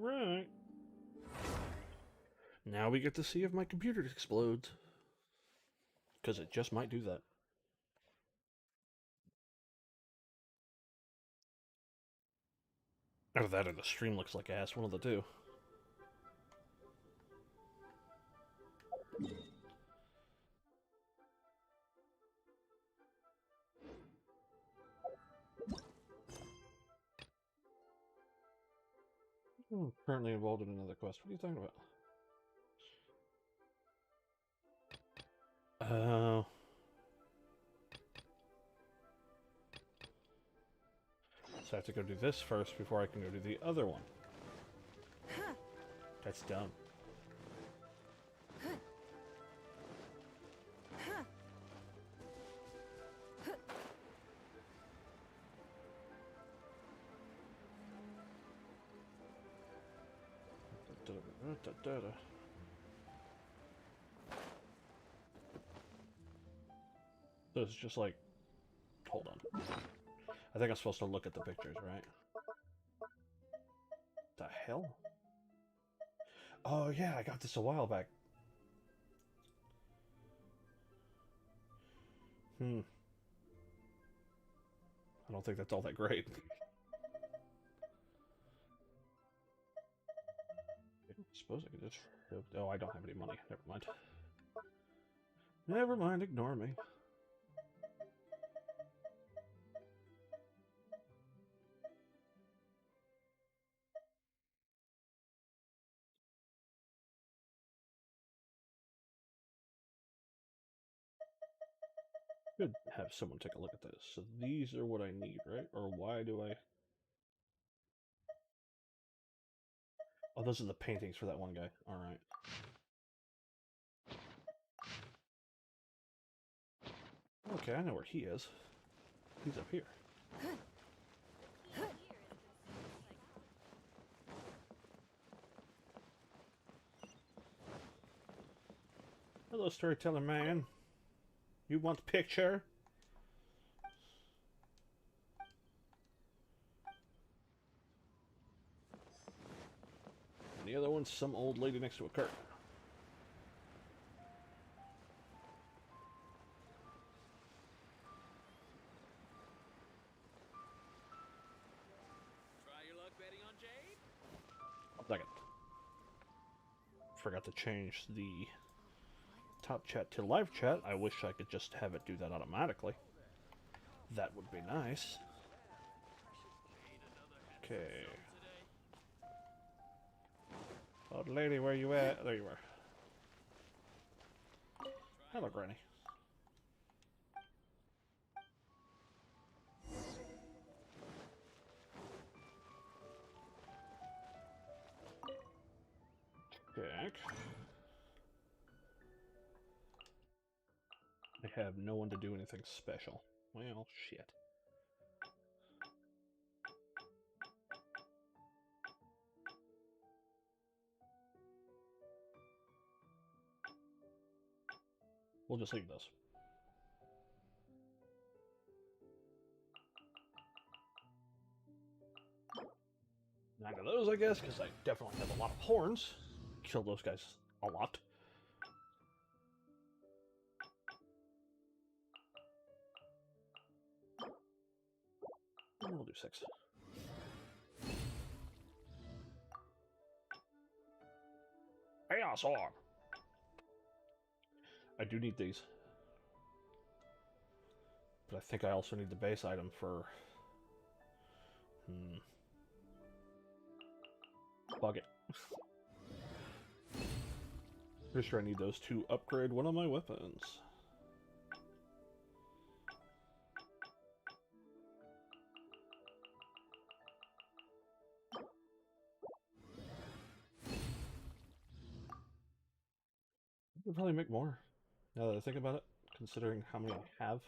Alright. Now we get to see if my computer explodes. Because it just might do that. Either that or the stream looks like ass, one of the two. Currently involved in another quest. What are you talking about? Oh. So I have to go do this first before I can go do the other one. That's dumb. So it's just like, hold on. I think I'm supposed to look at the pictures, right? The hell? Oh yeah, I got this a while back. I don't think that's all that great. I suppose I could just... Oh, I don't have any money. Never mind. Never mind, ignore me. Could have someone take a look at this. So these are what I need, right? Or why do I... Oh, those are the paintings for that one guy. Alright. Okay, I know where he is. He's up here. Hello, storyteller man. You want a picture? And the other one's some old lady next to a cart. Try your luck betting on Jade? Second. Forgot to change the top chat to live chat. I wish I could just have it do that automatically. That would be nice. Okay. Old lady, where you at? There you are. Hello, Granny. Check. I have no one to do anything special. Well, shit. We'll just leave this. Nine of those, I guess, because I definitely have a lot of horns. Kill those guys a lot. And we'll do 6. Chaos Orb! I do need these. But I think I also need the base item for... Bug it. Pretty sure I need those to upgrade one of my weapons. I could probably make more, now that I think about it, considering how many I have.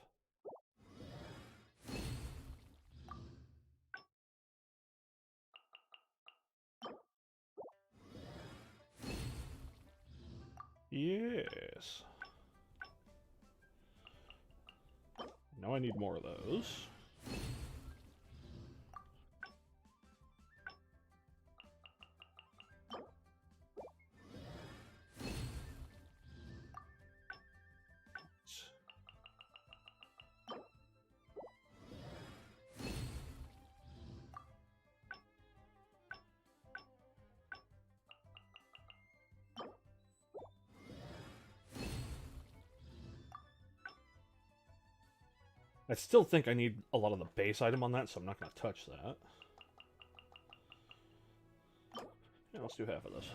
Yes. Now I need more of those. I still think I need a lot of the base item on that, so I'm not going to touch that. Yeah, let's do half of this.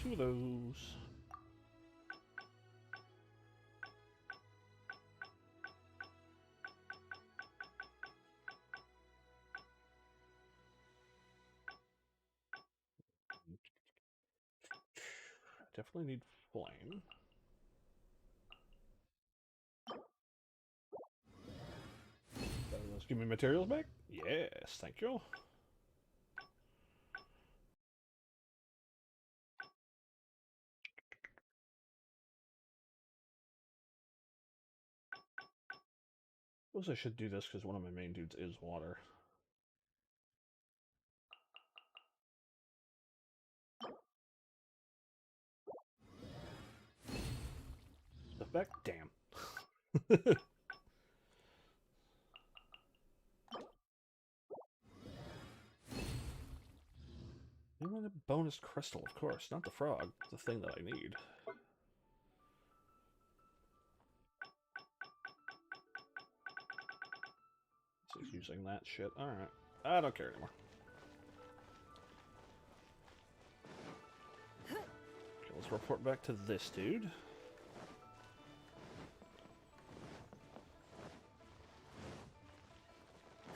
Two of those. Definitely need flame. Let's give me materials back. Yes, thank you. Suppose I should do this because one of my main dudes is water. Stuff back? Damn. You want a bonus crystal, of course, not the frog. The thing that I need. He's using that shit. Alright. I don't care anymore. Okay, let's report back to this dude.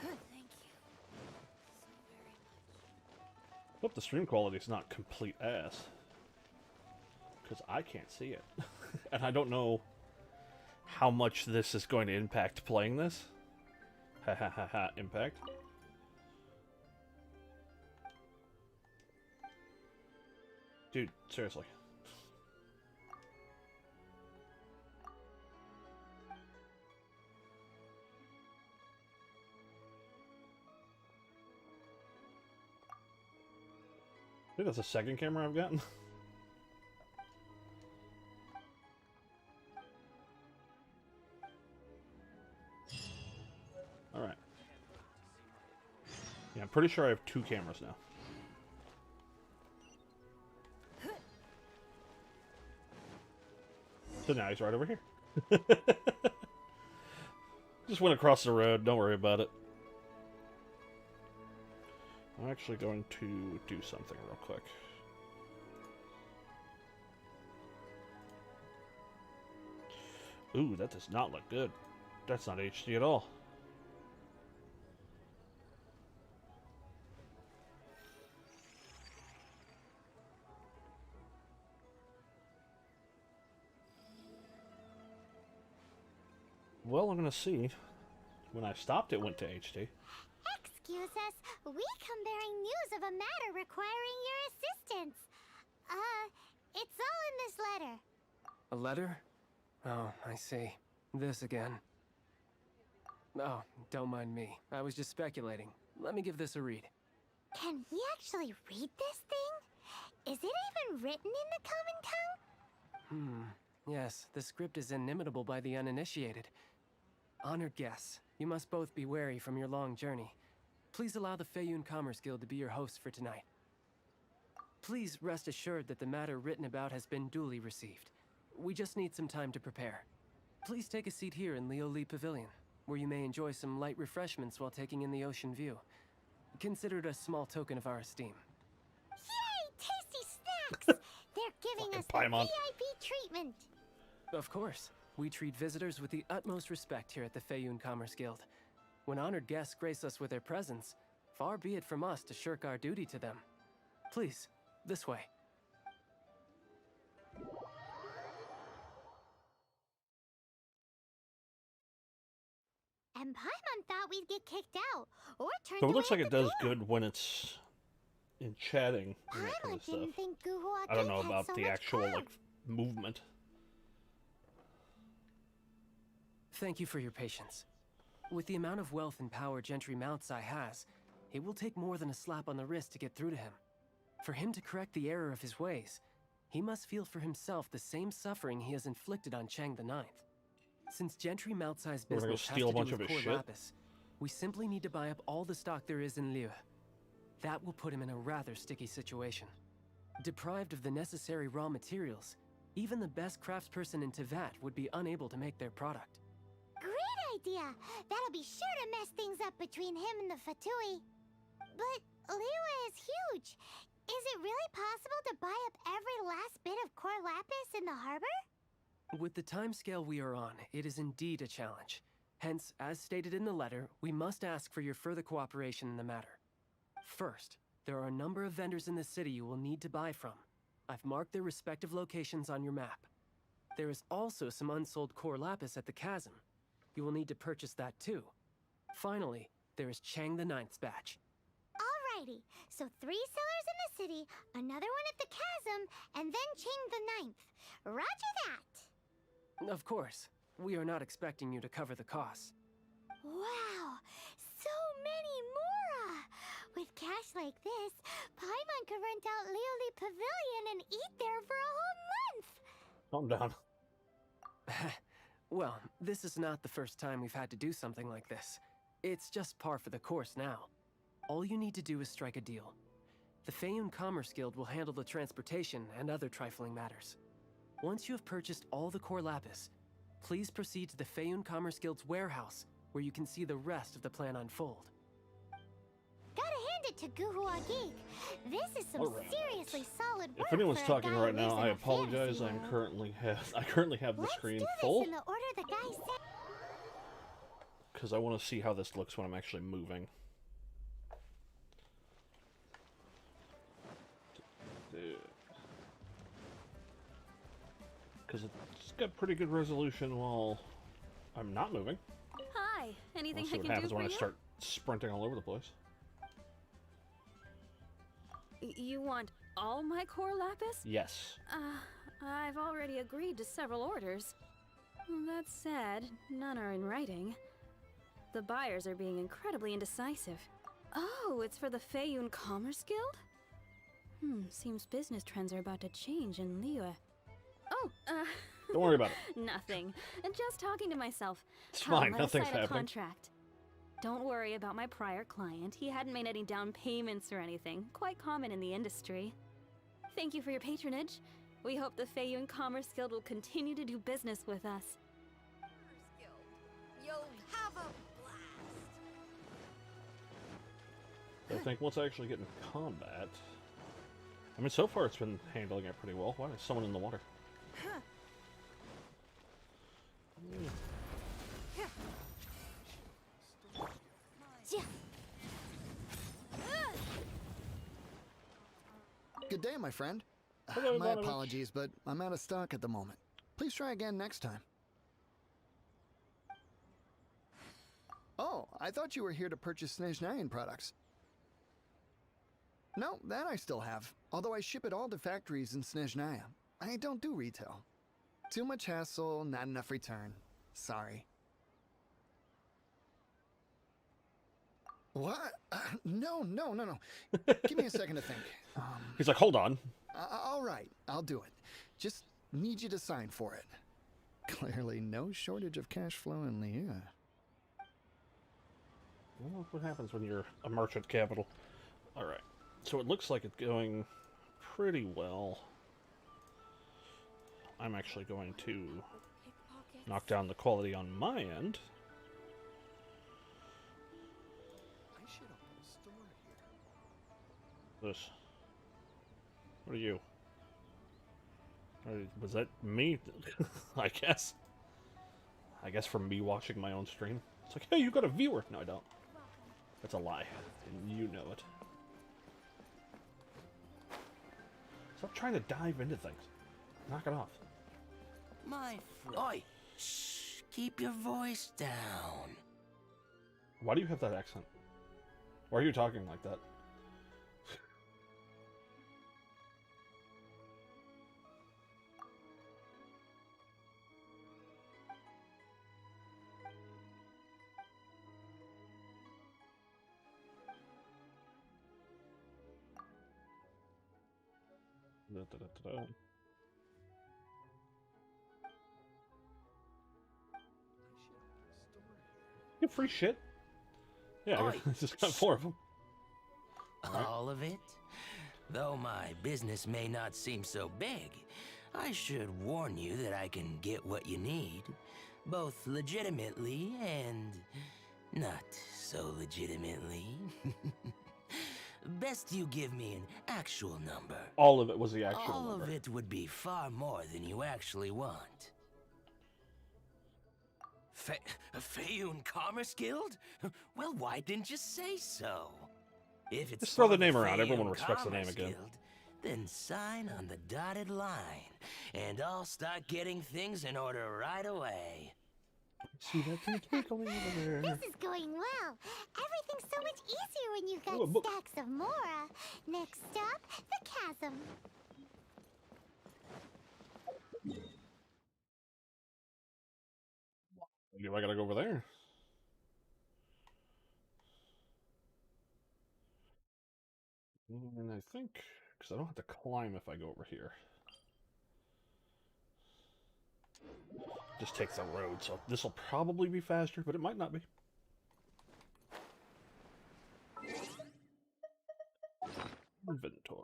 Thank you so very much. Hope the stream quality is not complete ass. Because I can't see it. And I don't know how much this is going to impact playing this. Ha ha ha ha, impact. Dude, seriously. I think that's the second camera I've gotten. Alright. Yeah, I'm pretty sure I have 2 cameras now. So now he's right over here. Just went across the road, don't worry about it. I'm actually going to do something real quick. Ooh, that does not look good. That's not HD at all. Well, I'm gonna see. When I stopped, it went to HD. Excuse us, we come bearing news of a matter requiring your assistance. It's all in this letter. A letter? Oh, I see. This again. Oh, don't mind me. I was just speculating. Let me give this a read. Can we actually read this thing? Is it even written in the common tongue? Yes, the script is inimitable by the uninitiated. Honored guests, you must both be wary from your long journey. Please allow the Feiyun Commerce Guild to be your host for tonight. Please rest assured that the matter written about has been duly received. We just need some time to prepare. Please take a seat here in Leo Lee Pavilion, where you may enjoy some light refreshments while taking in the ocean view. Consider it a small token of our esteem. Yay, tasty snacks! They're giving us the Paimon. VIP treatment. Of course. We treat visitors with the utmost respect here at the Feiyun Commerce Guild. When honored guests grace us with their presence, far be it from us to shirk our duty to them. Please, this way. And Paimon thought we'd get kicked out, or turned So it looks away like at it the does door. good when it's in chatting and that kind Paimon of stuff. didn't think Guhua I don't know had about so the much actual, clout. like, movement. Thank you for your patience. With the amount of wealth and power Gentry Mountsai has, it will take more than a slap on the wrist to get through to him. For him to correct the error of his ways, he must feel for himself the same suffering he has inflicted on Chang the Ninth. Since Gentry Mountsai's We're gonna go business has steal to a bunch do of with his Core shit? Lapis, we simply need to buy up all the stock there is in Liyue. That will put him in a rather sticky situation. Deprived of the necessary raw materials, even the best craftsperson in Teyvat would be unable to make their product. Great idea! That'll be sure to mess things up between him and the Fatui. But Liyue is huge. Is it really possible to buy up every last bit of core lapis in the harbor? With the timescale we are on, it is indeed a challenge. Hence, as stated in the letter, we must ask for your further cooperation in the matter. First, there are a number of vendors in the city you will need to buy from. I've marked their respective locations on your map. There is also some unsold core lapis at the chasm. You will need to purchase that too. Finally, there is Chang the Ninth's batch. Alrighty, so 3 sellers in the city, another one at the chasm, and then Chang the Ninth. Roger that! Of course, we are not expecting you to cover the costs. Wow, so many Mora! With cash like this, Paimon could rent out Lioli Pavilion and eat there for a whole month! Calm down. Well, this is not the first time we've had to do something like this. It's just par for the course now. All you need to do is strike a deal. The Feiyun Commerce Guild will handle the transportation and other trifling matters. Once you have purchased all the core lapis, please proceed to the Feiyun Commerce Guild's warehouse, where you can see the rest of the plan unfold. Gotta hand it to Guhua Geek. This is some Alright. seriously solid work. If anyone's for a talking guy right who lives now, in I a apologize. fantasy I world. currently have the Let's screen do full this in the order the guy said. because I want to see how this looks when I'm actually moving. Because it's got pretty good resolution while I'm not moving. Hi, anything We'll see I what can do happens for when I you? start sprinting all over the place. You want all my core lapis? Yes. I've already agreed to several orders. That said, none are in writing. The buyers are being incredibly indecisive. Oh, it's for the Feiyun Commerce Guild? Seems business trends are about to change in Liyue. Oh, Don't worry about it. nothing. Just talking to myself. It's Come, fine. let us Nothing's sign a happening. contract. Don't worry about my prior client. He hadn't made any down payments or anything. Quite common in the industry. Thank you for your patronage. We hope the Feiyun Commerce Guild will continue to do business with us. You'll have a blast. I think once I actually get in combat... I mean, so far it's been handling it pretty well. Why is someone in the water? Good day, my friend. Hello, My Ivanovich. apologies, but I'm out of stock at the moment. Please try again next time. Oh, I thought you were here to purchase Snezhnayan products. No, that I still have, although I ship it all to factories in Snezhnaya. I don't do retail. Too much hassle, not enough return. Sorry. What? No. Give me a second to think. He's like, hold on. All right, I'll do it. Just need you to sign for it. Clearly no shortage of cash flow in Liyue. Well, what happens when you're a merchant capital? Alright. So it looks like it's going pretty well. I'm actually going to knock down the quality on my end. I should open a store here. This. What are you? Was that me? I guess. I guess from me watching my own stream. It's like, hey, you got a viewer. No, I don't. That's a lie. And you know it. Stop trying to dive into things. Knock it off. My friend. Oi! Shh! Keep your voice down. Why do you have that accent? Why are you talking like that? Da-da-da-da-da. You free shit? Yeah, Oi, I just got 4 of them. All of it? Though my business may not seem so big, I should warn you that I can get what you need, both legitimately and not so legitimately. Best you give me an actual number. All of it was the actual All number. of it would be far more than you actually want. A Fayoun Commerce Guild? Well, why didn't you say so? If it's Just throw for the name around. Fayoun Everyone respects the name Commerce again. Guild, then sign on the dotted line, and I'll start getting things in order right away. See that thing twinkling over there. This is going well. Everything's so much easier when you've Ooh, a got book. stacks of Mora. Next stop, the chasm. Do I gotta go over there? And I think, because I don't have to climb if I go over here. Just take the road, so this will probably be faster, but it might not be. Inventory.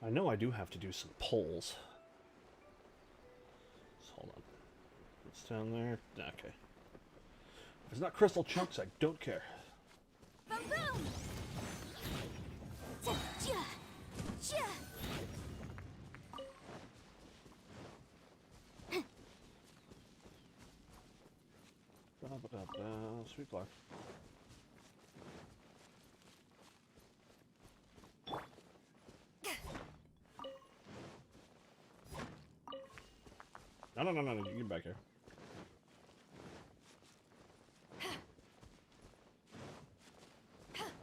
I know I do have to do some pulls. So hold on. What's down there? Okay. If it's not crystal chunks, I don't care. Boom boom! Sweet block. No, you get back here.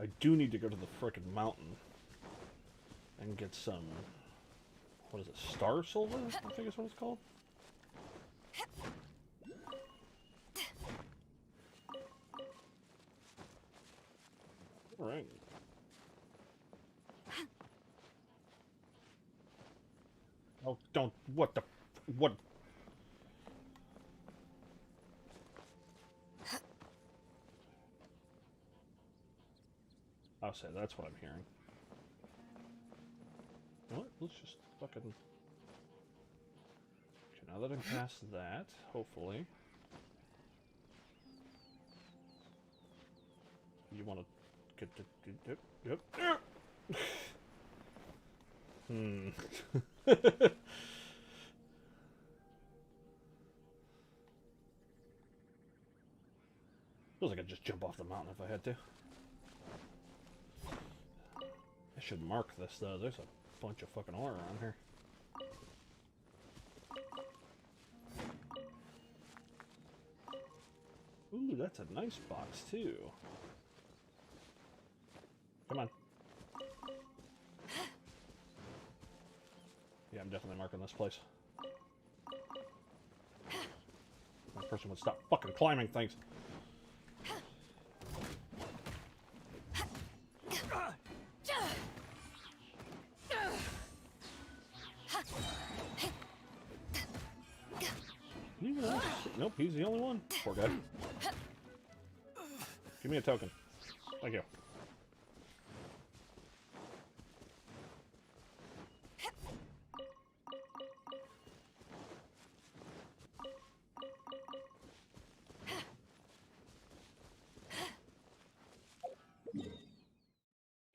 I do need to go to the frickin' mountain and get some, what is it, Star Silver? I think is what it's called. Alright. Oh, don't, what the, what? I'll say that's what I'm hearing. You know what? Let's just fucking. Okay, now that I'm past that, hopefully. You want to get the. Yep. Feels like I'd just jump off the mountain if I had to. I should mark this though. There's a bunch of fucking ore around here. Ooh, that's a nice box too. Come on. Yeah, I'm definitely marking this place. That person would stop fucking climbing things. Nope, he's the only one. Poor guy. Give me a token. Thank you.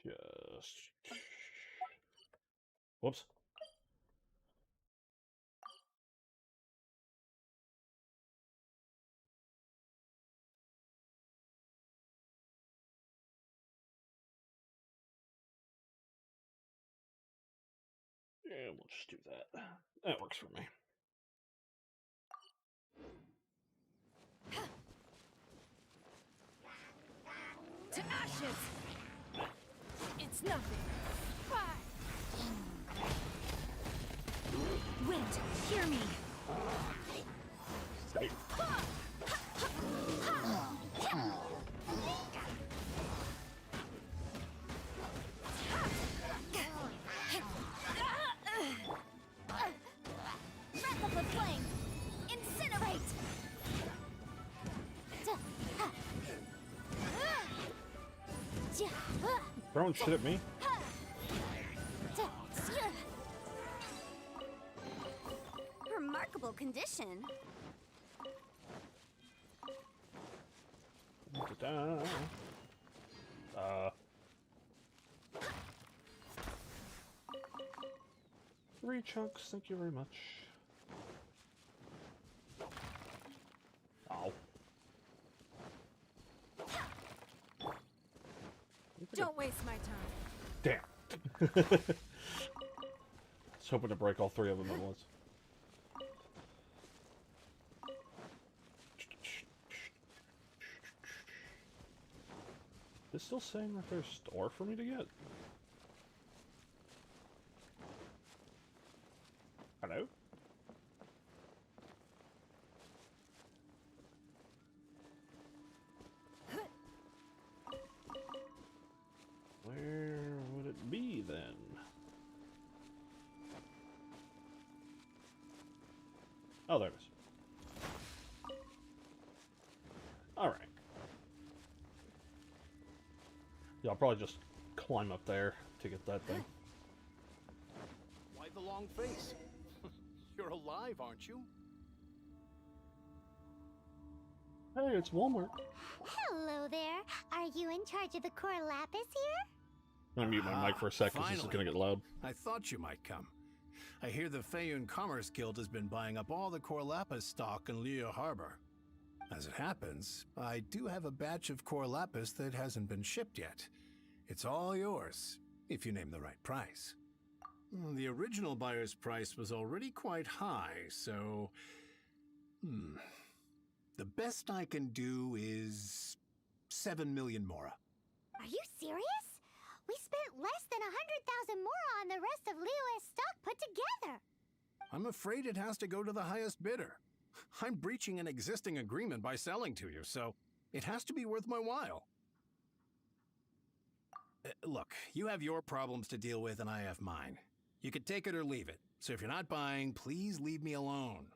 Just... Whoops. Yeah, we'll just do that. That works for me. To ashes! It's It's nothing. Wait, hear me. Hey. Wrap up a flame! Incinerate! Throwing shit at me? Remarkable condition. Da-da. Three chunks, thank you very much. Ow. Don't waste my time. Damn. I was hoping to break all three of them at once. It's still saying that there's a store for me to get. Hello? Where would it be then? Oh, there it is. Alright. Yeah, I'll probably just climb up there to get that thing. Why the long face? You're alive, aren't you? Hey, it's Walmart. Hello there. Are you in charge of the Core Lapis here? I'm gonna mute my mic for a sec because this is Finally. gonna get loud. I thought you might come. I hear the Feyun Commerce Guild has been buying up all the Core Lapis stock in Liyue Harbor. As it happens, I do have a batch of Core Lapis that hasn't been shipped yet. It's all yours, if you name the right price. The original buyer's price was already quite high, so... The best I can do is 7 million mora. Are you serious? We spent less than 100,000 more on the rest of Liyue's stock put together. I'm afraid it has to go to the highest bidder. I'm breaching an existing agreement by selling to you, so it has to be worth my while. Look, you have your problems to deal with and I have mine. You could take it or leave it. So if you're not buying, please leave me alone.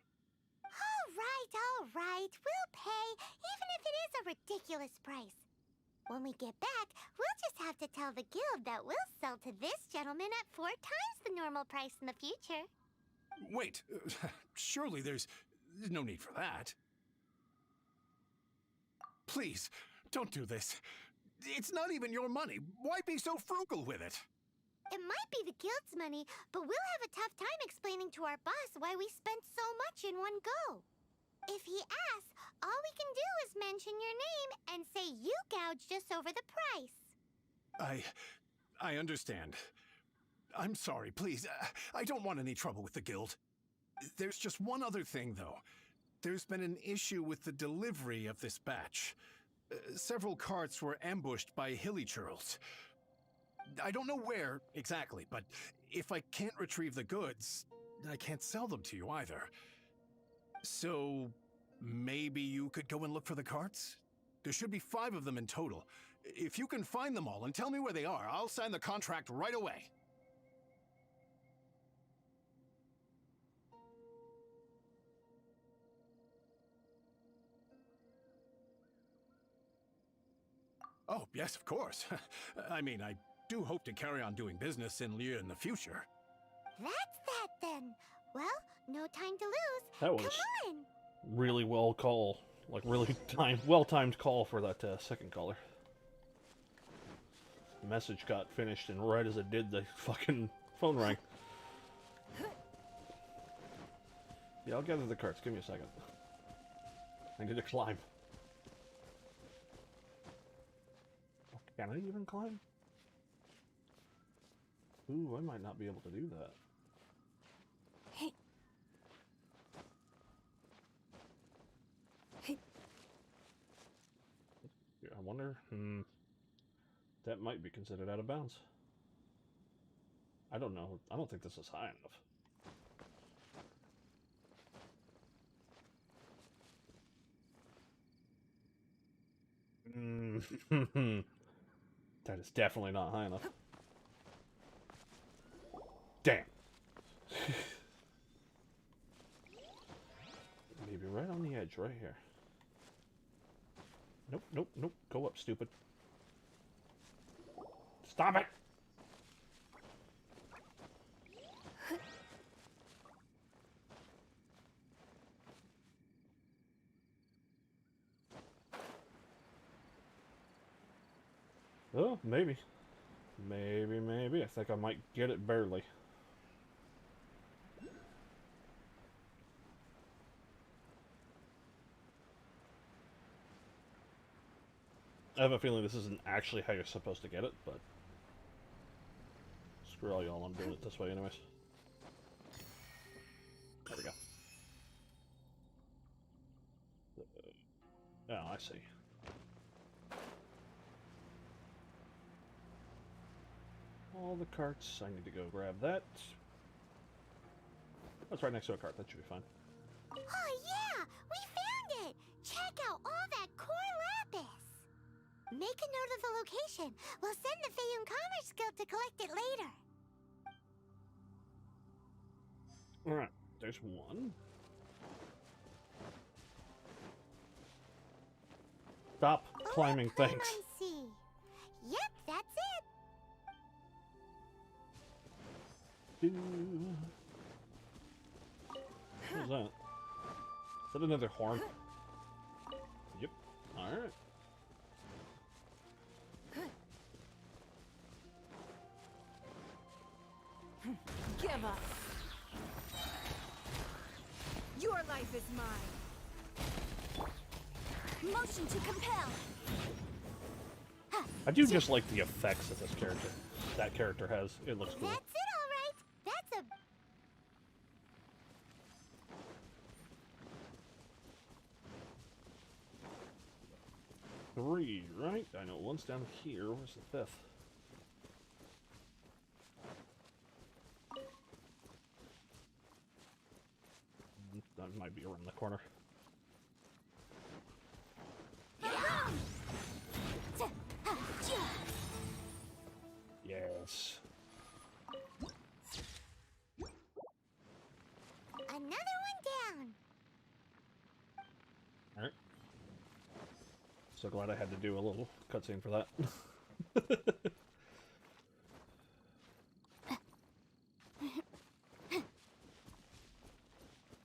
All right. We'll pay, even if it is a ridiculous price. When we get back, we'll just have to tell the guild that we'll sell to this gentleman at 4 times the normal price in the future. Wait, surely there's no need for that. Please, don't do this. It's not even your money. Why be so frugal with it? It might be the guild's money, but we'll have a tough time explaining to our boss why we spent so much in one go. If he asks, all we can do is mention your name and say you gouged us over the price. I understand. I'm sorry, please. I don't want any trouble with the guild. There's just one other thing, though. There's been an issue with the delivery of this batch. Several carts were ambushed by hilly churls. I don't know where exactly, but if I can't retrieve the goods, I can't sell them to you either. So, maybe you could go and look for the carts? There should be 5 of them in total. If you can find them all and tell me where they are, I'll sign the contract right away. Oh, yes, of course. I mean, I do hope to carry on doing business in Liyue in the future. That's that then. Well, no time to lose. That was Come on. really well call. Like, really well-timed call for that second caller. The message got finished, and right as it did, the fucking phone rang. Yeah, I'll gather the carts. Give me a second. I need to climb. Oh, can I even climb? Ooh, I might not be able to do that. I wonder, that might be considered out of bounds. I don't know. I don't think this is high enough. That is definitely not high enough. Damn. Maybe right on the edge, right here. Nope, nope, nope. Go up, stupid. Stop it! Oh, maybe. Maybe. I think I might get it barely. I have a feeling this isn't actually how you're supposed to get it, but... Screw all y'all, I'm doing it this way anyways. There we go. Oh, I see. All the carts. I need to go grab that. That's right next to a cart. That should be fine. Oh yeah! We found it! Check out all that core lapis! Make a note of the location. We'll send the Feiyun Commerce Guild to collect it later. Alright, there's one. Stop climbing things. Paimon. Yep, that's it. What is that? Is that another horn? Yep. Alright. Give up. Your life is mine. Motion to compel. I do just like the effects that that character has. It looks cool. That's it, all right. That's a... Three, right? I know one's down here. Where's the fifth? That might be around the corner. Yes. Another one down. Alright. So glad I had to do a little cutscene for that.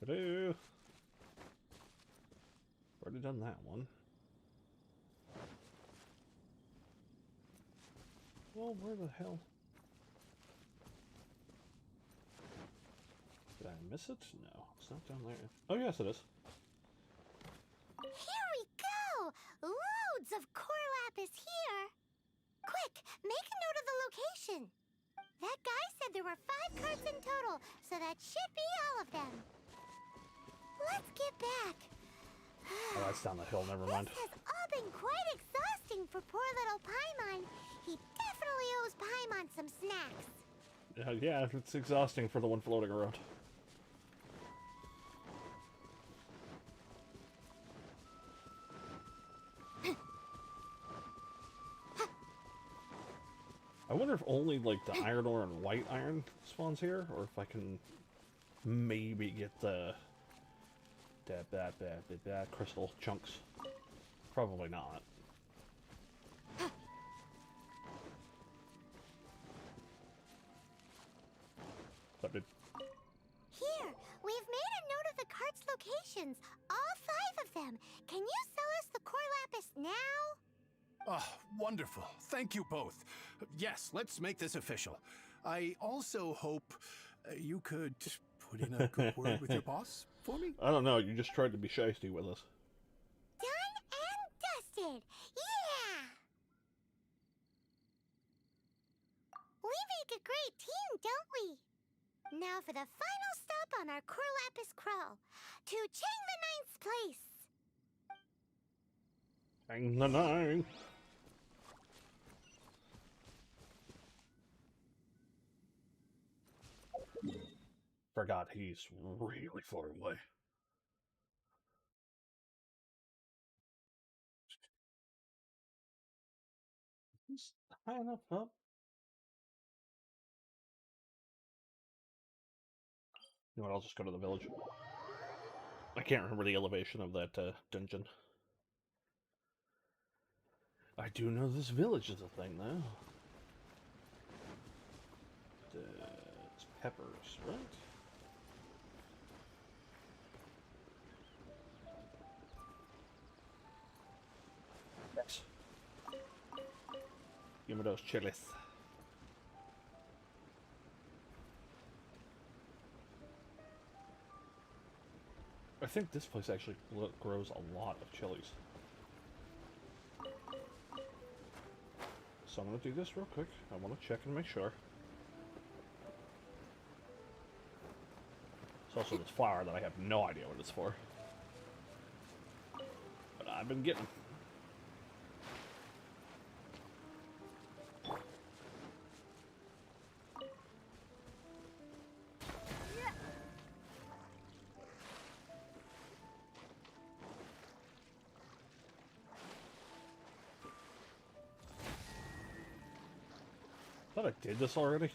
Hello. Already done that one. Well, where the hell? Did I miss it? No, it's not down there. Oh, yes, it is. Here we go! Loads of core lapis here! Quick, make a note of the location. That guy said there were 5 carts in total, so that should be all of them. Let's get back. Oh, that's down the hill, never mind. This has all been quite exhausting for poor little Paimon. He definitely owes Paimon some snacks. Yeah, it's exhausting for the one floating around. I wonder if only, like, the iron ore and white iron spawns here, or if I can maybe get the that crystal chunks. Probably not. That did. Here, we've made a note of the cart's locations. All 5 of them. Can you sell us the core lapis now? Oh, wonderful. Thank you both. Yes, let's make this official. I also hope you could put in a good word with your boss for me. I don't know, you just tried to be shiesty with us. Done and dusted. Yeah! We make a great team, don't we? Now for the final stop on our core lapis crawl. To Chang the Ninth's place. Hang the nine. Forgot he's really far away. He's high enough up. You know what, I'll just go to the village. I can't remember the elevation of that dungeon. I do know this village is a thing, though. It's peppers, right? Yes. Give me those chilies. I think this place actually grows a lot of chilies. So I'm going to do this real quick. I want to check and make sure. There's also this flower that I have no idea what it's for. But I've been getting. I thought I did this already.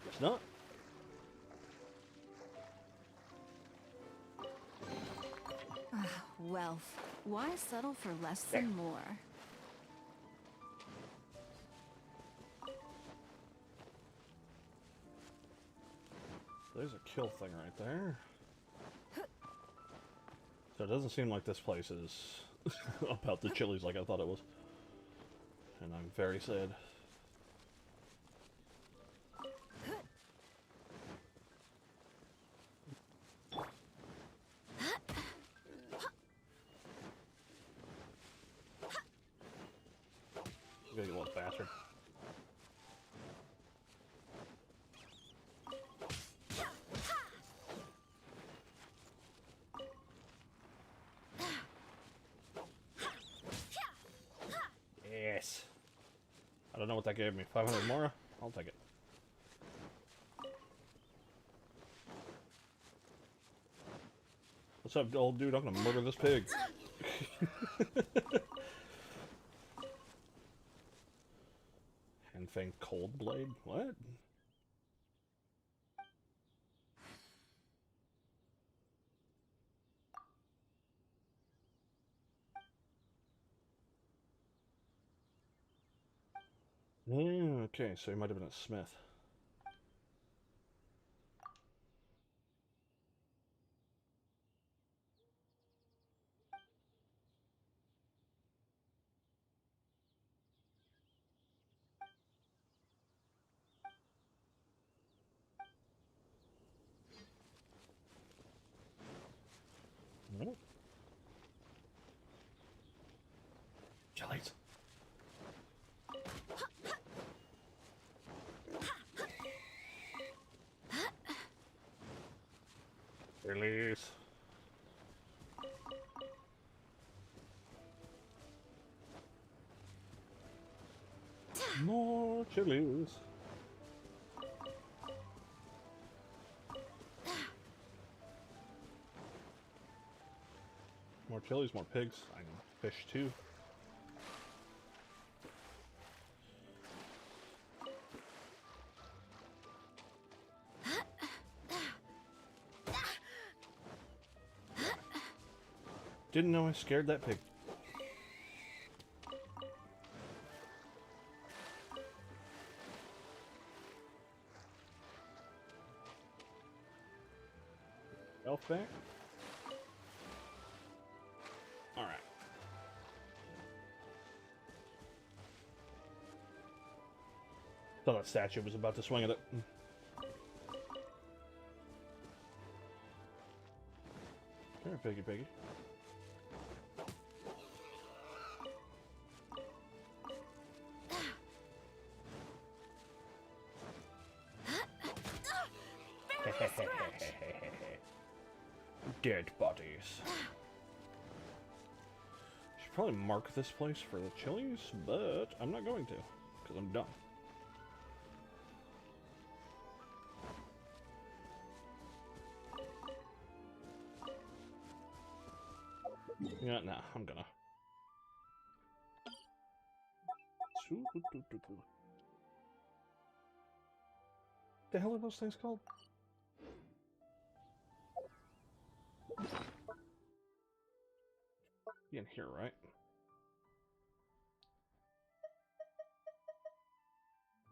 It's not. Wealth. Why settle for less than more? There's a kill thing right there. So it doesn't seem like this place is about the chilies like I thought it was. And I'm very sad. You gotta get a little faster. Yes. I don't know what that gave me. 500 more? I'll take it. What's up, old dude? I'm gonna murder this pig. Handfang Cold Blade? What? Yeah, okay, so he might have been a smith. Oh. Jellies. Release. More chilies. More chilies, more pigs. I know. Fish too. Didn't know I scared that pig. Elf back? Alright. Thought that statue was about to swing at it. Come here, piggy piggy. Dead bodies. Should probably mark this place for the chilies, but I'm not going to, because I'm done. Yeah, nah, I'm gonna. The hell are those things called? You in here, right?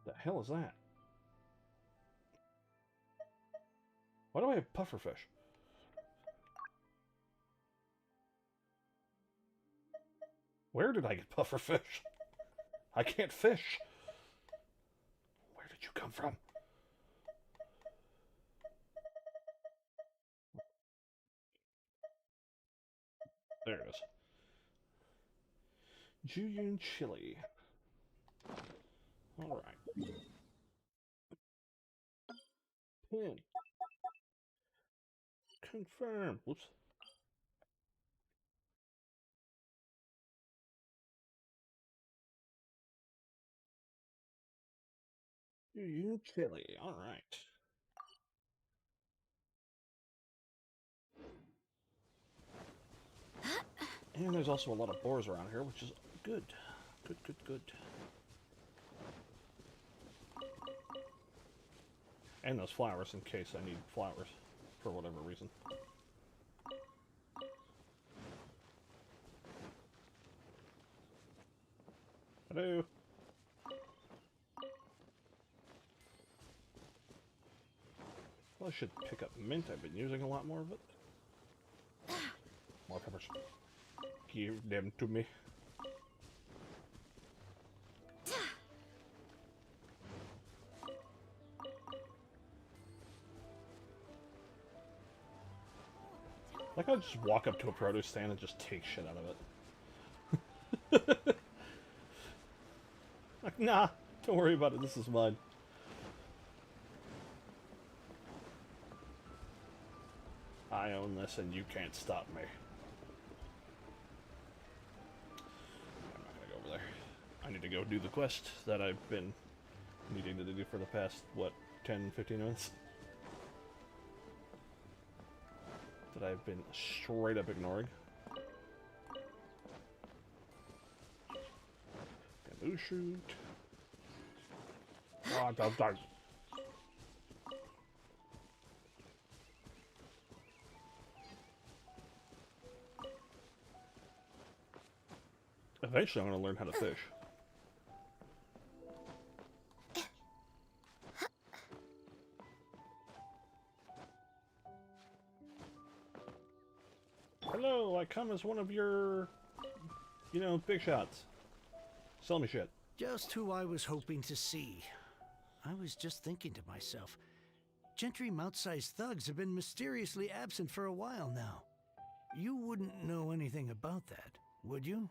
The hell is that? Why do I have pufferfish? Where did I get pufferfish? I can't fish. Where did you come from? There it is. Julian chili. All right. Pin. Confirm. Whoops. Julian chili. All right. And there's also a lot of boars around here, which is good. Good, good, good. And those flowers in case I need flowers for whatever reason. Hello. Well, I should pick up mint. I've been using a lot more of it. More peppers. Give them to me. Like, I'll just walk up to a produce stand and just take shit out of it. Like, nah, don't worry about it, this is mine. I own this and you can't stop me. I'm not gonna go over there. I need to go do the quest that I've been needing to do for the past, what, 10, 15 minutes? That I've been straight up ignoring. Bamboo shoot. Oh, don't. Eventually I'm going to learn how to fish. Hello, I come as one of your, you know, big shots. Sell me shit. Just who I was hoping to see. I was just thinking to myself, Gentry mount-sized thugs have been mysteriously absent for a while now. You wouldn't know anything about that, would you?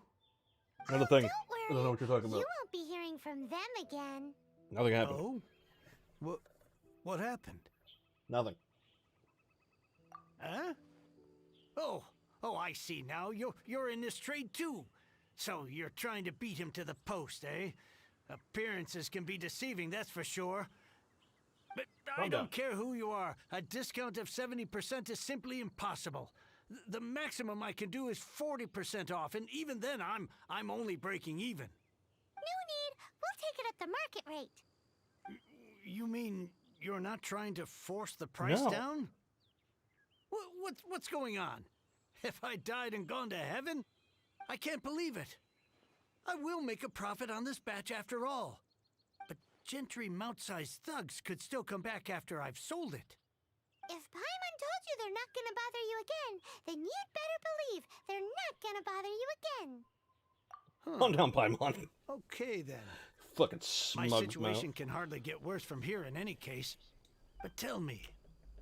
Another thing. Don't worry. I don't know what you're talking about. You won't be hearing from them again. Nothing happened. Oh? What happened? Nothing. Huh? Oh, I see now. You're in this trade too. So you're trying to beat him to the post, eh? Appearances can be deceiving, that's for sure. But I don't care who you are. A discount of 70% is simply impossible. The maximum I can do is 40% off, and even then I'm only breaking even. No need. We'll take it at the market rate. You mean you're not trying to force the price down? What's going on? Have I died and gone to heaven? I can't believe it. I will make a profit on this batch after all. But Gentry mount-sized thugs could still come back after I've sold it. If Paimon told you they're not gonna bother you again, then you'd better believe they're not gonna bother you again. Calm down, Paimon. Okay, then. Fucking smug My situation mouth. can hardly get worse from here in any case. But tell me,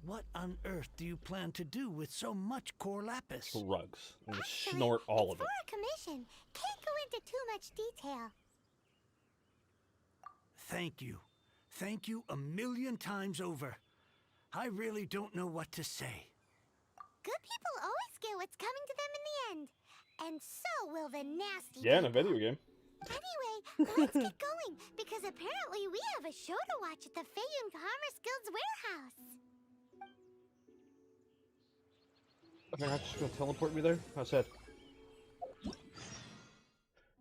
what on earth do you plan to do with so much core lapis? Rugs. And Actually, snort all of it's it. for a commission. Can't go into too much detail. Thank you. Thank you a million times over. I really don't know what to say. Good people always get what's coming to them in the end. And so will the nasty Yeah, in a people. video game. Anyway, let's get going, because apparently we have a show to watch at the Feiyun Commerce Guild's warehouse. They're not just gonna teleport me there? I said.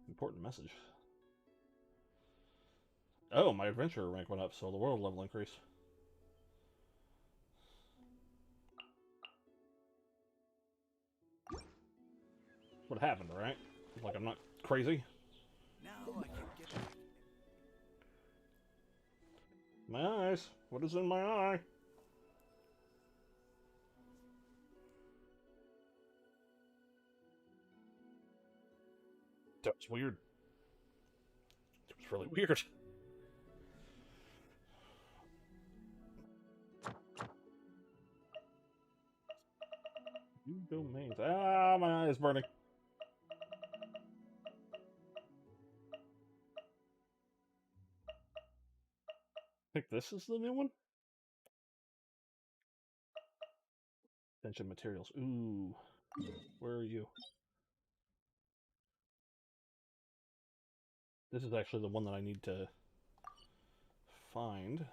Important message. Oh, my adventurer rank went up, so the world level increased. What happened, right? Like I'm not crazy? Now I can get back. My eyes. What is in my eye? That was weird. It was really weird. New domains. Ah, my eye is burning. I think this is the new one? Attention materials. Ooh. Where are you? This is actually the one that I need to find.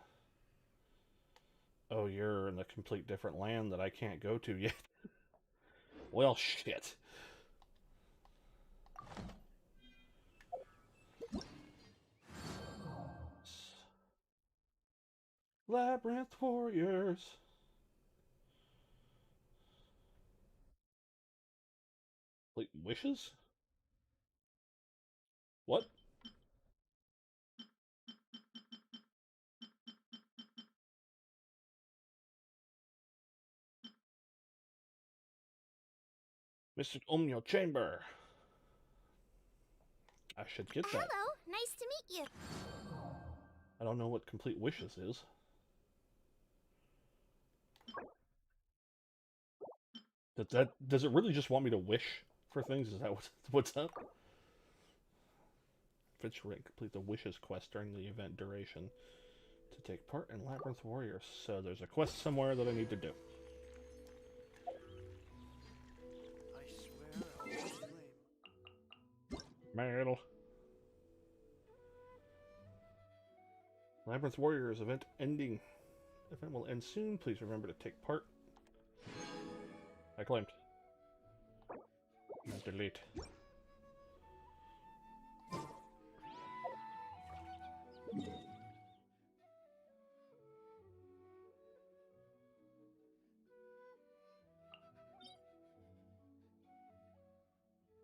Oh, you're in a complete different land that I can't go to yet. Well, shit. Labyrinth Warriors. Wait, wishes? What? Mystic Omnio Chamber. I should get that. Hello, nice to meet you. I don't know what complete wishes is. Does it really just want me to wish for things? Is that what's up? Adventure rank, complete the wishes quest during the event duration to take part in Labyrinth Warriors. So there's a quest somewhere that I need to do. I swear I'll blame. Metal. Labyrinth Warriors event ending. Event will end soon. Please remember to take part. I claimed. And delete.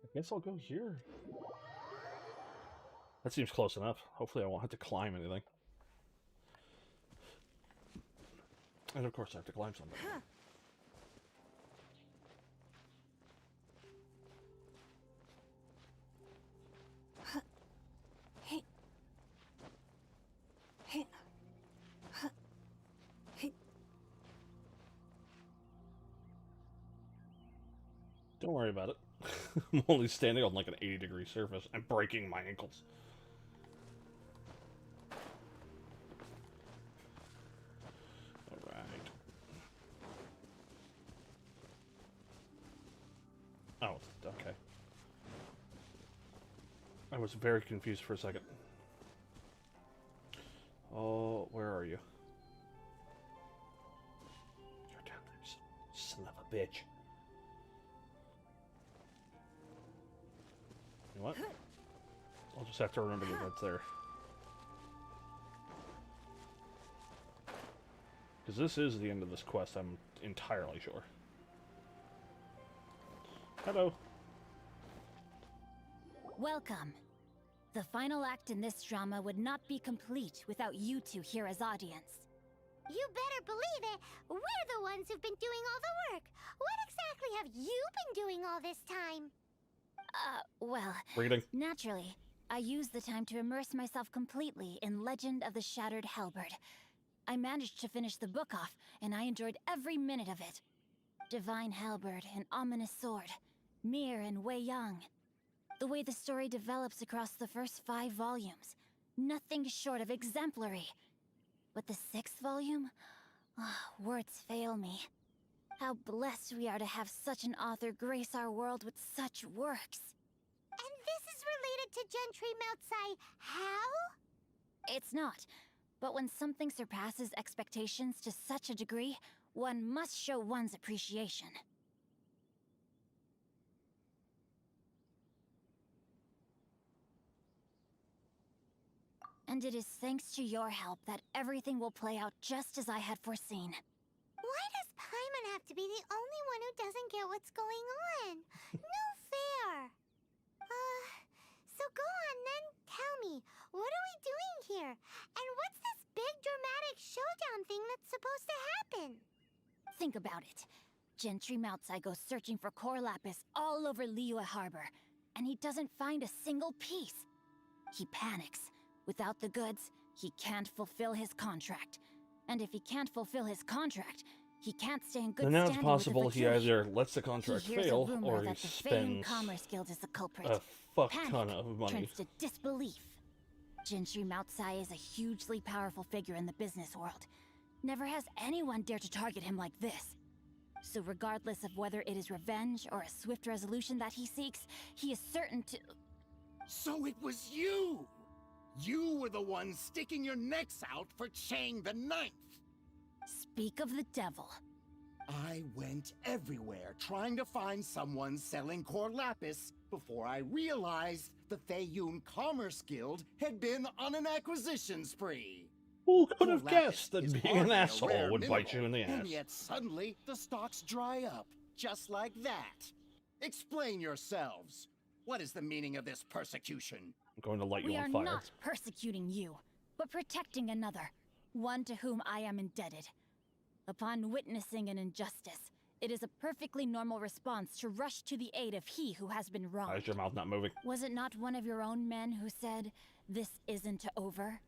I guess I'll go here. That seems close enough. Hopefully I won't have to climb anything. And of course I have to climb something. Don't worry about it. I'm only standing on like an 80-degree surface and breaking my ankles. Alright. Oh, okay. I was very confused for a second. Oh, where are you? You're down there, son of a bitch. You know what? I'll just have to remember that that's there. Because this is the end of this quest, I'm entirely sure. Hello. Welcome. The final act in this drama would not be complete without you two here as audience. You better believe it. We're the ones who've been doing all the work. What exactly have you been doing all this time? Well, Reading. naturally, I used the time to immerse myself completely in Legend of the Shattered Halberd. I managed to finish the book off, and I enjoyed every minute of it. Divine Halberd, an ominous sword. Mir and Wei Yang. The way the story develops across the first 5 volumes. Nothing short of exemplary. But the 6th volume? Words fail me. How blessed we are to have such an author grace our world with such works. And this is related to Gentry Meltsai. How? It's not. But when something surpasses expectations to such a degree, one must show one's appreciation. And it is thanks to your help that everything will play out just as I had foreseen. Why does Paimon have to be the only one who doesn't get what's going on? No fair. So go on then, tell me, what are we doing here? And what's this big dramatic showdown thing that's supposed to happen? Think about it. Gentry Meltsai goes searching for Core Lapis all over Liyue Harbor, and he doesn't find a single piece. He panics. Without the goods, he can't fulfill his contract. And if he can't fulfill his contract, he can't stay in good And now standing it's possible with the he Fatui. either lets the contract He hears fail, a rumor or he that the Feiyun spends Commerce Guild is the culprit. a fuck Panic ton of money. turns to disbelief. Gentry Meltsai is a hugely powerful figure in the business world. Never has anyone dared to target him like this. So regardless of whether it is revenge or a swift resolution that he seeks, he is certain to... So it was you! You were the one sticking your necks out for Chang the Ninth! Speak of the devil. I went everywhere trying to find someone selling Core Lapis before I realized the Feiyun Commerce Guild had been on an acquisition spree. Who could Core have Lapis guessed that is being an hardly a asshole rare would bite you in the mineral, ass? And yet suddenly the stocks dry up, just like that. Explain yourselves. What is the meaning of this persecution? I'm going to light you We are on fire. not persecuting you, but protecting another, one to whom I am indebted. Upon witnessing an injustice, it is a perfectly normal response to rush to the aid of he who has been Why wronged. is your mouth not moving? Was it not one of your own men who said, "This isn't over"?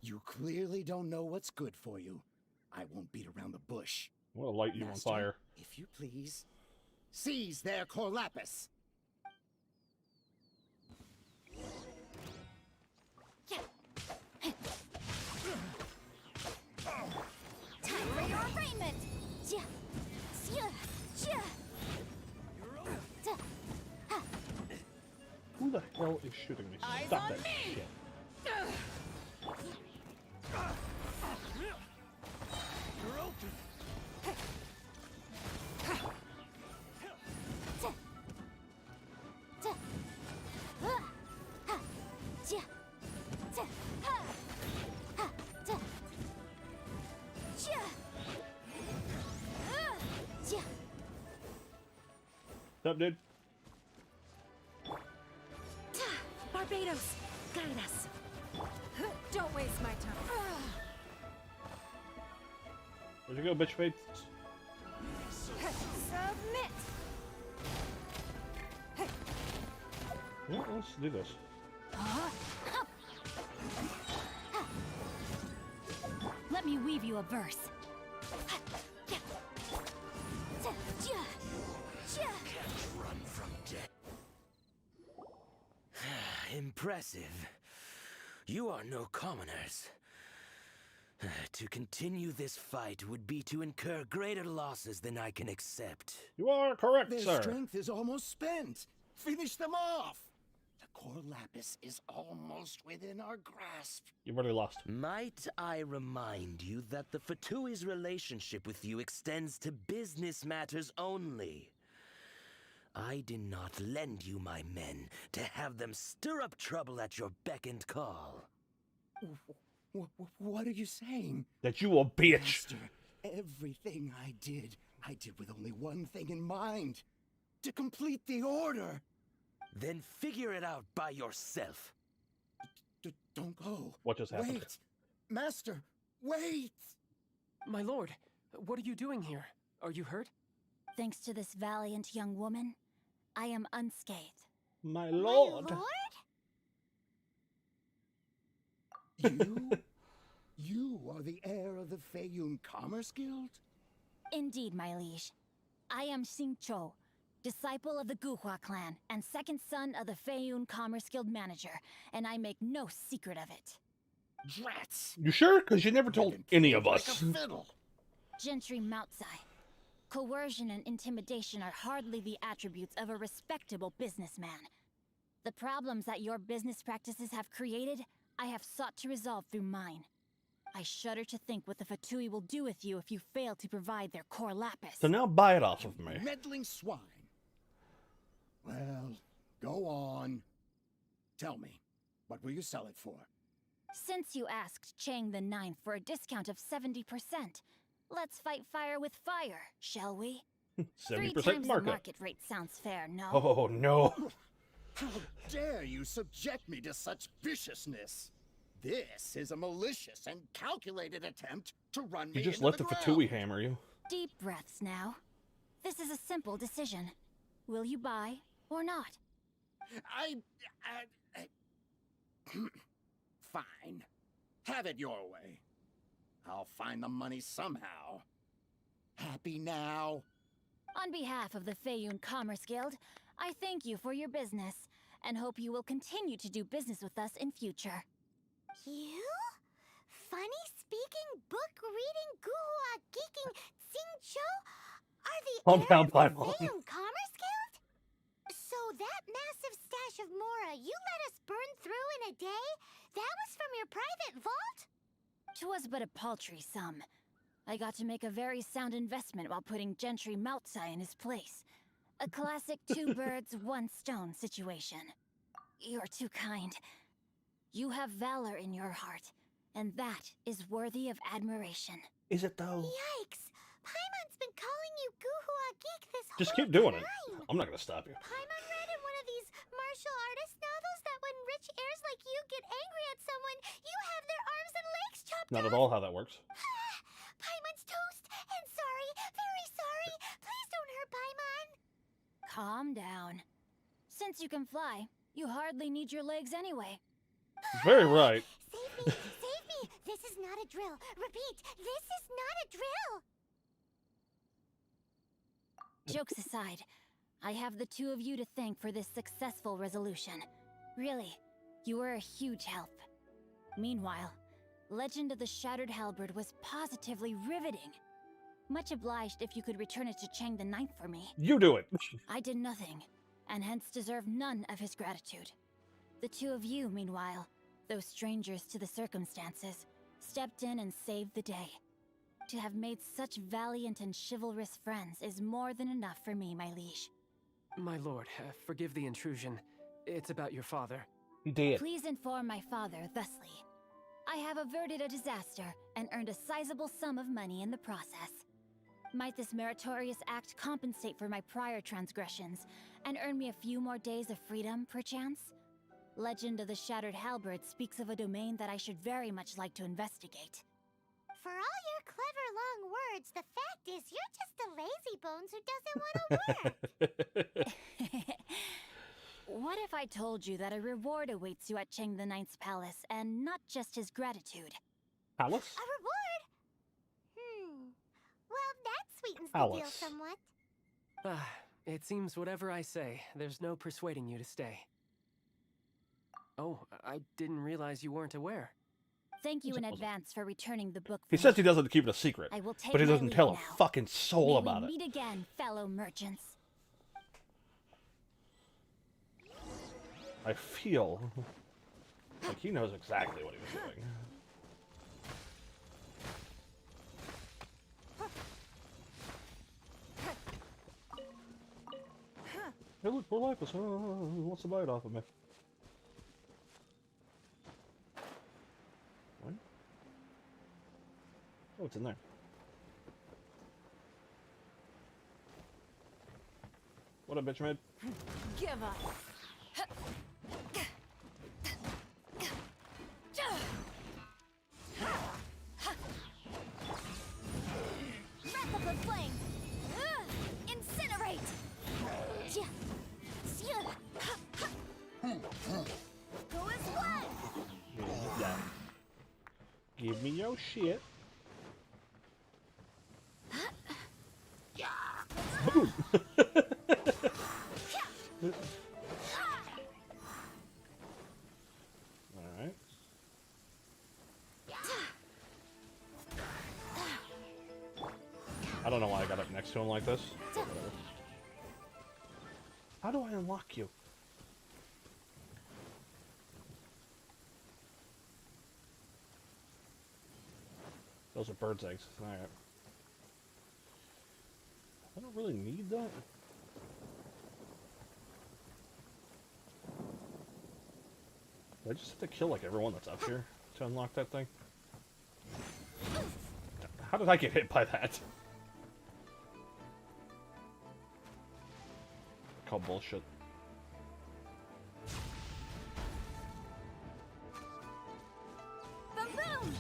You clearly don't know what's good for you. I won't beat around the bush. I'm going to light you Master, on fire. if you please. Seize their Core Lapis! Time for your arraignment! Who the hell is shooting me? Stop that shit. What's up, dude? Barbados, guide us. Don't waste my time. Where'd you go, bitch face? Submit. Well, let's do this. Let me weave you a verse. Run from death. Impressive. You are no commoners. To continue this fight would be to incur greater losses than I can accept. You are correct, Their sir. strength is almost spent. Finish them off! The Core Lapis is almost within our grasp. You've already lost. Might I remind you that the Fatui's relationship with you extends to business matters only. I did not lend you my men to have them stir up trouble at your beck and call. What are you saying? That you a bitch. Master, everything I did with only one thing in mind. To complete the order. Then figure it out by yourself. Don't go. What just happened? Wait! Master, wait! My lord, what are you doing here? Are you hurt? Thanks to this valiant young woman, I am unscathed. My My lord. lord? You are the heir of the Feiyun Commerce Guild? Indeed, my liege. I am Xing Chou, disciple of the Guhua clan and second son of the Feiyun Commerce Guild manager, and I make no secret of it. Drats! You sure? Because you never told any of Like us. a fiddle. Gentry Meltsai, Coercion and intimidation are hardly the attributes of a respectable businessman. The problems that your business practices have created, I have sought to resolve through mine. I shudder to think what the Fatui will do with you if you fail to provide their core lapis. So now buy it off of me. Meddling swine. Well, go on. Tell me, what will you sell it for? Since you asked Chang the Ninth for a discount of 70%, let's fight fire with fire, shall we? 3 70% times the markup. market rate sounds fair, no? Oh no. How dare you subject me to such viciousness? This is a malicious and calculated attempt to run me You just into let the the ground. Fatui hammer you. Deep breaths now. This is a simple decision. Will you buy or not? Fine. Have it your way. I'll find the money somehow. Happy now? On behalf of the Feiyun Commerce Guild, I thank you for your business and hope you will continue to do business with us in future. You? Funny speaking, book reading, guhua geeking, Xingqiu are the Compound heir of the Paimon. Feiyun Commerce Guild? So that massive stash of Mora you let us burn through in a day? That was from your private vault? 'Twas but a paltry sum. I got to make a very sound investment while putting Gentry Maltsai in his place. A classic 2 birds, 1 stone situation. You're too kind. You have valor in your heart, and that is worthy of admiration. Is it though? Yikes! Paimon's been calling you guhua geek this whole Just keep doing it. time. I'm not gonna stop you. Paimon read in one of these martial artist novels that when rich heirs like you get angry at someone, you have their arms and legs chopped Not off. at all how that works. Paimon's toast, and sorry, very sorry. Please don't hurt Paimon. Calm down. Since you can fly, you hardly need your legs anyway. Very right. Save me, save me. This is not a drill. Repeat, this is not a drill. Jokes aside, I have the 2 of you to thank for this successful resolution. Really, you were a huge help. Meanwhile, Legend of the Shattered Halberd was positively riveting. Much obliged if you could return it to Chang the Ninth for me. You do it. I did nothing, and hence deserve none of his gratitude. The 2 of you, meanwhile, though strangers to the circumstances, stepped in and saved the day. To have made such valiant and chivalrous friends is more than enough for me, my liege. My lord, forgive the intrusion. It's about your father. You did. Please inform my father thusly. I have averted a disaster and earned a sizable sum of money in the process. Might this meritorious act compensate for my prior transgressions and earn me a few more days of freedom, perchance? Legend of the Shattered Halberd speaks of a domain that I should very much like to investigate. For all your clever long words, the fact is you're just a lazy bones who doesn't want to work. What if I told you that a reward awaits you at Chang the Ninth's palace, and not just his gratitude? Alice? A reward? Well, that sweetens the deal Alice. somewhat. It seems whatever I say, there's no persuading you to stay. Oh, I didn't realize you weren't aware. Thank you in Suppose- advance for returning the book. He for says me. he doesn't keep it a secret, I will take but he my doesn't leave tell a now. fucking soul May about we it. meet again, fellow merchants. I feel like he knows exactly what he was doing. Hey, look, poor Lapis. He wants to buy it off of me. What? Oh, it's in there. What up, bitch mid? Give up. Wrap up the flame! Incinerate! Who is what? Yeah. Give me your shit. Alright. I don't know why I got up next next to him like this. Whatever. How do I unlock you? Those are bird's eggs. Alright. I don't really need that. Do I just have to kill like everyone that's up here to unlock that thing? How did I get hit by that? Call bullshit. Boom boom!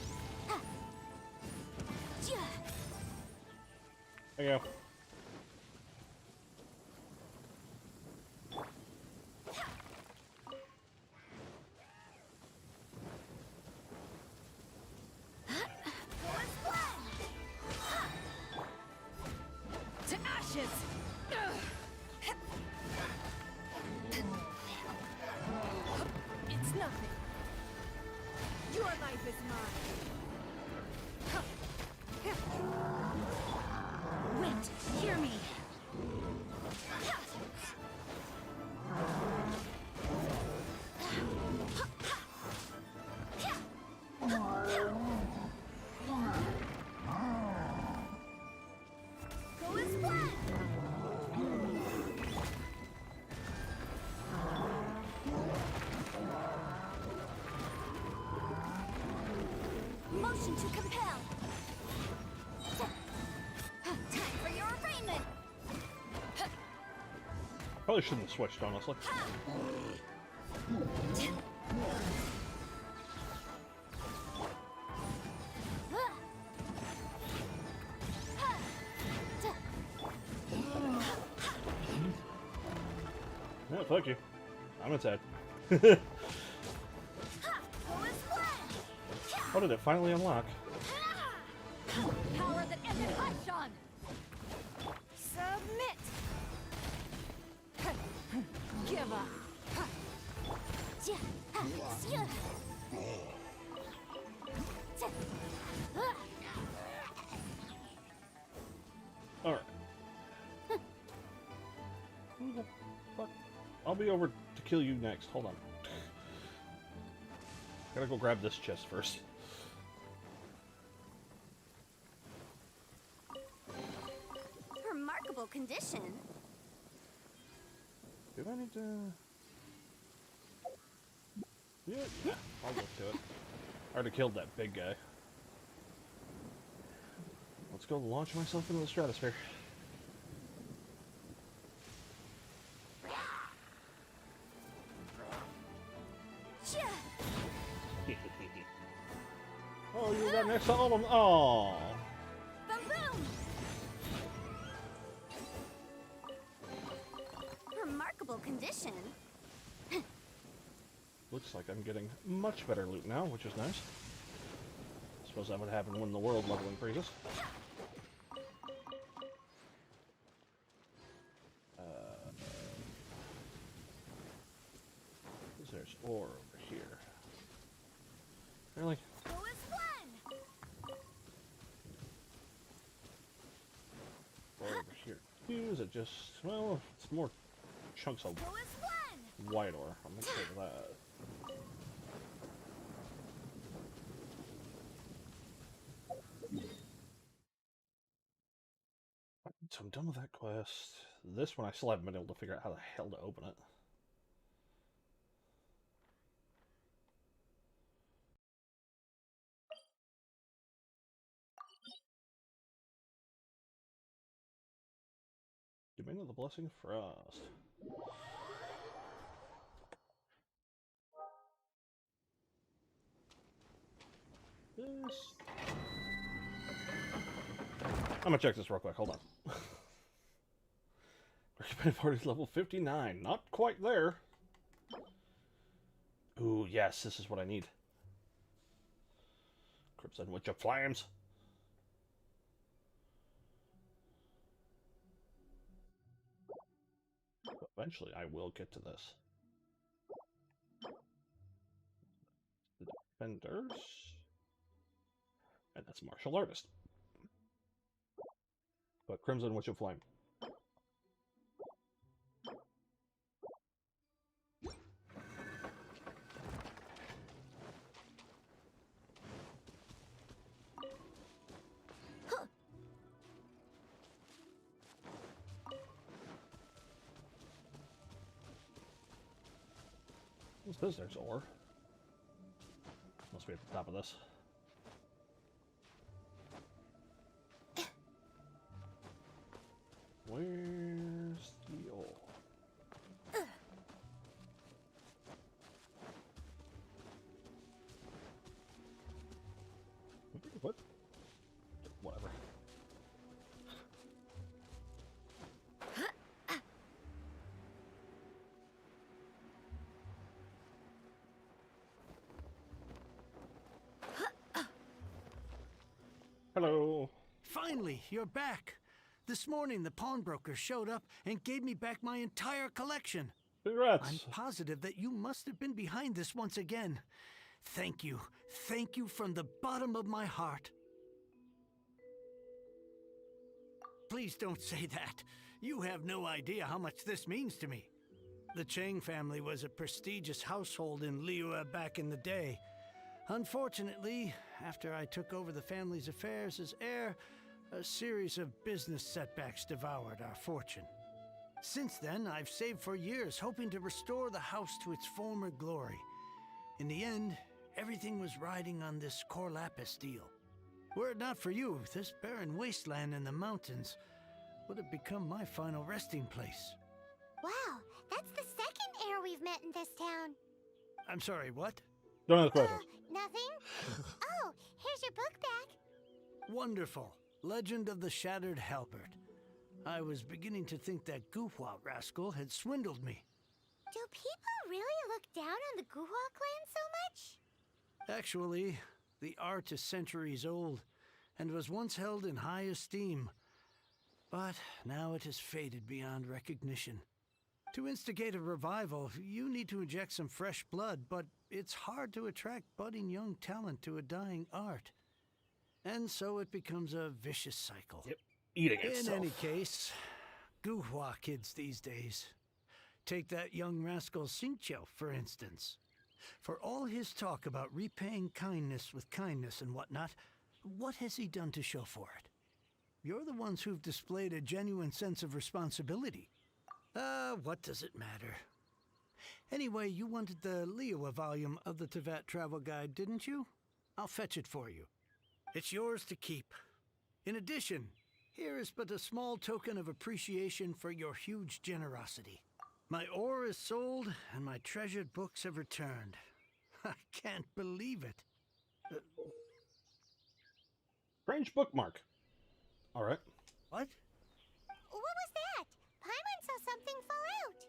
There you go. To ashes! It's nothing. Your life is mine. Wait, hear me. Go as planned! Motion to compel! Time for your arraignment! Probably shouldn't have switched, honestly. Yeah, fuck you. I'm inside. What did it finally unlock? Power that ended Haishan! Submit! Give up. Alright. Who the fuck? I'll be over to kill you next. Hold on. Gotta go grab this chest first. Remarkable condition. Do I need to... Yeah, I'll look to it. I already killed that big guy. Let's go launch myself into the stratosphere. Oh, you got next to all of them. Oh. Boom boom! Remarkable condition. Looks like I'm getting much better loot now, which is nice. Suppose that would happen when the world level increases. There's ore over here. Really? Go as planned. Ore over here. Is it just... well, it's more chunks of Go as planned. white ore. I'm not sure of that. So I'm done with that quest. This one I still haven't been able to figure out how the hell to open it. Domain of the Blessing Frost. This... I'm gonna check this real quick, hold on. Recommended party's level 59. Not quite there. Ooh, yes, this is what I need. Crimson Witch of Flames. Eventually, I will get to this. The Defenders. And that's Martial Artist. But Crimson Witch of Flame. What's this? There's ore. Must be at the top of this. Where's the ore? What? Whatever. Hello. Finally, you're back. This morning, the pawnbroker showed up and gave me back my entire collection. Congrats. I'm positive that you must have been behind this once again. Thank you. Thank you from the bottom of my heart. Please don't say that. You have no idea how much this means to me. The Chang family was a prestigious household in Liyue back in the day. Unfortunately, after I took over the family's affairs as heir, a series of business setbacks devoured our fortune. Since then, I've saved for years, hoping to restore the house to its former glory. In the end, everything was riding on this Cor Lapis deal. Were it not for you, this barren wasteland in the mountains would have become my final resting place. Wow, that's the second heir we've met in this town. I'm sorry, what? Don't ask questions. Nothing? Oh, here's your book back. Wonderful. Legend of the Shattered Halberd. I was beginning to think that Guhua rascal had swindled me. Do people really look down on the Guhua clan so much? Actually, the art is centuries old and was once held in high esteem. But now it has faded beyond recognition. To instigate a revival, you need to inject some fresh blood, but it's hard to attract budding young talent to a dying art. And so it becomes a vicious cycle. Yep. Eating itself. In any case, Guhua kids these days. Take that young rascal Xingqiu, for instance. For all his talk about repaying kindness with kindness and whatnot, what has he done to show for it? You're the ones who've displayed a genuine sense of responsibility. What does it matter? Anyway, you wanted the Liyue volume of the Teyvat Travel Guide, didn't you? I'll fetch it for you. It's yours to keep. In addition, here is but a small token of appreciation for your huge generosity. My ore is sold, and my treasured books have returned. I can't believe it. Strange bookmark. All right. What? What was that? Paimon saw something fall out.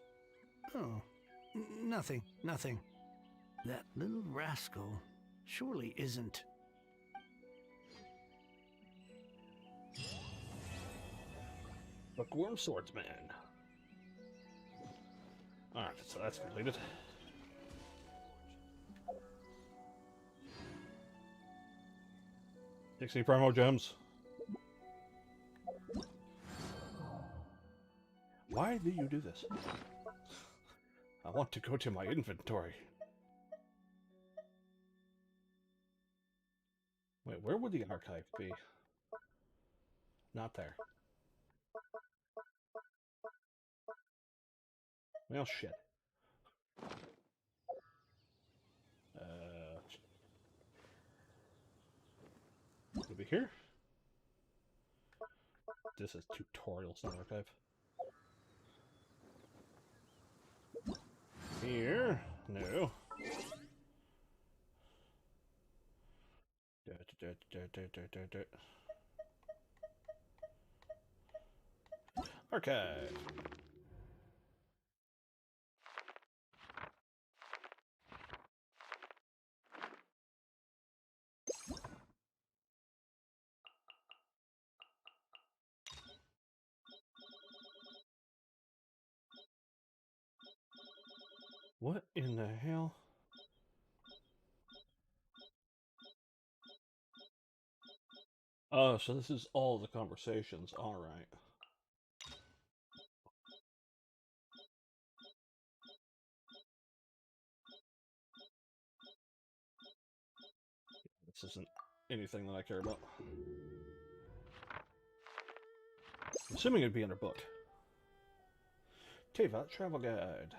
Oh, nothing. That little rascal surely isn't... Bookworm Swordsman. Alright, so that's completed. Dixie Primo Gems. Why do you do this? I want to go to my inventory. Wait, where would the archive be? Not there. Well, shit. Would it be here? This is tutorials, not archive. Here? No. Archive. What in the hell? Oh, so this is all the conversations. All right. This isn't anything that I care about. I'm assuming it'd be in her book. Teyvat Travel Guide.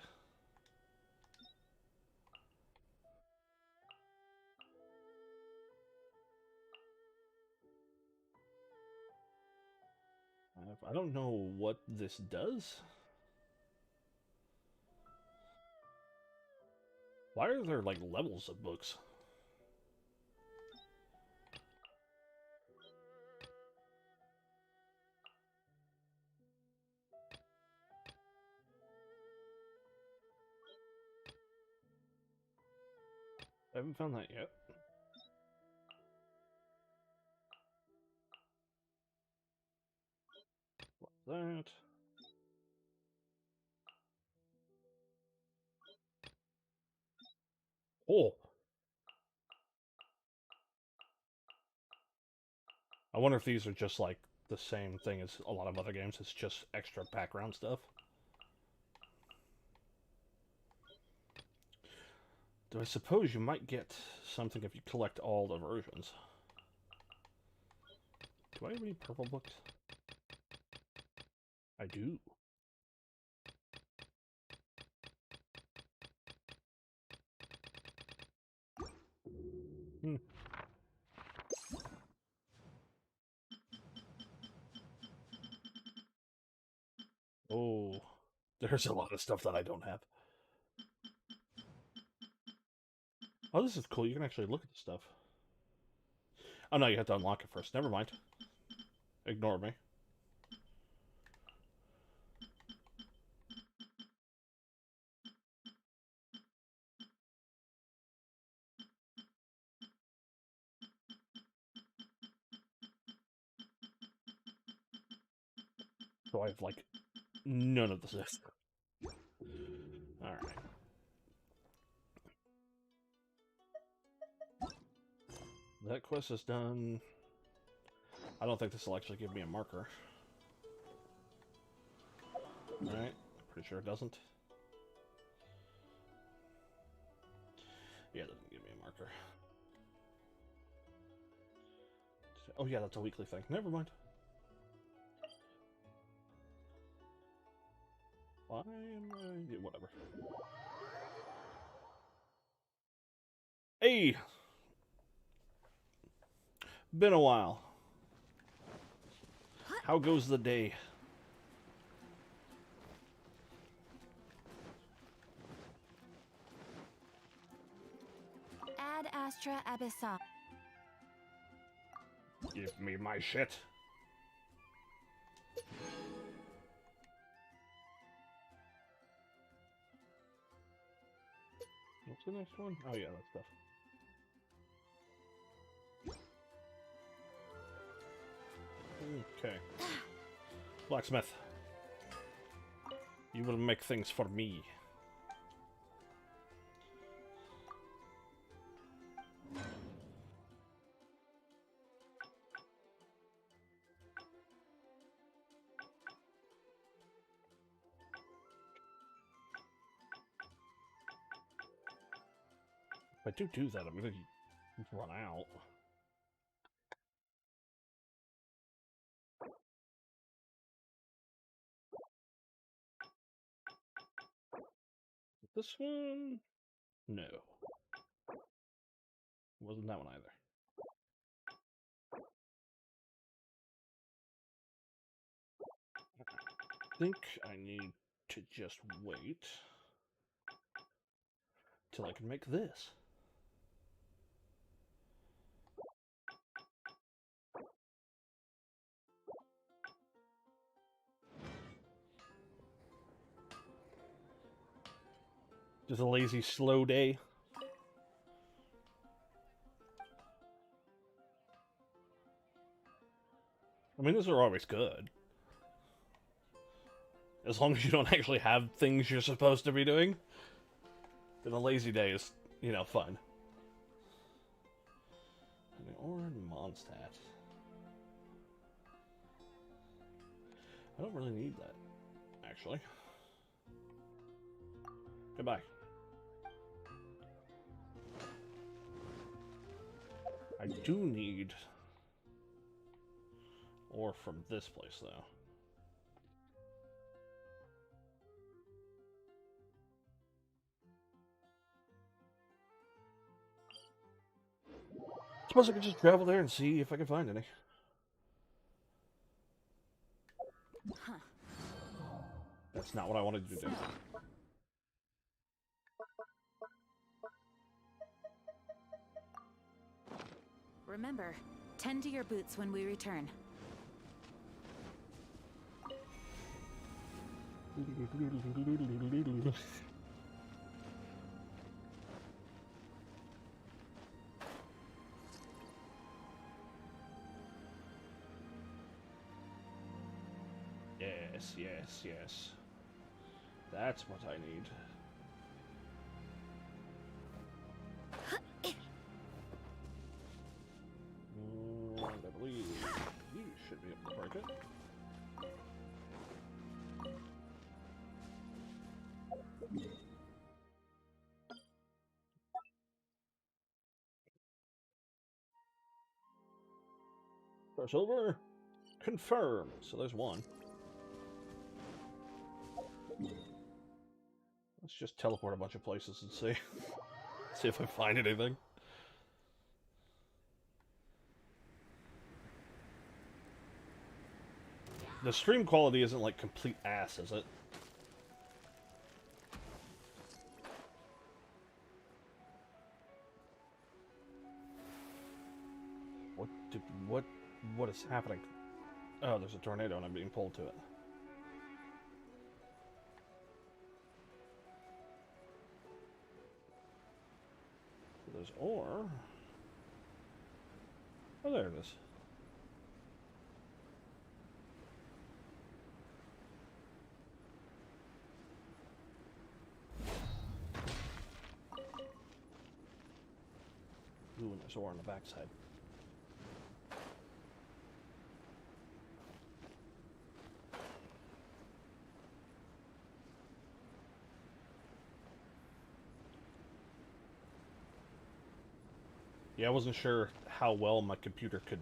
I don't know what this does. Why are there, like, levels of books? I haven't found that yet. What's that? Oh! I wonder if these are just, like, the same thing as a lot of other games. It's just extra background stuff. Though I suppose you might get something if you collect all the versions. Do I read purple books? I do. Hmm. Oh, there's a lot of stuff that I don't have. Oh, this is cool. You can actually look at the stuff. Oh, no, you have to unlock it first. Never mind. Ignore me. So I have, like, none of this. Alright. That quest is done. I don't think this will actually give me a marker. Alright. Pretty sure it doesn't. Yeah, it doesn't give me a marker. Oh yeah, that's a weekly thing. Never mind. Why am I... Yeah, whatever. Hey! Been a while. How goes the day? Ad Astra Abyssal. Give me my shit. What's the next one? Oh yeah, that stuff. Okay. Blacksmith. You will make things for me. If I do that, I'm gonna run out. This one? No. Wasn't that one either. I think I need to just wait till I can make this. Just a lazy, slow day. I mean, those are always good. As long as you don't actually have things you're supposed to be doing. Then a lazy day is, you know, fun. Or Mondstadt. I don't really need that, actually. Goodbye. I do need ore from this place, though. Suppose I could just travel there and see if I can find any. Huh. That's not what I wanted to do. Remember, tend to your boots when we return. Yes, yes, yes. That's what I need. I believe you should be able to break it. Press over. Confirm. So there's one. Let's just teleport a bunch of places and see. See if I find anything. The stream quality isn't like complete ass, is it? What is happening? Oh, there's a tornado and I'm being pulled to it. There's ore. Oh, there it is. Ooh, and there's ore on the backside. Yeah, I wasn't sure how well my computer could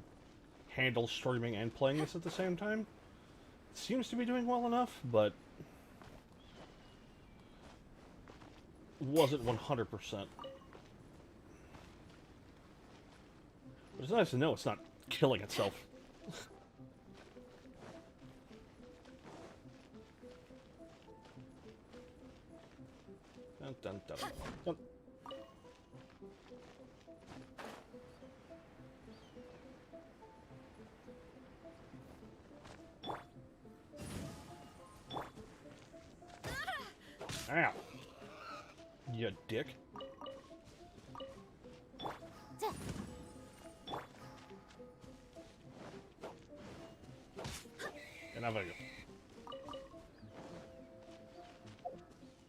handle streaming and playing this at the same time. It seems to be doing well enough, but wasn't 100%. But it's nice to know it's not killing itself. Dun, dun, dun, dun. Ow. You dick. And have I go.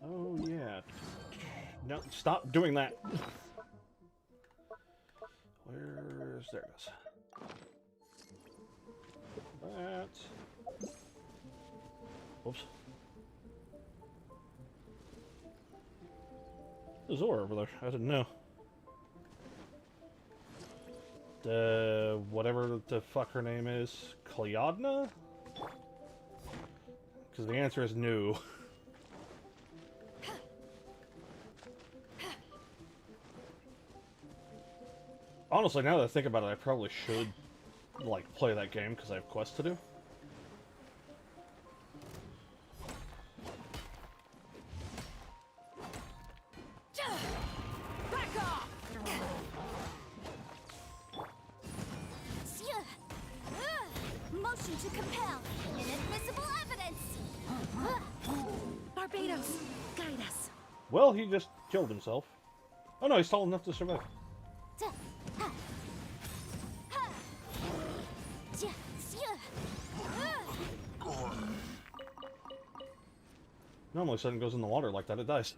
Oh, yeah. No, stop doing that. Where's... There it is. That... Oops. There's ore over there. I didn't know. Whatever the fuck her name is. Cleodna? Because the answer is no. Honestly, now that I think about it, I probably should, like, play that game because I have quests to do. Motion to compel. Inadmissible evidence. Barbados, guide us. Well, he just killed himself. Oh no, he's tall enough to survive. Normally, something goes in the water like that, it dies.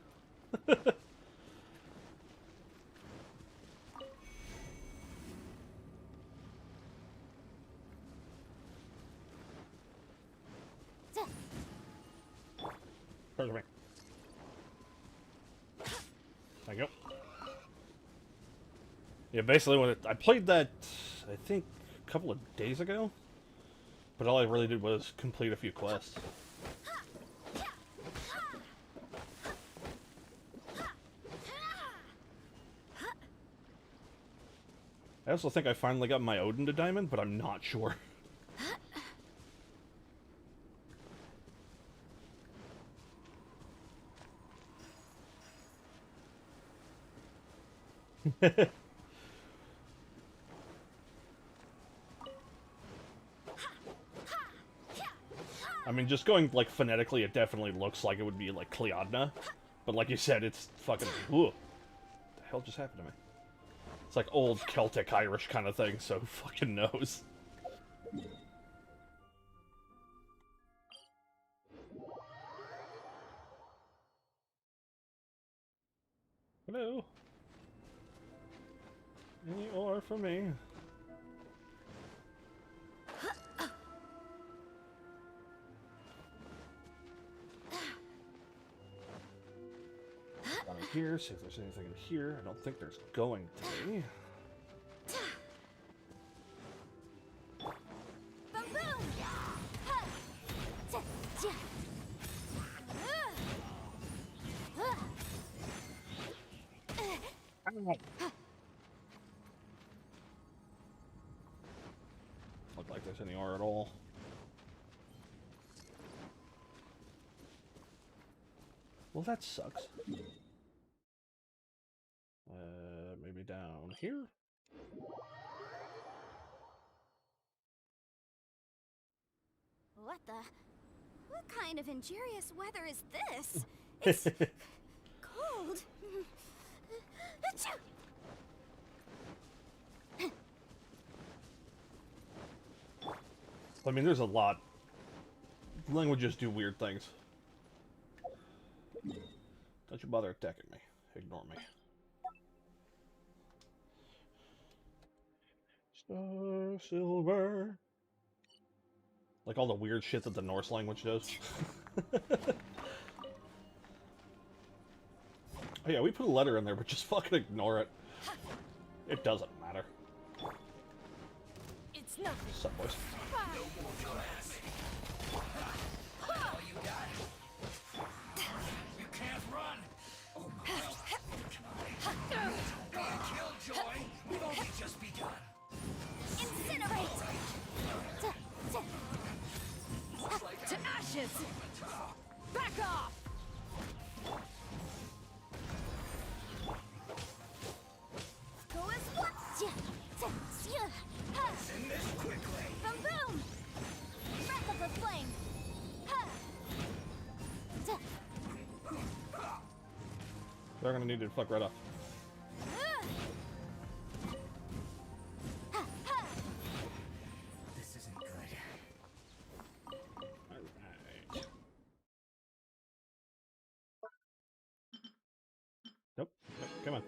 Yeah, basically when I played that, I think a couple of days ago, but all I really did was complete a few quests. I also think I finally got my Odin to Diamond, but I'm not sure. I mean, just going, like, phonetically, it definitely looks like it would be, like, Cleodna. But like you said, it's fucking... Ooh. What the hell just happened to me? It's like old Celtic Irish kind of thing, so who fucking knows? Hello? Any ore for me? Down in here, see if there's anything in here. I don't think there's going to be. Look like there's any ore at all. Well, that sucks. Maybe down here? What the? What kind of injurious weather is this? It's cold. I mean, there's a lot. Languages do weird things. Don't you bother attacking me. Ignore me. Star Silver. Like all the weird shit that the Norse language does. Oh yeah, we put a letter in there, but just fucking ignore it. It doesn't matter. It's nothing. What's up, boys? You can't run! Oh my god. Killjoy! We've only just begun. Incinerate! To ashes! Back off! Go as one! Send this quickly! Boom boom! Breath of the flame! They're gonna need to fuck right off. This isn't good. Alright. Nope. Nope. Come on.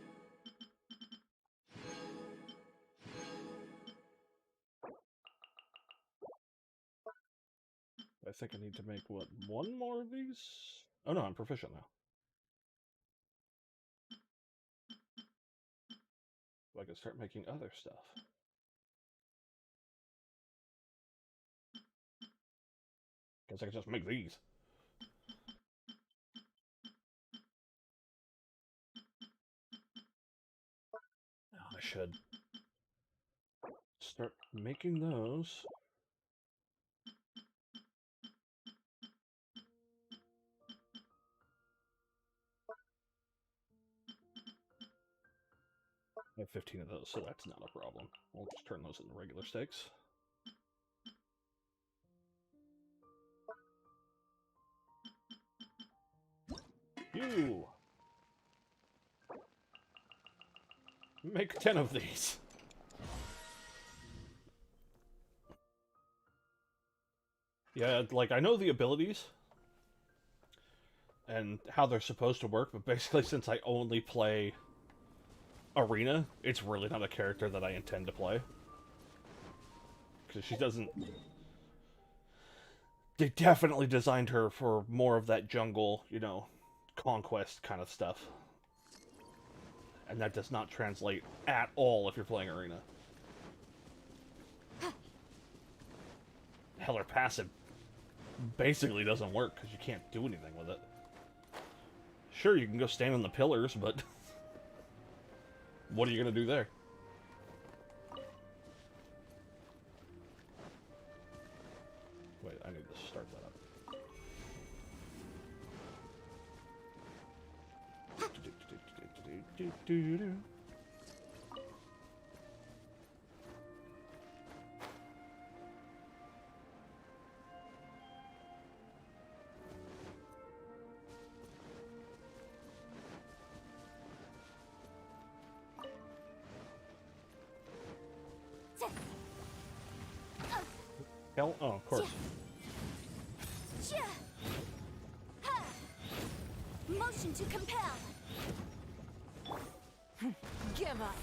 I think I need to make, what, one more of these? Oh no, I'm proficient now. So I can start making other stuff. Guess I can just make these. Oh, I should start making those. I have 15 of those, so that's not a problem. We'll just turn those into regular stakes. You! Make 10 of these! Yeah, like, I know the abilities and how they're supposed to work, but basically since I only play Arena, it's really not a character that I intend to play. Because she doesn't... They definitely designed her for more of that jungle, you know, conquest kind of stuff. And that does not translate at all if you're playing Arena. Hell, her passive basically doesn't work because you can't do anything with it. Sure, you can go stand on the pillars, but what are you going to do there? Wait, I need to start that up. Hell, oh, of course. Motion to compel. Give up.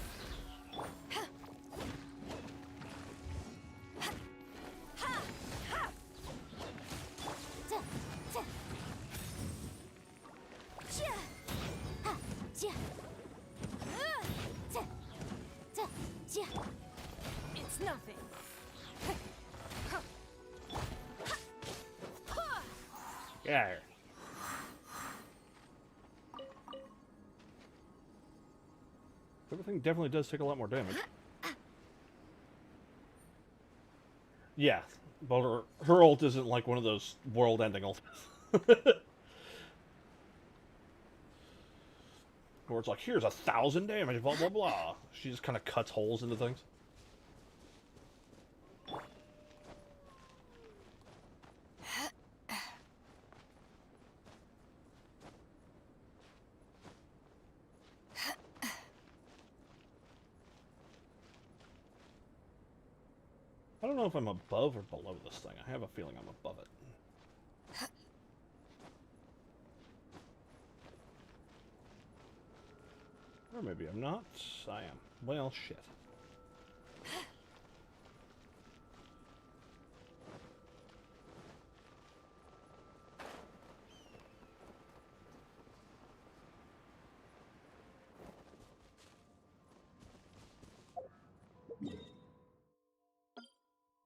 It's nothing. Yeah. Everything definitely does take a lot more damage. Yeah, but her ult isn't like one of those world-ending ults. Where it's like, here's 1,000 damage, blah, blah, blah. She just kind of cuts holes into things. I don't know if I'm above or below this thing. I have a feeling I'm above it. Or maybe I'm not. I am. Well, shit.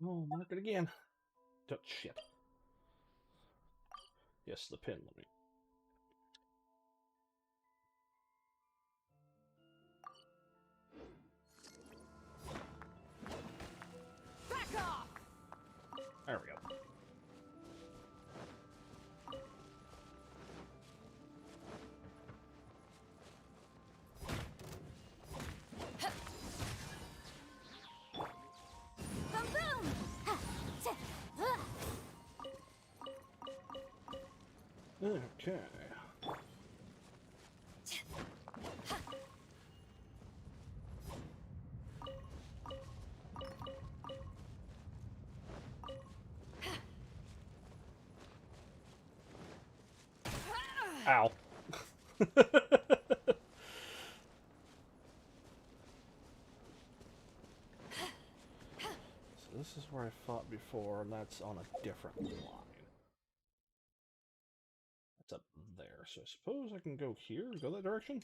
Oh, mark it again. Shit. Yes, the pin. Let me. Back off. There we go. Okay. Ow. So this is where I fought before, and that's on a different line. That's up there, so I suppose I can go here, go that direction?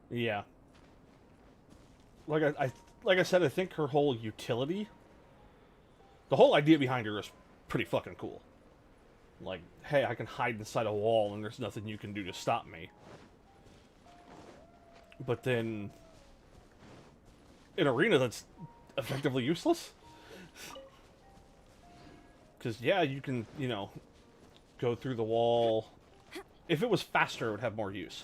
Yeah. Like I said, I think her whole utility, the whole idea behind her is pretty fucking cool. Like, hey, I can hide inside a wall and there's nothing you can do to stop me. But then, in Arena, that's effectively useless. Because, yeah, you can, you know, go through the wall. If it was faster, it would have more use.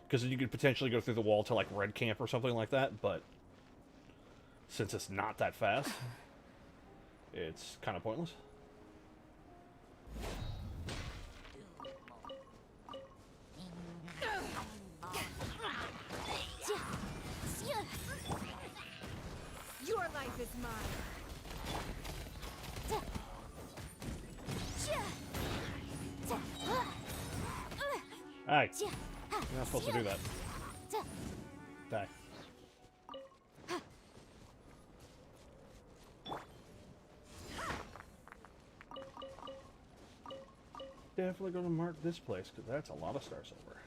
Because you could potentially go through the wall to, like, Red Camp or something like that, but since it's not that fast, it's kind of pointless. Your life is mine. Hey, you're not supposed to do that. Die. definitely going to mark this place, because that's a lot of Star Silver.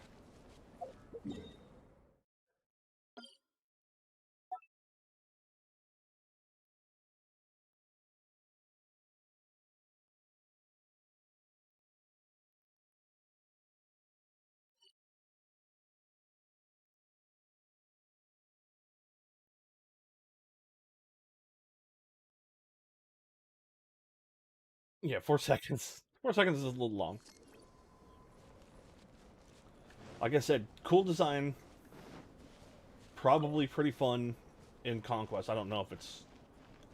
Yeah, 4 seconds. 4 seconds is a little long. Like I said, cool design. Probably pretty fun in Conquest. I don't know if it's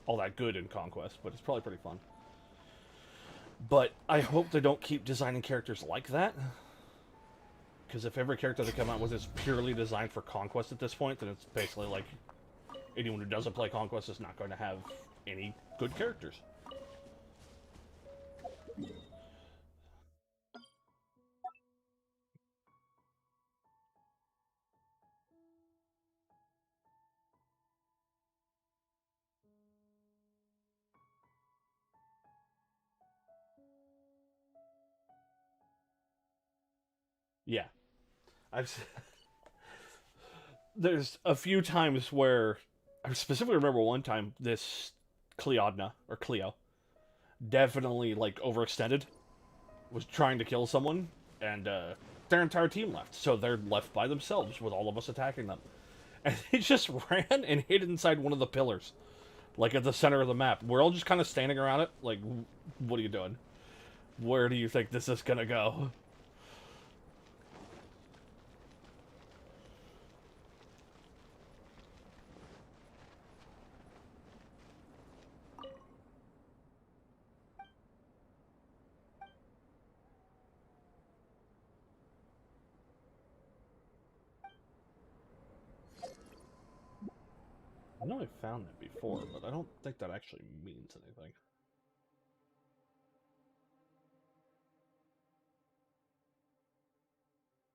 all that good in Conquest, but it's probably pretty fun. But I hope they don't keep designing characters like that. Because if every character that come out was just purely designed for Conquest at this point, then it's basically like anyone who doesn't play Conquest is not going to have any good characters. Yeah. There's a few times where I specifically remember one time this Cleodna or Cleo definitely like overextended, was trying to kill someone, and their entire team left, so they're left by themselves with all of us attacking them, and they just ran and hid inside one of the pillars, like at the center of the map. We're all just kind of standing around it, like, what are you doing? Where do you think this is gonna go? I know I found that before, but I don't think that actually means anything.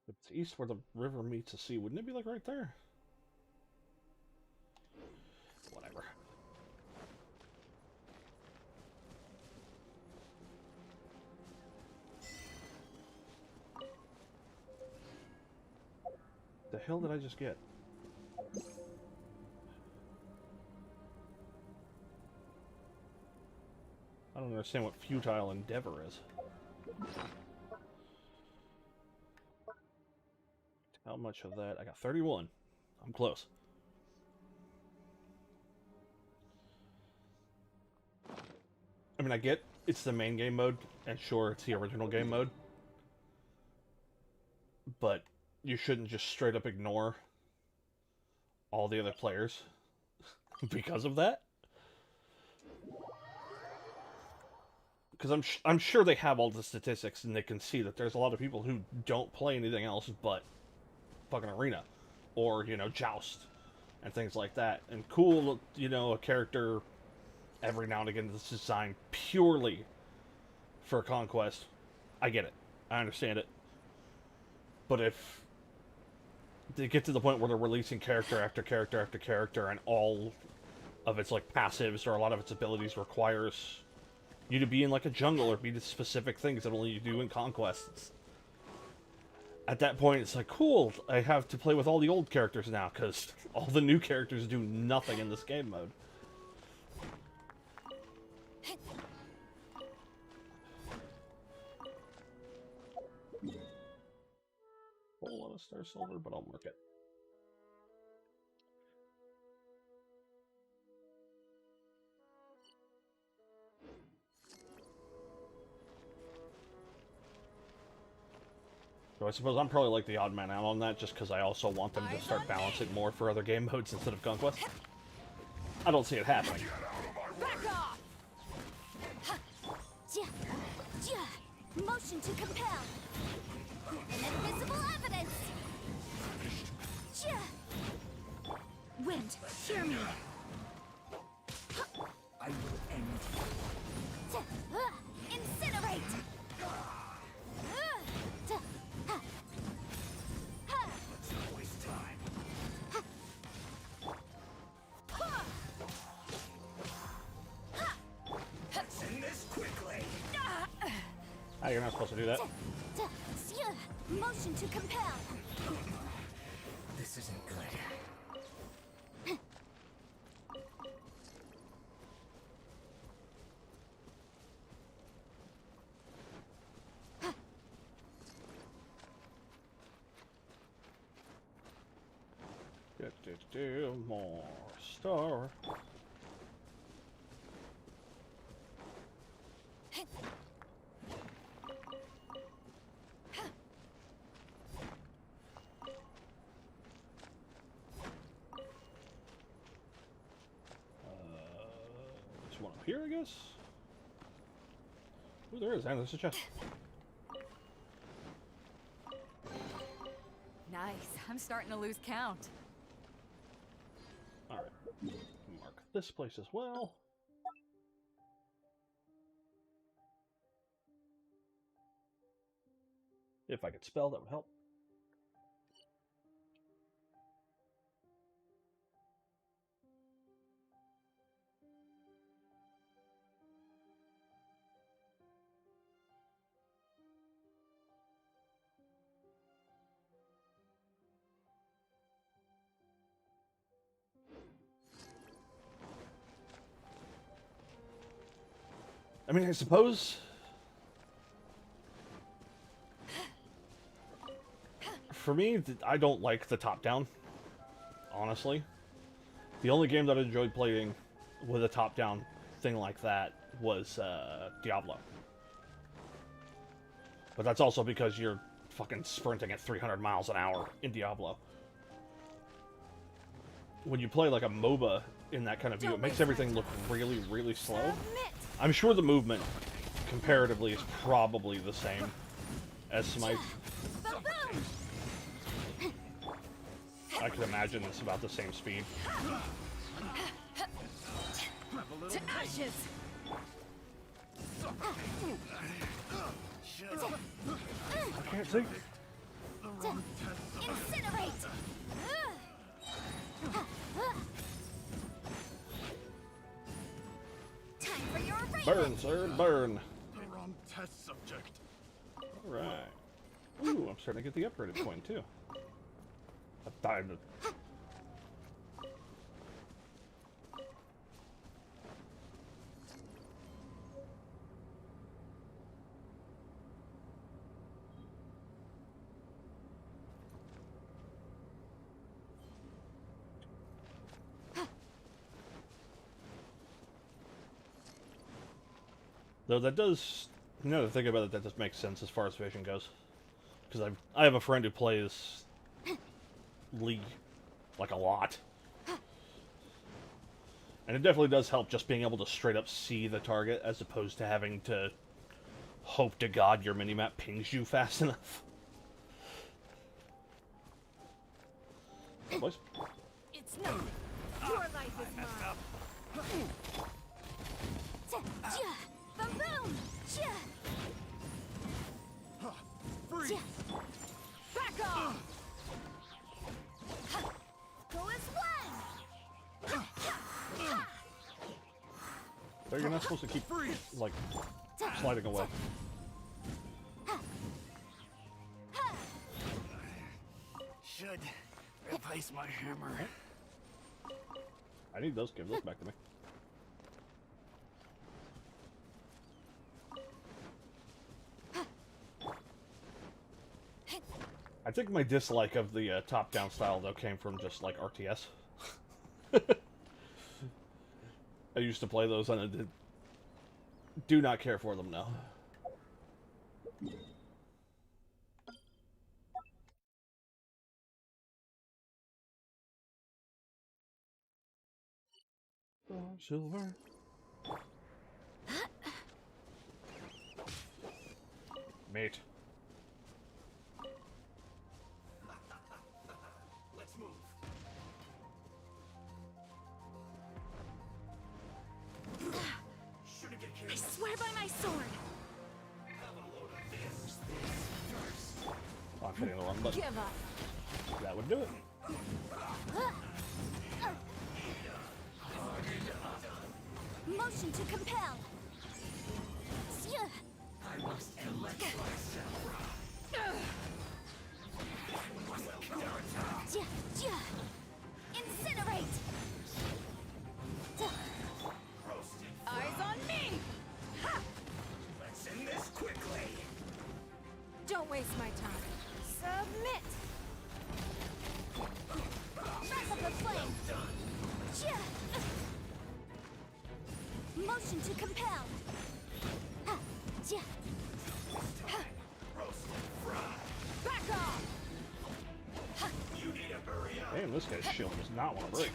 If it's east where the river meets the sea, wouldn't it be like right there? Whatever. The hell did I just get? I don't understand what futile endeavor is. How much of that? I got 31. I'm close. I mean, I get it's the main game mode, and sure, it's the original game mode. But you shouldn't just straight up ignore all the other players because of that. Because I'm sure they have all the statistics, and they can see that there's a lot of people who don't play anything else but fucking Arena, or, you know, Joust, and things like that. And cool, you know, a character every now and again that's designed purely for Conquest. I get it. I understand it. But if they get to the point where they're releasing character after character after character, and all of its, like, passives or a lot of its abilities requires you to be in, like, a jungle or be the specific things that only you do in Conquests. At that point, it's like, cool, I have to play with all the old characters now, because all the new characters do nothing in this game mode. Whole lot of Star Silver, but I'll mark it. So I suppose I'm probably like the odd man out on that, just because I also want them to start balancing more for other game modes instead of Conquest. I don't see it happening. Back off! Motion to compel. Inadmissible evidence. Wind, hear me. I will end you. Incinerate. Let's not waste time. Let's end this quickly. Ah, you're not supposed to do that. Motion to compel. This isn't good. More star. There's one up here, I guess. Oh, there is, and there's a chest. Nice. I'm starting to lose count. Alright. Mark this place as well. If I could spell, that would help. I mean, I suppose for me, I don't like the top-down, honestly. The only game that I enjoyed playing with a top-down thing like that was Diablo. But that's also because you're fucking sprinting at 300 miles an hour in Diablo. When you play like a MOBA in that kind of view, it makes everything look really, really slow. I'm sure the movement, comparatively, is probably the same as Smite. I can imagine it's about the same speed. To ashes! I can't see. Incinerate! Time for your arraignment! Burn, sir, burn. The wrong test subject. Alright. Ooh, I'm starting to get the upgraded coin, too. I've died. Though that does, you know, to think about it, that does make sense as far as vision goes. Because I have a friend who plays League, like, a lot. And it definitely does help just being able to straight up see the target as opposed to having to hope to God your minimap pings you fast enough. Oh, boys. It's nothing. Your life is mine. Boom! Free! Back off! Go as one! There, you're not supposed to keep, like, sliding away. Should replace my hammer. I need those. Give those back to me. I think my dislike of the top-down style, though, came from just, like, RTS. I used to play those, and I do not care for them now. Silver. Mate. Let's move. Shouldn't get carried. I swear by my sword! Have a load of this first. Oh, I'm hitting the wrong button. Give up! That would do it. Motion to compel! I must elect. Incinerate! Eyes on me! Ha! Let's end this quickly. Don't waste my time. Submit! Wrap up the flame! Motion to compel! Back off! You need to hurry up. Damn, this guy's shield does not want to break.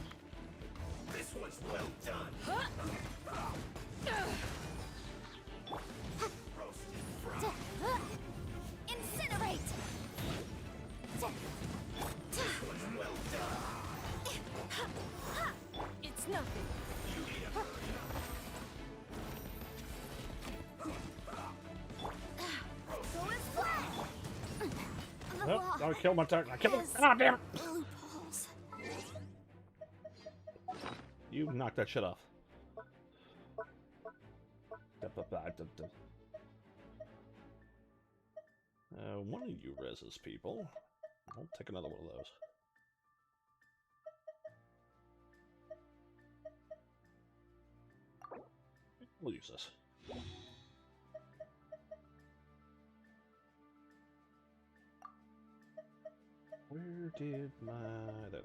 This one's well done. Incinerate! Well done. It's nothing. Go as flat! The Nope, wall I killed my target. I killed him. has Ah, damn it. loopholes. You knocked that shit off. One of you reses people. I'll take another one of those. We'll use this. Where did my... There.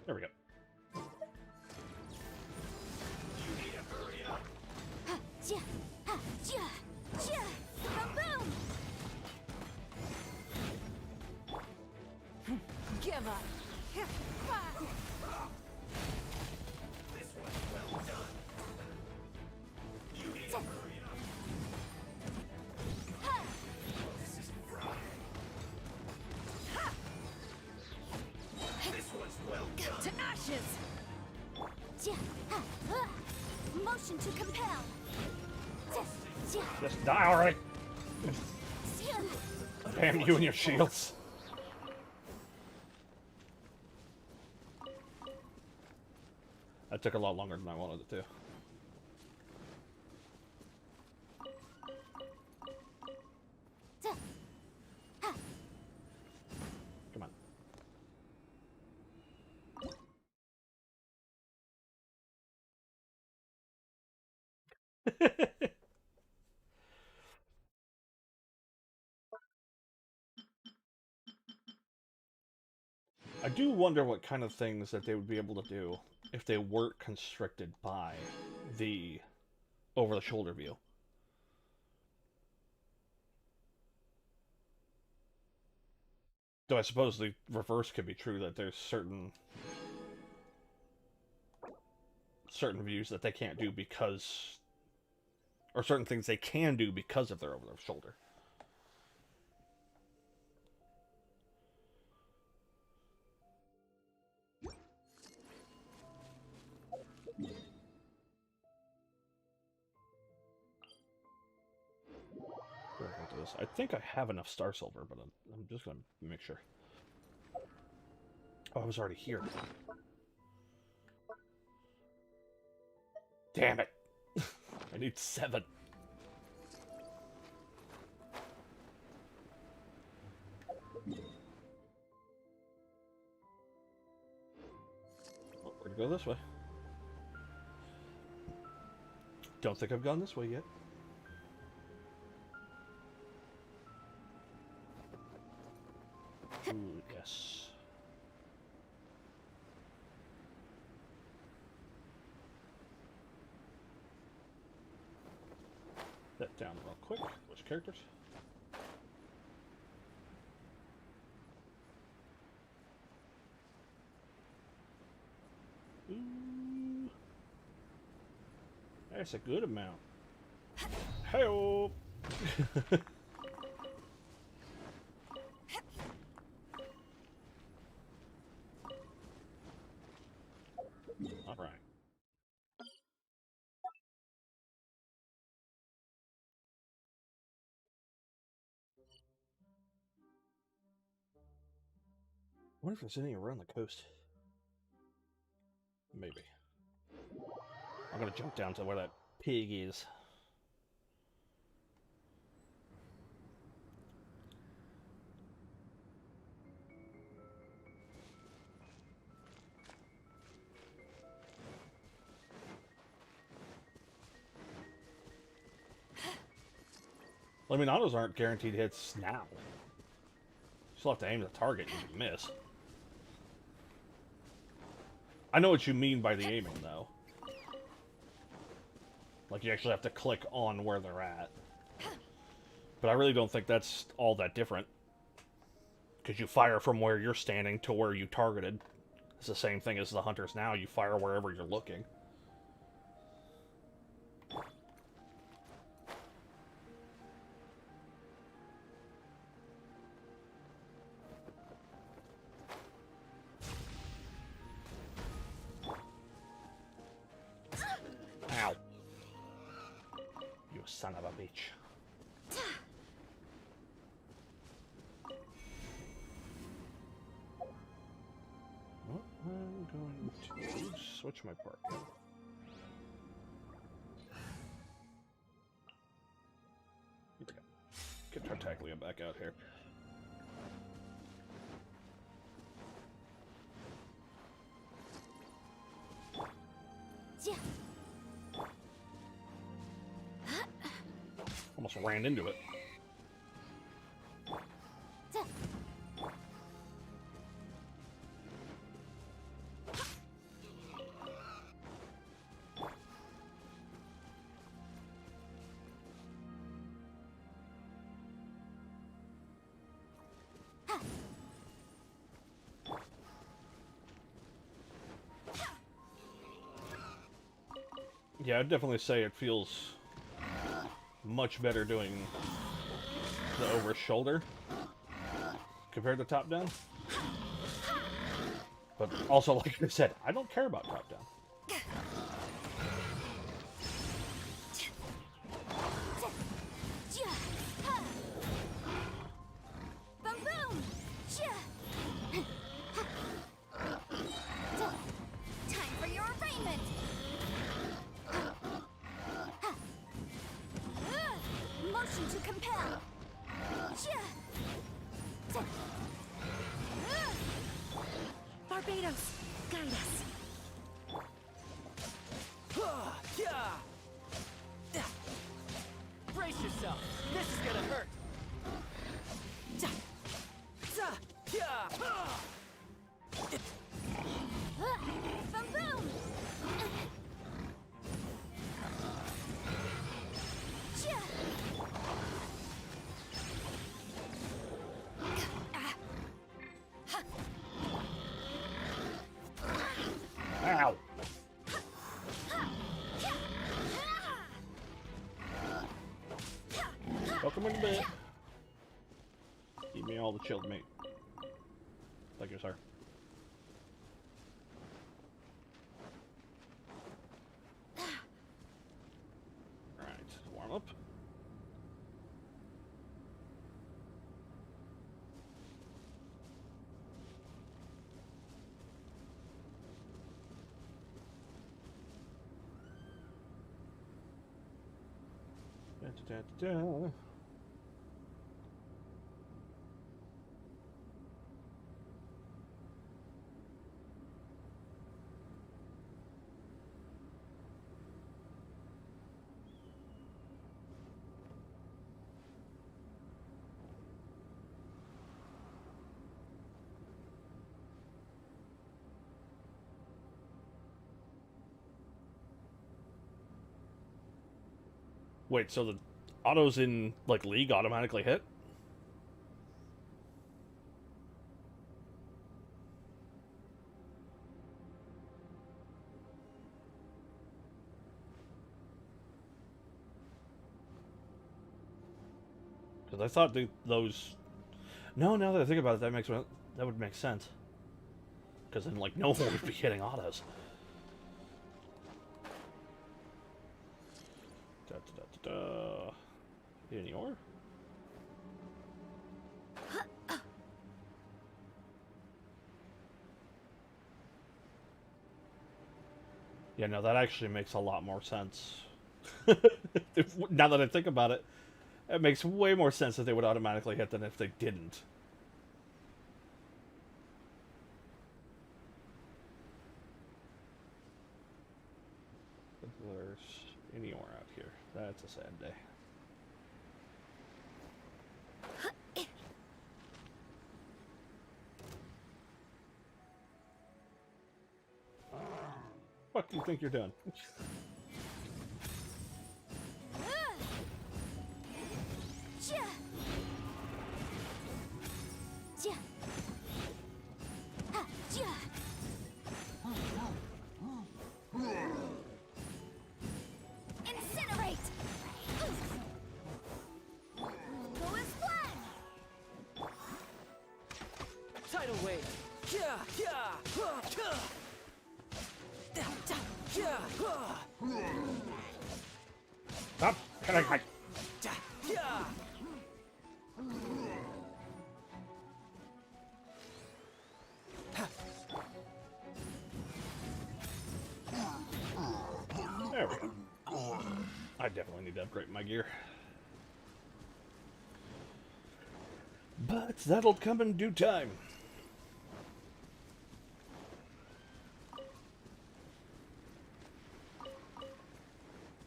There we go. You need to hurry up. Boom! Give up. This one's well done. You need to hurry up. This isn't right. This one's well done. To ashes! Motion to compel! Just die already. Damn you and your shields. That took a lot longer than I wanted it to. Come on. I do wonder what kind of things that they would be able to do if they weren't constricted by the over-the-shoulder view. Though I suppose the reverse could be true, that there's certain views that they can't do because... or certain things they can do because of their over-the-shoulder. I think I have enough Star Silver, but I'm just going to make sure. Oh, I was already here. Damn it! I need 7. Well, we're going to go this way. Don't think I've gone this way yet. Ooh, yes. That down real quick. Which characters? Ooh. That's a good amount. Hey-oh! Alright. I wonder if there's any around the coast. Maybe. I'm gonna jump down to where that pig is. I mean, autos aren't guaranteed hits now. You still have to aim the target and you miss. I know what you mean by the aiming, though. Like, you actually have to click on where they're at. But I really don't think that's all that different. Because you fire from where you're standing to where you targeted. It's the same thing as the hunters now. You fire wherever you're looking. Ow. You son of a bitch. Well, I'm going to switch my part. Okay. Get Tartaglia back out here. Almost ran into it. Yeah, I'd definitely say it feels much better doing the over shoulder compared to top down. But also, like I said, I don't care about top down. Barbados, guide us. Brace yourself. This is gonna hurt. Boom boom! Ow! Welcome in a bit. Keep me all the chilled meat. Thank you, sir. Alright, warm up. Da-da-da-da. Wait, so the autos in, like, League automatically hit? Because I thought those... No, now that I think about it, that would make sense. Because then, like, no one would be hitting autos. Da-da-da-da-da. Any ore? Yeah, no, that actually makes a lot more sense. Now that I think about it, it makes way more sense that they would automatically hit than if they didn't. If there's anywhere out here, that's a sad day. What do you think you're doing? Incinerate! Go as planned! Tidal wave. Stop! Can I? There we go. I definitely need to upgrade my gear. But that'll come in due time.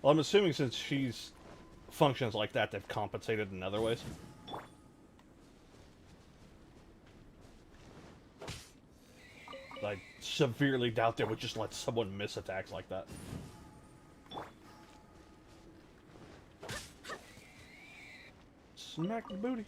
Well, I'm assuming since she's functions like that, they've compensated in other ways. I severely doubt they would just let someone miss attacks like that. Smack the booty.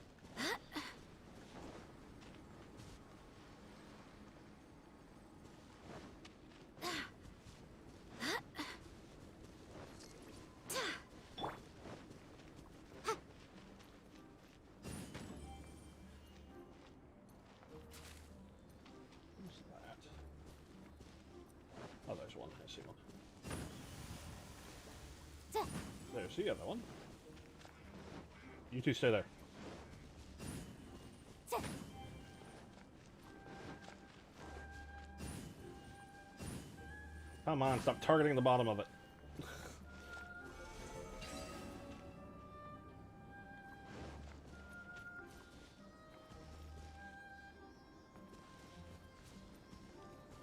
Oh, there's one. I see one. There's the other one. You two stay there. Come on, stop targeting the bottom of it.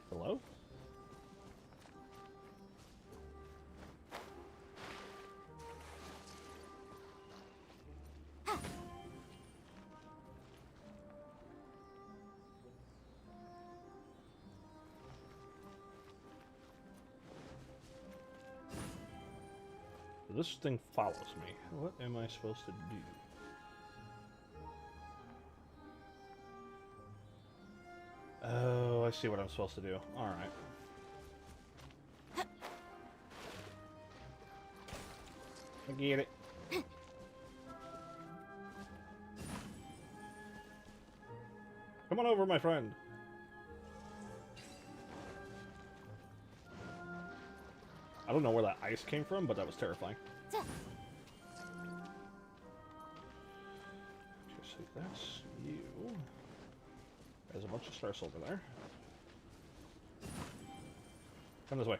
Hello? This thing follows me. What am I supposed to do? Oh, I see what I'm supposed to do. Alright. I get it. Come on over, my friend. I don't know where that ice came from, but that was terrifying. Okay, so that's you. There's a bunch of stars over there. Come this way.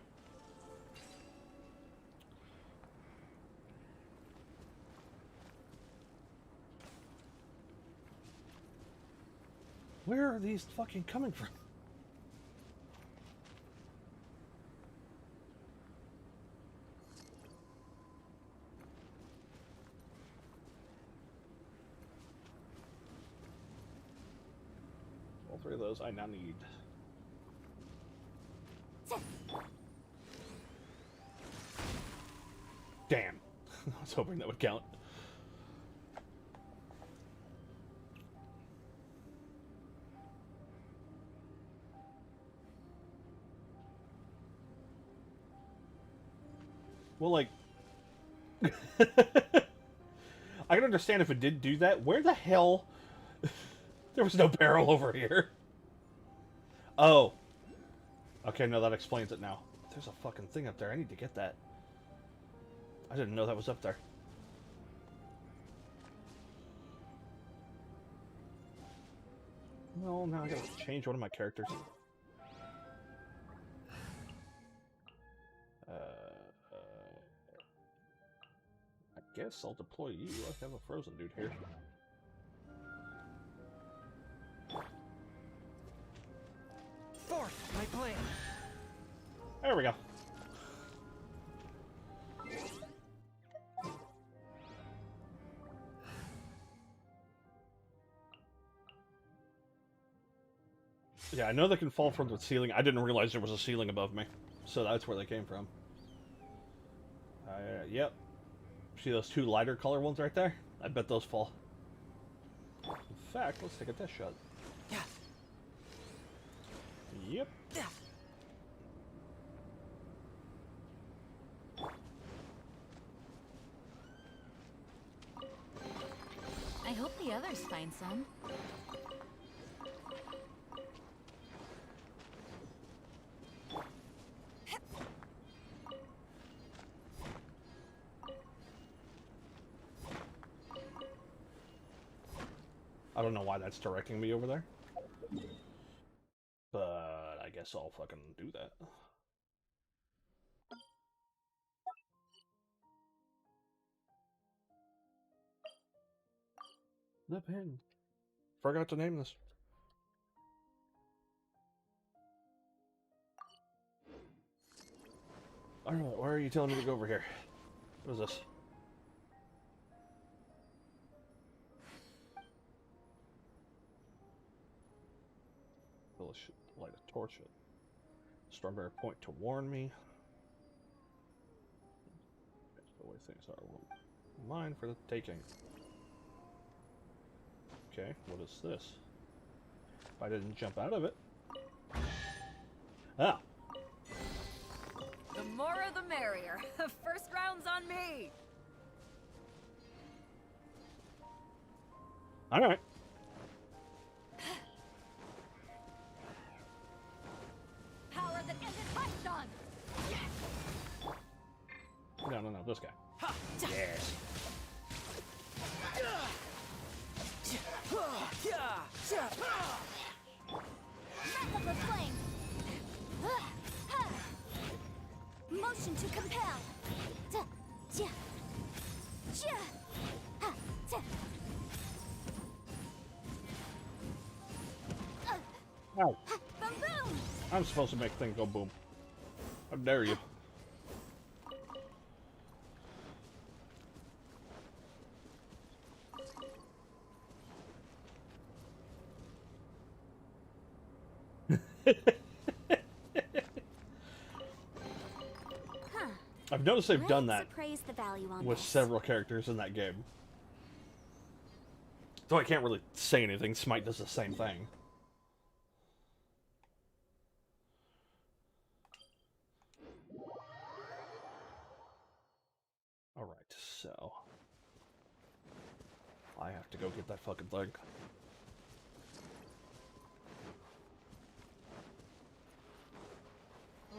Where are these fucking coming from? All three of those I now need. Damn. I was hoping that would count. Well, like... I can understand if it did do that. Where the hell... There was no barrel over here. Oh. Okay, no, that explains it now. There's a fucking thing up there. I need to get that. I didn't know that was up there. Well, now I gotta change one of my characters. guess I'll deploy you. I have a frozen dude here. Fourth, my plan. There we go. Yeah, I know they can fall from the ceiling. I didn't realize there was a ceiling above me. So that's where they came from. Yep. See those two lighter color ones right there? I bet those fall. In fact, let's take a test shot. Yeah. Yep. Yeah. I hope the others find some. I don't know why that's directing me over there. But I guess I'll fucking do that. The pen. Forgot to name this. Alright, why are you telling me to go over here? What is this? Should light a torch at Strawberry Point to warn me. That's the way things are. Mine for the taking. Okay, what is this? If I didn't jump out of it. Ah! The more the merrier. First round's on me. Alright. Power that isn't touched on. No, this guy. Yes. Wrath of the flame. Motion to compel. Ow. Boom boom. I'm supposed to make things go boom. How dare you? I've noticed they've done that with several characters in that game. Though I can't really say anything, Smite does the same thing. Alright, so... I have to go get that fucking thing.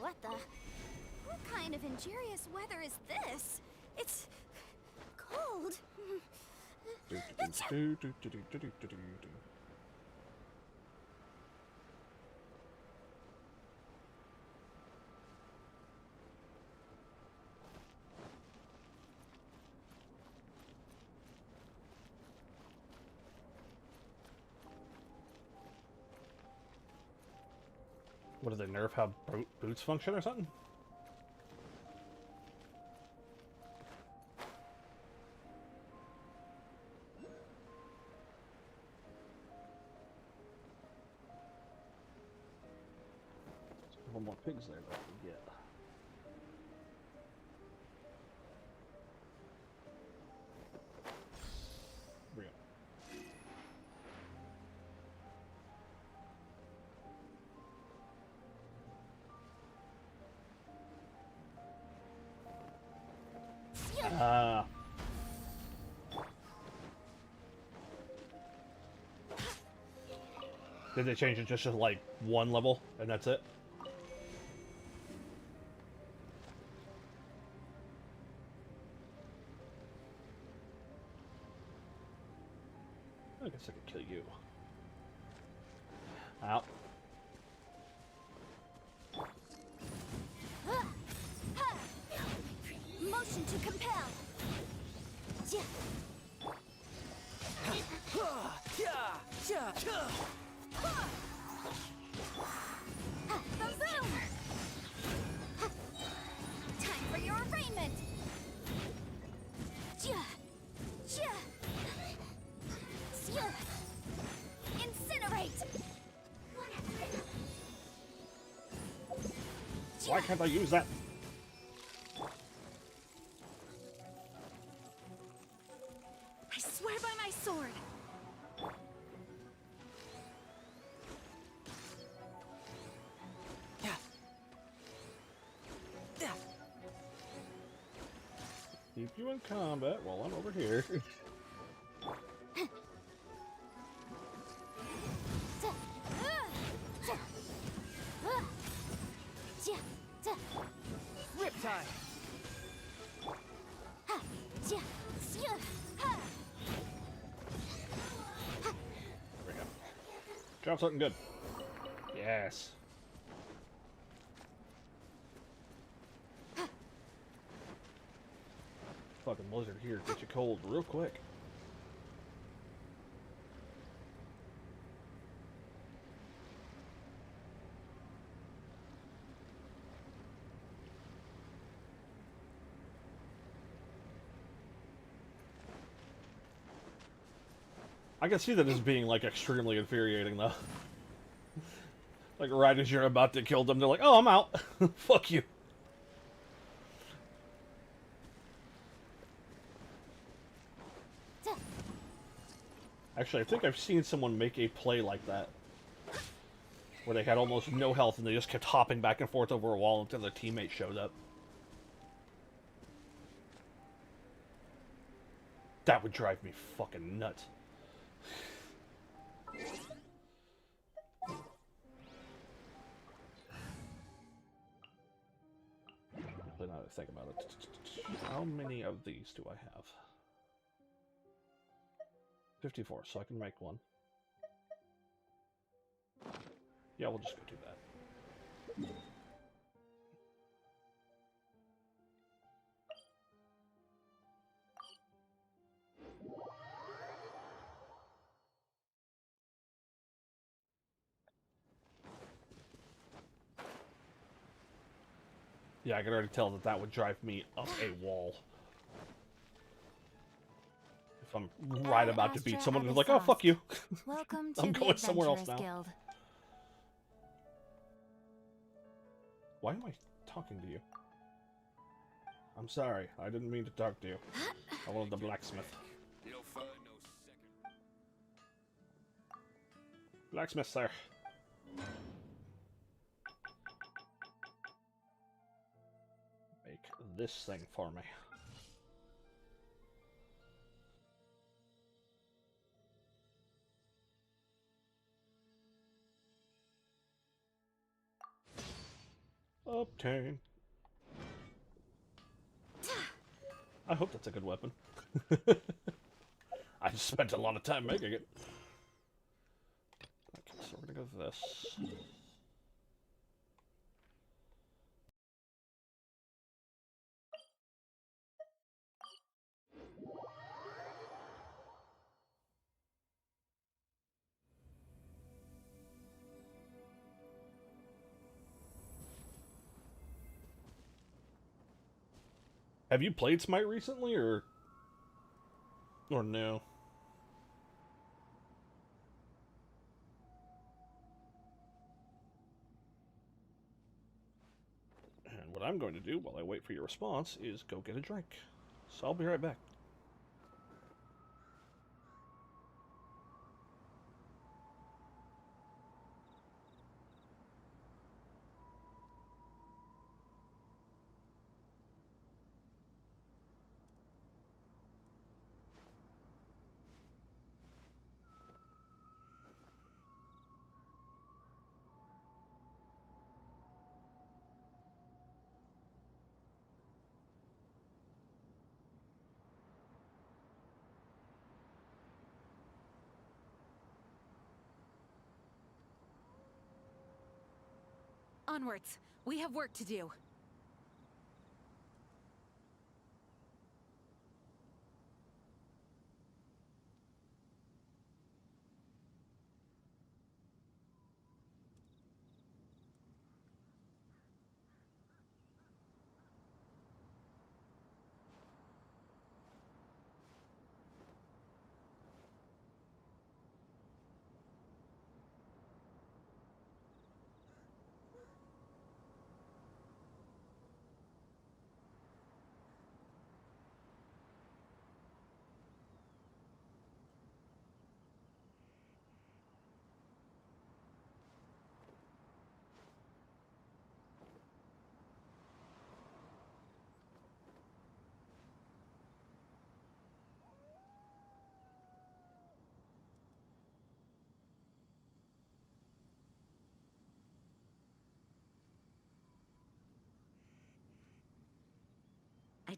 What the? What kind of injurious weather is this? It's cold. What, do they nerf how boots function or something? There's a couple more pigs there that I can get. Here we go. Did they change it just to like one level and that's it? I guess I could kill you. Out. Motion to compel. Baboom! Time for your arraignment! Incinerate! Why can't I use that? I swear by my sword! Keep you in combat while I'm over here. Riptide! There we go. Drop something good. Yes. Fucking blizzard here, get you cold real quick. I can see that as being like extremely infuriating though. Like right as you're about to kill them, they're like, "Oh, I'm out. Fuck you." Actually, I think I've seen someone make a play like that. Where they had almost no health and they just kept hopping back and forth over a wall until their teammate showed up. That would drive me fucking nuts. Now that I think about it. How many of these do I have? 54, so I can make one. Yeah, we'll just go do that. Yeah, I can already tell that that would drive me up a wall. If I'm right about to beat someone who's like, "Oh, fuck you." Welcome to I'm the going somewhere else Adventurers now. Guild. Why am I talking to you? I'm sorry, I didn't mean to talk to you. I wanted the blacksmith. You'll find no second. Blacksmith, sir. Make this thing for me. Obtain. I hope that's a good weapon. I just spent a lot of time making it. Okay, so we're gonna go with this. Have you played Smite recently, or no? And what I'm going to do while I wait for your response is go get a drink. So I'll be right back. Onwards. We have work to do.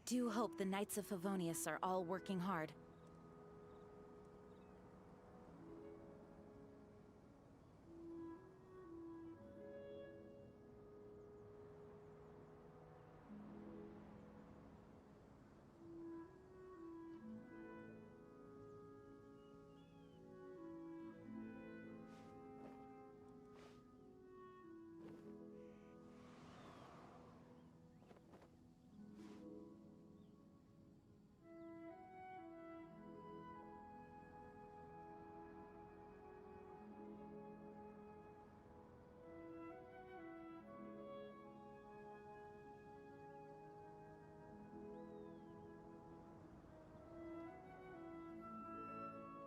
do hope the Knights of Favonius are all working hard.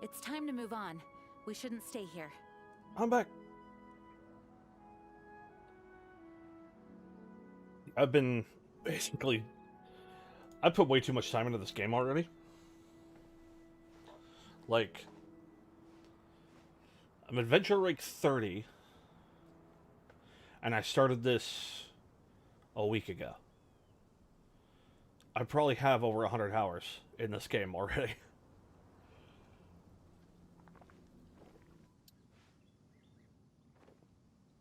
It's time to move on. We shouldn't stay here. I'm back. I've been basically... I put way too much time into this game already. Like, I'm adventure rank 30, and I started this a week ago. I probably have over 100 hours in this game already.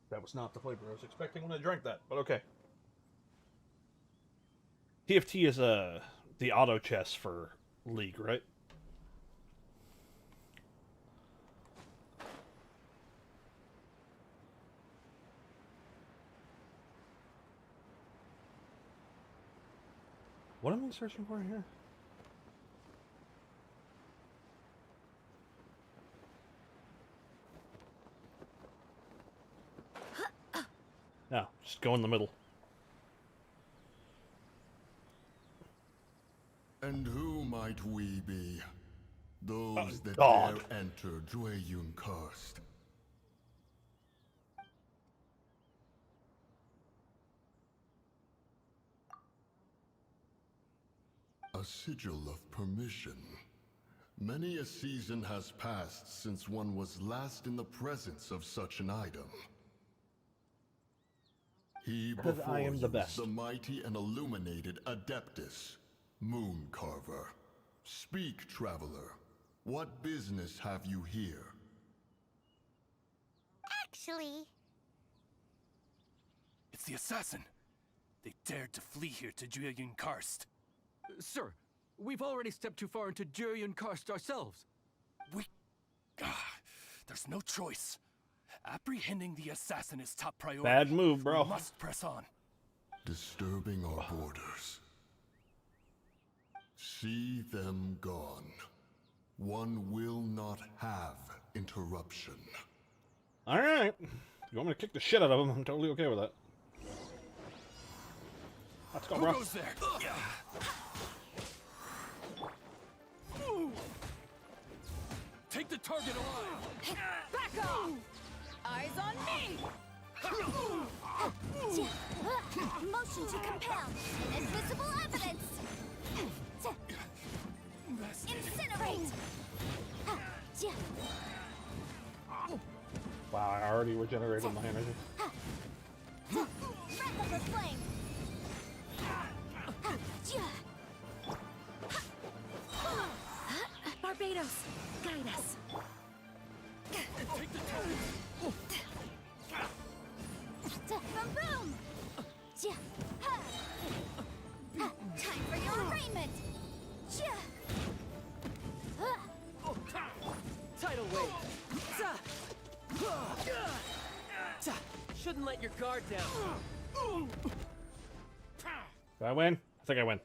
That was not the flavor I was expecting when I drank that, but okay. TFT is the auto chess for League, right? What am I searching for here? No, just go in the middle. And who might we be? Those that God. dare enter Jueyun Karst. A sigil of permission. Many a season has passed since one was last in the presence of such an item. He Because before I am the you best. is the mighty and illuminated Adeptus, Mooncarver. Speak, traveler. What business have you here? Actually, It's the assassin. They dared to flee here to Jueyun Karst. Sir, we've already stepped too far into Jueyun Karst ourselves. There's no choice. Apprehending the assassin is top priority. Bad move, bro. We must press on. Disturbing our borders. See them gone. One will not have interruption. Alright. You want me to kick the shit out of him? I'm totally okay with that. Let's go, Who bro. goes there? Take the target alive. Back off! Eyes on me! motion to compel. Invisible evidence. Incinerate. Wow, I already regenerated my energy. Breath of the flame. Barbados, guide us. Boom! Time for your arraignment. Tidal wave. Shouldn't let your guard down. Did I win? I think I win.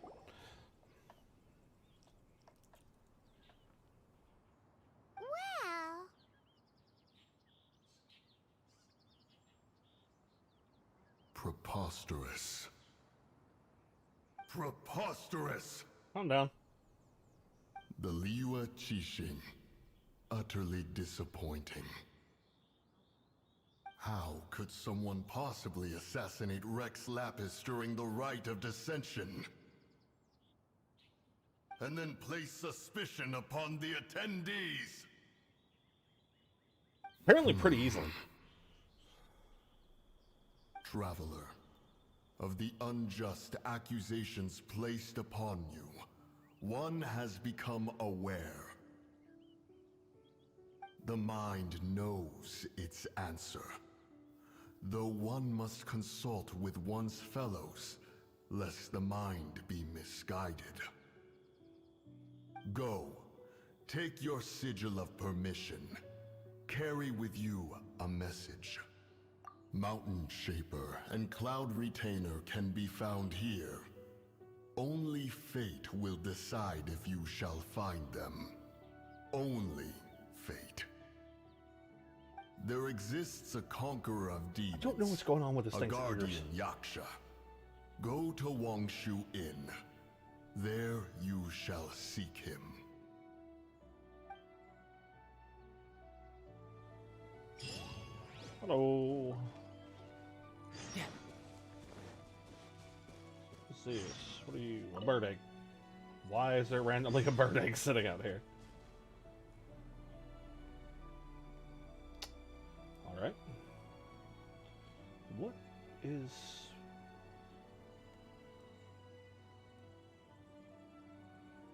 Well, Preposterous. Preposterous! Calm down. The Liyue Qixing. Utterly disappointing. How could someone possibly assassinate Rex Lapis during the Rite of Dissension? And then place suspicion upon the attendees? Apparently pretty easily. Traveler, of the unjust accusations placed upon you, one has become aware. The mind knows its answer, though one must consult with one's fellows, lest the mind be misguided. Go, take your sigil of permission. Carry with you a message. Mountain Shaper and Cloud Retainer can be found here. Only fate will decide if you shall find them. Only fate. There exists a conqueror of demons. I don't know what's going on with this a thing's guardian ears. Yaksha. Go to Wangshu Inn. There you shall seek him. Hello. What's this? What are you? A bird egg. Why is there randomly a bird egg sitting out here? Alright. What is...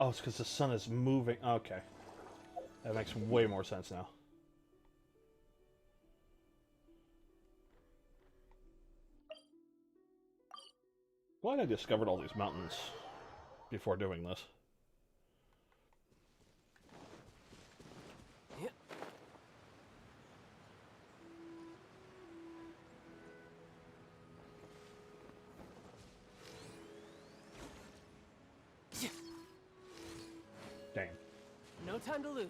Oh, it's because the sun is moving. Okay. That makes way more sense now. Glad I discovered all these mountains before doing this. Yep. Damn. No time to lose.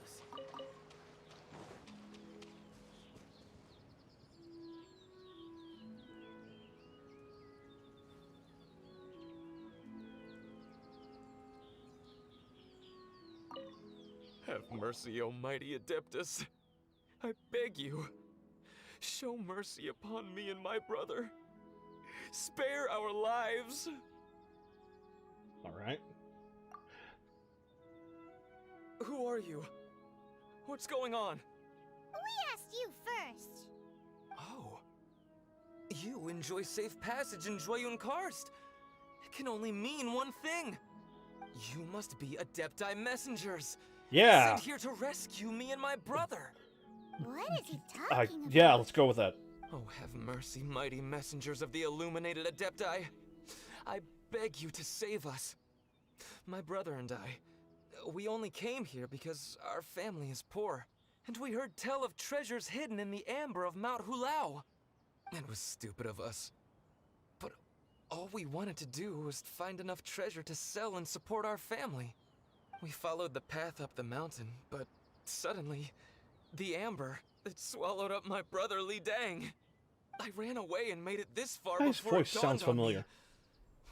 Have mercy, O mighty Adeptus. I beg you, show mercy upon me and my brother. Spare our lives. Alright. Who are you? What's going on? We asked you first. Oh. You enjoy safe passage in Jueyun Karst. It can only mean one thing. You must be Adepti messengers. Yeah. Sent here to rescue me and my brother. What is he talking about? Yeah, let's go with that. Oh, have mercy, mighty messengers of the illuminated Adepti. I beg you to save us. My brother and I, we only came here because our family is poor, and we heard tell of treasures hidden in the amber of Mount Hulao. It was stupid of us. But all we wanted to do was find enough treasure to sell and support our family. We followed the path up the mountain, but suddenly, the amber, it swallowed up my brother Li Dang. I ran away and made it this far His before voice it dawned sounds on me. familiar.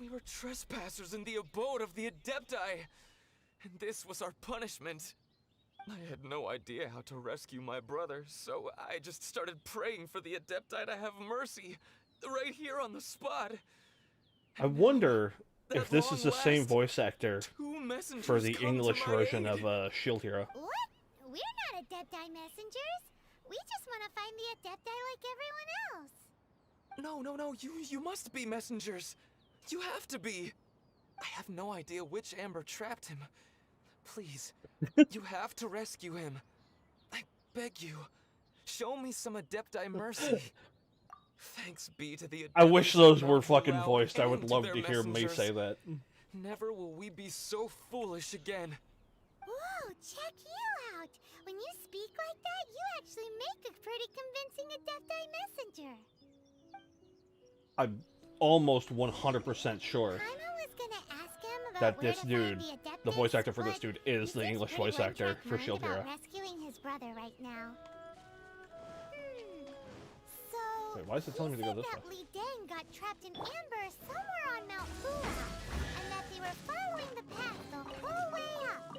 We were trespassers in the abode of the Adepti, and this was our punishment. I had no idea how to rescue my brother, so I just started praying for the Adepti to have mercy, right here on the spot. I wonder if this is the same last, voice actor messengers for the come to English my version aid. of Shield Hero. What? We're not Adepti messengers. We just want to find the Adepti like everyone else. No, you must be messengers. You have to be. I have no idea which amber trapped him. Please, you have to rescue him. I beg you, show me some Adepti mercy. Thanks be to the Adepti. I wish those of were Mount fucking Hulao voiced. I and would to love their to hear me messengers. say that. Never will we be so foolish again. Whoa, check you out. When you speak like that, you actually make a pretty convincing Adepti messenger. I'm almost 100% sure Paimon was gonna ask him about that where this to dude, find the the Adeptus, voice actor for this but dude, is he the seems English pretty voice actor one-track for mind Shield Hero. about rescuing his brother right now. So, Wait, why is it telling me to go this that way? Li Dang got trapped in amber somewhere on Mount Hulao, and that they were following the path the whole way up.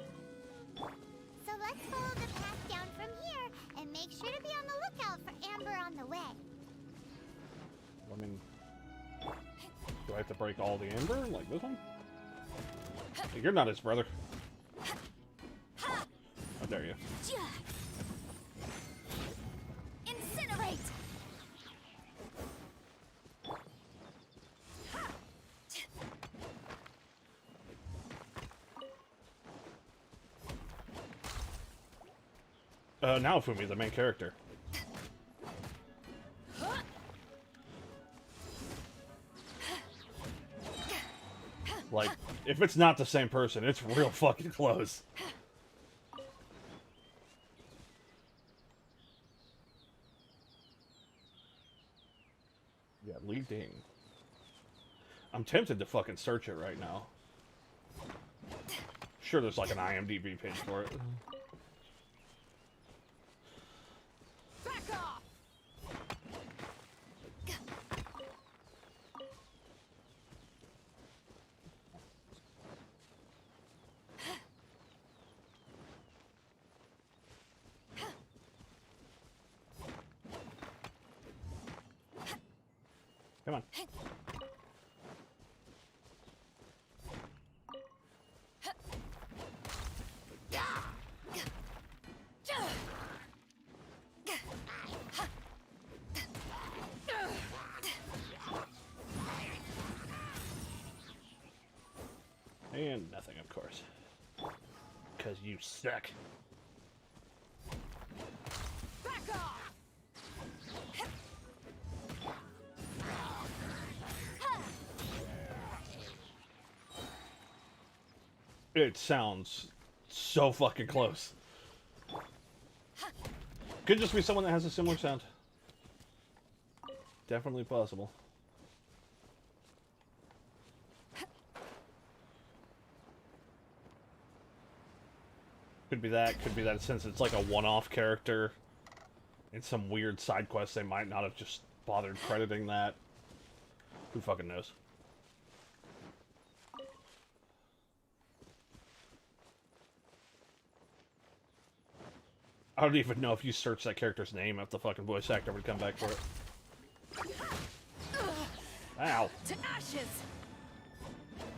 So let's follow the path down from here and make sure to be on the lookout for amber on the way. I mean, do I have to break all the amber like this one? You're not his brother. How dare you? Incinerate! Naofumi, the main character. Like, if it's not the same person, it's real fucking close. Yeah, Li Ding. I'm tempted to fucking search it right now. Sure, there's like an IMDb page for it. Back off! Come on. And nothing, of course. Because you suck. Back off! It sounds so fucking close. Could just be someone that has a similar sound. Definitely possible. Could be that since it's like a one-off character in some weird side quest, they might not have just bothered crediting that. Who fucking knows? I don't even know if you search that character's name if the fucking voice actor would come back for it. Ow. To ashes!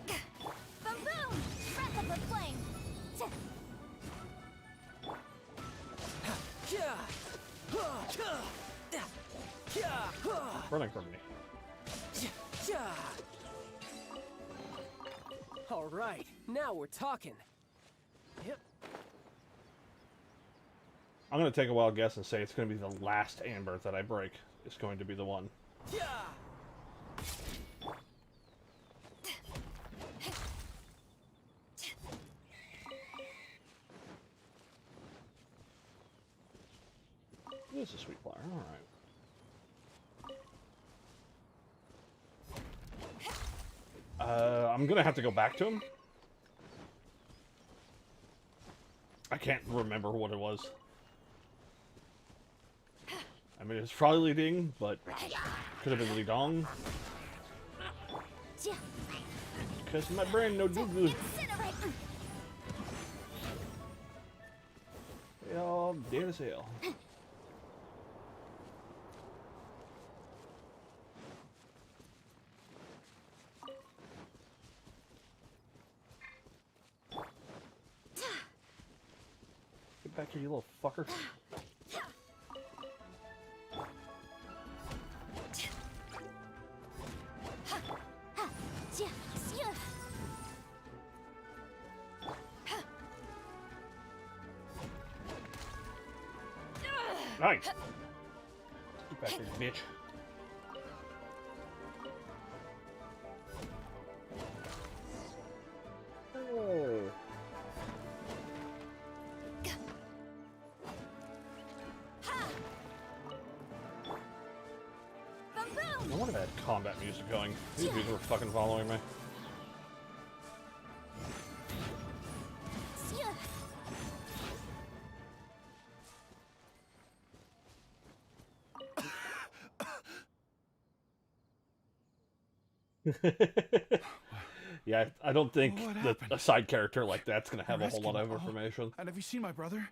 Boom boom! Breath of the flame! Running from me. All right, now we're talking. Yep. I'm gonna take a wild guess and say it's gonna be the last amber that I break. Is going to be the one. This is a sweet flower. All right. I'm gonna have to go back to him. I can't remember what it was. I mean, it's probably Li Ding, but could have been Li Dong. Because my brain no do good. They all dead as hell. Get back here, you little fucker. Nice. Get back here, bitch. Oh. No wonder that combat music going. These dudes were fucking following me. Yeah, I don't think a side character like that's gonna have a whole lot of information. And have you seen my brother?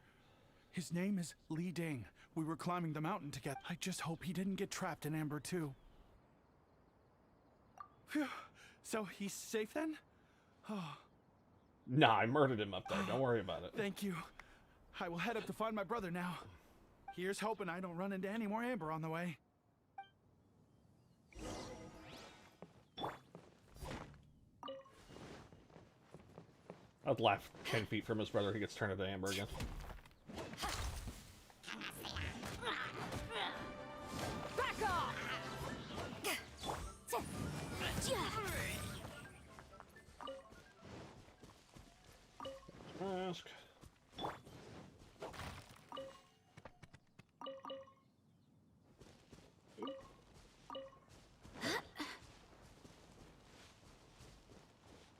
His name is Li Ding. We were climbing the mountain together. I just hope he didn't get trapped in Amber 2. Phew. So he's safe then? Oh. Nah, I murdered him up there. Don't worry about it. Thank you. I will head up to find my brother now. Here's hoping I don't run into any more Amber on the way. I'd laugh 10 feet from his brother. He gets turned into amber again.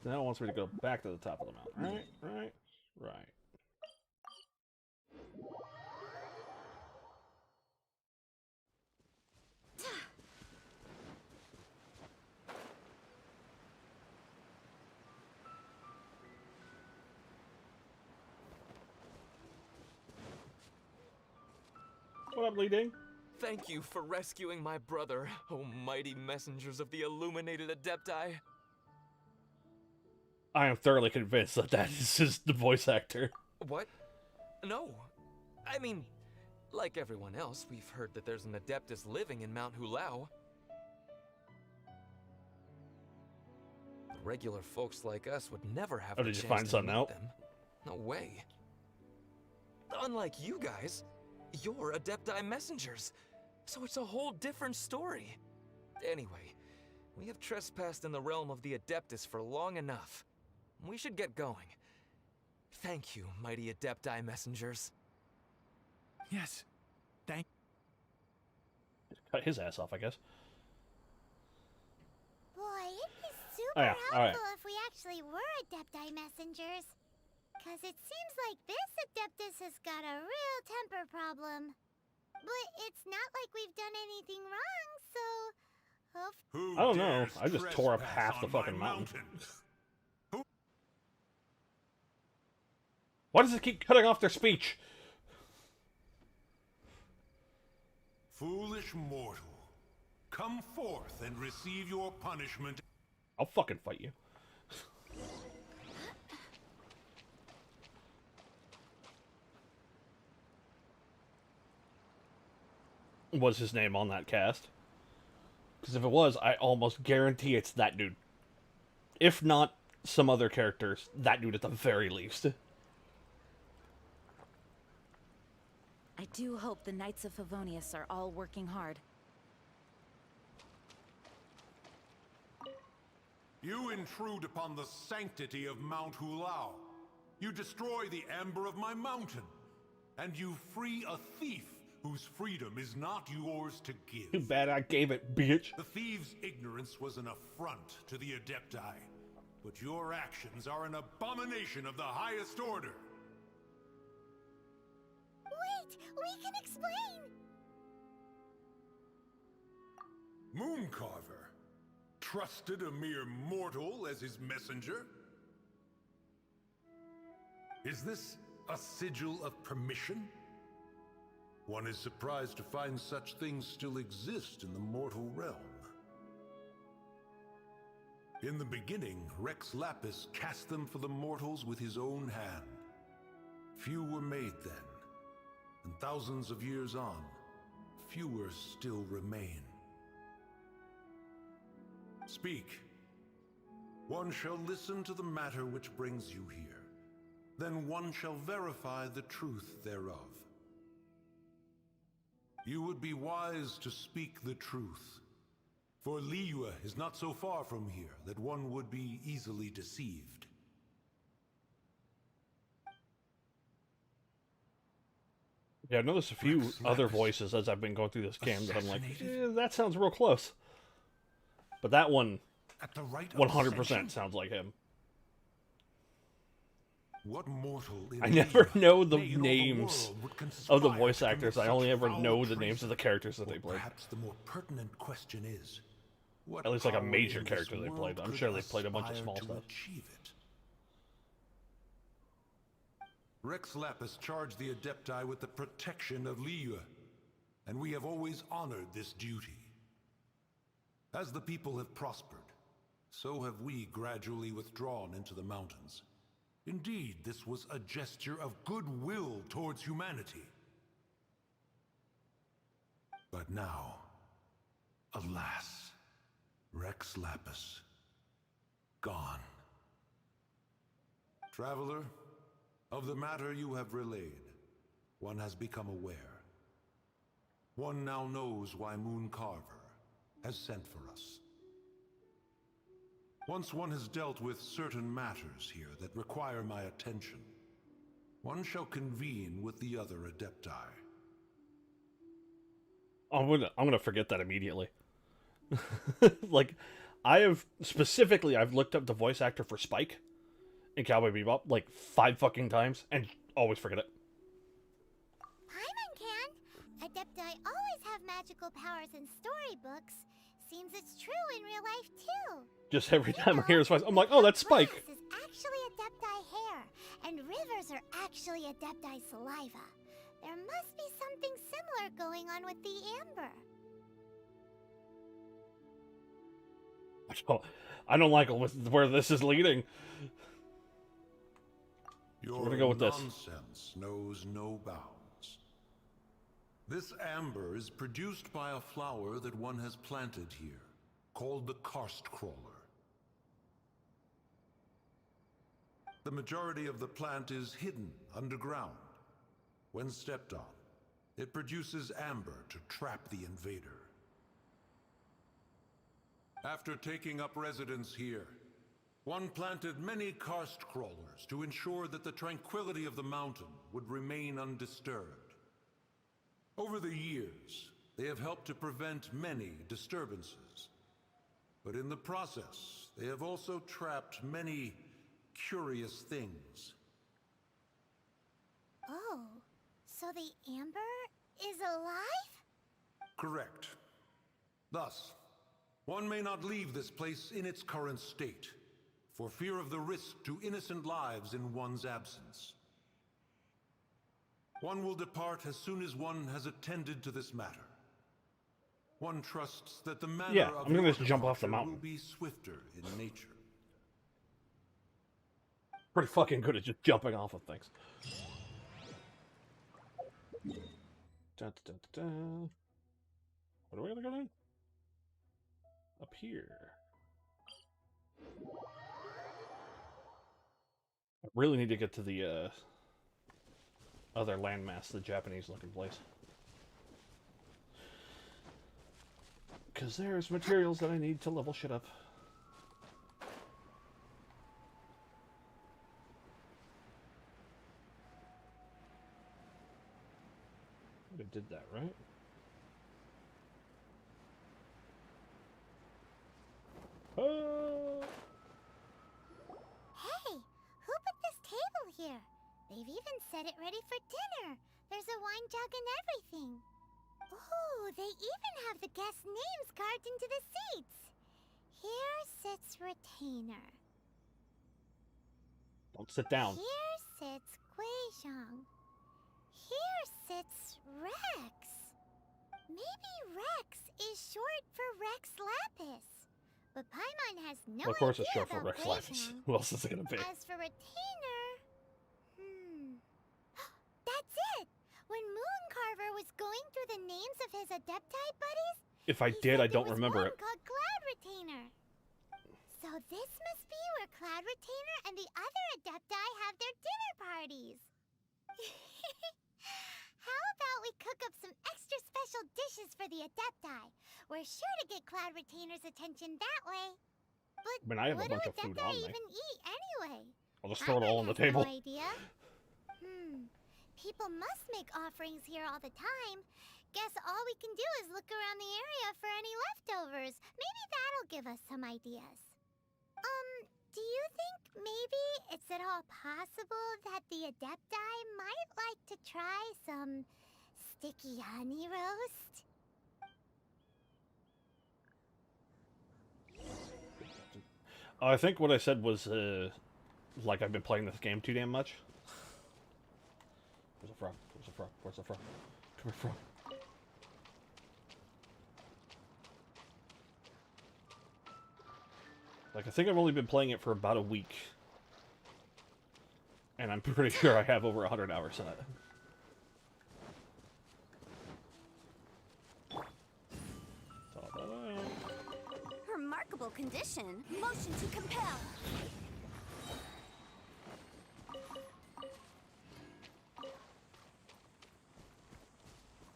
Now it wants me to go back to the top of the mountain. Right. What up, Li Ding? Thank you for rescuing my brother, oh mighty messengers of the illuminated Adepti. I am thoroughly convinced that that is the voice actor. What? No. I mean, like everyone else, we've heard that there's an Adeptus living in Mount Hulao. But regular folks like us would never have the did you chance find to something meet out? them. No way. Unlike you guys, you're Adepti messengers, so it's a whole different story. Anyway, we have trespassed in the realm of the Adeptus for long enough. We should get going. Thank you, mighty Adepti messengers. Yes. Thank. Cut his ass off, I guess. Boy, it'd be super Oh, yeah, all right. helpful if we actually were Adepti messengers. Because it seems like this Adeptus has got a real temper problem. But it's not like we've done anything wrong, so... I don't know. I just tore up half the fucking mountain. Why does it keep cutting off their speech? Foolish mortal, come forth and receive your punishment. I'll fucking fight you. Was his name on that cast? Because if it was, I almost guarantee it's that dude. If not some other characters, that dude at the very least. I do hope the Knights of Favonius are all working hard. You intrude upon the sanctity of Mount Hulao. You destroy the amber of my mountain. And you free a thief whose freedom is not yours to give. Too bad I gave it, bitch. The thieves' ignorance was an affront to the Adepti. But your actions are an abomination of the highest order. Wait, we can explain! Mooncarver trusted a mere mortal as his messenger? Is this a sigil of permission? One is surprised to find such things still exist in the mortal realm. In the beginning, Rex Lapis cast them for the mortals with his own hand. Few were made then, and thousands of years on, fewer still remain. Speak. One shall listen to the matter which brings you here. Then one shall verify the truth thereof. You would be wise to speak the truth. For Liyue is not so far from here that one would be easily deceived. Yeah, I've noticed a few other voices as I've been going through this game that I'm like, that sounds real close. But that one, At the right 100% sounds like him. What mortal in I never Liyue know the made all names world would of the conspire voice to actors. commit I only such ever foul know the names treason? of the characters that they Or played. perhaps the more pertinent question is, what At least like a power major in this character they played. world I'm could sure they played a bunch of aspire small to stuff. achieve it? Rex Lapis charged the Adepti with the protection of Liyue, and we have always honored this duty. As the people have prospered, so have we gradually withdrawn into the mountains. Indeed, this was a gesture of goodwill towards humanity. But now, alas, Rex Lapis, gone. Traveler, of the matter you have relayed, one has become aware. One now knows why Mooncarver has sent for us. Once one has dealt with certain matters here that require my attention, one shall convene with the other Adepti. I'm gonna forget that immediately. Like, I've looked up the voice actor for Spike in Cowboy Bebop like 5 fucking times and always forget it. Paimon can. Adepti always have magical powers in storybooks. Seems it's true in real life too. Just every time I hear his voice, I'm like, oh, that's Spike. Grass is actually Adepti hair, and rivers are actually Adepti saliva. There must be something similar going on with the amber. I don't like where this is leading. Your We're gonna go with this. nonsense knows no bounds. This amber is produced by a flower that one has planted here, called the karst crawler. The majority of the plant is hidden underground. When stepped on, it produces amber to trap the invader. After taking up residence here, one planted many karst crawlers to ensure that the tranquility of the mountain would remain undisturbed. Over the years, they have helped to prevent many disturbances. But in the process, they have also trapped many curious things. Oh, so the amber is alive? Correct. Thus, one may not leave this place in its current state, for fear of the risk to innocent lives in one's absence. One will depart as soon as one has attended to this matter. One trusts that the manner of I'm gonna your just jump off the departure mountain. will be swifter in nature. Pretty fucking good at just jumping off of things. Da, da, da, da. What are we gonna go down? Up here. I really need to get to the other landmass, the Japanese-looking place. Because there's materials that I need to level shit up. I did that, right? Oh! Hey, who put this table here? They've even set it ready for dinner. There's a wine jug and everything. Ooh, they even have the guests' names carved into the seats. Here sits Retainer. Don't sit down. Here sits Guizhong. Here sits Rex. Maybe Rex is short for Rex Lapis. But Paimon has no Well, of course idea it's short for about Rex Lapis. Guizhong. Who else is it gonna be? As for Retainer... That's it! When Mooncarver was going through the names of his Adepti buddies, If I he did, said I don't there was remember one it. called Cloud Retainer. So this must be where Cloud Retainer and the other Adepti have their dinner parties. How about we cook up some extra special dishes for the Adepti? We're sure to get Cloud Retainer's attention that way. But I mean, I have a what bunch do of food Adepti on me. even eat anyway? I'll just throw it all on the Paimon table. has no idea. People must make offerings here all the time. Guess all we can do is look around the area for any leftovers. Maybe that'll give us some ideas. Do you think maybe it's at all possible that the Adepti might like to try some sticky honey roast? Oh, I think what I said was, like I've been playing this game too damn much. Where's the frog? Where's the frog? Where's the frog? Come here, frog. Like, I think I've only been playing it for about a week. And I'm pretty sure I have over 100 hours in it. Remarkable condition. Motion to compel.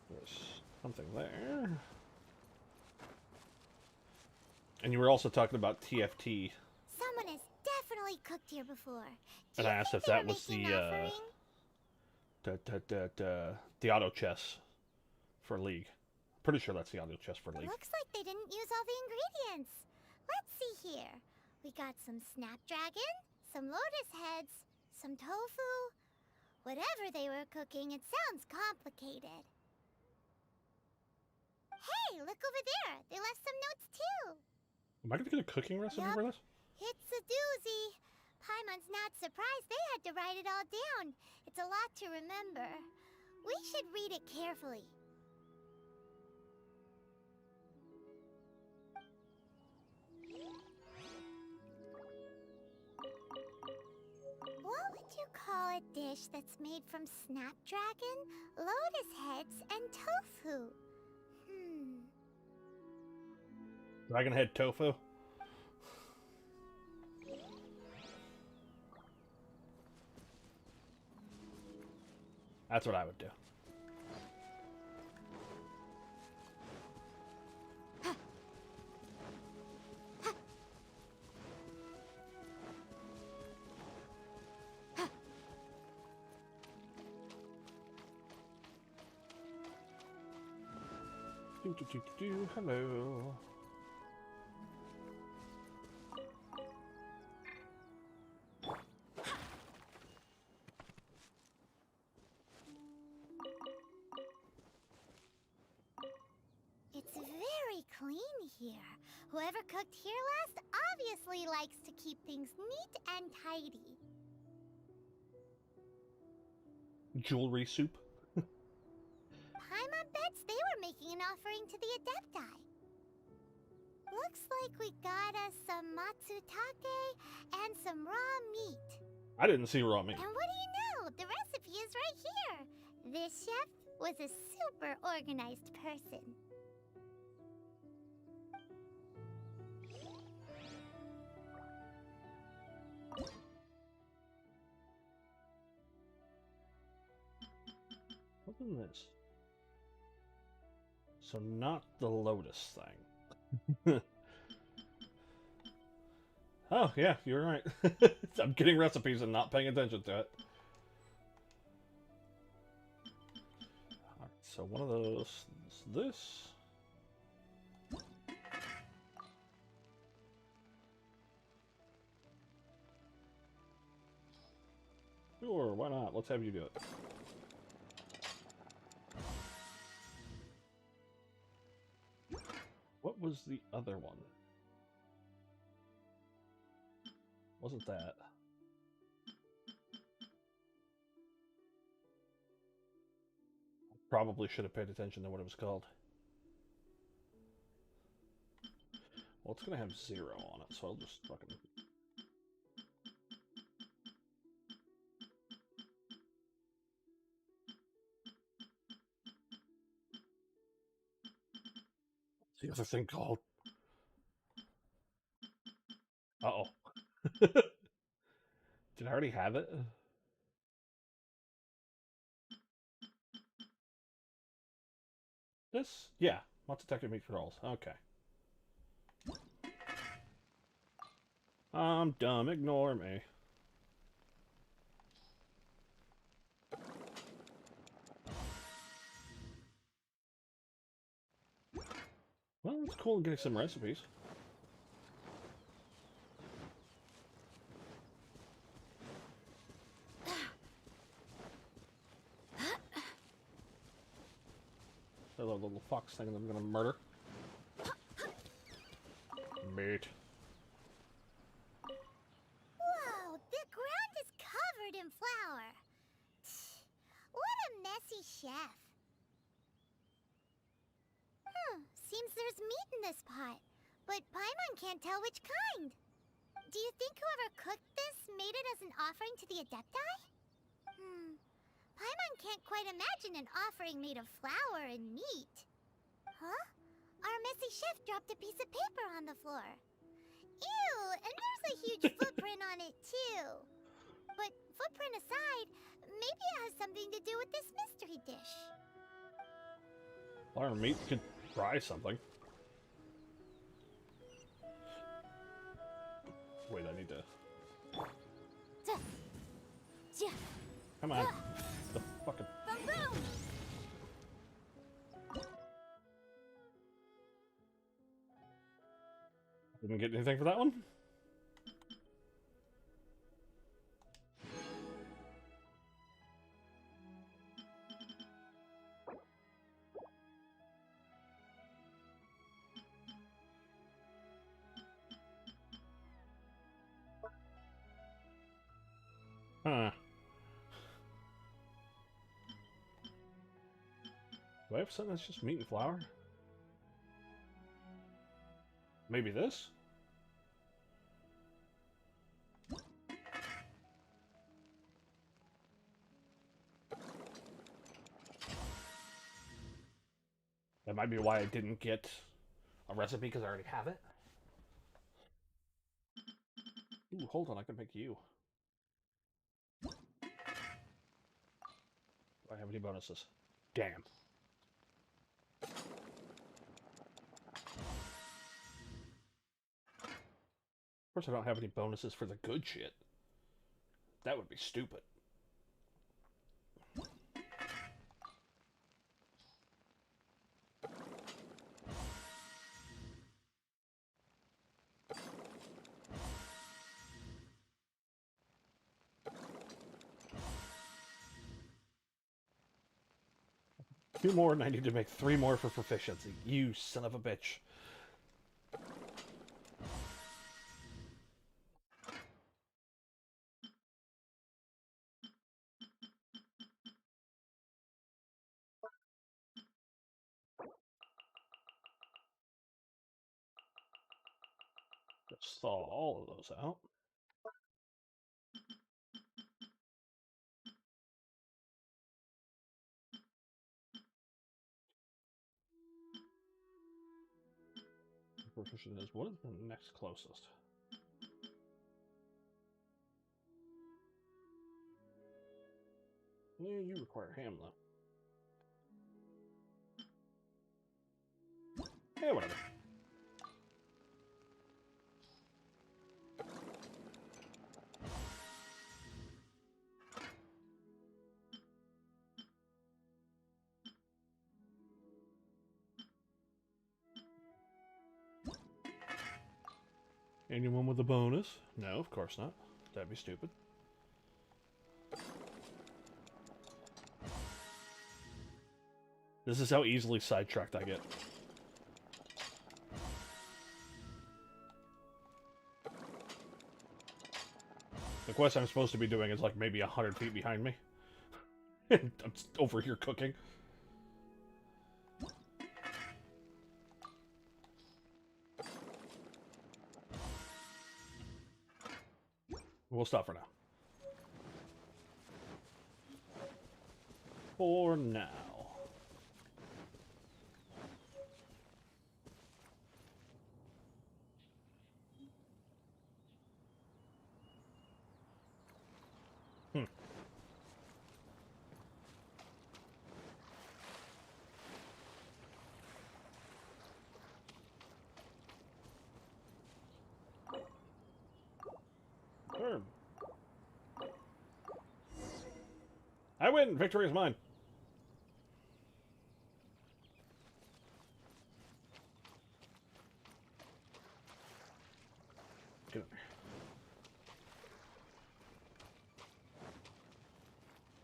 There's something there. And you were also talking about TFT. Someone has definitely cooked here before. And I asked if that was the auto chess for League. Pretty sure that's the auto chess for League. Looks like they didn't use all the ingredients. Let's see here. We got some snapdragon, some lotus heads, some tofu. Whatever they were cooking, it sounds complicated. Hey, look over there. They left some notes too. Am I gonna get a cooking recipe for this? It's a doozy. Paimon's not surprised they had to write it all down. It's a lot to remember. We should read it carefully. What would you call a dish that's made from snapdragon, lotus heads, and tofu? Dragon head tofu? That's what I would do. Hello. It's very clean here. Whoever cooked here last obviously likes to keep things neat and tidy. Jewelry soup? Paimon bets they were making an offering to the Adepti. Looks like we got us some matsutake and some raw meat. I didn't see raw meat. And what do you know? The recipe is right here. This chef was a super organized person. What's in this? So not the lotus thing. Oh, yeah, you're right. I'm getting recipes and not paying attention to it. Alright, so one of those is this. Sure, why not? Let's have you do it. What was the other one? Wasn't that? Probably should have paid attention to what it was called. Well, it's gonna have 0 on it, so I'll just fucking... What's the other thing called? Uh-oh. Did I already have it? This? Yeah. Matsutake meat rolls. Okay. I'm dumb. Ignore me. Well, it's cool getting some recipes. The little fox thing that I'm gonna murder. Meat. Whoa, the ground is covered in flour. What a messy chef. Seems there's meat in this pot, but Paimon can't tell which kind. Do you think whoever cooked this made it as an offering to the Adepti? Paimon can't quite imagine an offering made of flour and meat. Huh? Our messy chef dropped a piece of paper on the floor. Ew, and there's a huge footprint on it too. But footprint aside, maybe it has something to do with this mystery dish. Flour and meat could fry something. Wait, I need to... Come on. The fucking... Didn't get anything for that one? Huh. Do I have something that's just meat and flour? Maybe this? That might be why I didn't get a recipe, because I already have it. Ooh, hold on, I can make you. Do I have any bonuses? Damn. Of course I don't have any bonuses for the good shit. That would be stupid. Two more, and I need to make 3 more for proficiency. You son of a bitch. Let's thaw all of those out. Proficient is, what is the next closest? Yeah, you require ham though. Yeah, whatever. Anyone with a bonus? No, of course not. That'd be stupid. This is how easily sidetracked I get. The quest I'm supposed to be doing is like maybe 100 feet behind me. I'm over here cooking. We'll stop for now. For now. I win! Victory is mine! Get up here.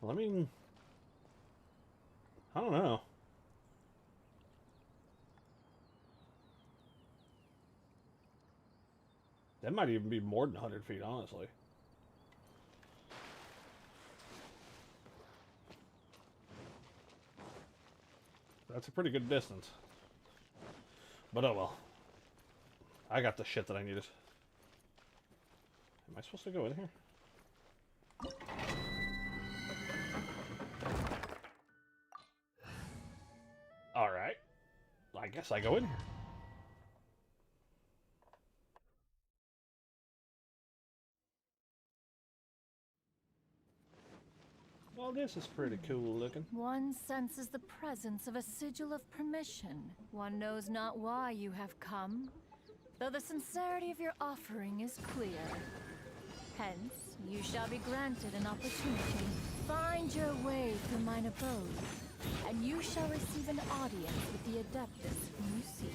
Well, I mean... I don't know. That might even be more than 100 feet, honestly. That's a pretty good distance. But oh well. I got the shit that I needed. Am I supposed to go in here? Alright. I guess I go in here. Well, this is pretty cool looking. One senses the presence of a sigil of permission. One knows not why you have come, though the sincerity of your offering is clear. Hence, you shall be granted an opportunity. Find your way through mine abode, and you shall receive an audience with the Adeptus whom you seek.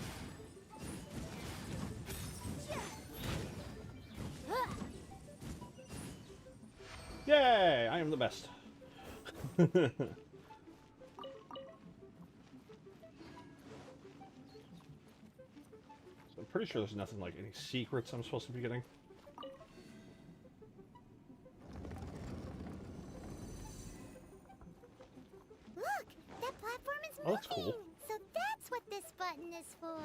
Yay! I am the best. So I'm pretty sure there's nothing like any secrets I'm supposed to be getting. Look, that platform is moving. Oh, that's cool. So that's what this button is for.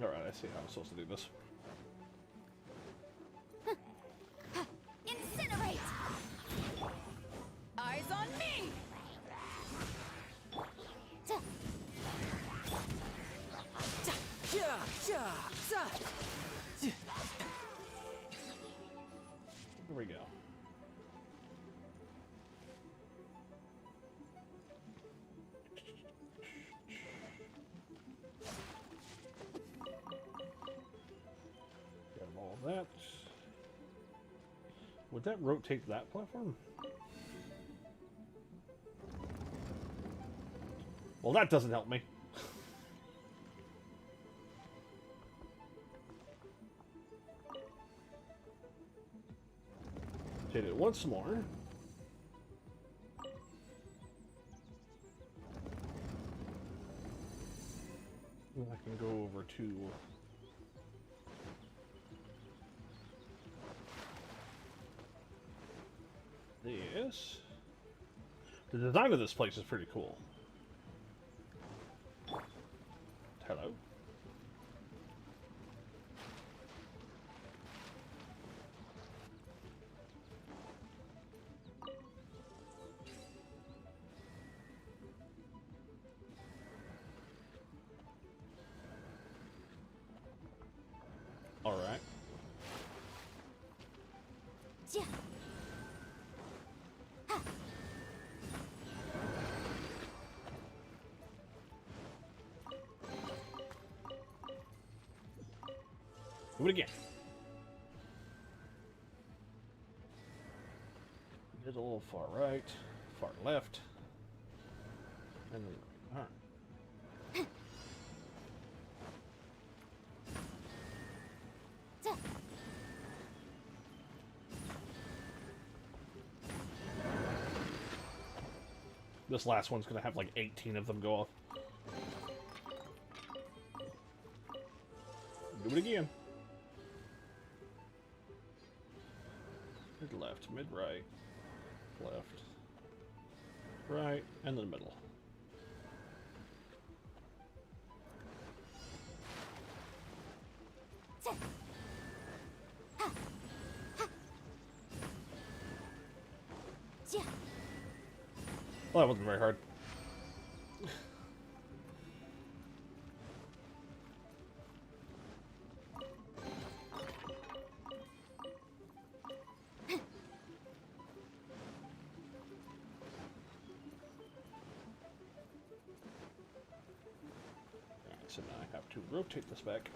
Alright, I see how I'm supposed to do this. Incinerate! Eyes on me! Here we go. Got all that. Would that rotate that platform? Well, that doesn't help me. Hit it once more. And I can go over to this. The design of this place is pretty cool. Hello. All right. Yeah. Do it again. Middle, far right, far left, and then all right. This last one's gonna have like 18 of them go off. Do it again. Mid left, mid right, left, right, and then middle. Well, that wasn't very hard. Alright, so now I have to rotate this back.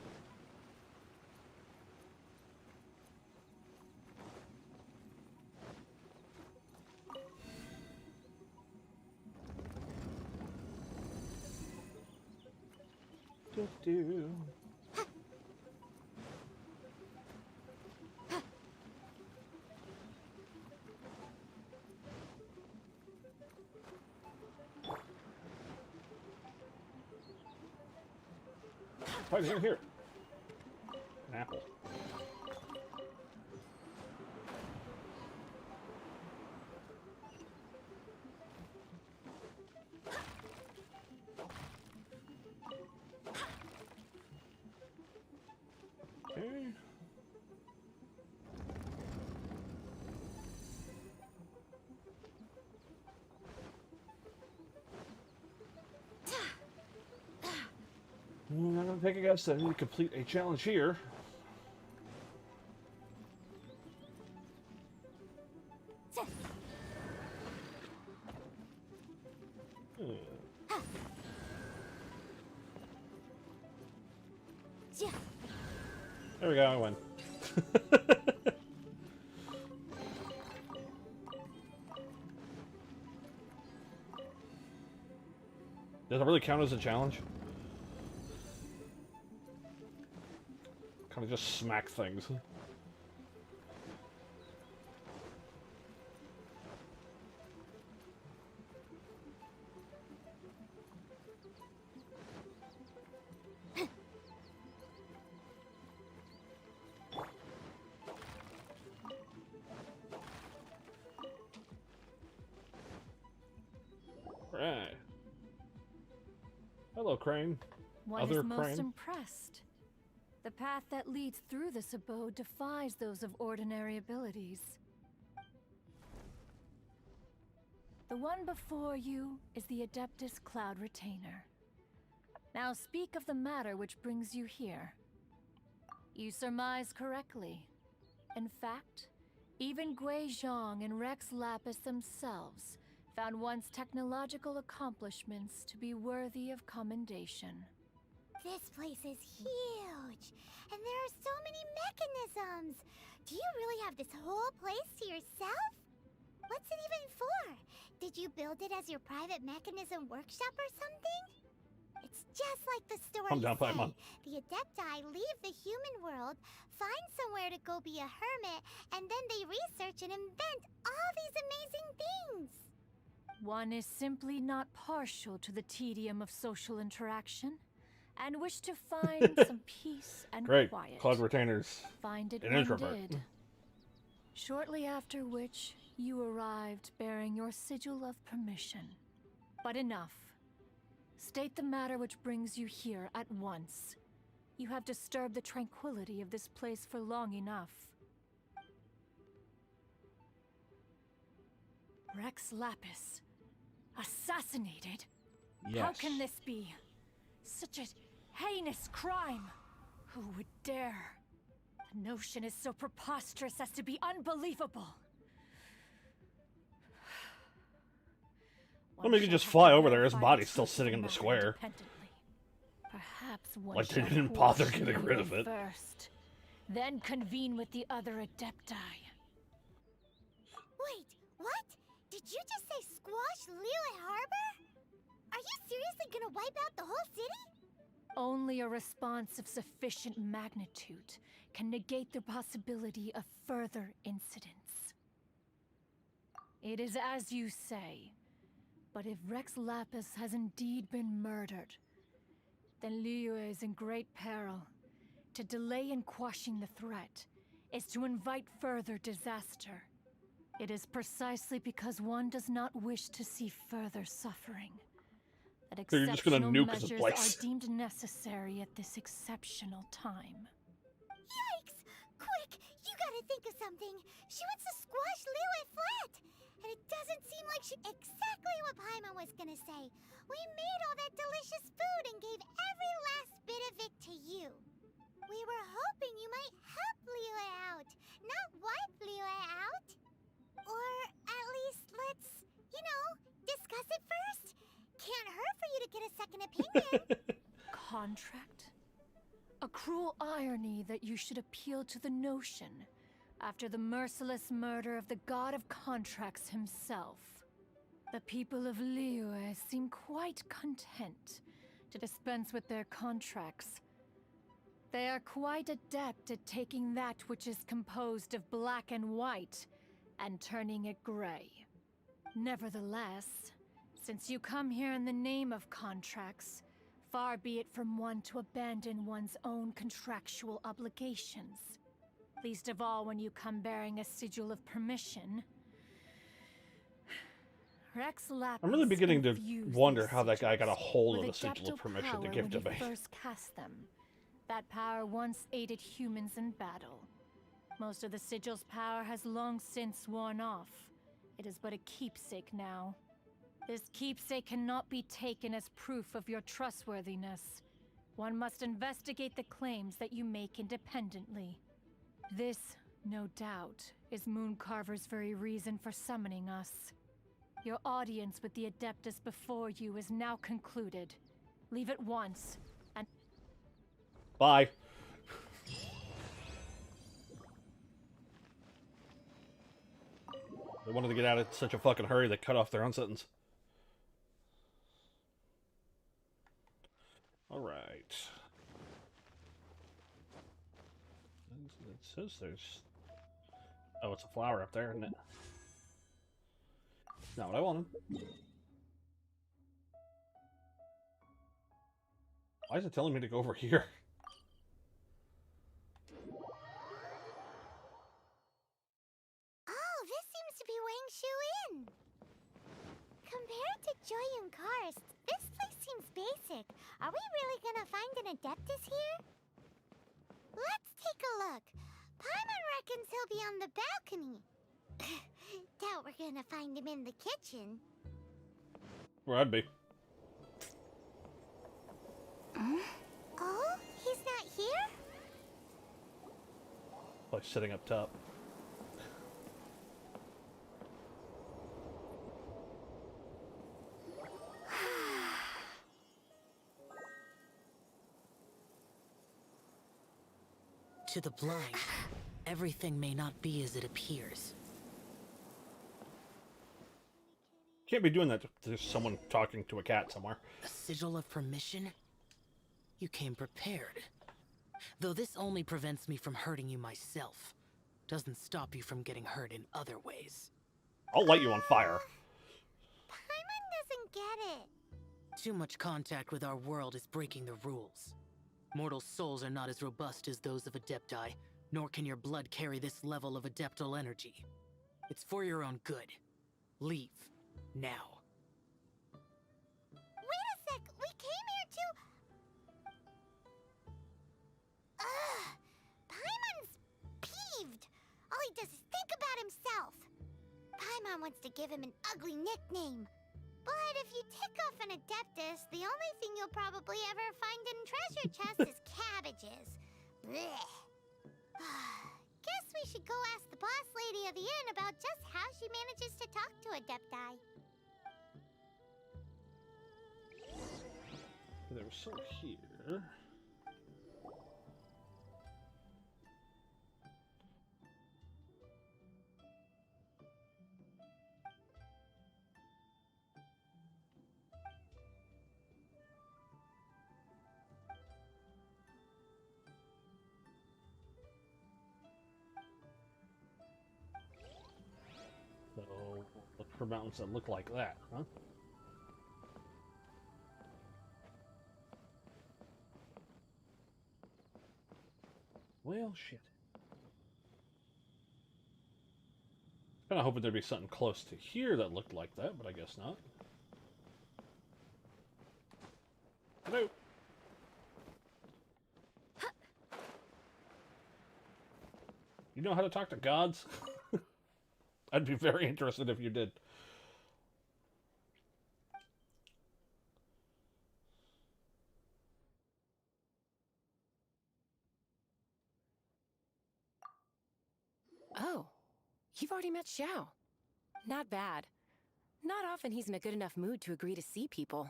Do. Why's in here? An apple. Okay. I'm gonna take a guess that I need to complete a challenge here. There we go, I win. Does it really count as a challenge? Can I just smack things? Right. Hello, Crane. One Other is most Crane. impressed. The path that leads through this abode defies those of ordinary abilities. The one before you is the Adeptus Cloud Retainer. Now speak of the matter which brings you here. You surmise correctly. In fact, even Gui Zhang and Rex Lapis themselves found one's technological accomplishments to be worthy of commendation. This place is huge, and there are so many mechanisms. Do you really have this whole place to yourself? What's it even for? Did you build it as your private mechanism workshop or something? It's just like the story I'm down, say. Paimon. The Adepti leave the human world, find somewhere to go be a hermit, and then they research and invent all these amazing things. One is simply not partial to the tedium of social interaction, and wish to find some peace and Great. quiet. Cloud Retainers. Find it An one introvert. did. Shortly after which, you arrived bearing your sigil of permission. But enough. State the matter which brings you here at once. You have disturbed the tranquility of this place for long enough. Rex Lapis. Assassinated? Yes. How can this be? Such a heinous crime! Who would dare? The notion is so preposterous as to be unbelievable. I mean, you could just fly over there. His body's still sitting in the square. Perhaps one Like they should didn't bother quash getting rid of Liyue it. first, then convene with the other Adepti. Wait, what? Did you just say squash Liyue Harbor? Are you seriously gonna wipe out the whole city? Only a response of sufficient magnitude can negate the possibility of further incidents. It is as you say, but if Rex Lapis has indeed been murdered, then Liyue is in great peril. To delay in quashing the threat is to invite further disaster. It is precisely because one does not wish to see further suffering that So you're just gonna exceptional nuke the measures place. are deemed necessary at this exceptional time. Yikes! Quick, you gotta think of something. She wants to squash Liyue flat! And it doesn't seem like she... Exactly what Paimon was gonna say. We made all that delicious food and gave every last bit of it to you. We were hoping you might help Liyue out, not wipe Liyue out. Or at least let's, you know, discuss it first. Can't hurt for you to get a second opinion. Contract? A cruel irony that you should appeal to the notion after the merciless murder of the god of contracts himself. The people of Liyue seem quite content to dispense with their contracts. They are quite adept at taking that which is composed of black and white and turning it gray. Nevertheless, since you come here in the name of contracts, far be it from one to abandon one's own contractual obligations. Least of all when you come bearing a sigil of permission. Rex Lapis I'm really beginning to infused wonder these how that guy got a sigils hold of with the sigil of adeptal permission to power give to when me. he first cast them. That power once aided humans in battle. Most of the sigil's power has long since worn off. It is but a keepsake now. This keepsake cannot be taken as proof of your trustworthiness. One must investigate the claims that you make independently. This, no doubt, is Mooncarver's very reason for summoning us. Your audience with the Adeptus before you is now concluded. Leave at once, and... Bye. They wanted to get out of such a fucking hurry they cut off their own sentence. Alright. It says there's... Oh, it's a flower up there, isn't it? Not what I wanted. Why is it telling me to go over here? Oh, this seems to be Wangshu Inn. Compared to Joyun Karst, this place seems basic. Are we really gonna find an Adeptus here? Let's take a look. Paimon reckons he'll be on the balcony. Doubt we're gonna find him in the kitchen. Where I'd be. Oh, he's not here? Like sitting up top. To the blind, everything may not be as it appears. Can't be doing that. There's someone talking to a cat somewhere. A sigil of permission? You came prepared. Though this only prevents me from hurting you myself, doesn't stop you from getting hurt in other ways. I'll light you on fire. Paimon doesn't get it. Too much contact with our world is breaking the rules. Mortal souls are not as robust as those of Adepti, nor can your blood carry this level of adeptal energy. It's for your own good. Leave. Now. Wait a sec, we came here to... Paimon's peeved. All he does is think about himself. Paimon wants to give him an ugly nickname. But if you tick off an Adeptus, the only thing you'll probably ever find in treasure chests is cabbages. Blech. Guess we should go ask the boss lady of the inn about just how she manages to talk to Adepti. There was some here. So, look for mountains that look like that, huh? Well, shit. Kinda hoping there'd be something close to here that looked like that, but I guess not. Hello. You know how to talk to gods? I'd be very interested if you did. Oh, you've already met Xiao. Not bad. Not often he's in a good enough mood to agree to see people.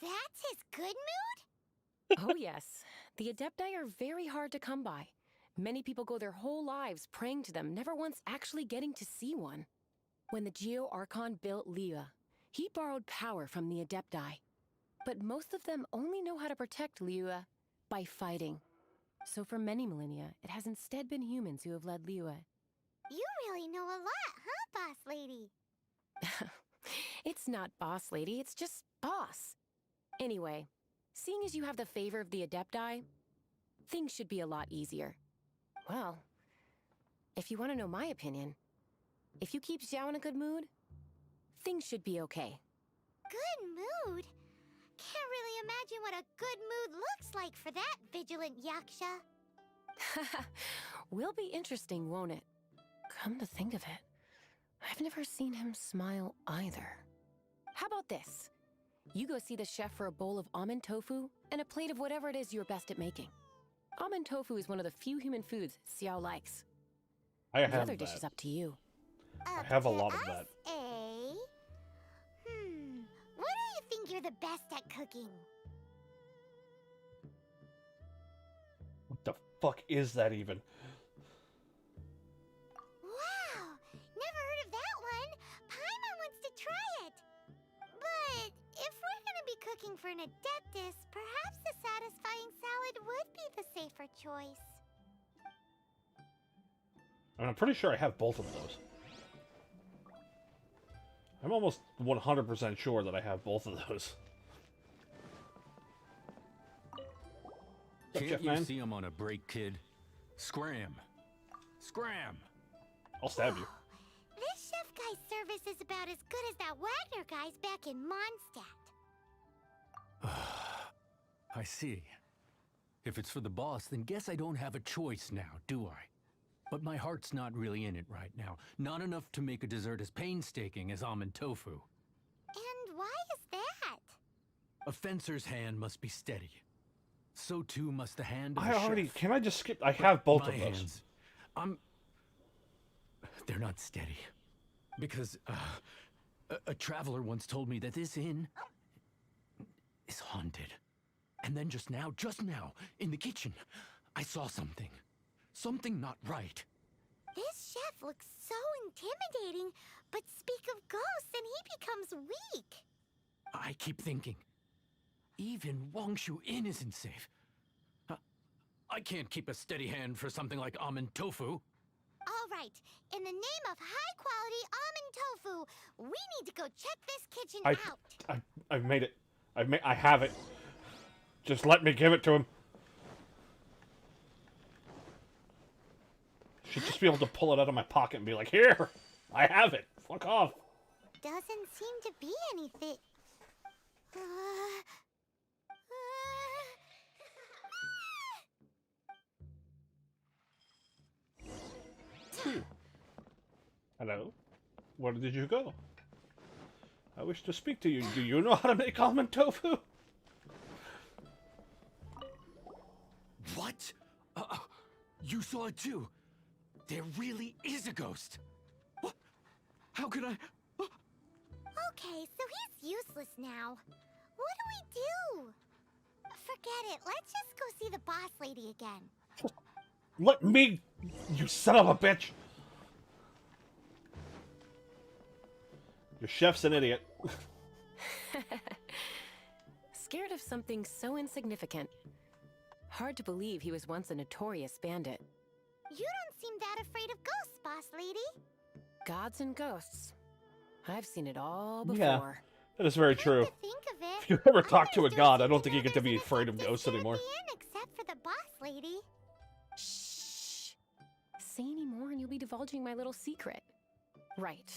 That's his good mood? Oh yes, the Adepti are very hard to come by. Many people go their whole lives praying to them, never once actually getting to see one. When the Geo Archon built Liyue, he borrowed power from the Adepti. But most of them only know how to protect Liyue by fighting. So for many millennia, it has instead been humans who have led Liyue. You really know a lot, huh, boss lady? It's not boss lady, it's just boss. Anyway, seeing as you have the favor of the Adepti, things should be a lot easier. Well, if you want to know my opinion, if you keep Xiao in a good mood, things should be okay. Good mood? Can't really imagine what a good mood looks like for that vigilant Yaksha. Will be interesting, won't it? Come to think of it, I've never seen him smile either. How about this? You go see the chef for a bowl of almond tofu and a plate of whatever it is you're best at making. Almond tofu is one of the few human foods Xiao likes. I have the other that. dish is up to you. I have a lot of that. Eh? What do you think you're the best at cooking? What the fuck is that even? Wow! Never heard of that one! Paimon wants to try it! But if we're gonna be cooking for an Adeptus, perhaps a satisfying salad would be the safer choice. And I'm pretty sure I have both of those. I'm almost 100% sure that I have both of those. Can't Jeff, you man? see I'm on a break, kid? Scram! Scram! I'll stab you. This chef guy's service is about as good as that Wagner guy's back in Mondstadt. I see. If it's for the boss, then guess I don't have a choice now, do I? But my heart's not really in it right now. Not enough to make a dessert as painstaking as almond tofu. And why is that? A fencer's hand must be steady. So too must the hand of I a already... chef. Can I just skip? I have both My of those. hands, they're not steady. Because, a traveler once told me that this inn is haunted. And then just now, in the kitchen, I saw something. Something not right. This chef looks so intimidating, but speak of ghosts and he becomes weak. I keep thinking, even Wangshu Inn isn't safe. I can't keep a steady hand for something like almond tofu. All right, in the name of high-quality almond tofu, we need to go check this kitchen out. I've made it. I have it. Just let me give it to him. Should just be able to pull it out of my pocket and be like, here, I have it. Fuck off. Doesn't seem to be anything. Hello? Where did you go? I wish to speak to you. Do you know how to make almond tofu? What? You saw it too? There really is a ghost. What? How could I? Okay, so he's useless now. What do? Forget it. Let's just go see the boss lady again. Let me... You son of a bitch! Your chef's an idiot. Scared of something so insignificant. Hard to believe he was once a notorious bandit. You don't seem that afraid of ghosts, boss lady. Gods and ghosts. I've seen it all before. Yeah, that is very true. If you ever talk to a god, I don't think you get to be afraid of ghosts anymore. Except for the boss lady. Shh. Say any more and you'll be divulging my little secret. Right.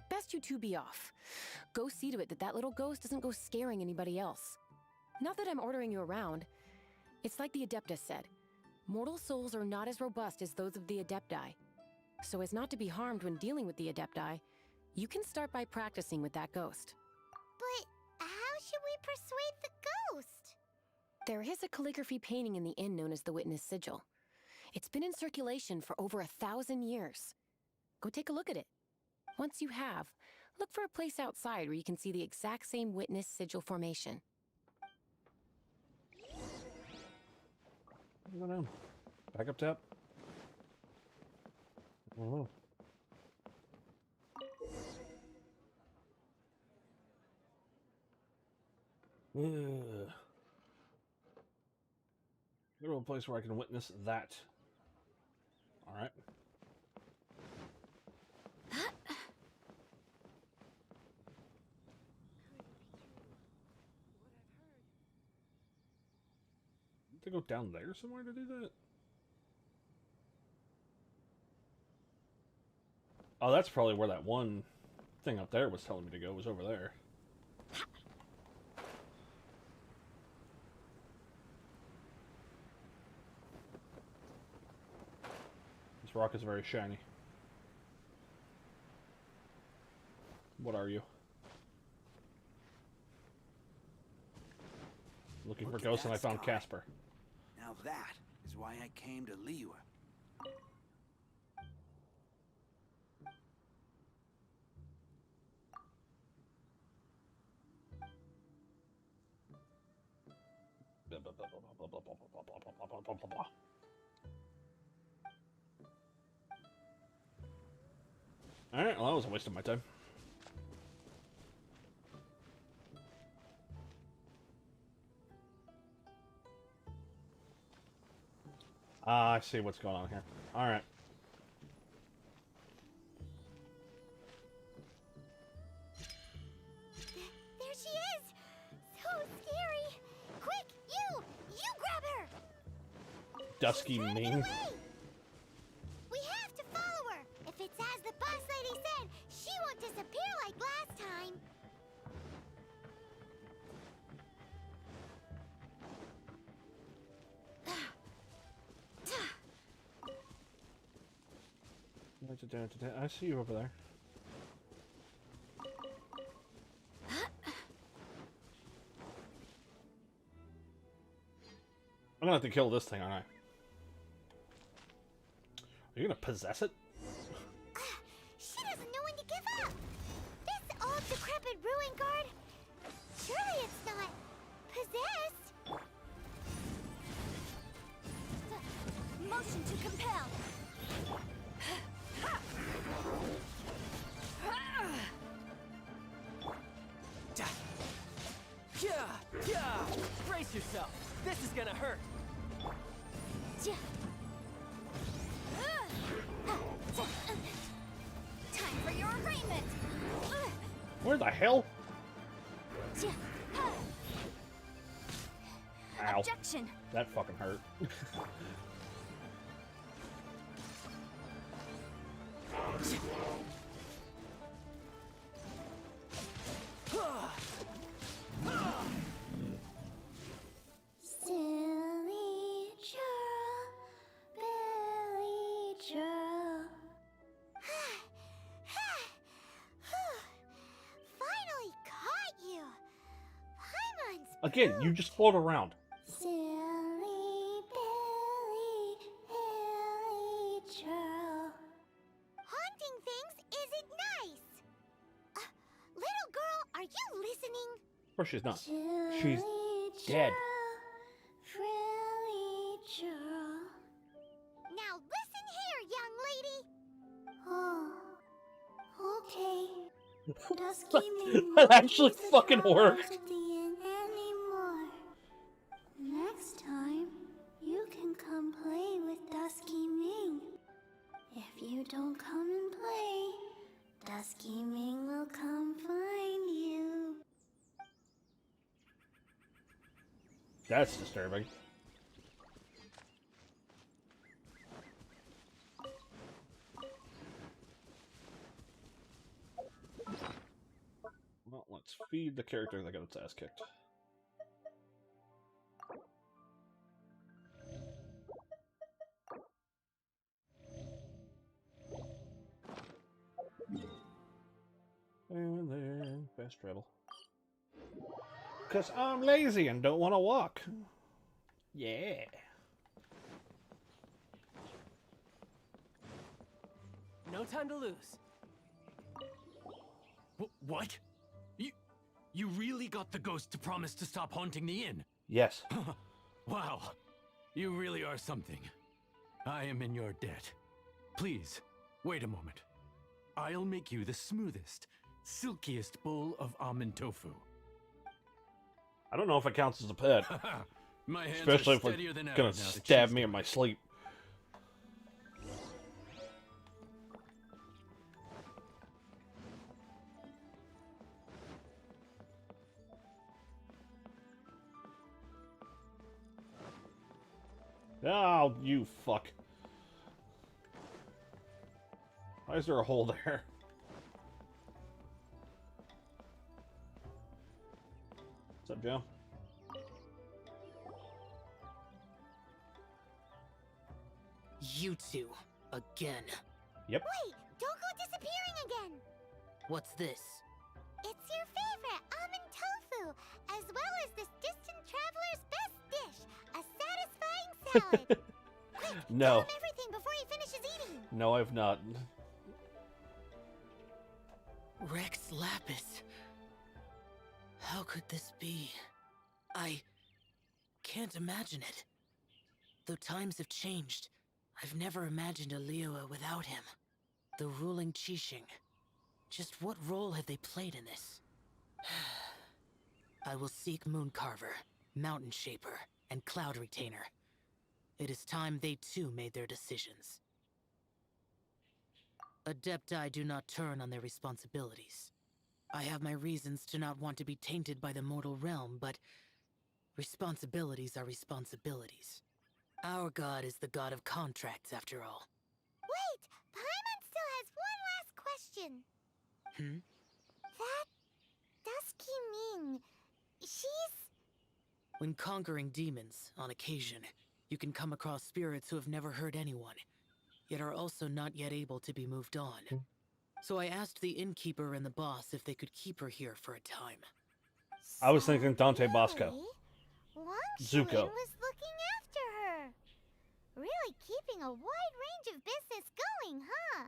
Best you two be off. Go see to it that little ghost doesn't go scaring anybody else. Not that I'm ordering you around. It's like the Adeptus said. Mortal souls are not as robust as those of the Adepti. So as not to be harmed when dealing with the Adepti, you can start by practicing with that ghost. But how should we persuade the ghost? There is a calligraphy painting in the inn known as the Witness Sigil. It's been in circulation for over 1,000 years. Go take a look at it. Once you have, look for a place outside where you can see the exact same Witness Sigil formation. Go down. Back up top. Oh. Go to a place where I can witness that. Alright. To go down there somewhere to do that? Oh, that's probably where that one thing up there was telling me to go, was over there. This rock is very shiny. What are you? Looking for ghosts and I found Casper. Now that is why I came to Liyue. Alright, well that was a waste of my time. I see what's going on here. Alright. Dusky Ming. We have to follow her. If it's as the boss lady said, she won't disappear like last time. I see you over there. I'm gonna have to kill this thing, aren't I? Are you gonna possess it? She doesn't know when to give up. This old decrepit ruin guard. Surely it's not possessed. Motion to compel. Brace yourself. This is gonna hurt. Time for your arraignment. Where the hell? Ow. Objection. That fucking hurt. Silly churl, Billy churl. Finally caught you. Paimon's Again, you just float around. silly Billy, Billy churl. Haunting things isn't nice. Little girl, are you listening? Of course she's not. She's dead. Frilly churl. Now listen here, young lady. Oh, okay. Dusky Ming That won't actually keep the fucking flowers worked. at the inn anymore. Next time, you can come play with Dusky Ming. If you don't come and play, Dusky Ming will come find you. That's disturbing. Well, let's feed the character that got its ass kicked. And then fast travel. Because I'm lazy and don't want to walk. Yeah. No time to lose. What? You really got the ghost to promise to stop haunting the inn? Yes. Wow. You really are something. I am in your debt. Please, wait a moment. I'll make you the smoothest, silkiest bowl of almond tofu. I don't know if it counts as a pet. My hands Especially are if it's steadier than ever gonna now that stab she's me in my sleep. Oh, you fuck. Why is there a hole there? What's up, Joe? You two, again. Yep. Wait, don't go disappearing again. What's this? It's your favorite almond tofu, as well as this distant traveler's best dish, a satisfying salad. Quick, No. tell him everything before he finishes eating. No, I've not. Rex Lapis. How could this be? I can't imagine it. Though times have changed, I've never imagined a Liyue without him. The ruling Qixing. Just what role have they played in this? I will seek Mooncarver, Mountain Shaper, and Cloud Retainer. It is time they too made their decisions. Adepti do not turn on their responsibilities. I have my reasons to not want to be tainted by the mortal realm, but responsibilities are responsibilities. Our god is the god of contracts, after all. Wait! Paimon still has one last question. Hmm? That Dusky Ming, she's... When conquering demons, on occasion, you can come across spirits who have never hurt anyone, yet are also not yet able to be moved on. So I asked the innkeeper and the boss if they could keep her here for a time. I was thinking Dante Bosco. Zuko Zuko. was looking after her. Really keeping a wide range of business going, huh?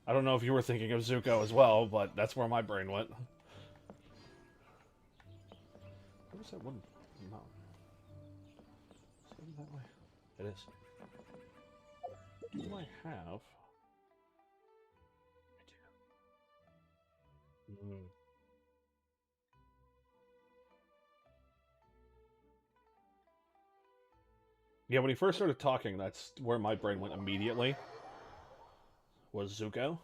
I don't know if you were thinking of Zuko as well, but that's where my brain went. What was that one mountain? Is it that way? It is. Do I have? I do. Yeah, when he first started talking, that's where my brain went immediately. Was Zuko.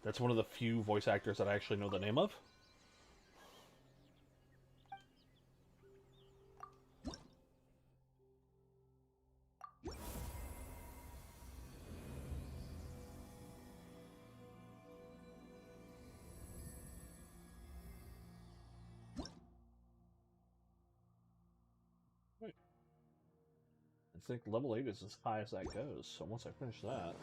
That's one of the few voice actors that I actually know the name of. Wait. I think level 8 is as high as that goes, so once I finish that...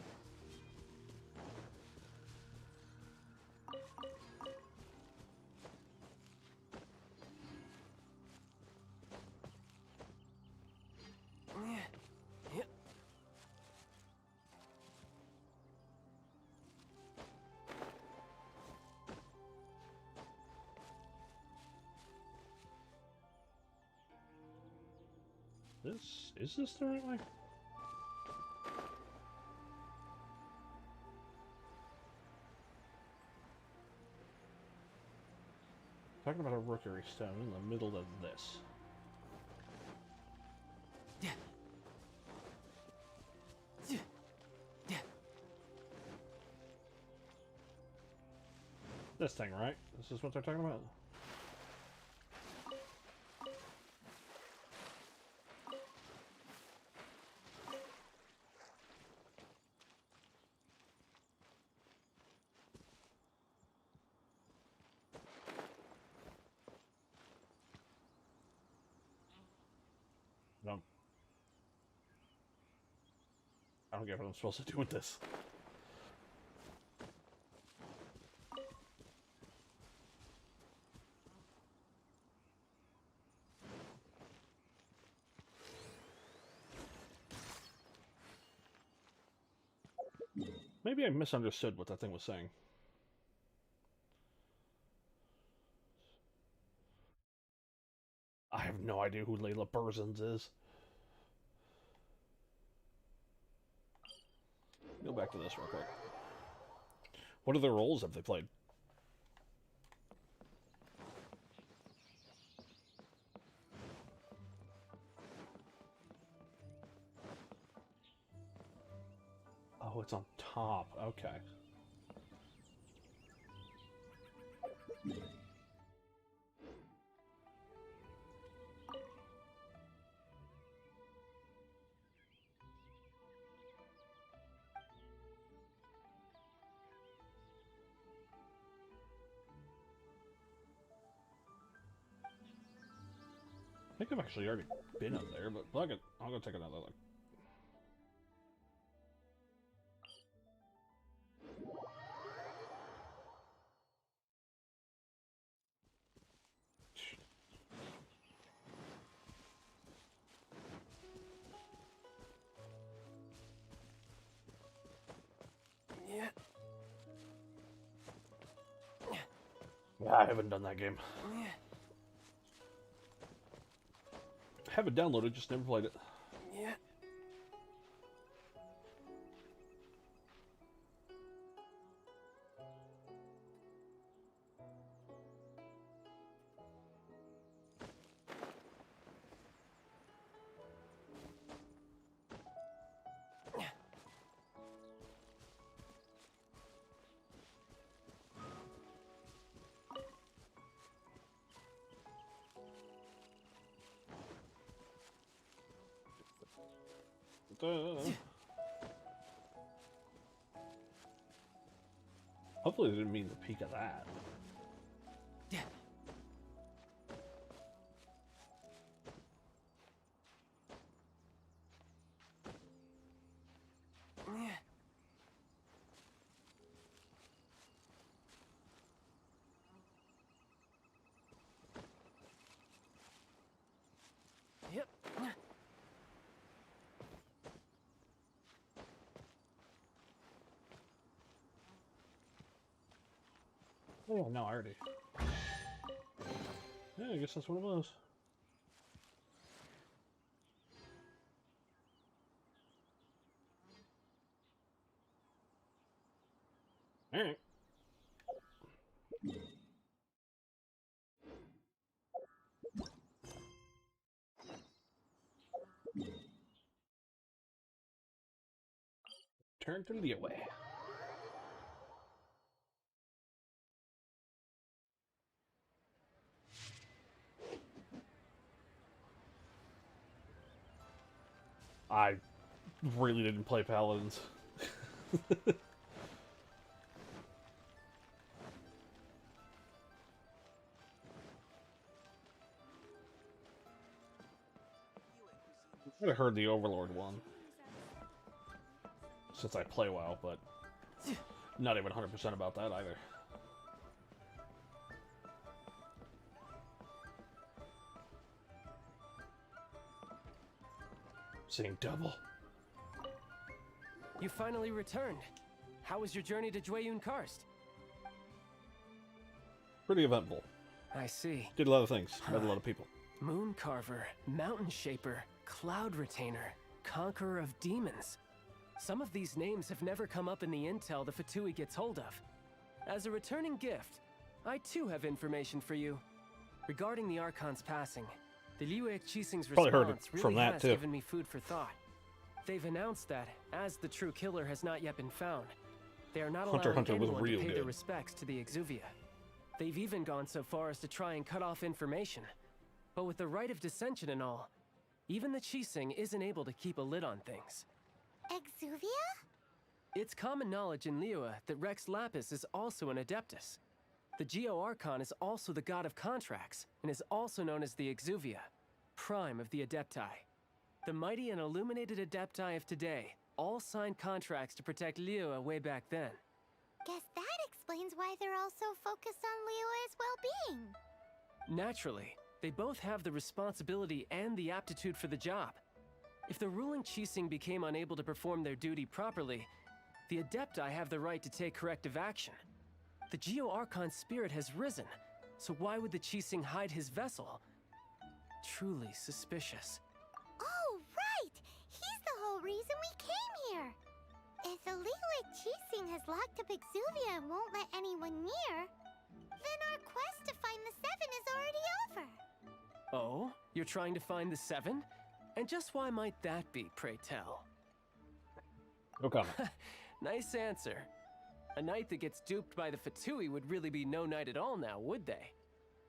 Is this the right way? Talking about a rookery stone in the middle of this. This thing, right? This is what they're talking about? No. I don't get what I'm supposed to do with this. Maybe I misunderstood what that thing was saying. I have no idea who Layla Burzins is. Go back to this real quick. What other roles have they played? Oh, it's on top. Okay. I think I've actually already been up there, but plug it. I'll go take another look. Yeah, I haven't done that game. I have it downloaded, just never played it. Yeah. Hopefully they didn't mean the peak of that. Yep. Oh yeah, no, I already. Yeah, I guess that's what it was. Alright. Turn to Liyue. I really didn't play Paladins. I'd have heard the Overlord one. Since I play WoW, but not even 100% about that either. Seeing double. You finally returned. How was your journey to Jueyun Karst? Pretty eventful. I see. Did a lot of things. Met a lot of people. Moon Carver, Mountain Shaper, Cloud Retainer, Conqueror of Demons. Some of these names have never come up in the intel the Fatui gets hold of. As a returning gift, I too have information for you. Regarding the Archon's passing, the Liyue Qixing's Probably heard response it from really that, has too. given me food for thought. They've announced that, as the true killer has not yet been found, they are not Hunter allowing x Hunter was anyone real to pay their good. respects to the Exuvia. They've even gone so far as to try and cut off information. But with the right of dissension and all, even the Qixing isn't able to keep a lid on things. Exuvia? It's common knowledge in Liyue that Rex Lapis is also an Adeptus. The Geo Archon is also the god of contracts, and is also known as the Exuvia, prime of the Adepti. The mighty and illuminated Adepti of today all signed contracts to protect Liyue way back then. Guess that explains why they're all so focused on Liyue's well-being. Naturally, they both have the responsibility and the aptitude for the job. If the ruling Qixing became unable to perform their duty properly, the Adepti have the right to take corrective action. The Geo Archon's spirit has risen, so why would the Qixing hide his vessel? Truly suspicious. Oh, right! He's the whole reason we came here! If the Liyue Qixing has locked up Exuvia and won't let anyone near, then our quest to find the Seven is already over. Oh? You're trying to find the Seven? And just why might that be, pray tell? No comment. Nice answer. A knight that gets duped by the Fatui would really be no knight at all now, would they?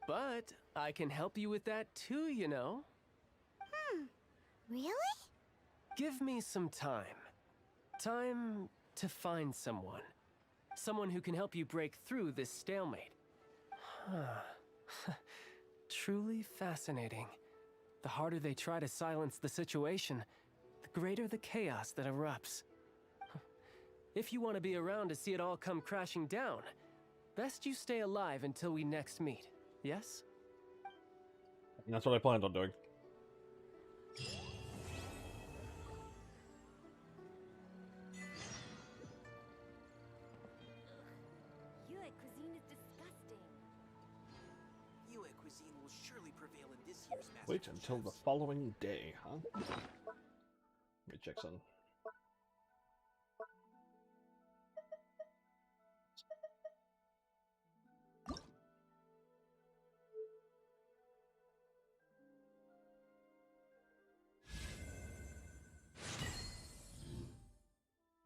But I can help you with that too, you know. Really? Give me some time. Time to find someone. Someone who can help you break through this stalemate. Truly fascinating. The harder they try to silence the situation, the greater the chaos that erupts. If you want to be around to see it all come crashing down, best you stay alive until we next meet, yes? And that's what I planned on doing. Yue cuisine is disgusting. Yue cuisine will surely prevail in this year's master. Wait until the following day, huh? Let me check some.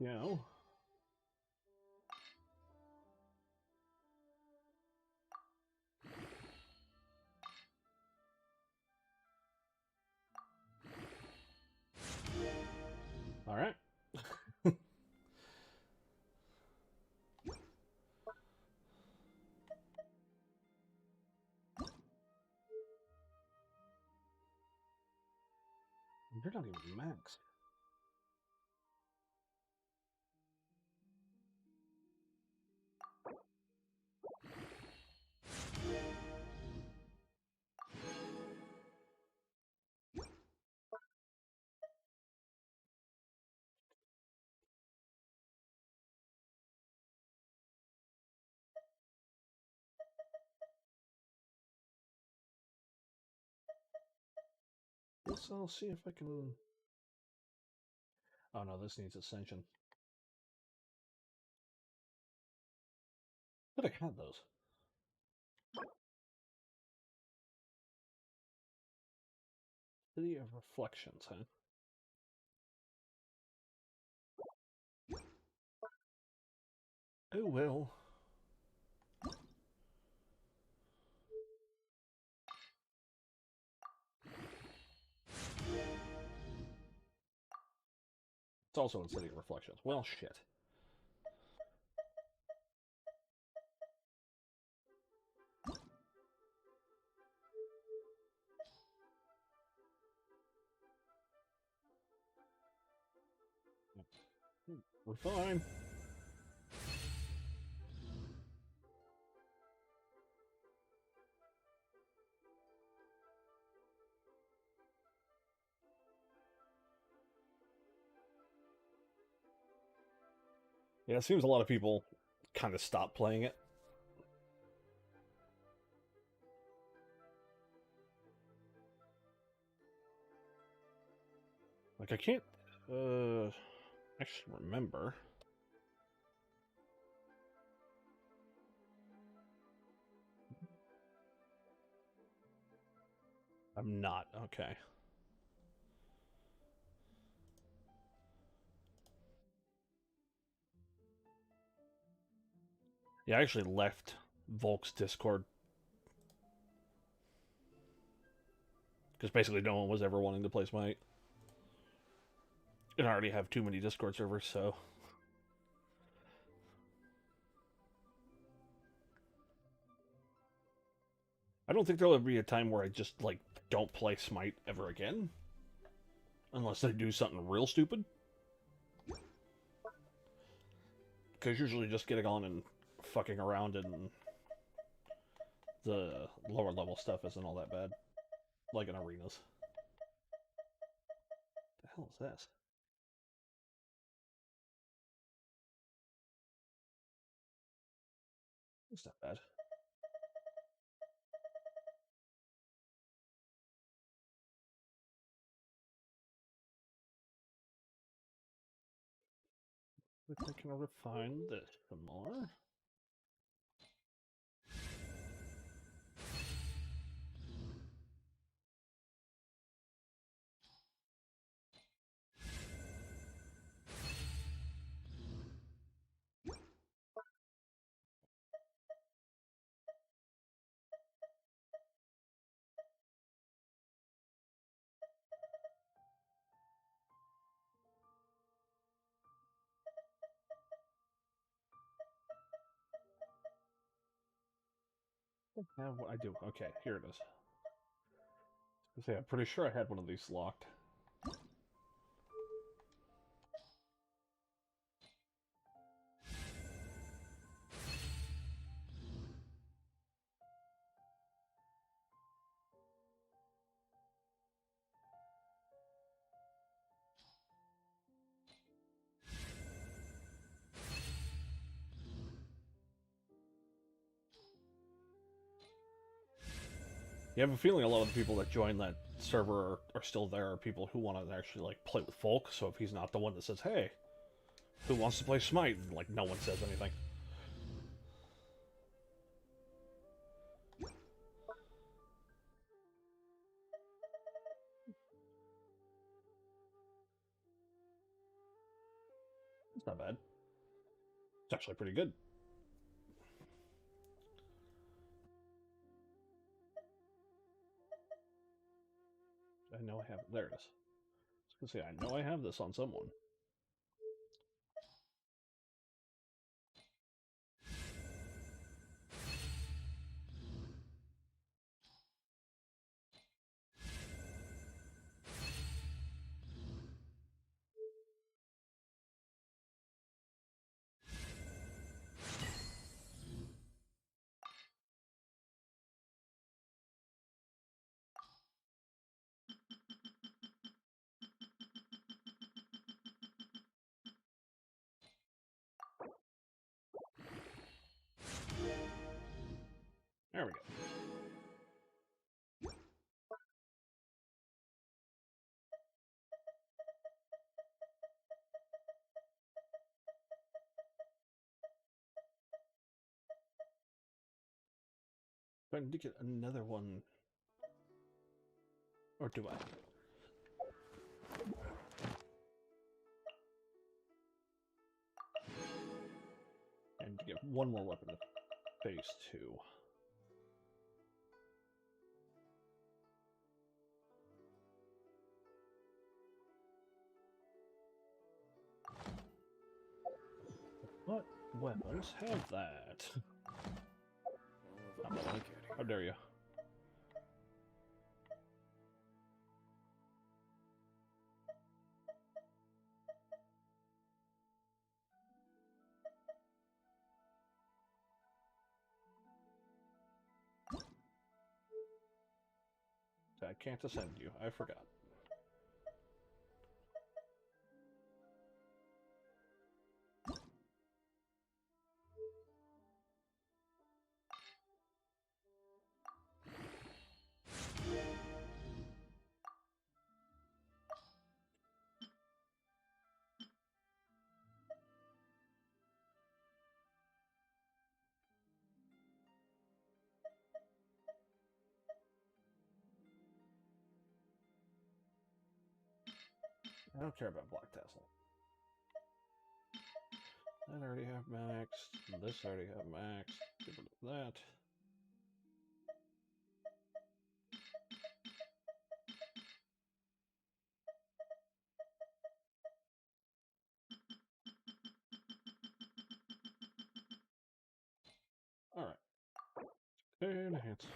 No. You're not even max. Guess I'll see if I can... Oh no, this needs ascension. But I had those. City of Reflections, huh? Oh well. It's also in City of Reflections. Well, shit. We're fine. Yeah, it seems a lot of people kind of stopped playing it. Like, I can't, actually remember. I'm not, okay. Yeah, I actually left Volk's Discord. Because basically no one was ever wanting to play Smite. And I already have too many Discord servers, so... I don't think there'll ever be a time where I just, like, don't play Smite ever again. Unless they do something real stupid. Because usually just getting on and fucking around in the lower level stuff isn't all that bad. Like in arenas. The hell is this? It's not bad. I think I can refine this some more. Have what I do. Okay, here it is. I'm pretty sure I had one of these locked. You have a feeling a lot of the people that join that server are still there are people who want to actually, like, play with Volk, so if he's not the one that says, hey, who wants to play Smite? And, like, no one says anything. It's not bad. It's actually pretty good. I know I have it. There it is. I was gonna say, I know I have this on someone. There we go. Do I need to get another one? Or do I? And to get one more weapon to phase 2. What weapons have that? How dare you? I can't ascend you. I forgot. I don't care about Black Tassel. That already have maxed. This already have maxed. Get rid of that. Alright. Enhance.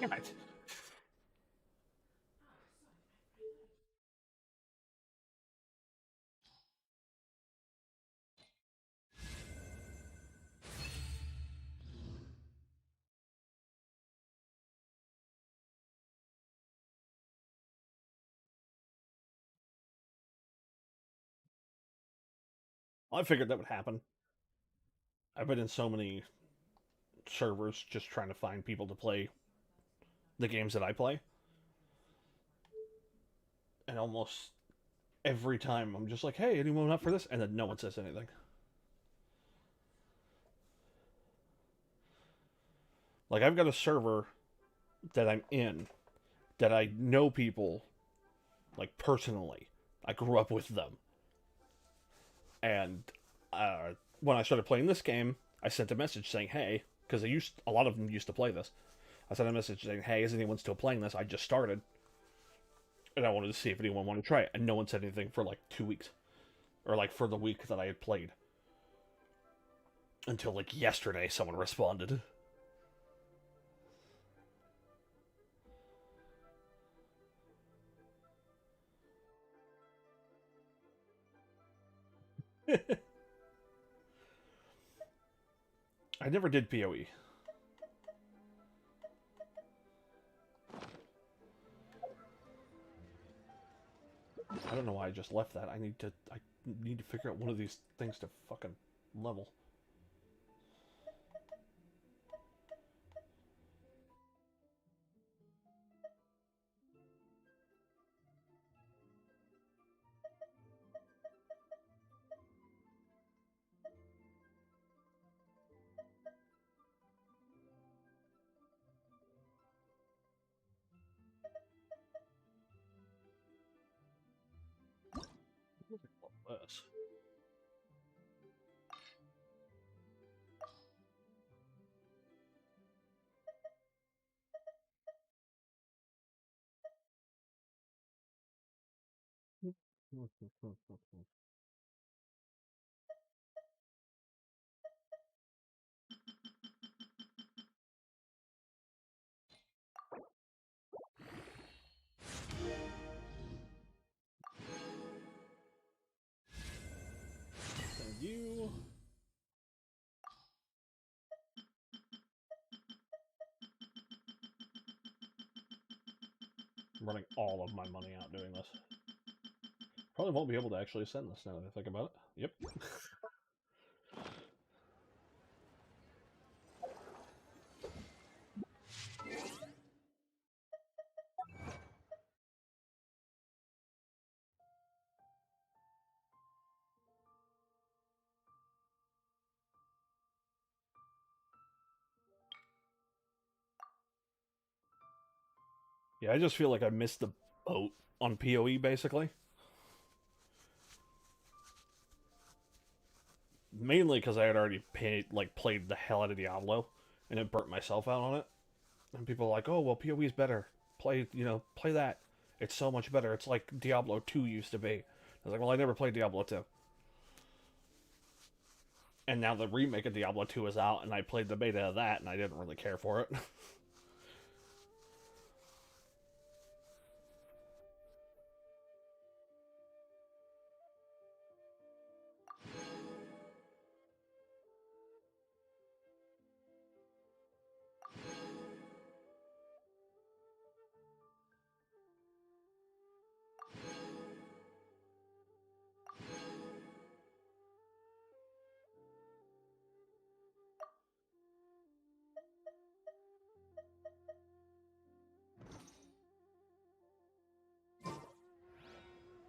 Damn it! I figured that would happen. I've been in so many servers just trying to find people to play the games that I play. And almost every time I'm just like, hey, anyone up for this? And then no one says anything. Like, I've got a server that I'm in that I know people, like, personally. I grew up with them. And when I started playing this game, I sent a message saying, hey, because a lot of them used to play this. I sent a message saying, hey, is anyone still playing this? I just started. And I wanted to see if anyone wanted to try it. And no one said anything for like 2 weeks. Or like for the week that I had played. Until like yesterday someone responded. I never did PoE. I don't know why I just left that. I need to figure out one of these things to fucking level. Less. Thank you. I'm running all of my money out doing this. Probably won't be able to actually send this now that I think about it. Yep. Yeah, I just feel like I missed the boat on PoE, basically. Mainly because I had already played the hell out of Diablo, and it burnt myself out on it. And people are like, oh, well, PoE is better. Play that. It's so much better. It's like Diablo 2 used to be. I was like, well, I never played Diablo 2. And now the remake of Diablo 2 is out, and I played the beta of that, and I didn't really care for it.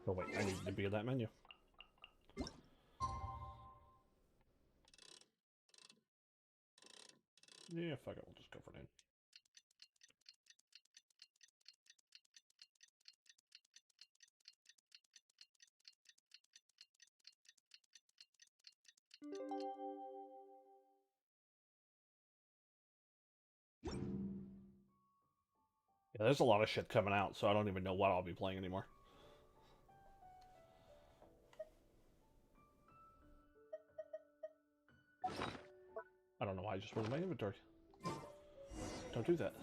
Oh wait, I need to be in that menu. Yeah, fuck it, we'll just go for name. Yeah, there's a lot of shit coming out, so I don't even know what I'll be playing anymore. I don't know why I just went in my inventory. Don't do that.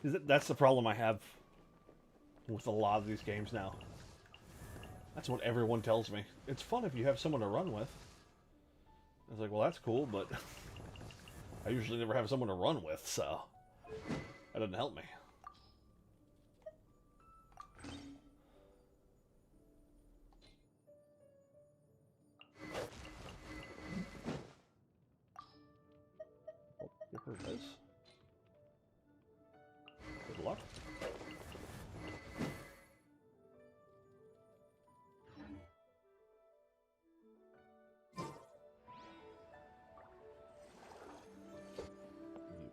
That's the problem I have with a lot of these games now. That's what everyone tells me. It's fun if you have someone to run with. I was like, well, that's cool, but I usually never have someone to run with, so that doesn't help me. Oh, here it is. Good luck.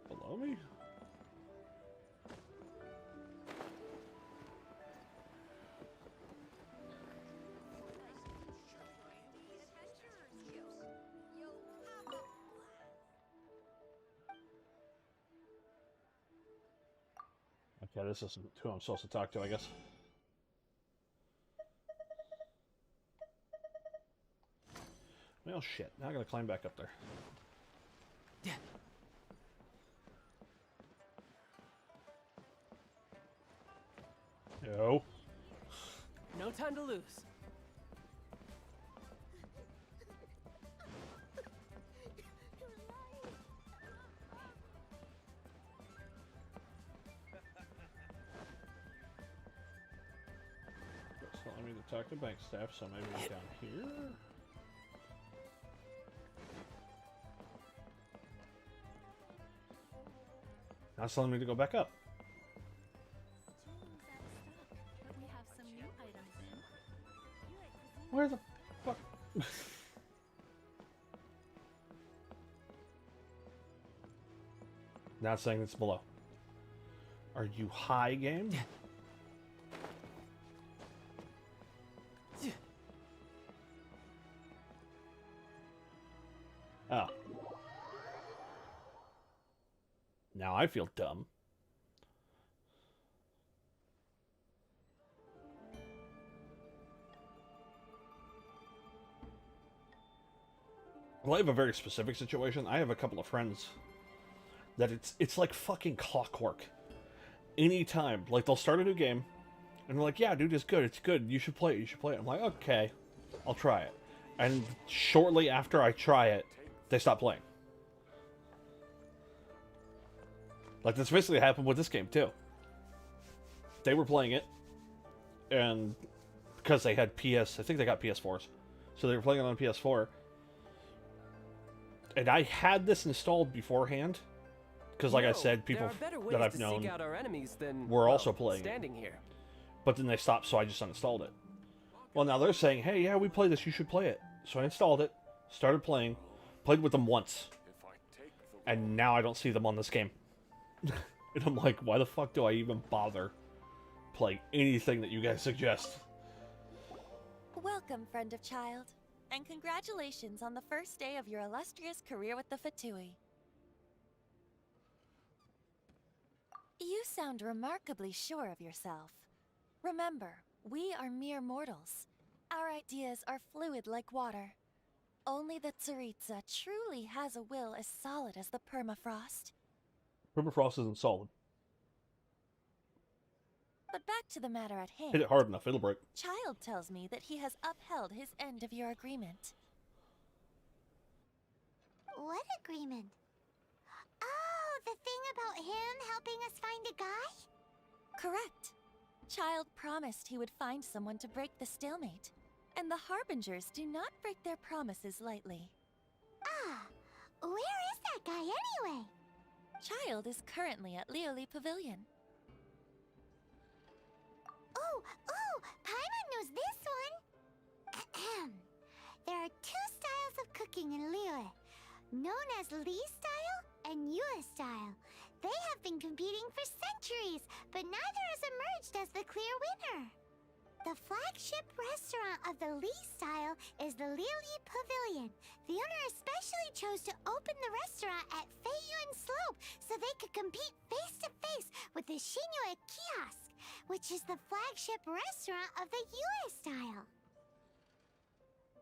Below me? Okay, this isn't who I'm supposed to talk to, I guess. Well, shit. Now I gotta climb back up there. Yo. No time to lose. It's telling me to talk to bank staff, so maybe down here? Now it's telling me to go back up. Where the fuck? Now it's saying it's below. Are you high, game? Oh. Now I feel dumb. Well, I have a very specific situation. I have a couple of friends that it's like fucking clockwork. Anytime, like they'll start a new game, and they're like, "Yeah, dude, it's good. It's good. You should play it. You should play it." I'm like, "Okay, I'll try it." And shortly after I try it, they stop playing. Like that's basically happened with this game too. They were playing it, and because they had I think they got PS4s, so they were playing it on PS4. And I had this installed beforehand, because like I said, people that I've known were also playing it. Here. But then they stopped, so I just uninstalled it. Well, now they're saying, hey, yeah, we play this, you should play it. So I installed it, Started playing, played with them once, and now I don't see them on this game. And I'm like, why the fuck do I even bother playing anything that you guys suggest? Welcome, friend of child, and congratulations on the first day of your illustrious career with the Fatui. You sound remarkably sure of yourself. Remember, we are mere mortals. Our ideas are fluid like water. Only the Tsaritsa truly has a will as solid as the permafrost. Permafrost isn't solid. But back to the matter at hand. Hit it hard enough, it'll break. Child tells me that he has upheld his end of your agreement. What agreement? Oh, the thing about him helping us find a guy? Correct. Child promised he would find someone to break the stalemate. And the Harbingers do not break their promises lightly. Ah, where is that guy anyway? Child is currently at Lioli Pavilion. Oh, Paimon knows this one! There are two styles of cooking in Liyue, known as Li style and Yue style. They have been competing for centuries, but neither has emerged as the clear winner. The flagship restaurant of the Li style is the Lioli Pavilion. The owner especially chose to open the restaurant at Feiyun Slope so they could compete face-to-face with the Shinue Kiosk, which is the flagship restaurant of the Yue style.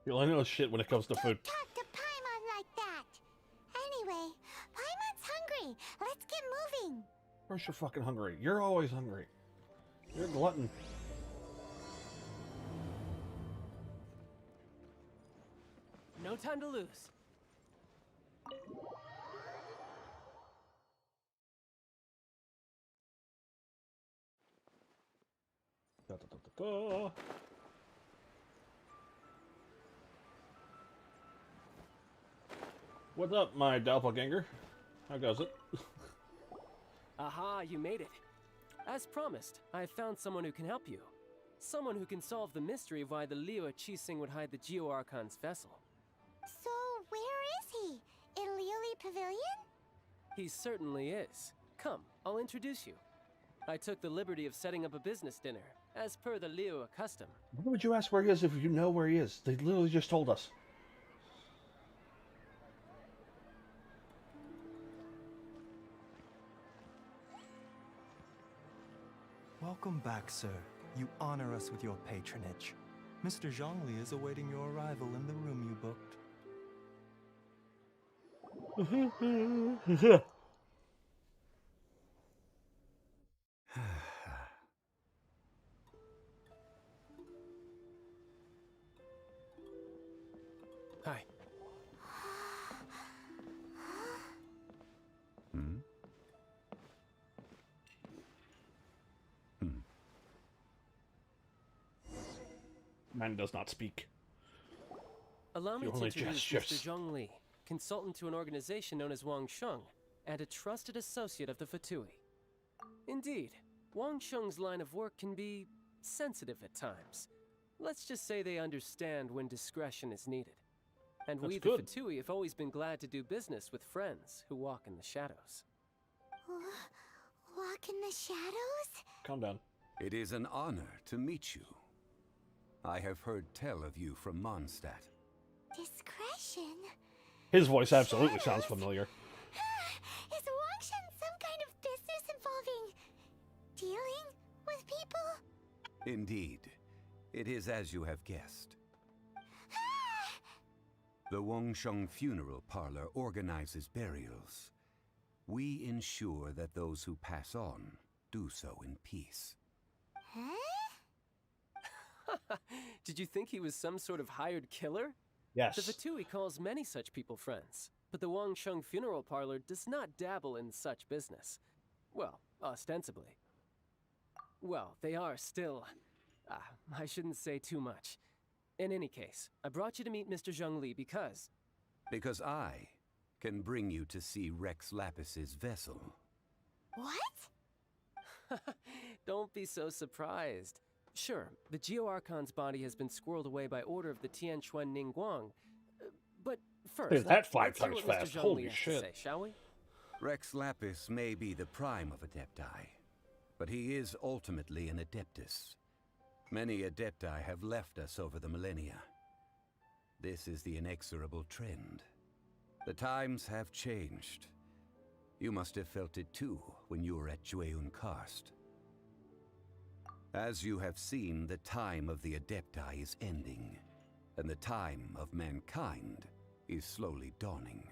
You only know shit when it comes to food. Talk to Paimon like that. Anyway, Paimon's hungry. Let's get moving. Of course you're fucking hungry. You're always hungry. You're a glutton. No time to lose. Da, da, da, da, da. What's up, my doppelganger? How goes it? Aha, you made it. As promised, I have found someone who can help you. Someone who can solve the mystery of why the Liyue Qixing would hide the Geo Archon's vessel. So, where is he? In Lioli Pavilion? He certainly is. Come, I'll introduce you. I took the liberty of setting up a business dinner, as per the Liyue custom. Why would you ask where he is if you know where he is? They literally just told us. Welcome back, sir. You honor us with your patronage. Mr. Zhongli is awaiting your arrival in the room you booked. Hi. Man does not speak. Allow me He to only introduce gestures. Mr. Zhong Li, consultant to an organization known as Wang Sheng, and a trusted associate of the Fatui. Indeed, Wang Sheng's line of work can be sensitive at times. Let's just say they understand when discretion is needed. And we, the good. Fatui, have always been glad to do business with friends who walk in the shadows. Walk in the shadows? Calm down. It is an honor to meet you. I have heard tell of you from Mondstadt. Discretion? His voice absolutely sounds familiar. Is Wang Sheng some kind of business involving dealing with people? Indeed. It is as you have guessed. The Wangsheng Funeral Parlor organizes burials. We ensure that those who pass on do so in peace. Huh? Did you think he was some sort of hired killer? Yes. The Fatui calls many such people friends, but the Wang Sheng Funeral Parlor does not dabble in such business. Well, ostensibly. Well, they are still... I shouldn't say too much. In any case, I brought you to meet Mr. Zhong Li because... Because I can bring you to see Rex Lapis's vessel. What? Don't be so surprised. Sure, the Geo Archon's body has been squirreled away by order of the Tianquan Ningguang, but First, that 5 let's hear times what Mr. fast. Zhongli Holy has to shit. say, shall we? Rex Lapis may be the prime of Adepti, but he is ultimately an Adeptus. Many Adepti have left us over the millennia. This is the inexorable trend. The times have changed. You must have felt it too when you were at Jueyun Karst. As you have seen, the time of the Adepti is ending, and the time of mankind is slowly dawning.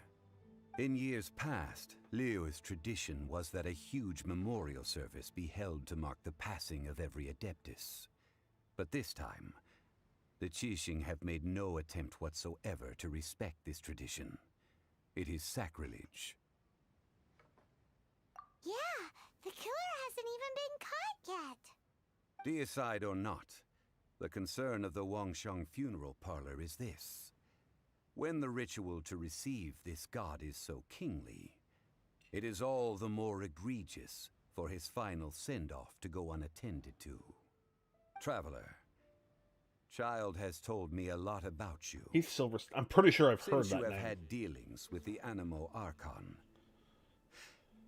In years past, Liyue's tradition was that a huge memorial service be held to mark the passing of every Adeptus. But this time, the Qixing have made no attempt whatsoever to respect this tradition. It is sacrilege. Yeah, the killer hasn't even been caught yet. Deicide or not, the concern of the Wangsheng funeral parlor is this. When the ritual to receive this god is so kingly, it is all the more egregious for his final send-off to go unattended to. Traveler, Child has told me a lot about you. Heath Silverstone. I'm pretty sure I've heard Since that you have name. had dealings with the Animo Archon,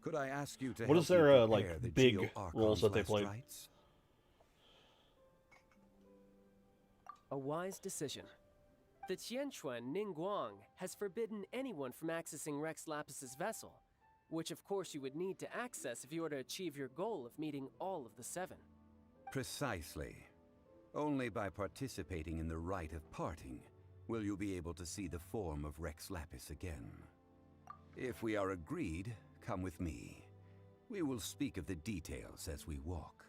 could I ask you to What help is their me like prepare the big Geo-Archon's roles that they last played? rites? A wise decision. The Qianquan Ningguang has forbidden anyone from accessing Rex Lapis's vessel, which of course you would need to access if you were to achieve your goal of meeting all of the 7. Precisely. Only by participating in the rite of parting will you be able to see the form of Rex Lapis again. If we are agreed, come with me. We will speak of the details as we walk.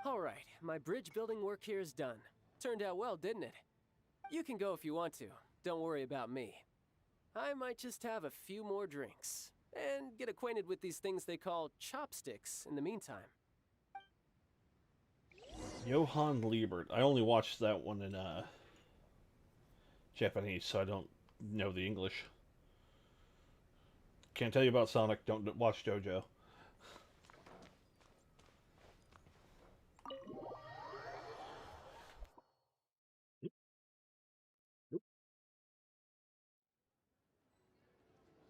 All right, my bridge building work here is done. Turned out well, didn't it? You can go if you want to. Don't worry about me. I might just have a few more drinks and get acquainted with these things they call chopsticks in the meantime. Johann Liebert. I only watched that one in Japanese, so I don't know the English. Can't tell you about Sonic. Don't watch JoJo.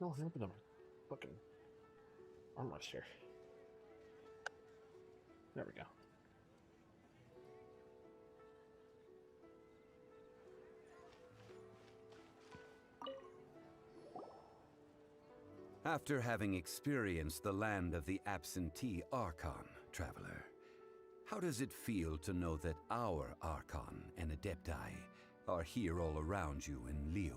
No, happened to my fucking armrest here. There we go. After having experienced the land of the absentee Archon, traveler, how does it feel to know that our Archon and Adepti are here all around you in Liyue?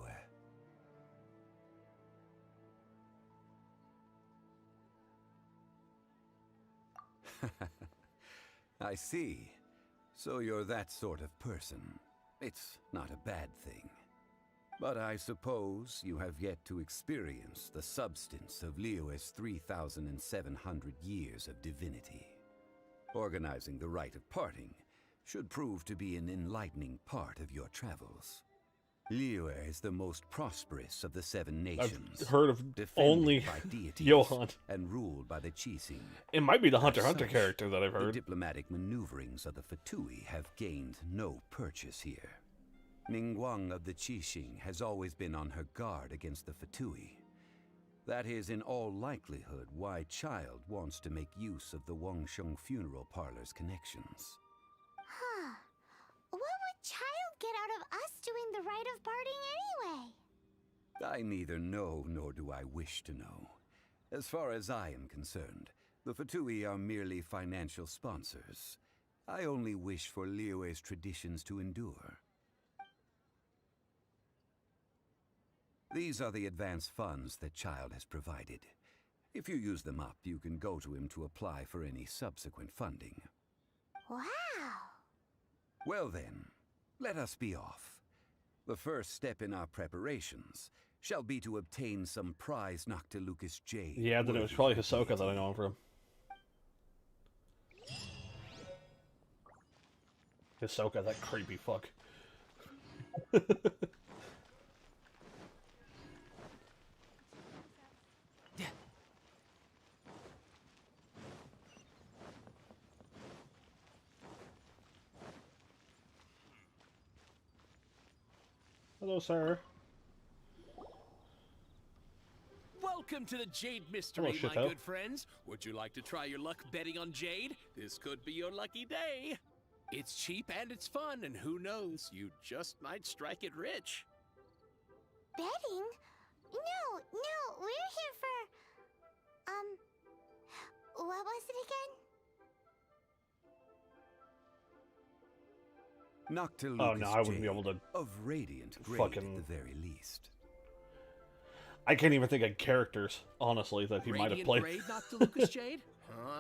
I see. So you're that sort of person. It's not a bad thing. But I suppose you have yet to experience the substance of Liyue's 3,700 years of divinity. Organizing the rite of parting should prove to be an enlightening part of your travels. Liyue is the most prosperous of the 7 nations. I've heard of defended only by deities Johann. and ruled by the Qixing. It might be the As Hunter x Hunter such, character that I've heard. The diplomatic maneuverings of the Fatui have gained no purchase here. Ningguang of the Qixing has always been on her guard against the Fatui. That is in all likelihood why Child wants to make use of the Wangsheng funeral parlor's connections. Huh. What would Child get out of us doing the rite of parting anyway? I neither know nor do I wish to know. As far as I am concerned, the Fatui are merely financial sponsors. I only wish for Liyue's traditions to endure. These are the advance funds that Child has provided. If you use them up, you can go to him to apply for any subsequent funding. Wow. Well then, let us be off. The first step in our preparations shall be to obtain some prize Noctilucus jade. Yeah, then it was probably Hisoka that I know him from. Hisoka, that creepy fuck. Hello, sir. Welcome to the Jade Mystery, Hello, my shitto. good friends. Would you like to try your luck betting on Jade? This could be your lucky day. It's cheap and it's fun, and who knows, you just might strike it rich. Betting? No, we're here for... what was it again? Noctilucous Oh no, I wouldn't be Jade, able to. of radiant grade fucking. at the very least. I can't even think of characters, honestly, that he might have Radiant played. grade, Noctilucous Jade?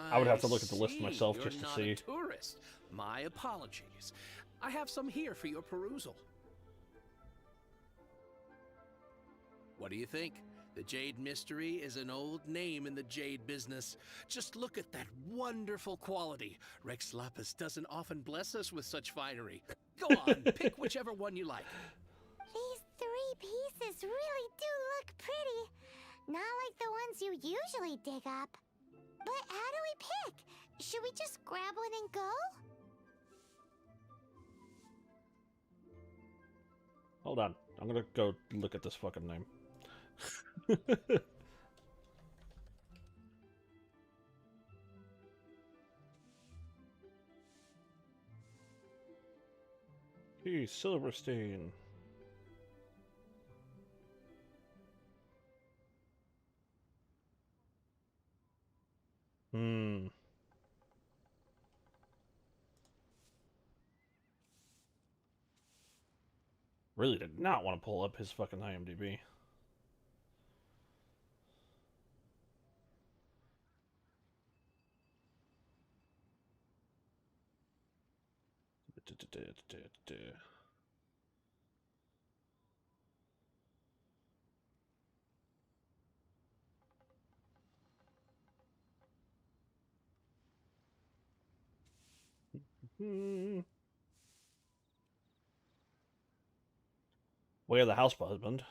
I would have to look at the list see. myself You're just to not see. A tourist. My apologies. I have some here for your perusal. What do you think? The Jade Mystery is an old name in the jade business. Just look at that wonderful quality. Rex Lapis doesn't often bless us with such finery. Go on, pick whichever one you like. These 3 pieces really do look pretty. Not like the ones you usually dig up. But how do we pick? Should we just grab one and go? Hold on. I'm gonna go look at this fucking name. Hey, Silverstein. Really did not want to pull up his fucking IMDb. Way of the House Husband.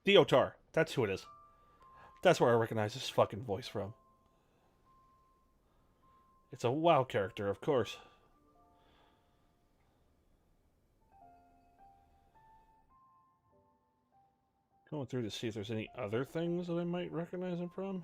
Theotar. That's who it is. That's where I recognize this fucking voice from. It's a WoW character, of course. Going through to see if there's any other things that I might recognize him from.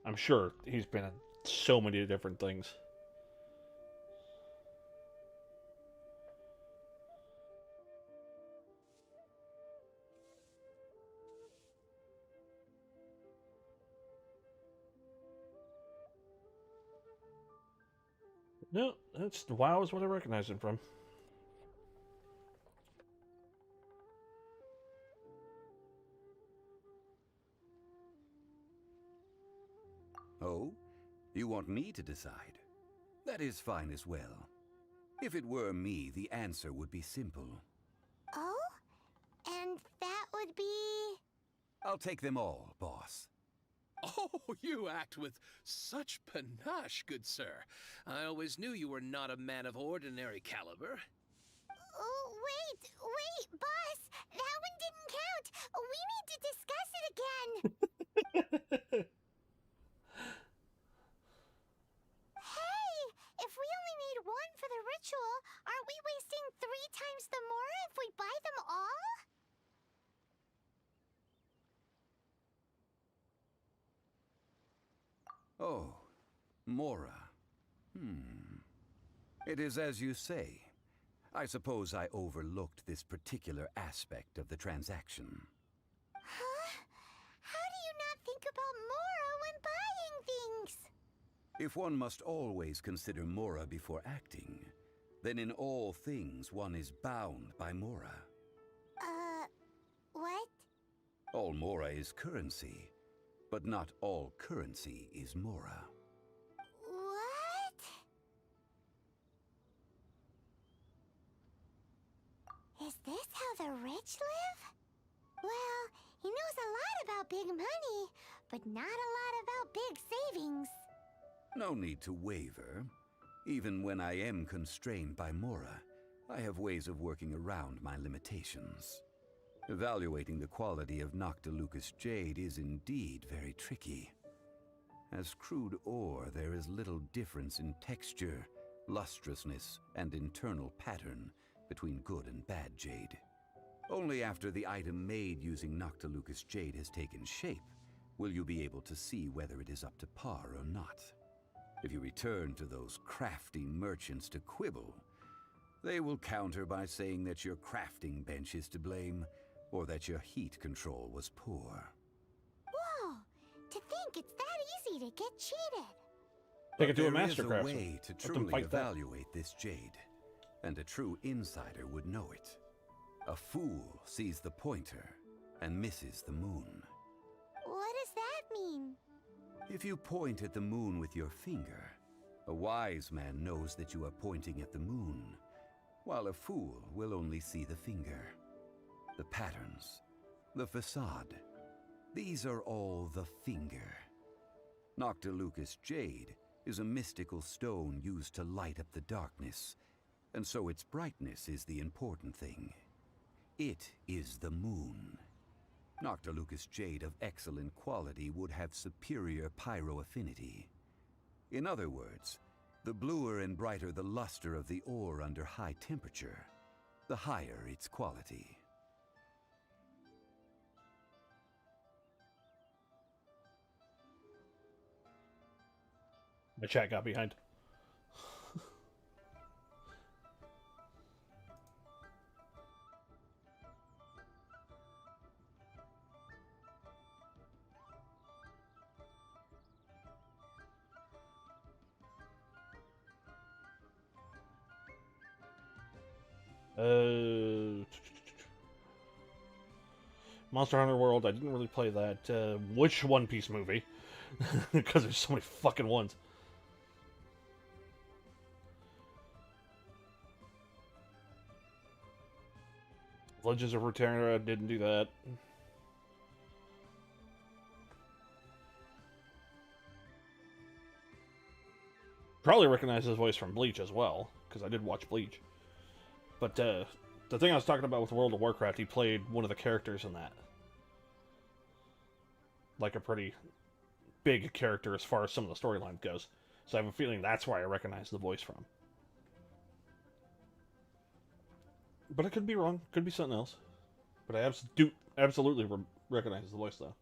I'm sure he's been in so many different things. No, that's WoW is what I recognize him from. Oh? You want me to decide? That is fine as well. If it were me, the answer would be simple. Oh? And that would be... I'll take them all, boss. Oh, you act with such panache, good sir. I always knew you were not a man of ordinary caliber. Oh, wait, boss! That one didn't count! We need to discuss it again! Hey! If we only need one for the ritual, aren't we wasting 3 times the Mora if we buy them all? Oh, Mora. It is as you say. I suppose I overlooked this particular aspect of the transaction. Huh? How do you not think about Mora when buying things? If one must always consider Mora before acting, then in all things one is bound by Mora. What? All Mora is currency, but not all currency is Mora. What? Is this how the rich live? Well, He knows a lot about big money, but not a lot about big savings. No need to waver. Even when I am constrained by Mora, I have ways of working around my limitations. Evaluating the quality of Noctilucous jade is indeed very tricky. As crude ore, there is little difference in texture, lustrousness, and internal pattern between good and bad jade. Only after the item made using Noctilucous jade has taken shape will you be able to see whether it is up to par or not. If you return to those crafty merchants to quibble, they will counter by saying that your crafting bench is to blame, or that your heat control was poor. Whoa! To think it's that easy to get cheated. They could do a There is mastercraft. a way to truly evaluate this jade, and a true insider would know it. A fool sees the pointer and misses the moon. What does that mean? If you point at the moon with your finger, a wise man knows that you are pointing at the moon, while a fool will only see the finger. The patterns, the facade, these are all the finger. Noctilucous jade is a mystical stone used to light up the darkness, and so its brightness is the important thing. It is the moon. Noctilucous jade of excellent quality would have superior pyroaffinity. In other words, the bluer and brighter the luster of the ore under high temperature, the higher its quality. My chat got behind. Monster Hunter World, I didn't really play that. Which One Piece movie? Because there's so many fucking ones. Legends of Runeterra, didn't do that. Probably recognize his voice from Bleach as well, because I did watch Bleach. But the thing I was talking about with World of Warcraft, he played one of the characters in that. Like a pretty big character as far as some of the storyline goes. So I have a feeling that's why I recognize the voice from. But I could be wrong. Could be something else. But I absolutely recognize the voice, though.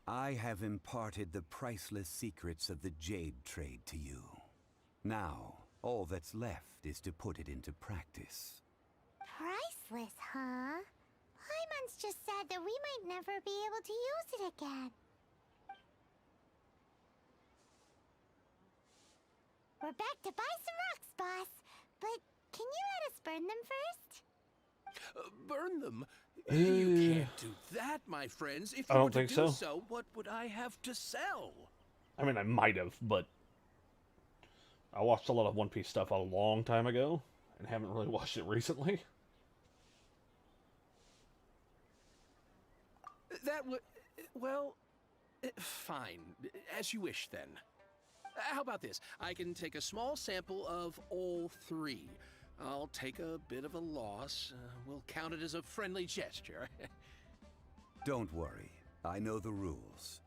I have imparted the priceless secrets of the jade trade to you. Now, all that's left is to put it into practice. Priceless, huh? Paimon's just said that we might never be able to use it again. We're back to buy some rocks, boss. But can you let us burn them first? Burn them? You can't do that, my friends. If I you don't were to think do so. so, what would I have to sell? I mean, I might have, but I watched a lot of One Piece stuff a long time ago, and haven't really watched it recently. That would... well... fine. As you wish, then. How about this? I can take a small sample of all three. I'll take a bit of a loss. We'll count it as a friendly gesture. Don't worry, I know the rules.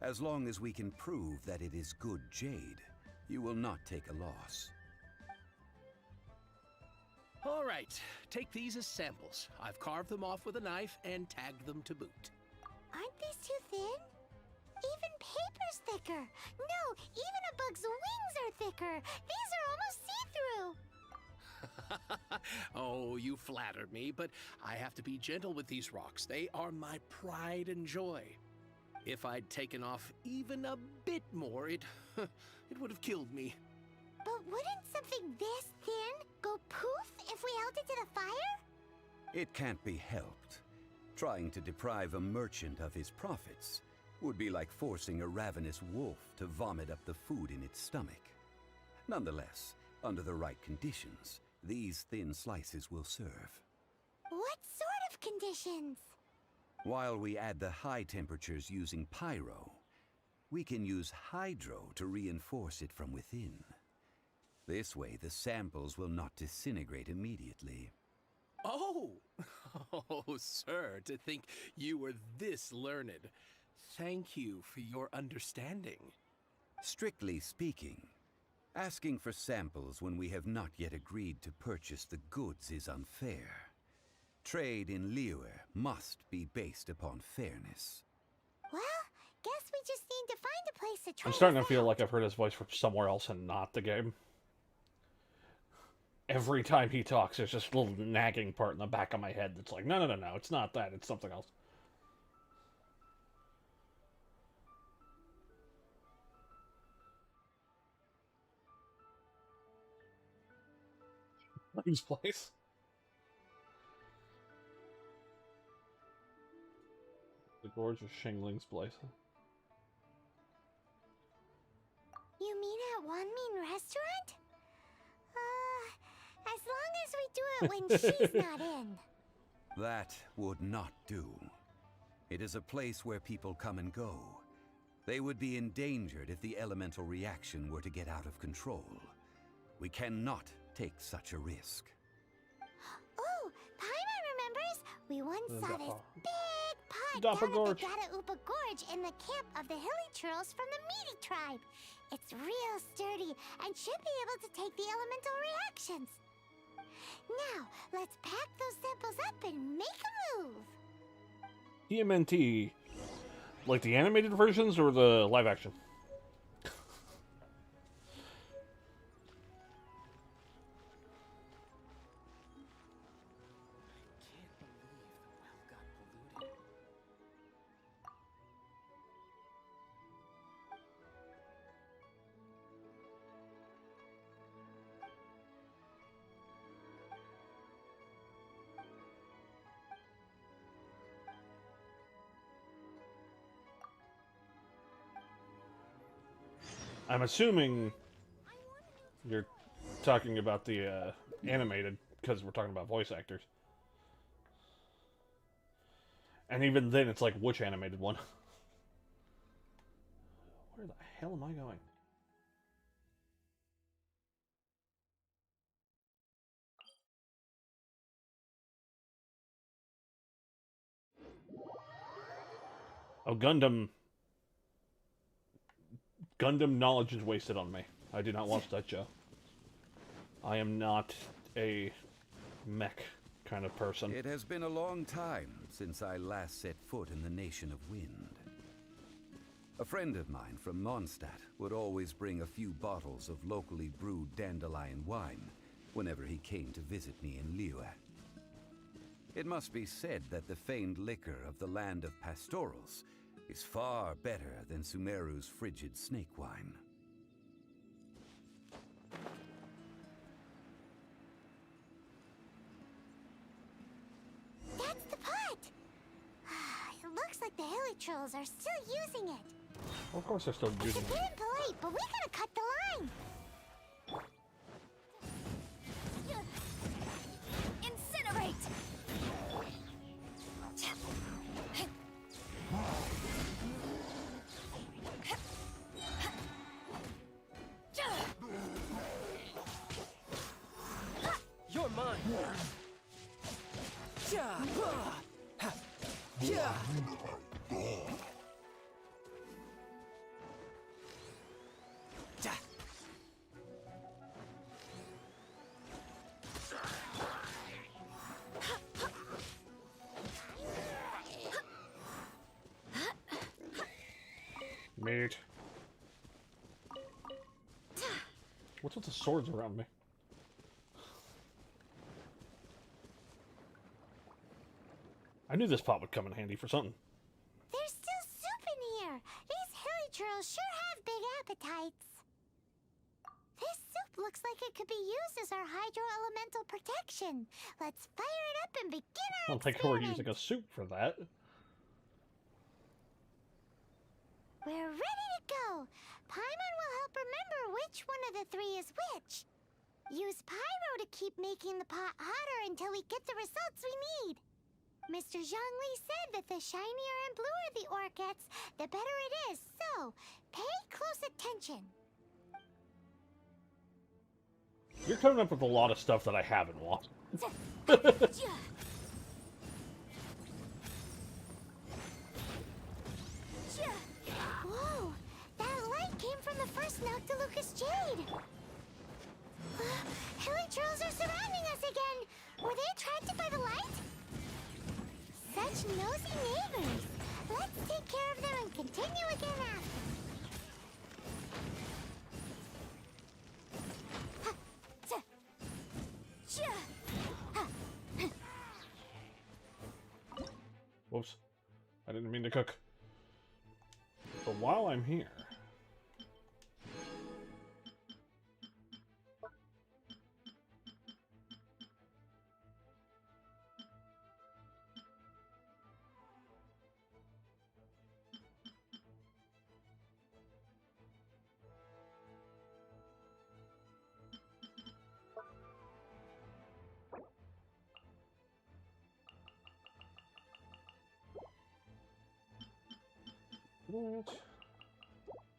As long as we can prove that it is good jade, you will not take a loss. All right, take these as samples. I've carved them off with a knife and tagged them to boot. Aren't these too thin? Even paper's thicker. No, even a bug's wings are thicker. These are almost see-through. Oh, you flatter me, but I have to be gentle with these rocks. They are my pride and joy. If I'd taken off even a bit more, it would have killed me. But wouldn't something this thin go poof if we held it to the fire? It can't be helped. Trying to deprive a merchant of his profits would be like forcing a ravenous wolf to vomit up the food in its stomach. Nonetheless, under the right conditions, these thin slices will serve. What sort of conditions? While we add the high temperatures using pyro, we can use hydro to reinforce it from within. This way, the samples will not disintegrate immediately. Oh! Oh, sir, to think you were this learned. Thank you for your understanding. Strictly speaking, asking for samples when we have not yet agreed to purchase the goods is unfair. Trade in Liyue must be based upon fairness. Well, guess we just need to find a place to try. I'm starting to feel like I've heard his voice from somewhere else and not the game. Every time he talks, there's just a little nagging part in the back of my head that's like, no, it's not that, it's something else. His place. The gorge of Xingling's place. You mean at Wanmin Restaurant? As long as we do it when she's not in. That would not do. It is a place where people come and go. They would be endangered if the elemental reaction were to get out of control. We cannot take such a risk. Oh, Paimon remembers we once saw this big pot Dapper down Gorge. at the Gadaupa Gorge in the camp of the Hilly Churls from the Meaty tribe. It's real sturdy and should be able to take the elemental reactions. Now, let's pack those samples up and make a move. TMNT, like the animated versions or the live action? I'm assuming you're talking about the animated, because we're talking about voice actors. And even then, it's like, which animated one? Where the hell am I going? Oh, Gundam knowledge is wasted on me. I do not watch that show. I am not a mech kind of person. It has been a long time since I last set foot in the Nation of Wind. A friend of mine from Mondstadt would always bring a few bottles of locally brewed dandelion wine whenever he came to visit me in Liyue. It must be said that the famed liquor of the land of pastorals is far better than Sumeru's frigid snake wine. That's the pot! It looks like the Hilly Trolls are still using it. Of course they're still using It's a bit impolite, but we gotta cut the line. Incinerate! You're mine. Mate. What's with the swords around me? I knew this pot would come in handy for something. There's still soup in here. These Hilly Trolls sure have big appetites. This soup looks like it could be used as our hydro-elemental protection. Let's fire it up and begin our I don't think we're using a suit for that. We're ready to go. Paimon will help remember which one of the three is which. Use pyro to keep making the pot hotter until we get the results we need. Mr. Zhongli said that the shinier and bluer the ore gets, the better it is, so pay close attention. You're coming up with a lot of stuff that I haven't watched. Whoa! That light came from the first Noctilucous Jade! Hilichurls are surrounding us again! Were they attracted by the light? Such nosy neighbors! Let's take care of them and continue again after. Whoops. I didn't mean to cook. But while I'm here...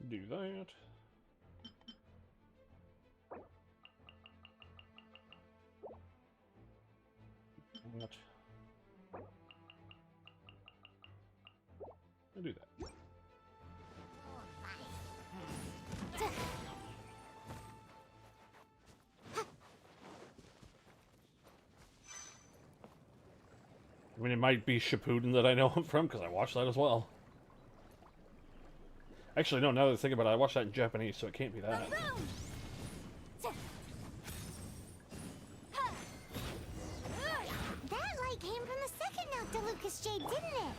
Do that. What? I'll do that. I mean, it might be Shippuden that I know him from, because I watched that as well. Actually, no, now that I think about it, I watched that in Japanese, so it can't be that. That light came from the second Noctilucous Jade, didn't it?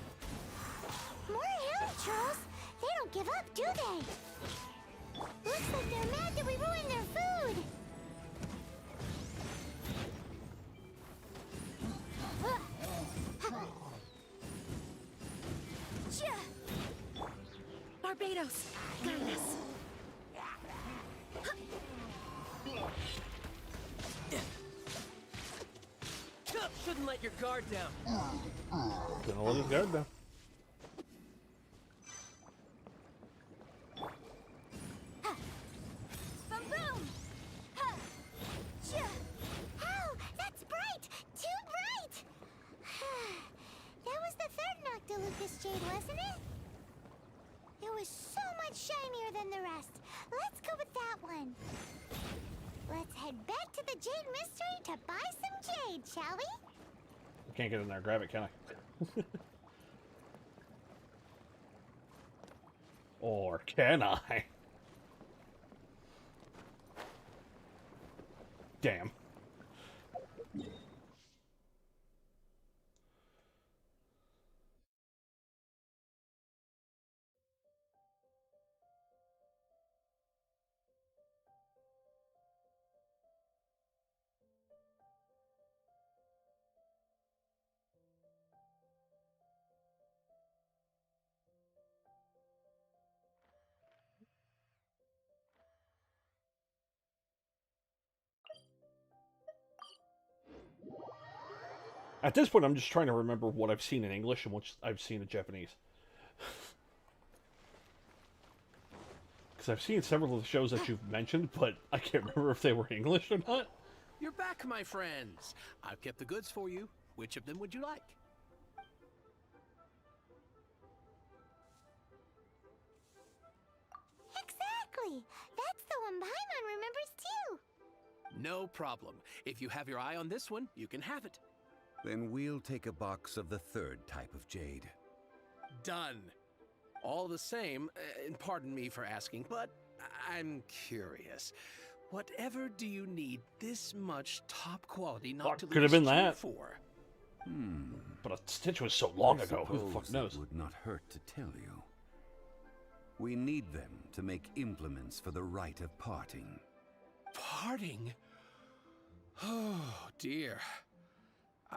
More Hilichurls? They don't give up, do they? Looks like they're mad that we ruined their food! Barbados, guide us. Shouldn't let your guard down. Gonna let his guard down. Boom! Ow! That's bright! Too bright! That was the third Noctilucous Jade, wasn't it? It was so much shinier than the rest. Let's go with that one. Let's head back to the Jade Mystery to buy some jade, shall we? I can't get in there and grab it, can I? Or can I? Damn. At this point, I'm just trying to remember what I've seen in English and what I've seen in Japanese. Because I've seen several of the shows that you've mentioned, but I can't remember if they were English or not. You're back, my friends. I've kept the goods for you. Which of them would you like? Exactly! That's the one Paimon remembers too! No problem. If you have your eye on this one, you can have it. Then we'll take a box of the third type of jade. Done. All the same, and pardon me for asking, but I'm curious. Whatever do you need this much top quality Noctilucous could have been Jade that. For? But a Stitch was so long ago. Who the Suppose fuck knows? it would not hurt to tell you. We need them to make implements for the rite of parting. Parting? Oh, dear.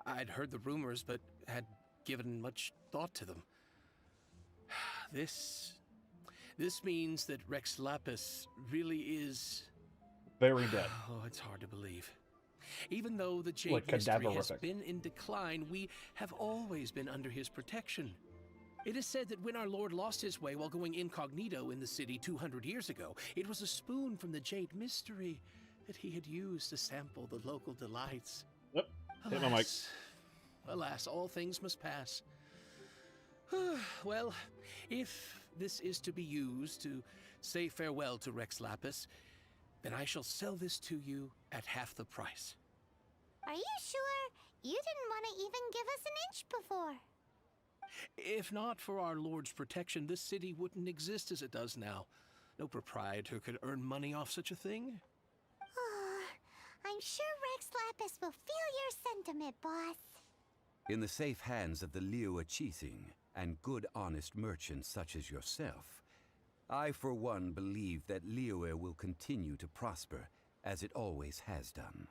I'd heard the rumors, but had given much thought to them. This means that Rex Lapis really is Very dead. Oh, it's hard to believe. Even though the Jade Like Mystery has cadaverific. been in decline, we have always been under his protection. It is said that when our Lord lost his way while going incognito in the city 200 years ago, it was a spoon from the Jade Mystery that he had used to sample the local delights. Yep. Hit my mic. Alas, alas, all things must pass. Well, if this is to be used to say farewell to Rex Lapis, then I shall sell this to you at half the price. Are you sure? You didn't want to even give us an inch before. If not for our Lord's protection, this city wouldn't exist as it does now. No proprietor could earn money off such a thing. I'm sure Rex Lapis will feel your sentiment, boss. In the safe hands of the Liyue Qixing and good honest merchants such as yourself, I for one believe that Liyue will continue to prosper as it always has done.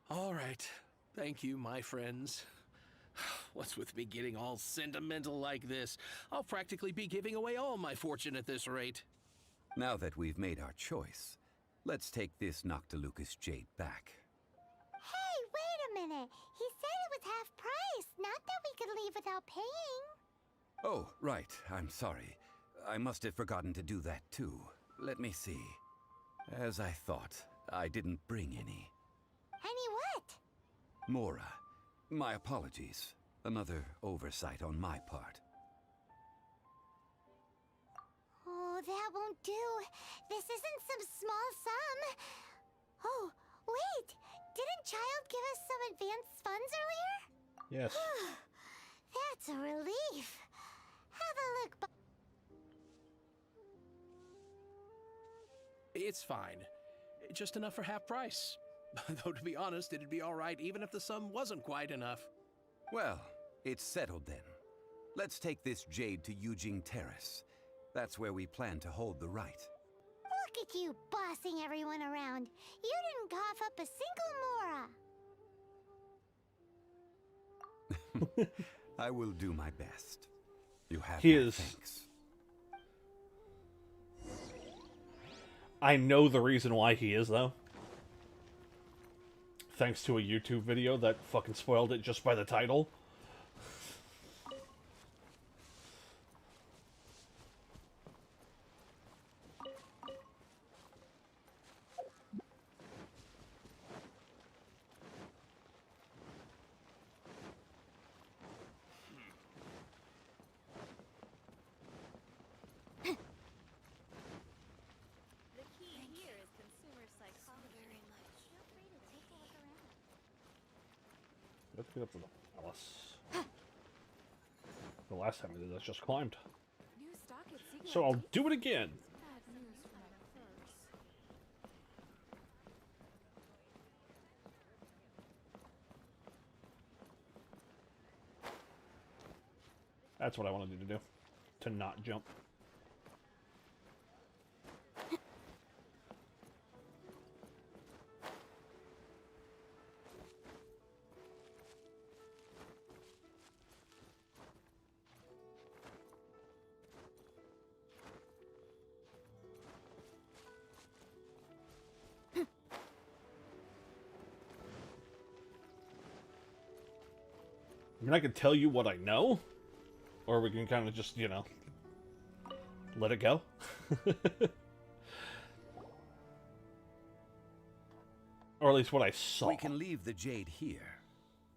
All right. Thank you, my friends. What's with me getting all sentimental like this? I'll practically be giving away all my fortune at this rate. Now that we've made our choice, let's take this Noctilucous jade back. Hey, wait a minute. He said it was half price, not that we could leave without paying. Oh, right. I'm sorry. I must have forgotten to do that too. Let me see. As I thought, I didn't bring any. Any what? Mora. My apologies. Another oversight on my part. Oh, that won't do. This isn't some small sum. Oh, wait. Didn't Child give us some advanced funds earlier? Yes. That's a relief. Have a look. It's fine. Just enough for half price. Though to be honest, it'd be all right even if the sum wasn't quite enough. Well, it's settled then. Let's take this jade to Yujing Terrace. That's where we plan to hold the rite. Look at you bossing everyone around. You didn't cough up a single Mora. I will do my best. You have He my is. thanks. I know the reason why he is, though. Thanks to a YouTube video that fucking spoiled it just by the title. The key here is consumer psychology. Very much. Feel free to take a look around. Let's get up to the palace. The last time I did this, just climbed. New stock at Siegel. So I'll do it again. Bad news from the first. That's what I wanted you to do. To not jump. I mean, I can tell you what I know, or we can kind of just, you know, let it go. Or at least what I saw. We can leave the jade here.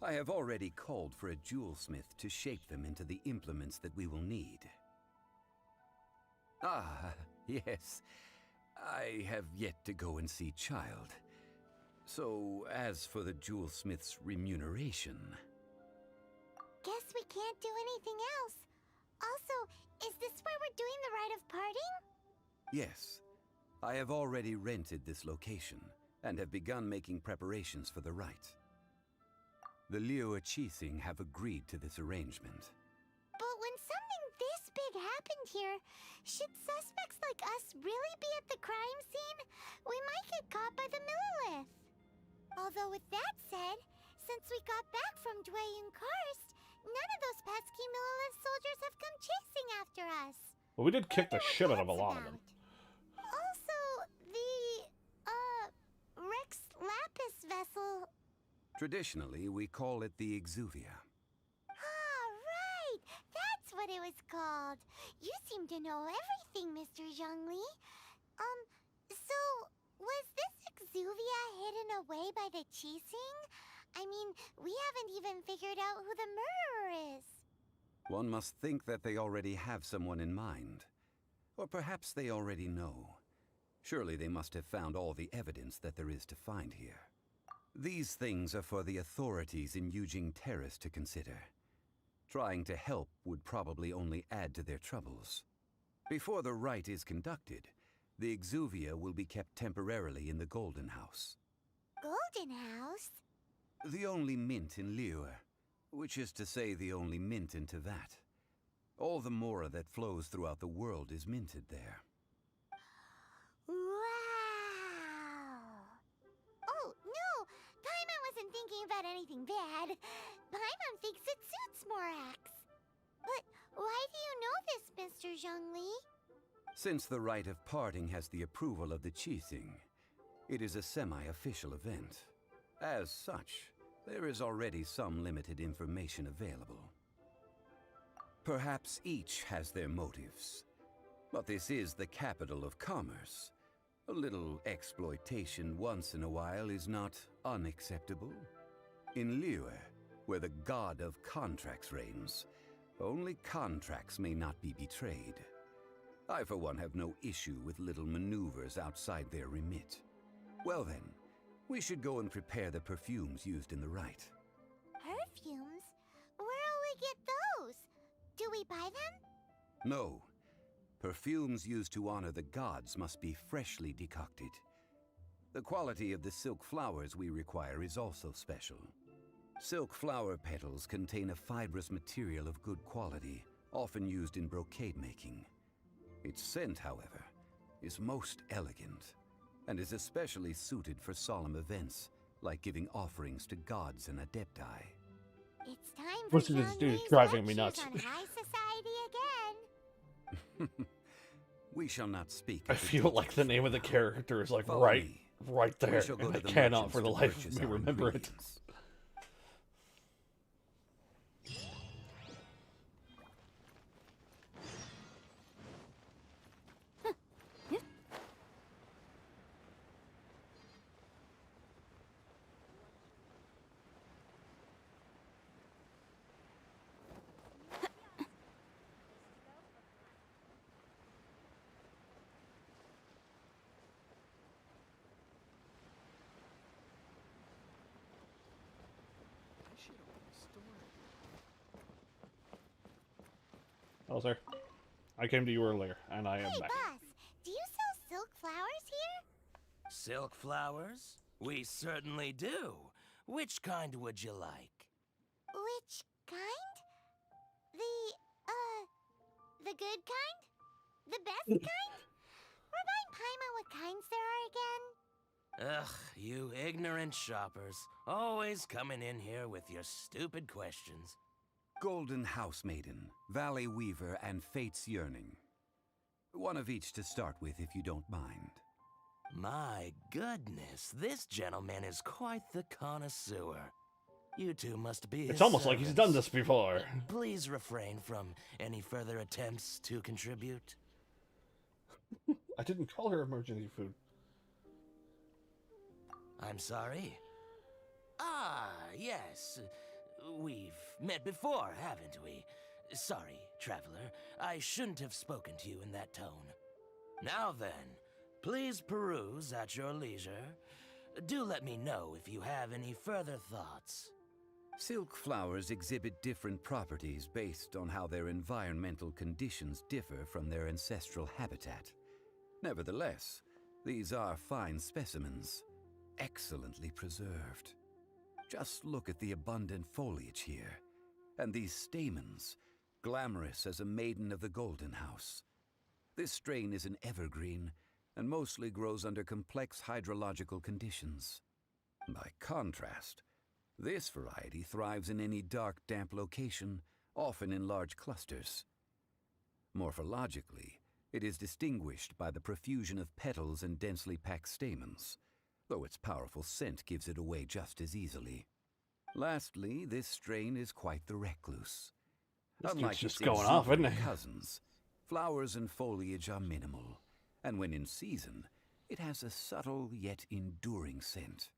I have already called for a jewelsmith to shape them into the implements that we will need. Ah, yes. I have yet to go and see Child. So, as for the jewelsmith's remuneration... Guess we can't do anything else. Also, is this where we're doing the rite of parting? Yes. I have already rented this location, and have begun making preparations for the rite. The Liyue Qixing have agreed to this arrangement. But when something this big happened here, should suspects like us really be at the crime scene? We might get caught by the Millelith. Although with that said, since we got back from Dwayun Karst, none of those pesky Millelith soldiers have come chasing after us. Well, we did kick the shit out of a lot of them. Also, the Traditionally, we call it the Exuvia. Ah, right! That's what it was called. You seem to know everything, Mr. Zhongli. So, was this Exuvia hidden away by the Qixing? I mean, we haven't even figured out who the murderer is. One must think that they already have someone in mind. Or perhaps they already know. Surely they must have found all the evidence that there is to find here. These things are for the authorities in Yujing Terrace to consider. Trying to help would probably only add to their troubles. Before the rite is conducted, the Exuvia will be kept temporarily in the Golden House. Golden House? The only mint in Liyue, which is to say the only mint in Teyvat. All the mora that flows throughout the world is minted there. Wow! Oh, no! Paimon wasn't thinking about anything bad. Paimon thinks it suits Morax. But why do you know this, Mr. Zhongli? Since the rite of parting has the approval of the Qixing, it is a semi-official event. As such, there is already some limited information available. Perhaps each has their motives, but this is the capital of commerce. A little exploitation once in a while is not unacceptable. In Liyue, where the god of contracts reigns, only contracts may not be betrayed. I, for one, have no issue with little maneuvers outside their remit. Well then, we should go and prepare the perfumes used in the rite. Perfumes? Where'll we get those? Do we buy them? No. Perfumes used to honor the gods must be freshly decocted. The quality of the silk flowers we require is also special. Silk flower petals contain a fibrous material of good quality, often used in brocade making. Its scent, however, is most elegant, and is especially suited for solemn events, like giving offerings to gods and adepti. It's time for What's this dude Zhongli's driving me lectures nuts? on high society again. We shall not speak. I of the feel details like the name of the character is like Follow right me. there, We shall go and to I the cannot merchants for the to life purchase of me our remember it. ingredients. Hello, sir. I came to you earlier, and I am Hey, back. boss, do you sell silk flowers here? Silk flowers? We certainly do. Which kind would you like? Which kind? The good kind? The best kind? Remind Paimon what kinds there are again? Ugh, you ignorant shoppers. Always coming in here with your stupid questions. Golden House Maiden, Valley Weaver, and Fate's Yearning. One of each to start with, if you don't mind. My goodness, this gentleman is quite the connoisseur. You two must be his It's almost like he's done servants. this before. Please refrain from any further attempts to contribute. I didn't call her emergency food. I'm sorry? Ah, yes. We've met before, haven't we? Sorry, traveler. I shouldn't have spoken to you in that tone. Now then, please peruse at your leisure. Do let me know if you have any further thoughts. Silk flowers exhibit different properties based on how their environmental conditions differ from their ancestral habitat. Nevertheless, these are fine specimens, excellently preserved. Just look at the abundant foliage here, and these stamens, glamorous as a maiden of the Golden House. This strain is an evergreen, and mostly grows under complex hydrological conditions. By contrast, this variety thrives in any dark, damp location, often in large clusters. Morphologically, it is distinguished by the profusion of petals and densely packed stamens, though its powerful scent gives it away just as easily. Lastly, this strain is quite the recluse. This dude's Unlike just its going off, isn't exuberant he? cousins, flowers and foliage are minimal, and when in season, it has a subtle yet enduring scent.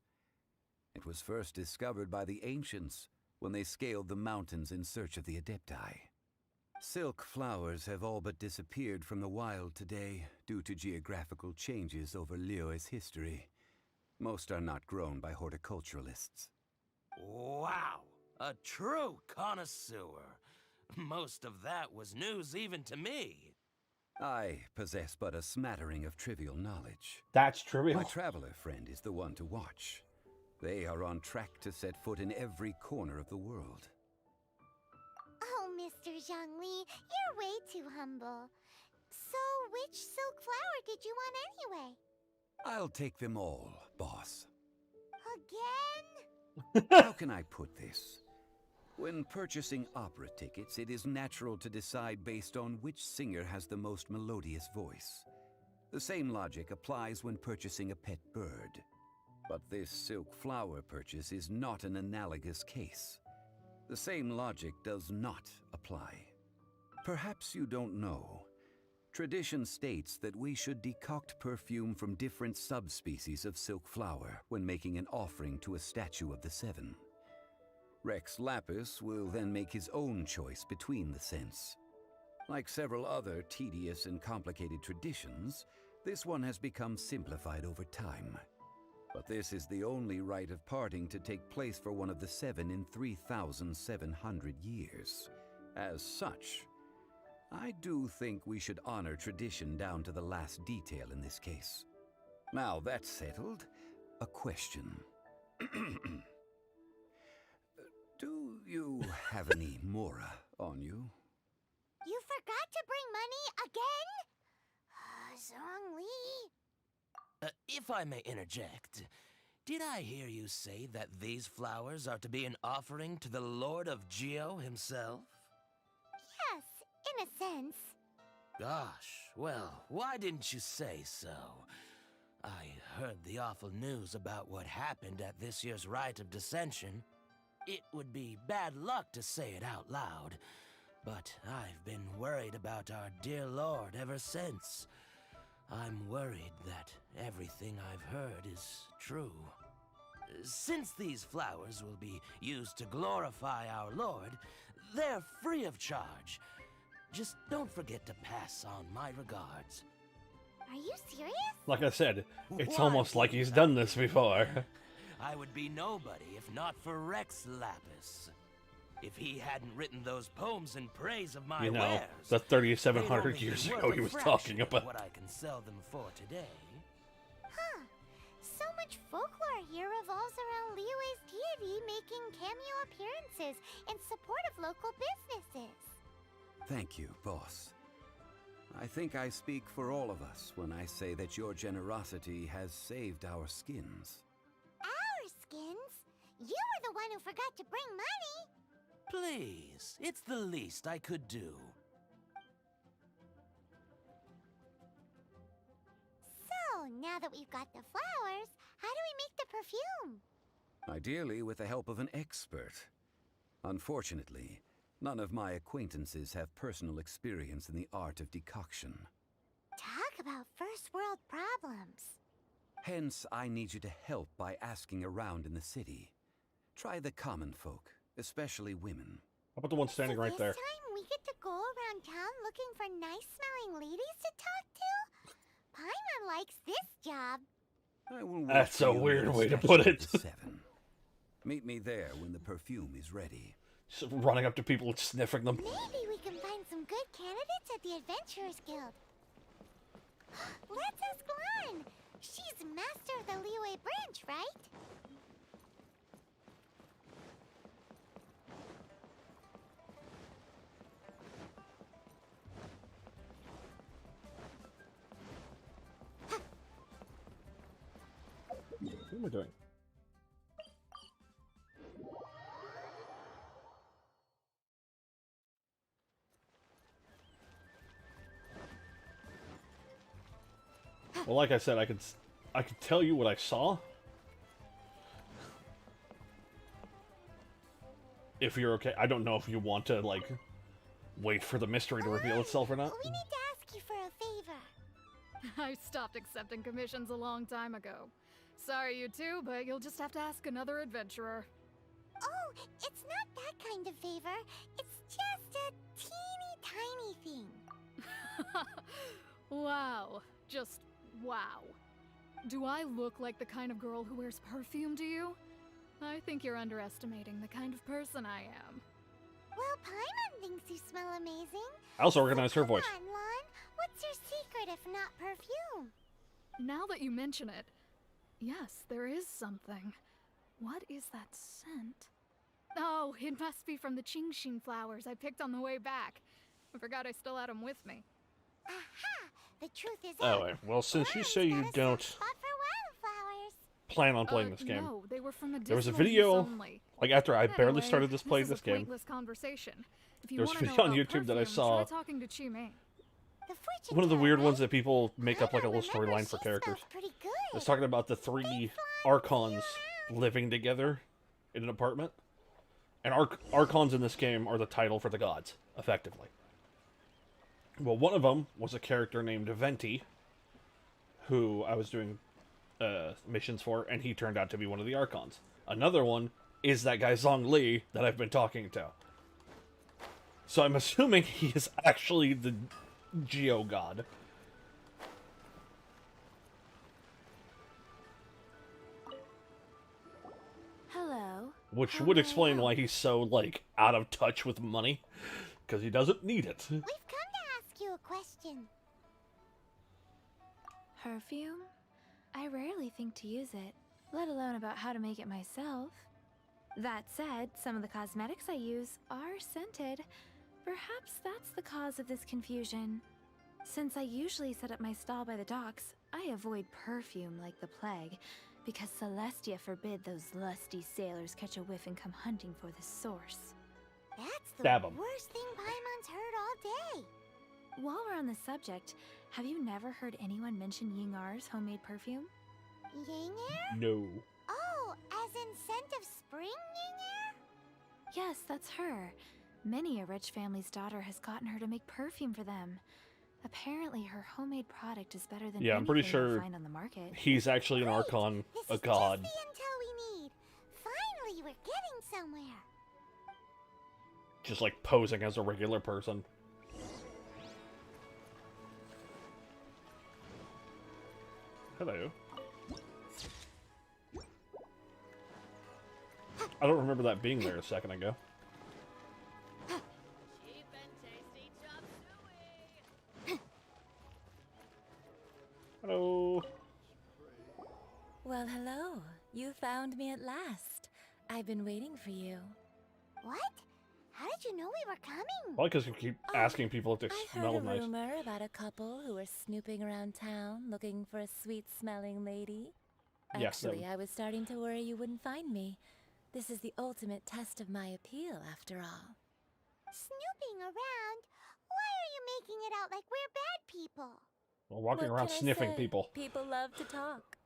It was first discovered by the ancients when they scaled the mountains in search of the Adepti. Silk flowers have all but disappeared from the wild today due to geographical changes over Liyue's history. Most are not grown by horticulturalists. Wow! A true connoisseur. Most of that was news even to me. I possess but a smattering of trivial knowledge. That's trivial. My traveler friend is the one to watch. They are on track to set foot in every corner of the world. Oh, Mr. Zhongli, you're way too humble. So, which silk flower did you want anyway? I'll take them all, boss. Again? How can I put this? When purchasing opera tickets, it is natural to decide based on which singer has the most melodious voice. The same logic applies when purchasing a pet bird. But this silk flower purchase is not an analogous case. The same logic does not apply. Perhaps you don't know. Tradition states that we should decoct perfume from different subspecies of silk flower when making an offering to a statue of the Seven. Rex Lapis will then make his own choice between the scents. Like several other tedious and complicated traditions, this one has become simplified over time. But this is the only rite of parting to take place for one of the Seven in 3,700 years. As such, I do think we should honor tradition down to the last detail in this case. Now that's settled, a question. Do you have any Mora on you? You forgot to bring money again? Zhongli. If I may interject, did I hear you say that these flowers are to be an offering to the Lord of Geo himself? Yes, in a sense. Gosh, well, why didn't you say so? I heard the awful news about what happened at this year's Rite of Dissension. It would be bad luck to say it out loud, but I've been worried about our dear Lord ever since. I'm worried that everything I've heard is true. Since these flowers will be used to glorify our Lord, they're free of charge. Just don't forget to pass on my regards. Are you serious? Like I said, it's Why almost like he's not? done this before. I would be nobody if not for Rex Lapis. If he hadn't written those poems in praise of my You know, wares, the they'd 3,700 only be years worth ago a he was fraction talking of about. what I can sell them for today. Huh. So much folklore here revolves around Liyue's deity making cameo appearances in support of local businesses. Thank you, boss. I think I speak for all of us when I say that your generosity has saved our skins. Our skins? You were the one who forgot to bring money. Please, it's the least I could do. So, now that we've got the flowers, how do we make the perfume? Ideally with the help of an expert. Unfortunately, none of my acquaintances have personal experience in the art of decoction. Talk about first world problems. Hence, I need you to help by asking around in the city. Try the common folk, especially women. How about the one standing right there? This time we get to go around town looking for nice-smelling ladies to talk to? Paimon likes this job. I will That's a walk you weird to the way to statue put of it. the Seven. Meet me there when the perfume is ready. Just running up to people and sniffing them. Maybe we can find some good candidates at the Adventurers Guild. Let's ask Lan. She's master of the Liyue branch, right? What am I doing? Well, like I said, I could tell you what I saw. if you're okay. I don't know if you want to, like, wait for the mystery to reveal itself or not. We need to ask you for a favor. I stopped accepting commissions a long time ago. Sorry, you two, but you'll just have to ask another adventurer. Oh, it's not that kind of favor. It's just a teeny tiny thing. Wow. Just wow. Do I look like the kind of girl who wears perfume to you? I think you're underestimating the kind of person I am. Well, Paimon thinks you smell amazing. I also recognize her voice. Come on, Lon. What's your secret if not perfume? Now that you mention it, yes, there is something. What is that scent? Oh, it must be from the Qingxin flowers I picked on the way back. I forgot I still had them with me. Aha! The truth is Oh, wait. Well, since you say you don't plan on playing this game, No, they were from there was a medicinal video, use only. like after I barely Anyway, started this playing is this a game, pointless conversation. If you there was a wanna know video on about YouTube that I perfume, saw. try talking to Chi-Mei. One of the weird ones that people make up like a little storyline for characters. It's talking about the 3 Archons living together in an apartment. And Archons in this game are the title for the gods, effectively. Well, one of them was a character named Venti, who I was doing missions for, and he turned out to be one of the Archons. Another one is that guy Zhongli that I've been talking to. So I'm assuming he is actually the Geo God. Hello. Which would explain why he's so, like, out of touch with money. Because he doesn't need it. We've come to ask you a question. Perfume? I rarely think to use it, let alone about how to make it myself. That said, some of the cosmetics I use are scented. Perhaps that's the cause of this confusion. Since I usually set up my stall by the docks, I avoid perfume like the plague, because Celestia forbid those lusty sailors catch a whiff and come hunting for the source. That's the Stab 'em. worst thing Paimon's heard all day. While we're on the subject, have you never heard anyone mention Yingar's homemade perfume? Yingar? No. Oh, as in scent of spring, Yingar? Yes, that's her. Many a rich family's daughter has gotten her to make perfume for them. Apparently, her homemade product is better than Yeah, I'm pretty anything you'll sure find on the market. he's actually an Archon, a god. The intel we need. Finally, we're getting somewhere. Just like posing as a regular person. Hello. I don't remember that being there a second ago. Hello. Well, hello. You found me at last. I've been waiting for you. What? How did you know we were coming? Well, because you keep asking people if they I smell heard a nice. rumor about a couple who were snooping around town looking for a sweet-smelling lady. Yes, that Actually, I was starting to worry you wouldn't find me. This is the ultimate test of my appeal, after all. Snooping around? Why are you making it out like we're bad people? Well, walking What around can I sniffing say? people. People love to talk.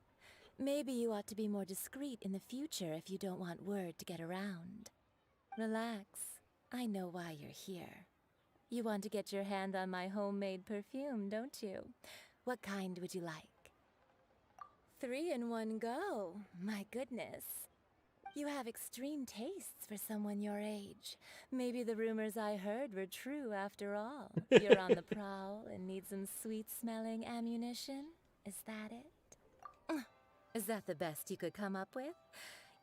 Maybe you ought to be more discreet in the future if you don't want word to get around. Relax. I know why you're here. You want to get your hand on my homemade perfume, don't you? What kind would you like? 3 in one go. My goodness. You have extreme tastes for someone your age. Maybe the rumors I heard were true after all. You're on the prowl and need some sweet-smelling ammunition? Is that it? Is that the best you could come up with?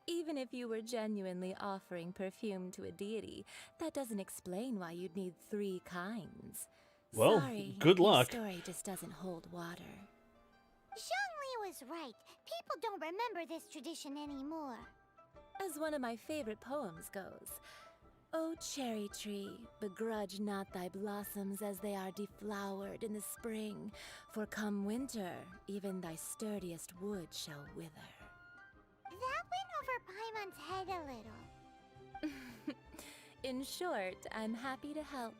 Even if you were genuinely offering perfume to a deity, that doesn't explain why you'd need 3 kinds. Well, Sorry, good luck. Your story just doesn't hold water. Zhongli was right. People don't remember this tradition anymore. As one of my favorite poems goes, O cherry tree, begrudge not thy blossoms as they are deflowered in the spring, for come winter, even thy sturdiest wood shall wither. That went over Paimon's head a little. In short, I'm happy to help.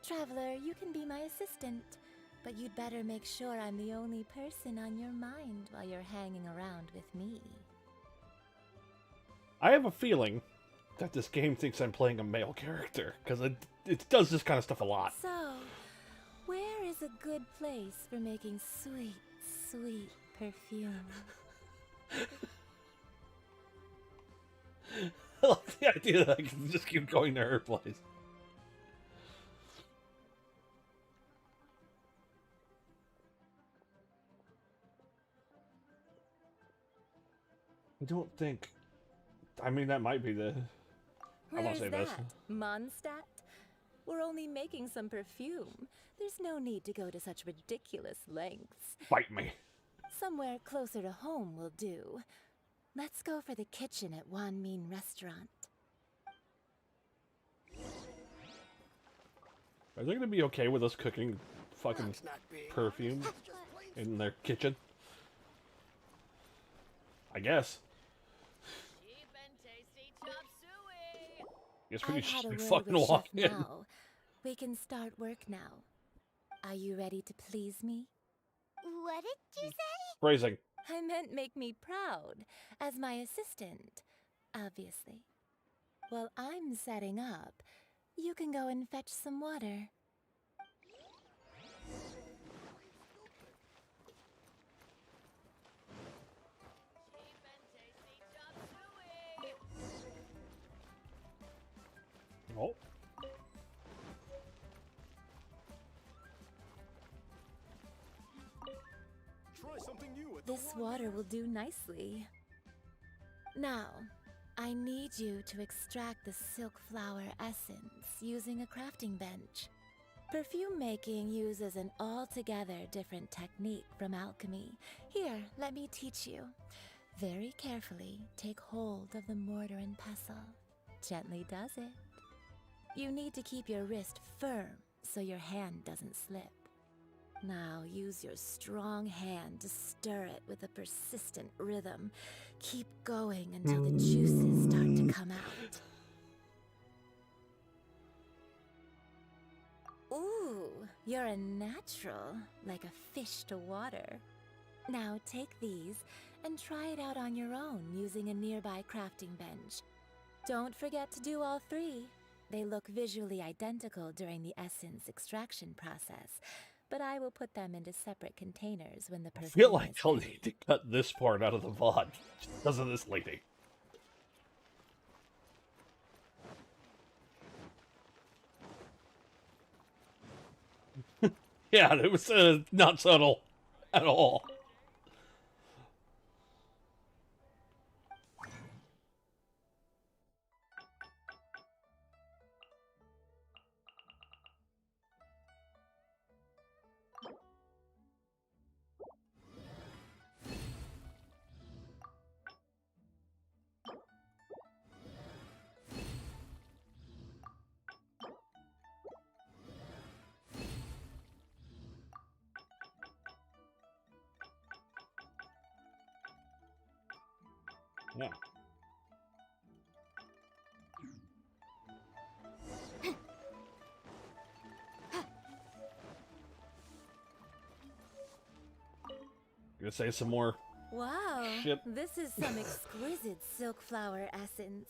Traveler, you can be my assistant, but you'd better make sure I'm the only person on your mind while you're hanging around with me. I have a feeling that this game thinks I'm playing a male character, because it does this kind of stuff a lot. So, where is a good place for making sweet, sweet perfume? I like the idea that I can just keep going to her place. I don't think... I mean, that might be the... I want to say this. Mondstadt? We're only making some perfume. There's no need to go to such ridiculous lengths. Bite me. Somewhere closer to home will do. Let's go for the kitchen at Wan Min Restaurant. Are they going to be okay with us cooking fucking perfume in their kitchen? I guess. It's pretty I've had a word fucking with walk Chef in. Mao. We can start work now. Are you ready to please me? What did you say? Phrasing. I meant make me proud, as my assistant, obviously. While I'm setting up, you can go and fetch some water. Oh. This water will do nicely. Now, I need you to extract the silk flower essence using a crafting bench. Perfume making uses an altogether different technique from alchemy. Here, let me teach you. Very carefully, take hold of the mortar and pestle. Gently does it. You need to keep your wrist firm so your hand doesn't slip. Now use your strong hand to stir it with a persistent rhythm. Keep going until the juices start to come out. Ooh, you're a natural, like a fish to water. Now take these and try it out on your own using a nearby crafting bench. Don't forget to do all three. They look visually identical during the essence extraction process, but I will put them into separate containers when the I perfume feel like is I'll ready. need to cut this part out of the VOD because of this lady. Yeah, it was not subtle at all. Yeah. Gonna say some more. Wow, Shit. this is some exquisite silk flower essence.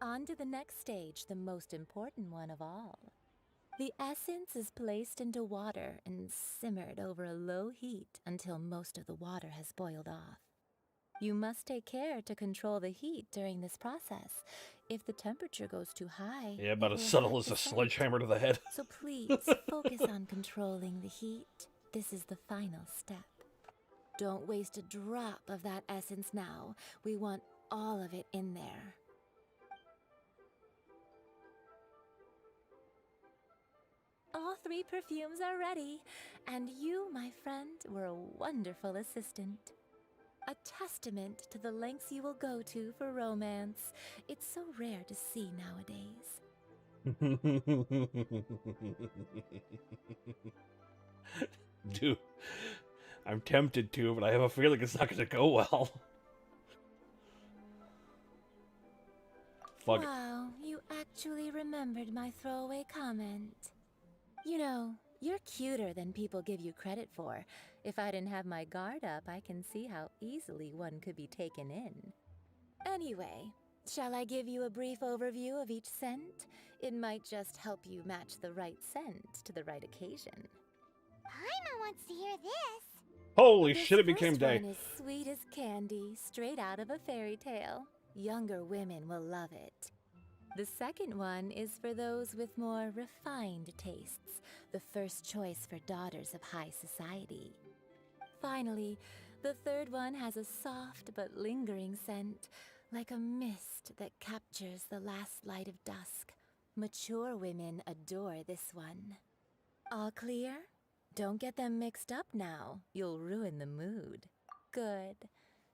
On to the next stage, the most important one of all. The essence is placed into water and simmered over a low heat until most of the water has boiled off. You must take care to control the heat during this process. If the temperature goes too high, Yeah, about it as will subtle affect as the a scent. sledgehammer to the head. So please, focus on controlling the heat. This is the final step. Don't waste a drop of that essence now. We want all of it in there. All three perfumes are ready, and you, my friend, were a wonderful assistant. A testament to the lengths you will go to for romance. It's so rare to see nowadays. Dude, I'm tempted to, but I have a feeling it's not gonna go well. Fuck it. Wow, you actually remembered my throwaway comment. You know, you're cuter than people give you credit for. If I didn't have my guard up, I can see how easily one could be taken in. Anyway, Shall I give you a brief overview of each scent? It might just help you match the right scent to the right occasion. Paimon wants to hear this. Holy This shit, it became first day. one is sweet as candy, straight out of a fairy tale. Younger women will love it. The second one is for those with more refined tastes, the first choice for daughters of high society. Finally, the third one has a soft but lingering scent, like a mist that captures the last light of dusk. Mature women adore this one. All clear? Don't get them mixed up now. You'll ruin the mood. Good.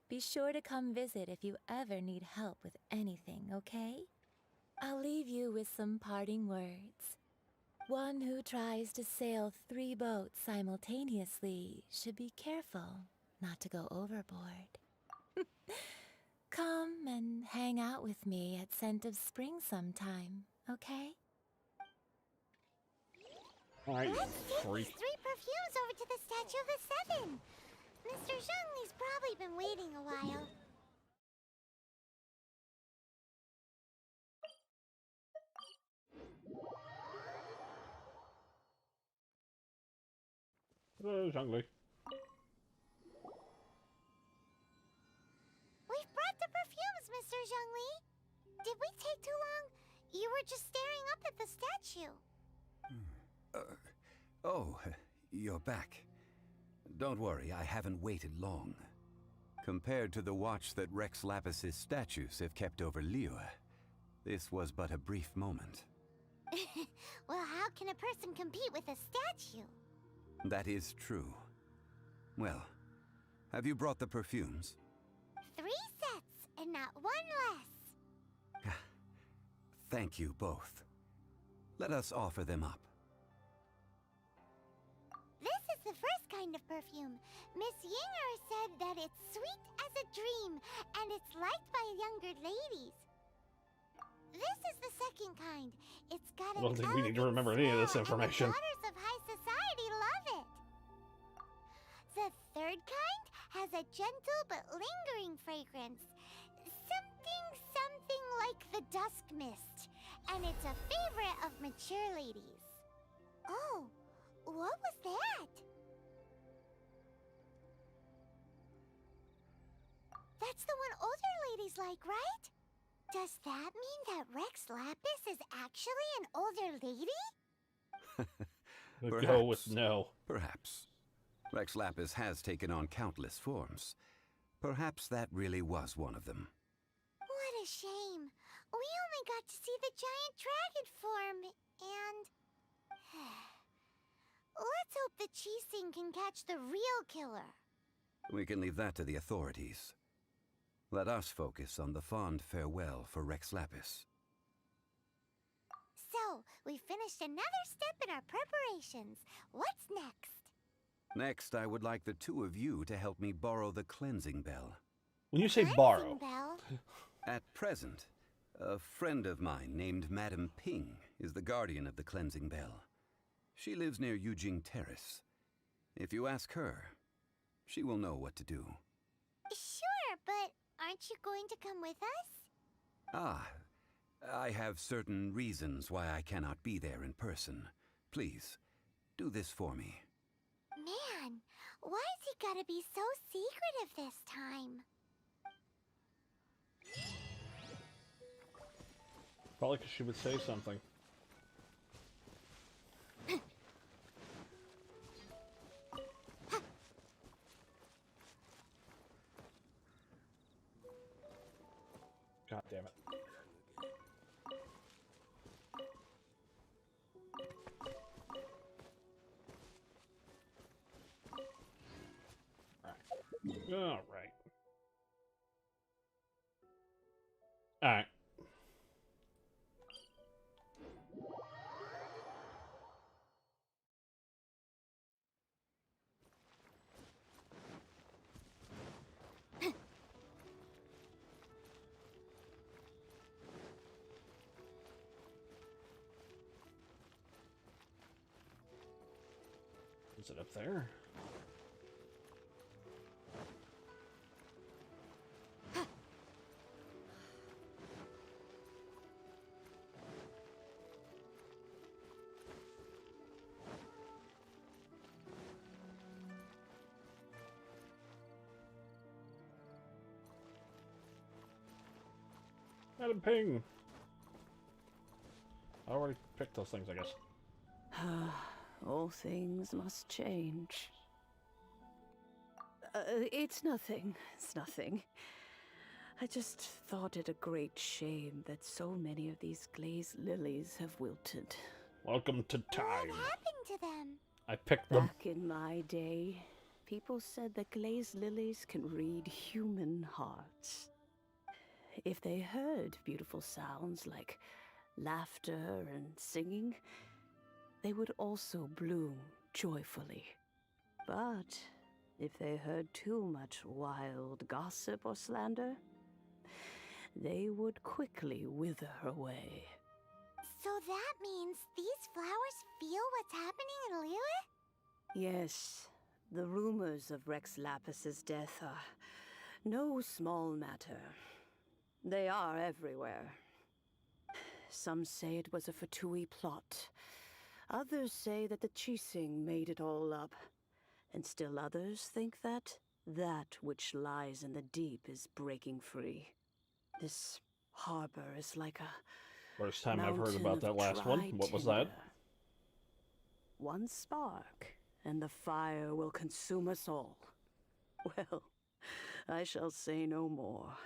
Be sure to come visit if you ever need help with anything, okay? I'll leave you with some parting words. One who tries to sail 3 boats simultaneously should be careful not to go overboard. Come and hang out with me at Scent of Spring sometime, okay? Alright, Let's take freak. these 3 perfumes over to the Statue of the Seven. Mr. Zhongli's probably been waiting a while. Hello, Zhongli. We've brought the perfumes, Mr. Zhongli. Did we take too long? You were just staring up at the statue. Oh, you're back. Don't worry, I haven't waited long. Compared to the watch that Rex Lapis's statues have kept over Liyue, this was but a brief moment. Well, how can a person compete with a statue? That is true. Well, have you brought the perfumes? 3 sets, and not 1 less. Thank you both. Let us offer them up. This is the first kind of perfume. Miss Yinger said that it's sweet as a dream, and it's liked by younger ladies. This is the second kind. It's got I don't think we need to remember any of this information. And the daughters of high society love it. The third kind has a gentle but lingering fragrance. Something like the dusk mist. And it's a favorite of mature ladies. Oh, what was that? That's the one older ladies like, right? Does that mean that Rex Lapis is actually an older lady? Go with no. Perhaps. Rex Lapis has taken on countless forms. Perhaps that really was one of them. What a shame. We only got to see the giant dragon form, and... Let's hope the Qixing can catch the real killer. We can leave that to the authorities. Let us focus on the fond farewell for Rex Lapis. So, we finished another step in our preparations. What's next? Next, I would like the 2 of you to help me borrow the cleansing bell. When you say borrow... Bell? At present, a friend of mine named Madame Ping is the guardian of the cleansing bell. She lives near Yujing Terrace. If you ask her, she will know what to do. Sure, but aren't you going to come with us? Ah, I have certain reasons why I cannot be there in person. Please, do this for me. Man, why's he gotta be so secretive this time? Probably because she would say something. God damn it. All right. All right. Is it up there? Madam Ping! I already picked those things, I guess. All things must change. It's nothing. It's nothing. I just thought it a great shame that so many of these glazed lilies have wilted. Welcome to time. What happened to them? I picked them. Back in my day, people said that glazed lilies can read human hearts. If they heard beautiful sounds like laughter and singing, they would also bloom joyfully. But if they heard too much wild gossip or slander, they would quickly wither away. So that means these flowers feel what's happening in Liyue? Yes, the rumors of Rex Lapis's death are no small matter. They are everywhere. Some say it was a Fatui plot. Others say that the Qixing made it all up. And still others think that which lies in the deep is breaking free. This harbor is like a First time I've heard about that last one. What was that? One spark, and the fire will consume us all. Well, I shall say no more.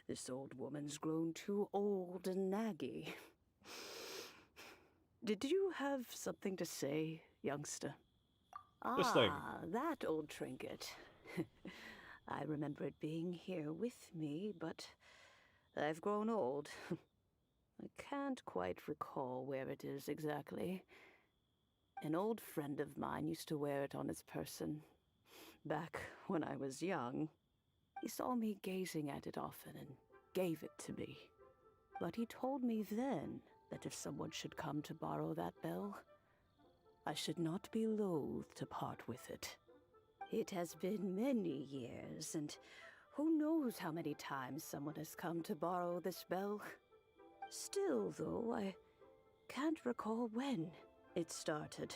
This old woman's grown too old and naggy. Did you have something to say, youngster? This thing. That old trinket. I remember it being here with me, but I've grown old. I can't quite recall where it is exactly. An old friend of mine used to wear it on his person, back when I was young. He saw me gazing at it often and gave it to me. But he told me then that if someone should come to borrow that bell, I should not be loath to part with it. It has been many years, and who knows how many times someone has come to borrow this bell. Still, though, I can't recall when it started.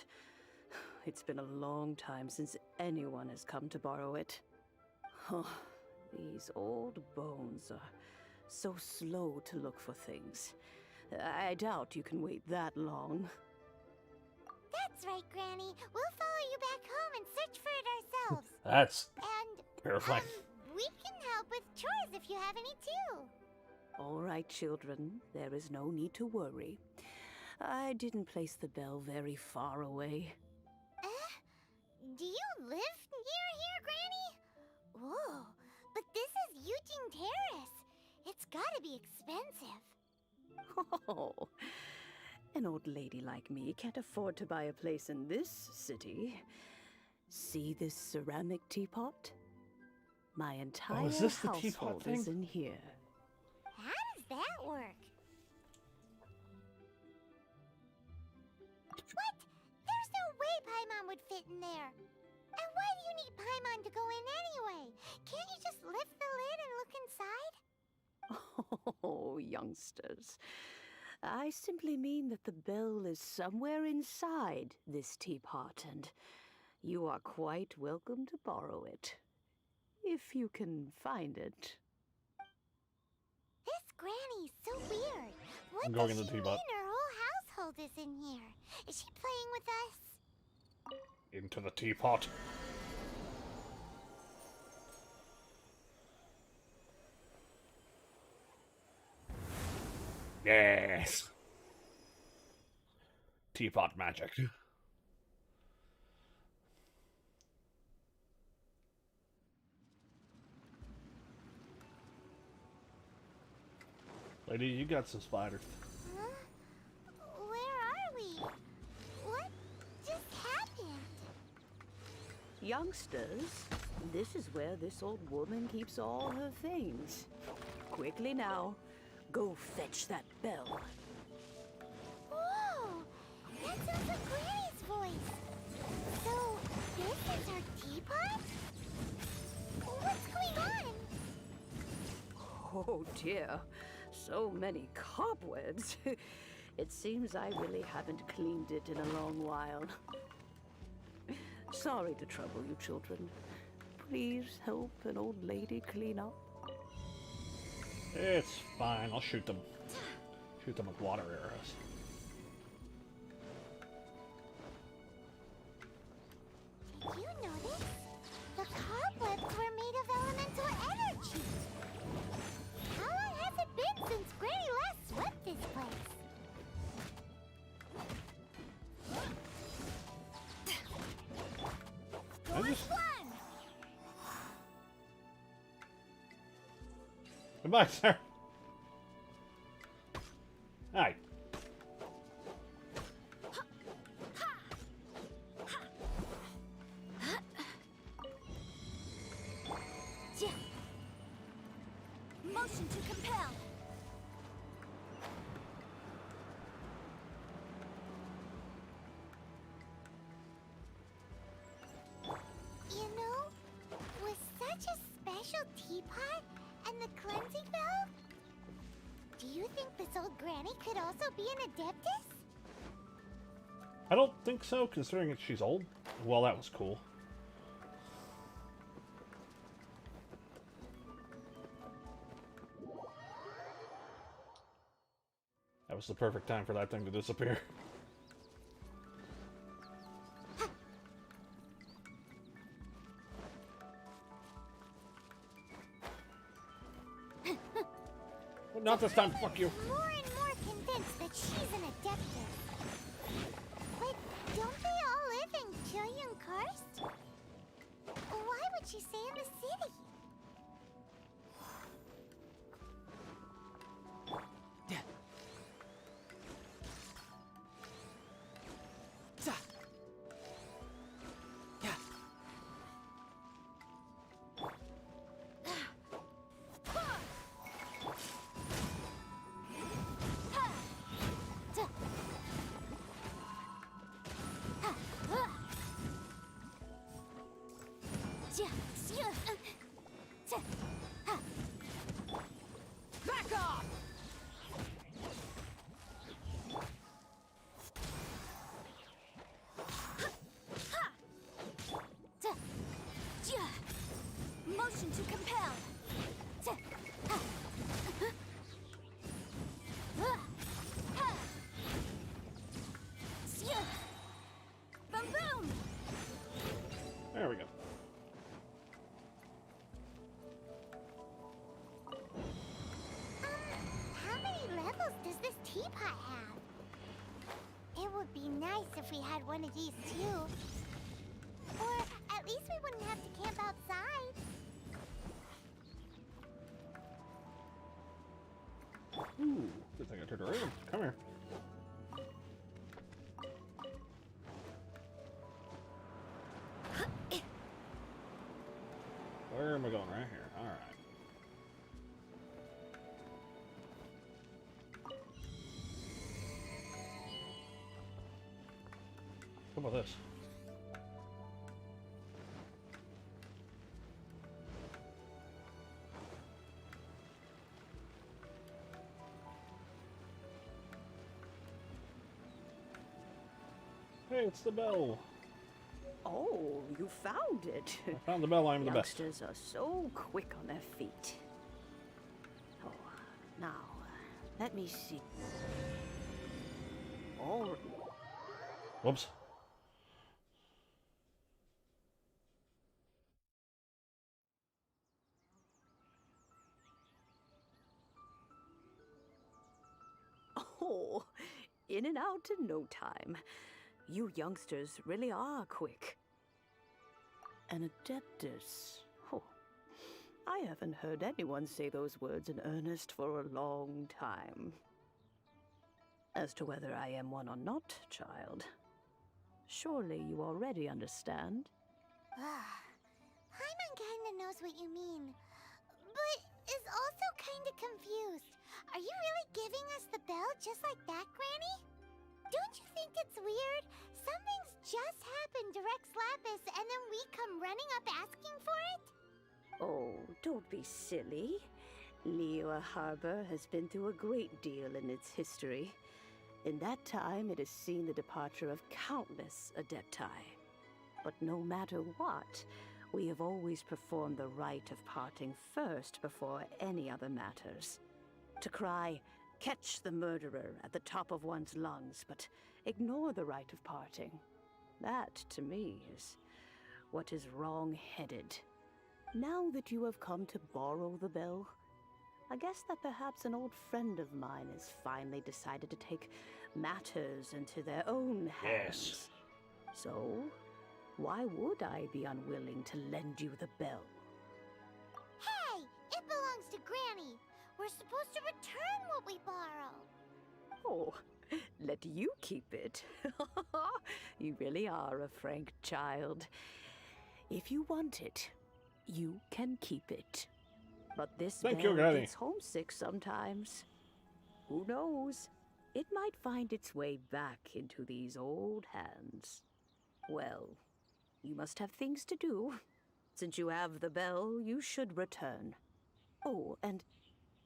It's been a long time since anyone has come to borrow it. Oh, these old bones are so slow to look for things. I doubt you can wait that long. That's right, Granny. We'll follow you back home and search for it ourselves. That's And terrifying. we can help with chores if you have any too. All right, children. There is no need to worry. I didn't place the bell very far away. Do you live near here, Granny? Whoa, but this is Eugene Terrace. It's gotta be expensive. Oh, an old lady like me can't afford to buy a place in this city. See this ceramic teapot? My entire is this the teapot household thing? is in here. How does that work? What? There's no way Paimon would fit in there. And why do you need Paimon to go in anyway? Can't you just lift the lid and look inside? Oh, youngsters. I simply mean that the bell is somewhere inside this teapot, and you are quite welcome to borrow it. If you can find it. This Granny's so weird. What I'm going does in she the mean teapot. her whole household is in here? Is she playing with us? Into the teapot. Yes. Teapot magic. Lady, you got some spiders. Huh? Where are we? What just happened? Youngsters, this is where this old woman keeps all her things. Quickly now, go fetch that bell. Whoa! That sounds like Granny's voice. So, this is her teapot? What's going on? Oh dear, so many cobwebs. It seems I really haven't cleaned it in a long while. Sorry to trouble you, children. Please help an old lady clean up. It's fine. I'll shoot them. Shoot them with water arrows. Did you notice? The cobwebs were made of elemental energy. How long has it been since Granny last swept this place? Goodbye, sir. Hi. Motion to compel. You know, with such a special teapot and the cleansing valve, do you think this old granny could also be an Adeptus? I don't think so, considering that she's old. Well, that was cool. That was the perfect time for that thing to disappear. Not this time, fuck you. More and more convinced that she's an Adeptus. But don't they all live in Julian Karst? Why would she stay in the city? Back off! Motion to compel. Boom boom. There we go. How many levels does this teapot have? It would be nice if we had one of these too. Or at least we wouldn't have to camp outside. Ooh, good thing I turned around. Come here. Where am I going? Right here. Alright. How about this? Hey, it's the bell. Oh, you found it. I found the bell. I'm the best. Youngsters are so quick on their feet. Oh, now, let me see. All right. Whoops. Oh, in and out in no time. You youngsters really are quick. An Adeptus. Oh, I haven't heard anyone say those words in earnest for a long time. As to whether I am one or not, child, surely you already understand. Paimon kinda knows what you mean, but is also kinda confused. Are you really giving us the bell just like that, Granny? Don't you think it's weird? Something's just happened to Rex Lapis and then we come running up asking for it? Oh, don't be silly. Liyue Harbor has been through a great deal in its history. In that time, it has seen the departure of countless Adepti. But no matter what, We have always performed the rite of parting first before any other matters. To cry, "Catch the murderer," at the top of one's lungs, but ignore the rite of parting. That, to me, is what is wrong-headed. Now that you have come to borrow the bell, I guess that perhaps an old friend of mine has finally decided to take matters into their own hands. Yes. So, why would I be unwilling to lend you the bell? Hey! It belongs to Granny! We're supposed to return what we borrow! Oh, let you keep it. You really are a frank child. If you want it, you can keep it. But this Thank you, bell Granny. gets homesick sometimes. Who knows? It might find its way back into these old hands. Well, you must have things to do. Since you have the bell, you should return. Oh, and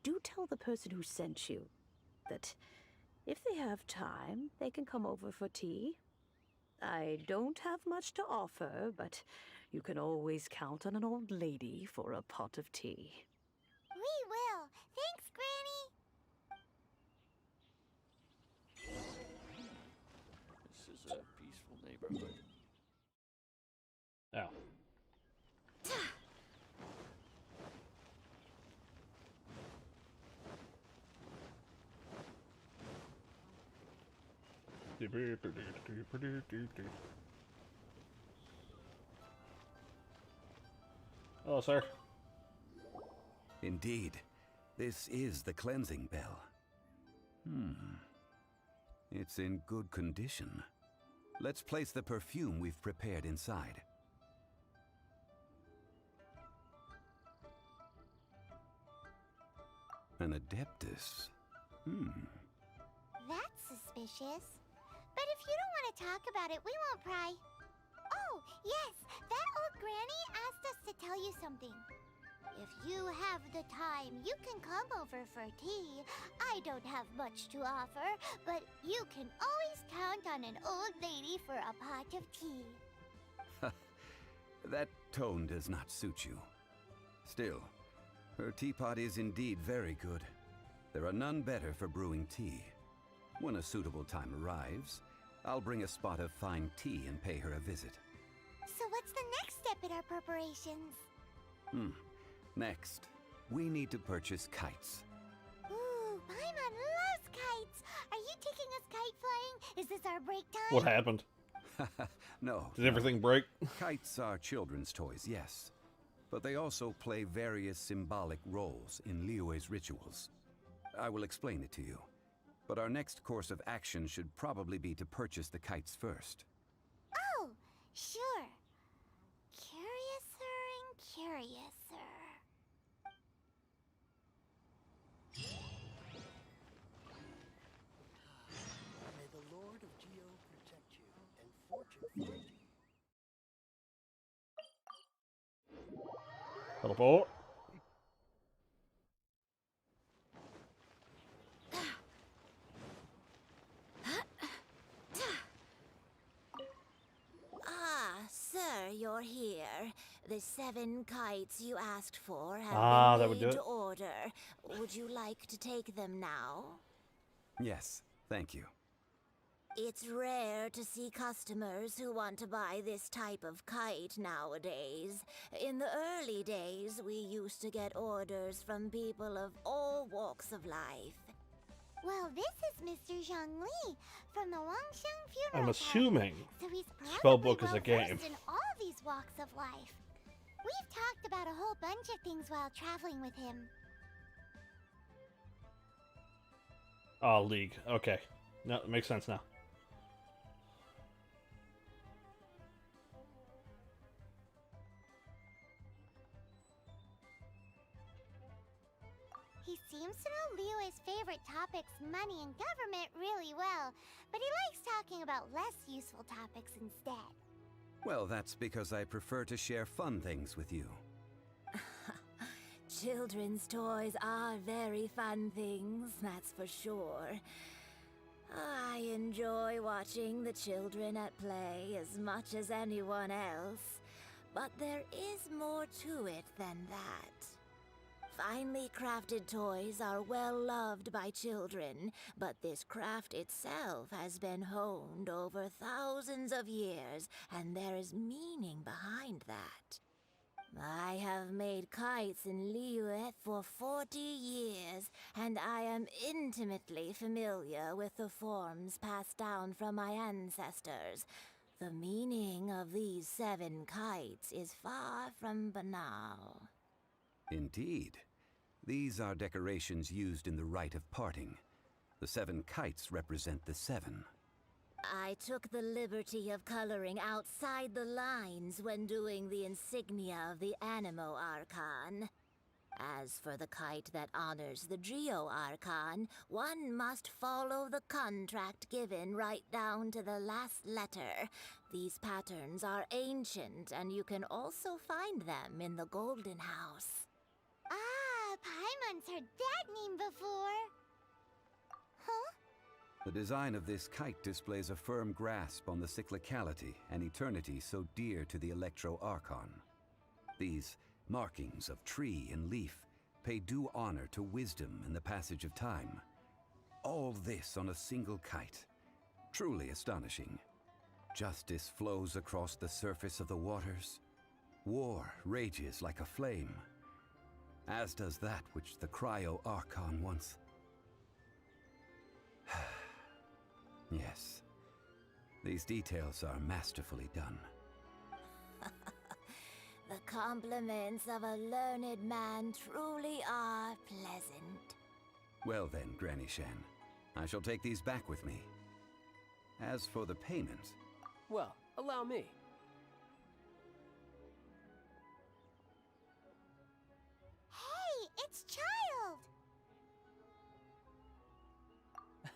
do tell the person who sent you that if they have time, they can come over for tea. I don't have much to offer, but you can always count on an old lady for a pot of tea. We will! Thanks, Granny! This is a peaceful neighborhood. Oh. Hello, sir. Indeed, this is the cleansing bell. It's in good condition. Let's place the perfume we've prepared inside. An Adeptus. That's suspicious. But if you don't want to talk about it, we won't pry. Oh, yes! That old granny asked us to tell you something. If you have the time, you can come over for tea. I don't have much to offer, but you can always count on an old lady for a pot of tea. That tone does not suit you. Still, her teapot is indeed very good. There are none better for brewing tea. When a suitable time arrives, I'll bring a spot of fine tea and pay her a visit. So what's the next step in our preparations? Next, we need to purchase kites. Ooh, Paimon loves kites! Are you taking us kite flying? Is this our break time? What happened? No. Did everything break? Kites are children's toys, yes. But they also play various symbolic roles in Liyue's rituals. I will explain it to you. But our next course of action should probably be to purchase the kites first. Oh, sure. Curiouser and curiouser. May the Lord of Geo protect you and fortune find you. Teleport. Sir, you're here. The 7 kites you asked for have that been would do made to it. order. Would you like to take them now? Yes, thank you. It's rare to see customers who want to buy this type of kite nowadays. In the early days, we used to get orders from people of all walks of life. Well, this is Mr. Zhongli from the Wangsheng Funeral I'm assuming so he's Spellbook is a well game. versed in all these walks of life. We've talked about a whole bunch of things while traveling with him. Oh, League. Okay. No, it makes sense now. He seems to know Liyue's favorite topics, money and government, really well, but he likes talking about less useful topics instead. Well, that's because I prefer to share fun things with you. Children's toys are very fun things, that's for sure. I enjoy watching the children at play as much as anyone else. But there is more to it than that. Finely crafted toys are well loved by children, but this craft itself has been honed over thousands of years, and there is meaning behind that. I have made kites in Liyue for 40 years, and I am intimately familiar with the forms passed down from my ancestors. The meaning of these 7 kites is far from banal. Indeed. These are decorations used in the rite of parting. The 7 kites represent the 7. I took the liberty of coloring outside the lines when doing the insignia of the Animo Archon. As for the kite that honors the Geo Archon, one must follow the contract given right down to the last letter. These patterns are ancient, and you can also find them in the Golden House. Ah, Paimon's heard that name before. Huh? The design of this kite displays a firm grasp on the cyclicality and eternity so dear to the Electro Archon. These markings of tree and leaf pay due honor to wisdom and the passage of time. All this on a single kite. Truly astonishing. Justice flows across the surface of the waters. War rages like a flame. As does that which the Cryo Archon once... Yes. These details are masterfully done. The compliments of a learned man truly are pleasant. Well then, Granny Shan, I shall take these back with me. As for the payment... Well, allow me. Hey, it's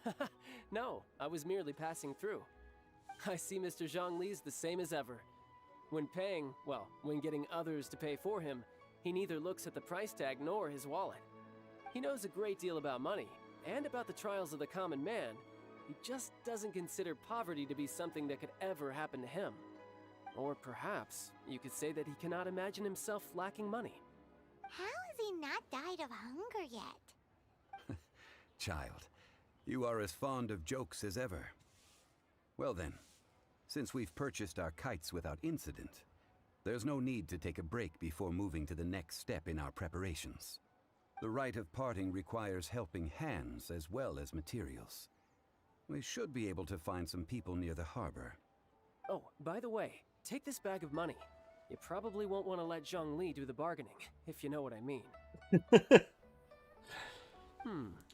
Childe! No, I was merely passing through. I see Mr. Zhongli's the same as ever. When paying, well, when getting others to pay for him, he neither looks at the price tag nor his wallet. He knows a great deal about money, and about the trials of the common man. He just doesn't consider poverty to be something that could ever happen to him. Or perhaps, you could say that he cannot imagine himself lacking money. How has he not died of hunger yet? Child, you are as fond of jokes as ever. Well then, since we've purchased our kites without incident, there's no need to take a break before moving to the next step in our preparations. The rite of parting requires helping hands as well as materials. We should be able to find some people near the harbor. Oh, by the way, take this bag of money. You probably won't want to let Zhongli do the bargaining, if you know what I mean.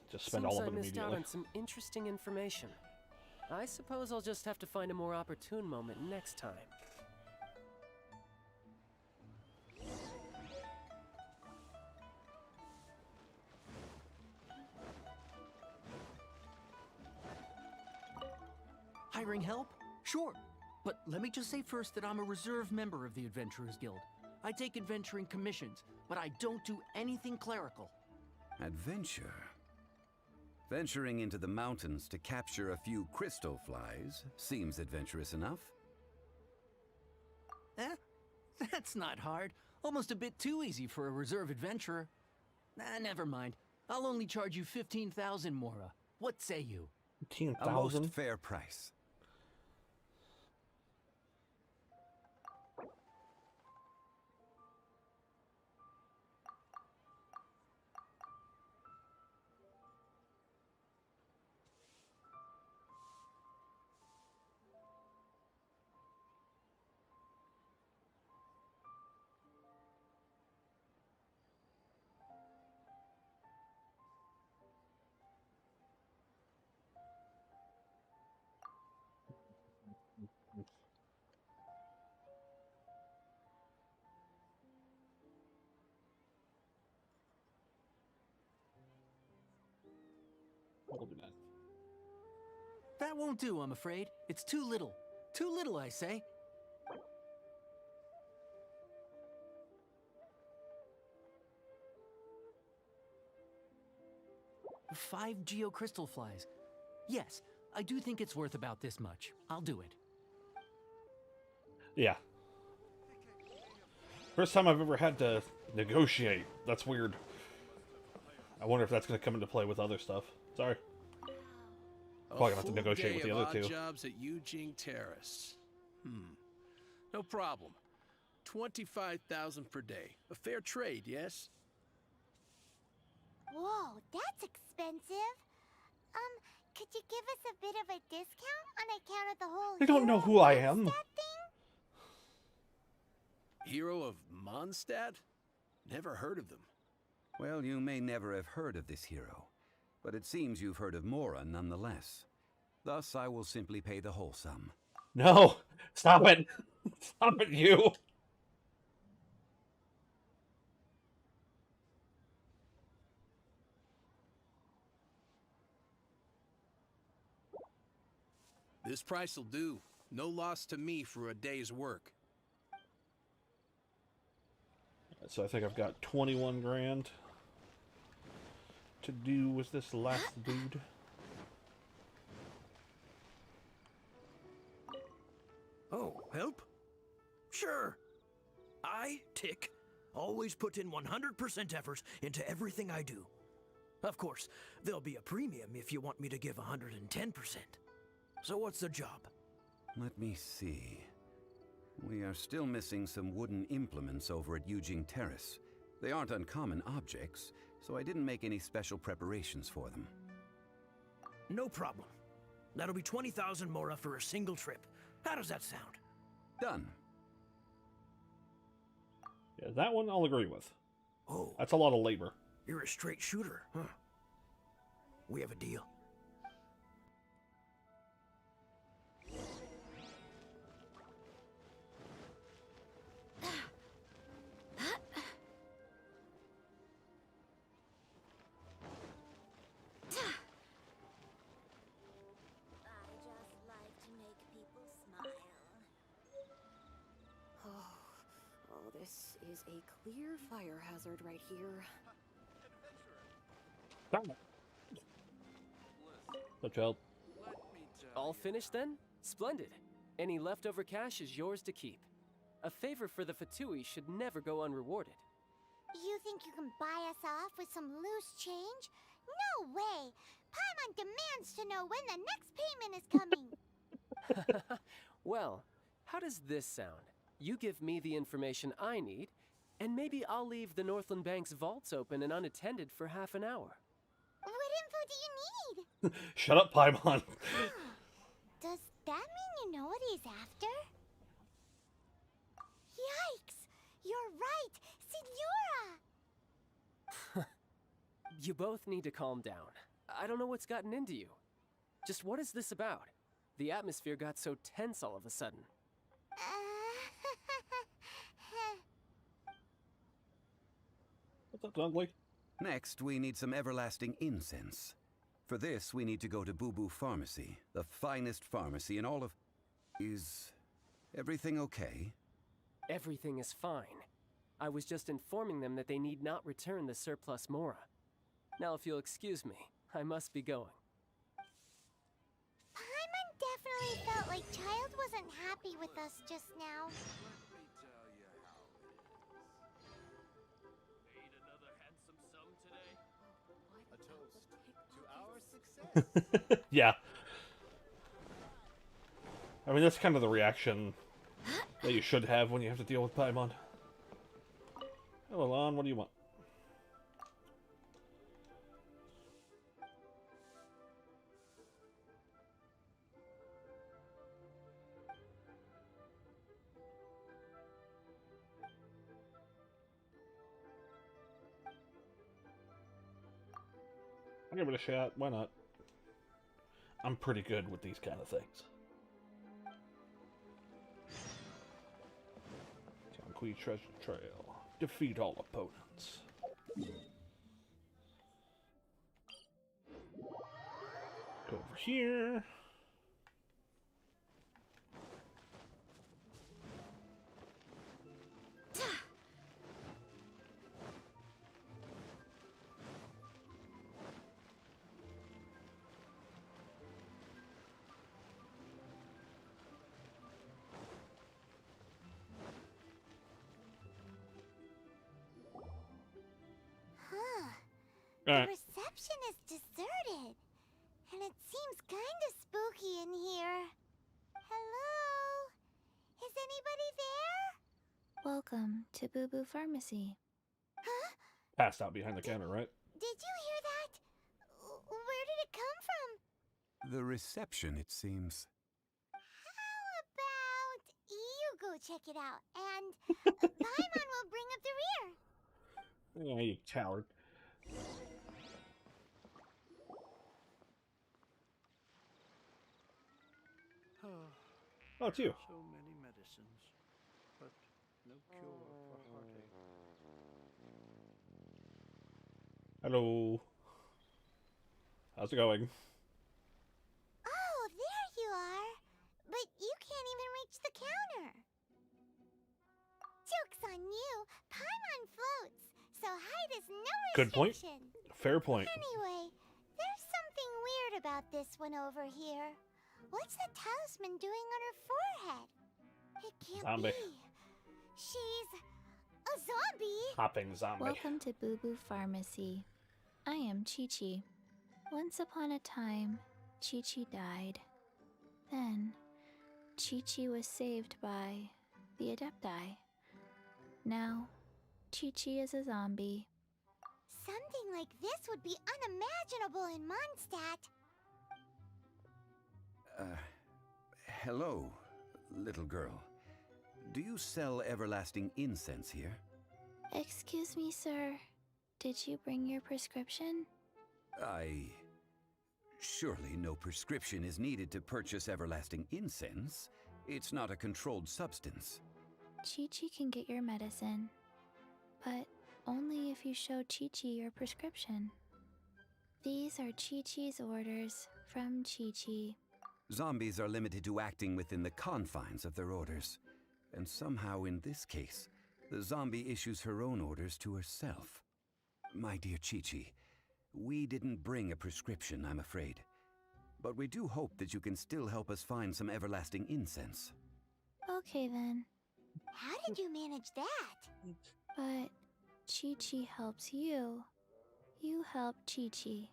Just spend all of it I missed out immediately. on some interesting information. I suppose I'll just have to find a more opportune moment next time. Hiring help? Sure. But let me just say first that I'm a reserve member of the Adventurers Guild. I take adventuring commissions, but I don't do anything clerical. Adventure? Venturing into the mountains to capture a few crystal flies seems adventurous enough. That's not hard. Almost a bit too easy for a reserve adventurer. Never mind. I'll only charge you 15,000 Mora. What say you? 15,000? A most fair price. That won't do, I'm afraid. It's too little. Too little, I say. Five geocrystal flies. Yes, I do think it's worth about this much. I'll do it. Yeah. First time I've ever had to negotiate. That's weird. I wonder if that's going to come into play with other stuff. Sorry. Probably going to have to negotiate with the other two. Jobs at Yujing Terrace. No problem. 25,000 per day. A fair trade, yes? Whoa, that's expensive. Could you give us a bit of a discount on account of the whole They don't know who I am. thing? Hero of Mondstadt? Never heard of them. Well, you may never have heard of this hero, but it seems you've heard of Mora nonetheless. Thus, I will simply pay the whole sum. No! Stop it! Stop it, you! This price'll do. No loss to me for a day's work. So I think I've got 21 grand to do with this last dude. Oh, help? Sure. I, Tick, always put in 100% effort into everything I do. Of course, there'll be a premium if you want me to give 110%. So what's the job? Let me see. We are still missing some wooden implements over at Yujing Terrace. They aren't uncommon objects, so I didn't make any special preparations for them. No problem. That'll be 20,000 Mora for a single trip. How does that sound? Done. Yeah, that one I'll agree with. Oh. That's a lot of labor. You're a straight shooter, huh? We have a deal. This is a clear fire hazard right here. The child. All finished then? Splendid. Any leftover cash is yours to keep. A favor for the Fatui should never go unrewarded. You think you can buy us off with some loose change? No way! Paimon demands to know when the next payment is coming! Well, how does this sound? You give me the information I need, and maybe I'll leave the Northland Bank's vaults open and unattended for half an hour. What info do you need? Shut up, Paimon. Does that mean you know what he's after? Yikes! You're right! Signora! You both need to calm down. I don't know what's gotten into you. Just what is this about? The atmosphere got so tense all of a sudden. What's up, Ugly? Next, we need some everlasting incense. For this, we need to go to Boo Boo Pharmacy, the finest pharmacy in all of... Is everything okay? Everything is fine. I was just informing them that they need not return the surplus Mora. Now, if you'll excuse me, I must be going. Paimon definitely felt like Childe wasn't happy with us just now. Yeah. I mean, that's kind of the reaction that you should have when you have to deal with Paimon. Hello, Lon, what do you want? I'll give it a shot. Why not? I'm pretty good with these kind of things. Conquest Treasure Trail. Defeat all opponents. Go over here. The reception is deserted. And it seems kind of spooky in here. Hello? Is anybody there? Welcome to Boo Boo Pharmacy. Huh? Passed out behind the counter, right? Did you hear that? Where did it come from? The reception, it seems. How about you go check it out, and Paimon will bring up the rear. Yeah, you coward. Oh, it's you. So many medicines, but no cure for heartache. Hello. How's it going? Oh, there you are. But you can't even reach the counter. Joke's on you. Paimon floats, so height is no Good point. restriction. Fair point. Anyway, there's something weird about this one over here. What's the talisman doing on her forehead? It can't Zombie. be. She's a zombie. Hopping zombie. Welcome to Boo Boo Pharmacy. I am Chi-Chi. Once upon a time, Chi-Chi died. Then, Chi-Chi was saved by the Adepti. Now, Chi-Chi is a zombie. Something like this would be unimaginable in Mondstadt. Hello, little girl. Do you sell everlasting incense here? Excuse me, sir. Did you bring your prescription? Surely no prescription is needed to purchase everlasting incense. It's not a controlled substance. Chi-Chi can get your medicine, but only if you show Chi-Chi your prescription. These are Chi-Chi's orders from Chi-Chi. Zombies are limited to acting within the confines of their orders. And somehow in this case, the zombie issues her own orders to herself. My dear Chi-Chi, we didn't bring a prescription, I'm afraid. But we do hope that you can still help us find some everlasting incense. Okay then. How did you manage that? But Chi-Chi helps you. You help Chi-Chi.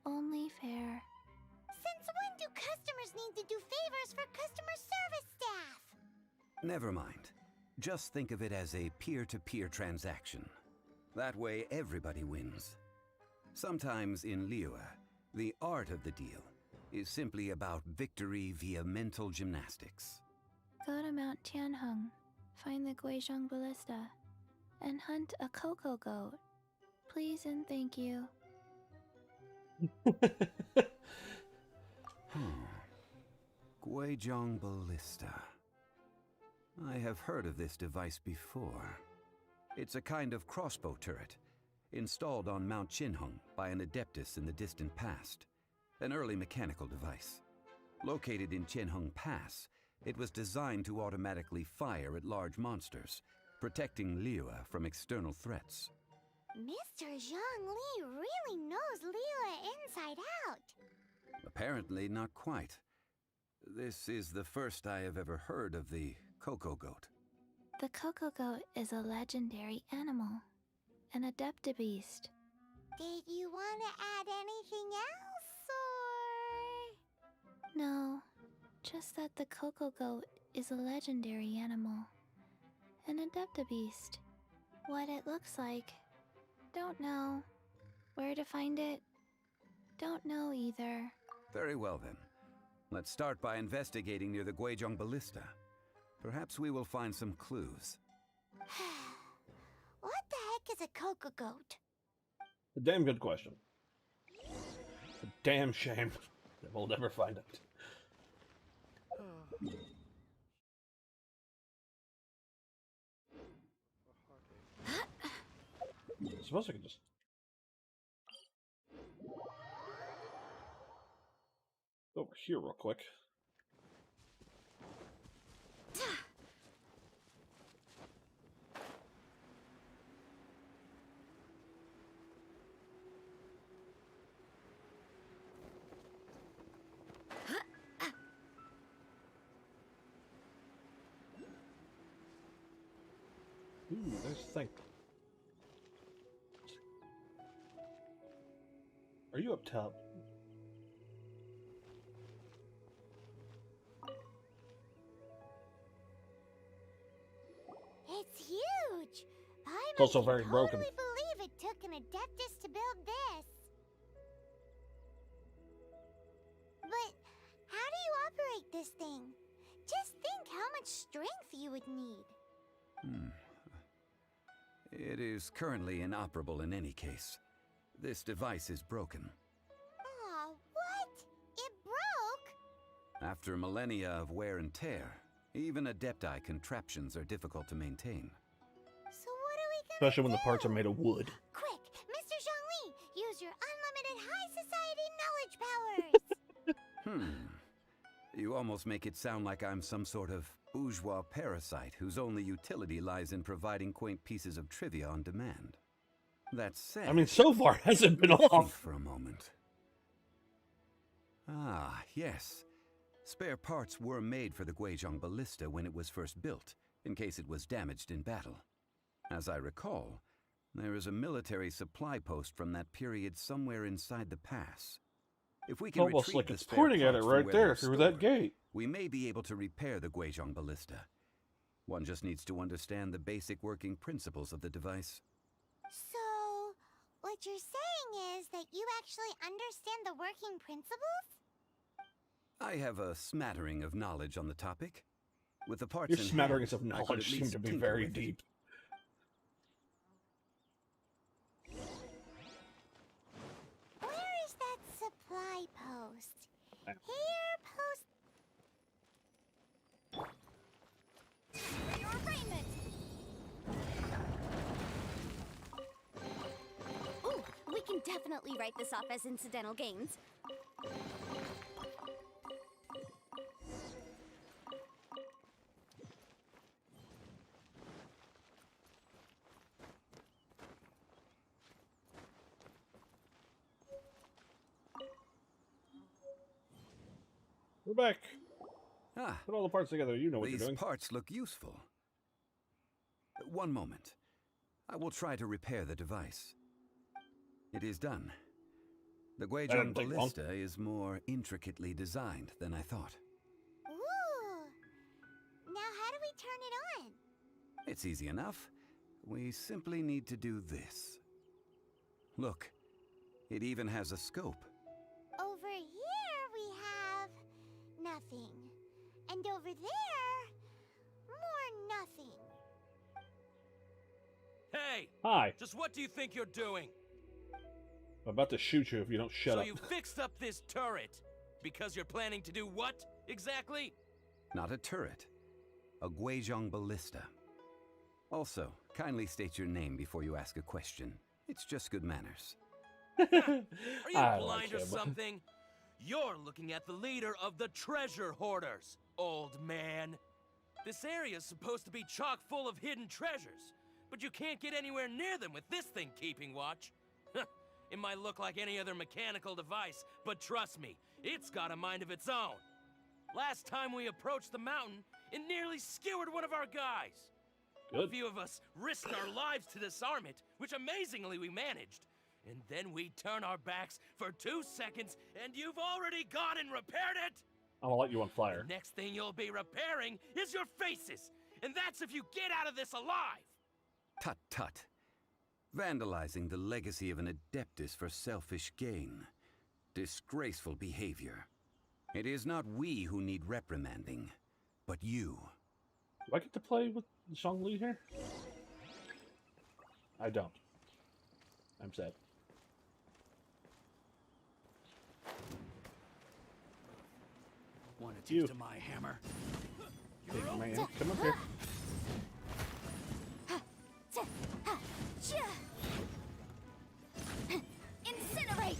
Only fair. Since when do customers need to do favors for customer service staff? Never mind. Just think of it as a peer-to-peer transaction. That way everybody wins. Sometimes in Liyue, the art of the deal is simply about victory via mental gymnastics. Go to Mount Tianheng, find the Guizhong Ballista, and hunt a cocoa goat. Please and thank you. Guizhong Ballista. I have heard of this device before. It's a kind of crossbow turret, installed on Mount Qinheng by an Adeptus in the distant past. An early mechanical device. Located in Qinheng Pass, it was designed to automatically fire at large monsters, protecting Liyue from external threats. Mr. Zhongli really knows Liyue inside out. Apparently not quite. This is the first I have ever heard of the Cocoa Goat. The cocoa goat is a legendary animal, an Adeptabeast. Did you want to add anything else, or...? No, just that the cocoa goat is a legendary animal, an Adeptabeast. What it looks like, don't know. Where to find it, don't know either. Very well then. Let's start by investigating near the Guizhong Ballista. Perhaps we will find some clues. What the heck is a cocoa goat? A damn good question. It's a damn shame that we'll never find it. I suppose I could just... over here real quick. Ooh, nice thing. Are you up top? It's huge! It's also Paimon very can broken. totally believe it took an Adeptus to build this. But how do you operate this thing? Just think how much strength you would need. It is currently inoperable in any case. This device is broken. Aw, what? It broke? After millennia of wear and tear, even Adepti contraptions are difficult to maintain. So what are we gonna Especially when the parts are made of wood. Quick, Mr. Zhongli, use your unlimited high society knowledge powers! You almost make it sound like I'm some sort of bourgeois parasite whose only utility lies in providing quaint pieces of trivia on demand. That said, I mean, so far it hasn't been think off. for a moment. Ah, yes. Spare parts were made for the Guizhong Ballista when it was first built, in case it was damaged in battle. As I recall, there is a military supply post from that period somewhere inside the pass. If we can Almost retrieve like the it's spare pointing at parts it from right where there they're through that stored, gate. we may be able to repair the Guizhong Ballista. One just needs to understand the basic working principles of the device. So, what you're saying is that you actually understand the working principles? I have a smattering of knowledge on the topic. With the parts Your in smatterings hand, of I could at knowledge seem least to be tinker very with it. deep. Where is that supply post? Here, post... For your arraignment! Ooh, we can definitely write this off as incidental gains. We're back. Ah, Put all the parts together. You know what you're these doing. parts look useful. One moment. I will try to repair the device. It is done. The Guizhong didn't take long. Ballista is more intricately designed than I thought. Ooh! Now how do we turn it on? It's easy enough. We simply need to do this. Look, it even has a scope. Over here we have... nothing. And over there... more nothing. Hey! Hi. Just what do you think you're doing? I'm about to shoot you if you don't shut so up. you fixed up this turret because you're planning to do what exactly? Not a turret. A Guizhong Ballista. Also, kindly state your name before you ask a question. It's just good manners. Are you I blind like or him. something? You're looking at the leader of the treasure hoarders, old man. This area's supposed to be chock full of hidden treasures, but you can't get anywhere near them with this thing keeping watch. It might look like any other mechanical device, but trust me, it's got a mind of its own. Last time we approached the mountain, it nearly skewered one of our guys. Good. A few of us risked our lives to disarm it, which amazingly we managed. And then we turn our backs for 2 seconds, and you've already gone and repaired it! I'm gonna light you on fire. The next thing you'll be repairing is your faces! And that's if you get out of this alive! Tut tut. Vandalizing the legacy of an Adeptus for selfish gain. Disgraceful behavior. It is not we who need reprimanding, but you. Do I get to play with Zhongli here? I don't. I'm sad. Want a You. taste of my hammer? Big man, come up here. Incinerate!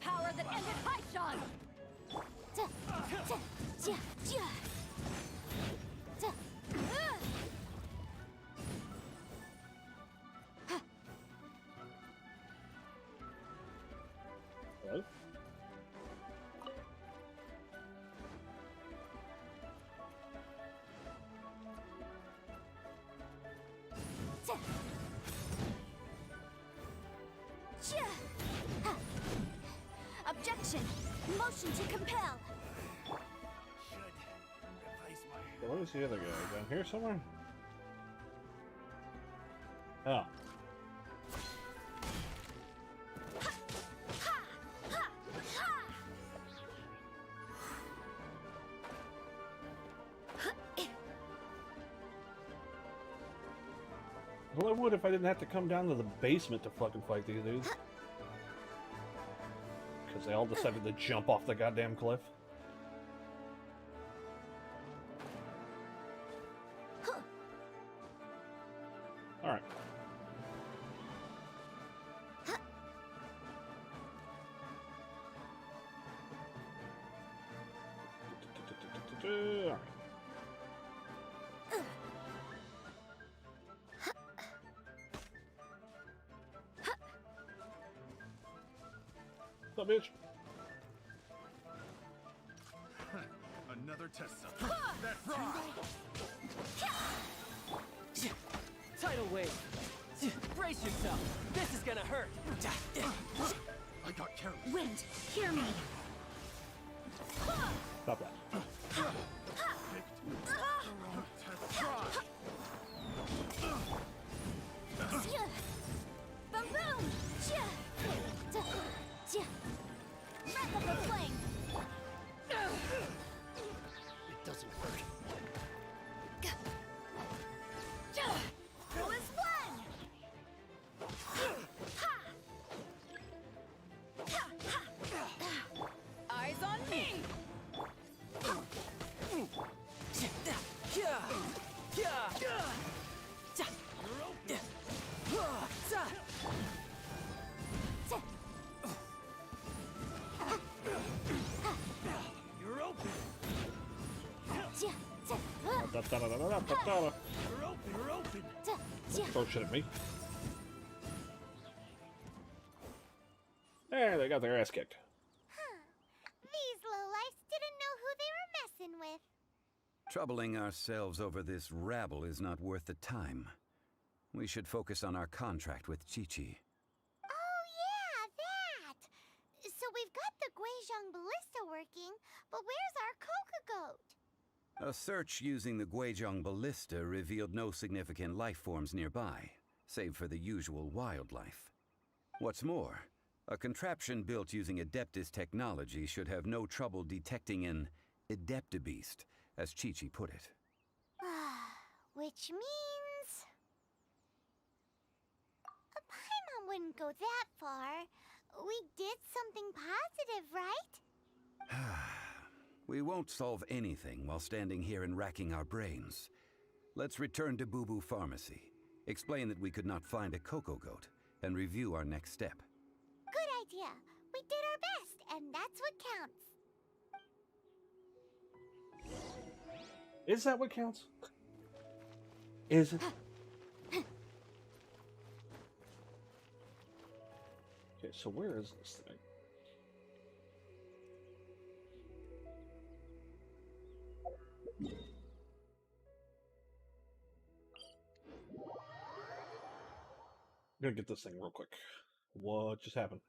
Power that ended Haishan! Hello? action! Motion to compel! So what is the other guy? Down here somewhere? Oh. Well, I would if I didn't have to come down to the basement to fucking fight these dudes. Because they all decided to jump off the goddamn cliff. Alright. Alright. What's up, bitch? Another test cell. That tingle. Tidal wave. Brace yourself. This is gonna hurt. I got careless. Wind, hear me. Stop that. Boom boom! Wrap up the flame! It doesn't hurt. Who is one? Eyes on me! You're open. You're open. Throw shit at me. There, they got their ass kicked. These lowlifes didn't know who they were messing with. Troubling ourselves over this rabble is not worth the time. We should focus on our contract with Qiqi. Oh yeah, that! So we've got the Guizhong Ballista working, but where's our Coca Goat? A search using the Guizhong Ballista revealed no significant life forms nearby, save for the usual wildlife. What's more, a contraption built using Adeptus technology should have no trouble detecting an Adeptabeast, as Qiqi put it. Which means... Paimon wouldn't go that far. We did something positive, right? We won't solve anything while standing here and racking our brains. Let's return to Boo Boo Pharmacy, explain that we could not find a Coco Goat, and review our next step. Good idea. We did our best, and that's what counts. Is that what counts? Is it? Okay, so where is this thing? I'm gonna get this thing real quick. What just happened?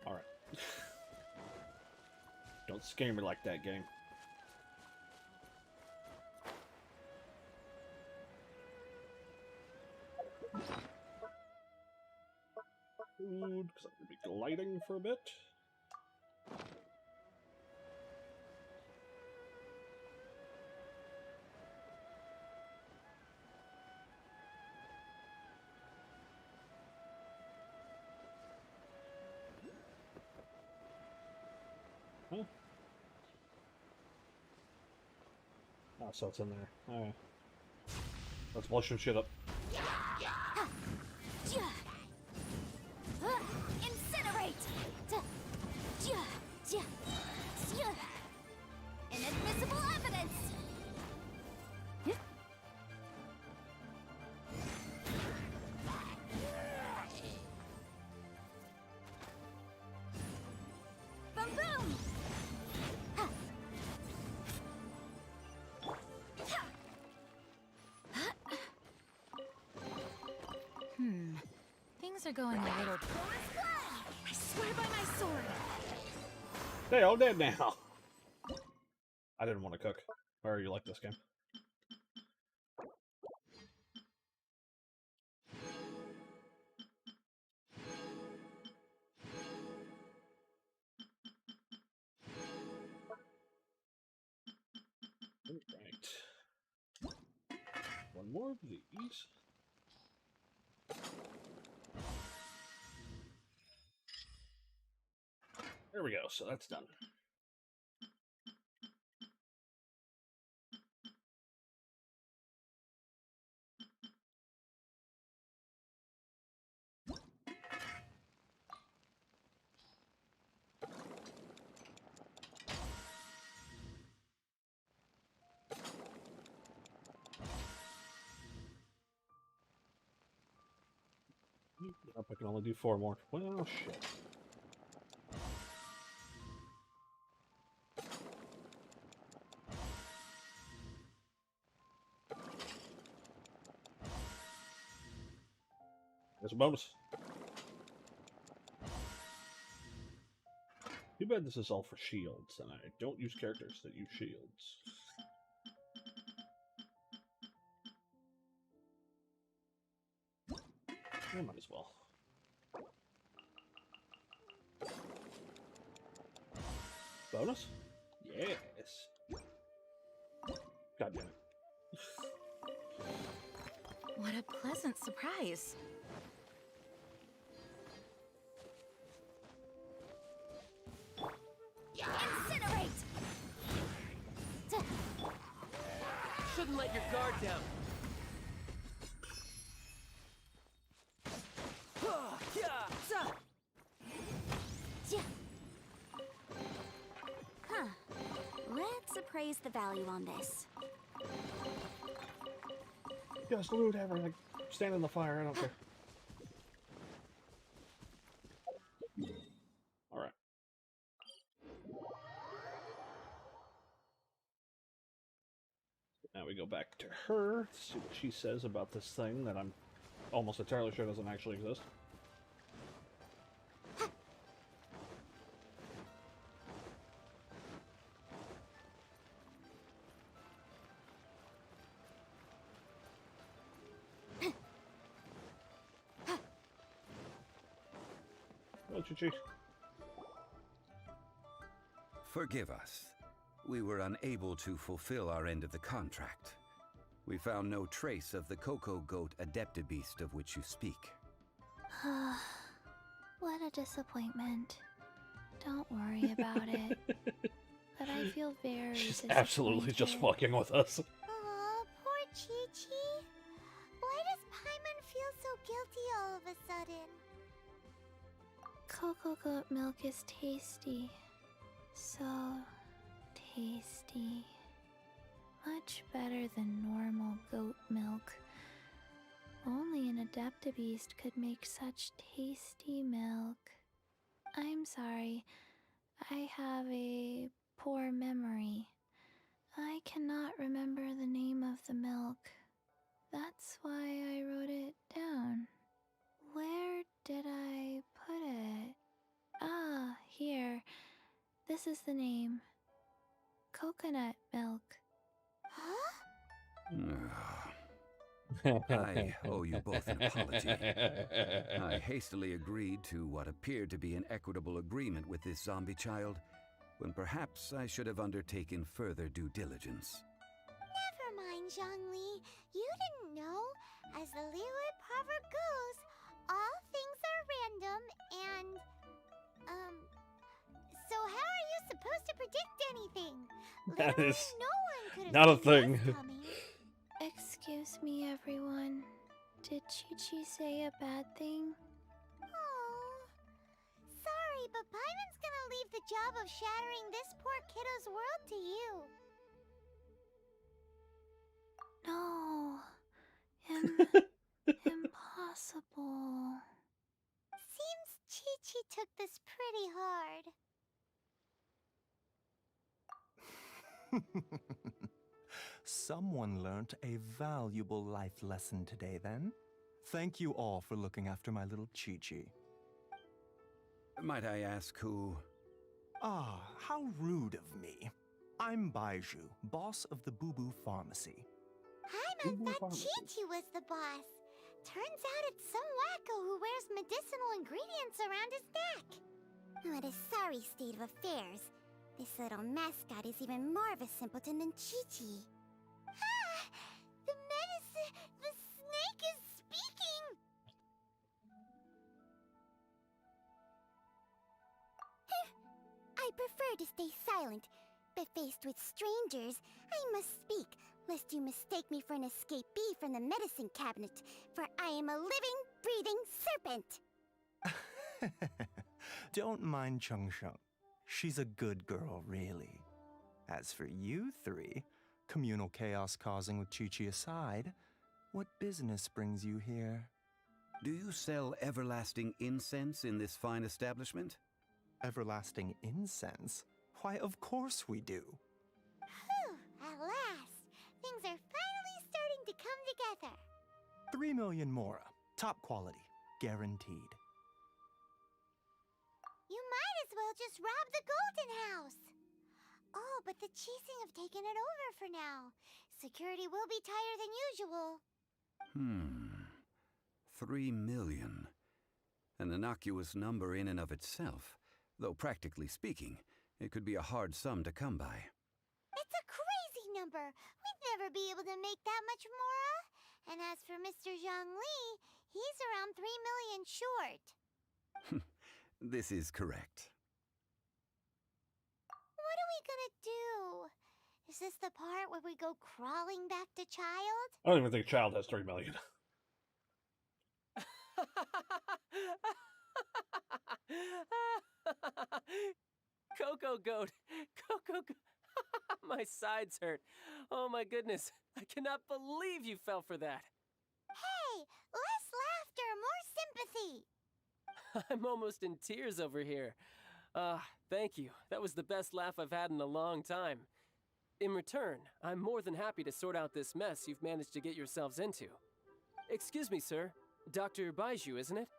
Alright. Don't scare me like that, game. Food, because I'm going to be gliding for a bit. Huh? Oh, so it's in there. Alright. Let's blow some shit up. Incinerate! Inadmissible evidence! Boom boom! Things are going a little... I swear by my sword! They all dead now. I didn't want to cook. Or you like this game? Alright. One more of these. There we go, so that's done. Nope, I can only do 4 more. Well, shit. There's a bonus. Too bad this is all for shields, and I don't use characters that use shields. I might as well. Bonus? Yes. God damn it. What a pleasant surprise. Incinerate! Shouldn't let your guard down. Huh. Let's appraise the value on this. Just loot everything. Stand in the fire, I don't care. Alright. Now we go back to her, see what she says about this thing that I'm almost entirely sure doesn't actually exist. Chi-Chi. Forgive us. We were unable to fulfill our end of the contract. We found no trace of the Coco Goat Adeptabeast of which you speak. What a disappointment. Don't worry about it. But I feel very She's absolutely just fucking with us. Aw, poor Chi-Chi. Why does Paimon feel so guilty all of a sudden? Cocoa goat milk is tasty. So tasty. Much better than normal goat milk. Only an Adeptabeast could make such tasty milk. I'm sorry. I have a poor memory. I cannot remember the name of the milk. That's why I wrote it down. Where did I put it? Ah, here. This is the name. Coconut milk. I owe you both an apology. I hastily agreed to what appeared to be an equitable agreement with this zombie child, when perhaps I should have undertaken further due diligence. Never mind, Zhongli. You didn't know. As the Liyue proverb goes, all things are random and... So how are you supposed to predict anything? That Literally is no one could have not a seen thing. this coming. Excuse me, everyone. Did Chi-Chi say a bad thing? Oh, sorry, but Paimon's gonna leave the job of shattering this poor kiddo's world to you. No. Impossible. Seems Chi-Chi took this pretty hard. Someone learnt a valuable life lesson today, then. Thank you all for looking after my little Chi-Chi. Might I ask who... Ah, how rude of me. I'm Baiju, boss of the Boo Boo Pharmacy. I meant that Chi-Chi was the boss. Turns out it's some wacko who wears medicinal ingredients around his neck. What a sorry state of affairs. This little mascot is even more of a simpleton than Chi-Chi. Ah! The medicine... The snake is speaking! I prefer to stay silent, but faced with strangers, I must speak, lest you mistake me for an escapee from the medicine cabinet, for I am a living, breathing serpent! Don't mind Chung Sheng. She's a good girl, really. As for you three, communal chaos causing with Chi-Chi aside, what business brings you here? Do you sell everlasting incense in this fine establishment? Everlasting incense? Why, of course we do. Whew, at last! Things are finally starting to come together. 3 million mora. Top quality. Guaranteed. You might as well just rob the Golden House! Oh, but the Chising have taken it over for now. Security will be tighter than usual. 3 million. An innocuous number in and of itself, though practically speaking, it could be a hard sum to come by. It's a crazy number! We'd never be able to make that much mora. And as for Mr. Zhongli, he's around 3 million short. This is correct. What are we gonna do? Is this the part where we go crawling back to Child? I don't even think Child has 3 million. Coco Goat! Coco Goat! My sides hurt. Oh my goodness. I cannot believe you fell for that. Hey! Less laughter, more sympathy! I'm almost in tears over here. Thank you. That was the best laugh I've had in a long time. In return, I'm more than happy to sort out this mess you've managed to get yourselves into. Excuse me, sir. Dr. Baiju, isn't it?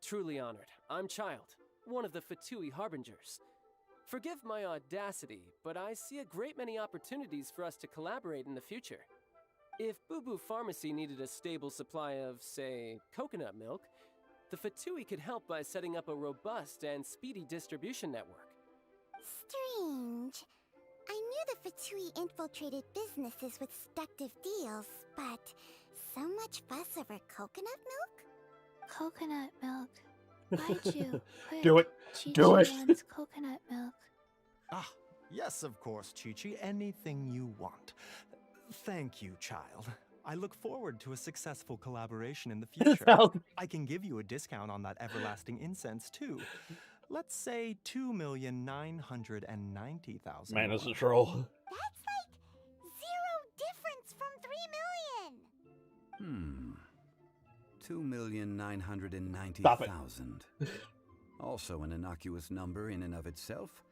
Truly honored. I'm Child, one of the Fatui Harbingers. Forgive my audacity, but I see a great many opportunities for us to collaborate in the future. If Boo Boo Pharmacy needed a stable supply of, say, coconut milk, the Fatui could help by setting up a robust and speedy distribution network. Strange. I knew the Fatui infiltrated businesses with seductive deals, but so much fuss over coconut milk? Coconut milk. Baiju, quick. Do it. Chi-Chi Do it. wants coconut milk. Ah, yes, of course, Chi-Chi. Anything you want. Thank you, Child. I look forward to a successful collaboration in the future. I can give you a discount on that everlasting incense, too. Let's say 2,990,000. Man, this is a troll. That's like zero difference from 3 million! 2,990,000. Also an innocuous number in and of itself,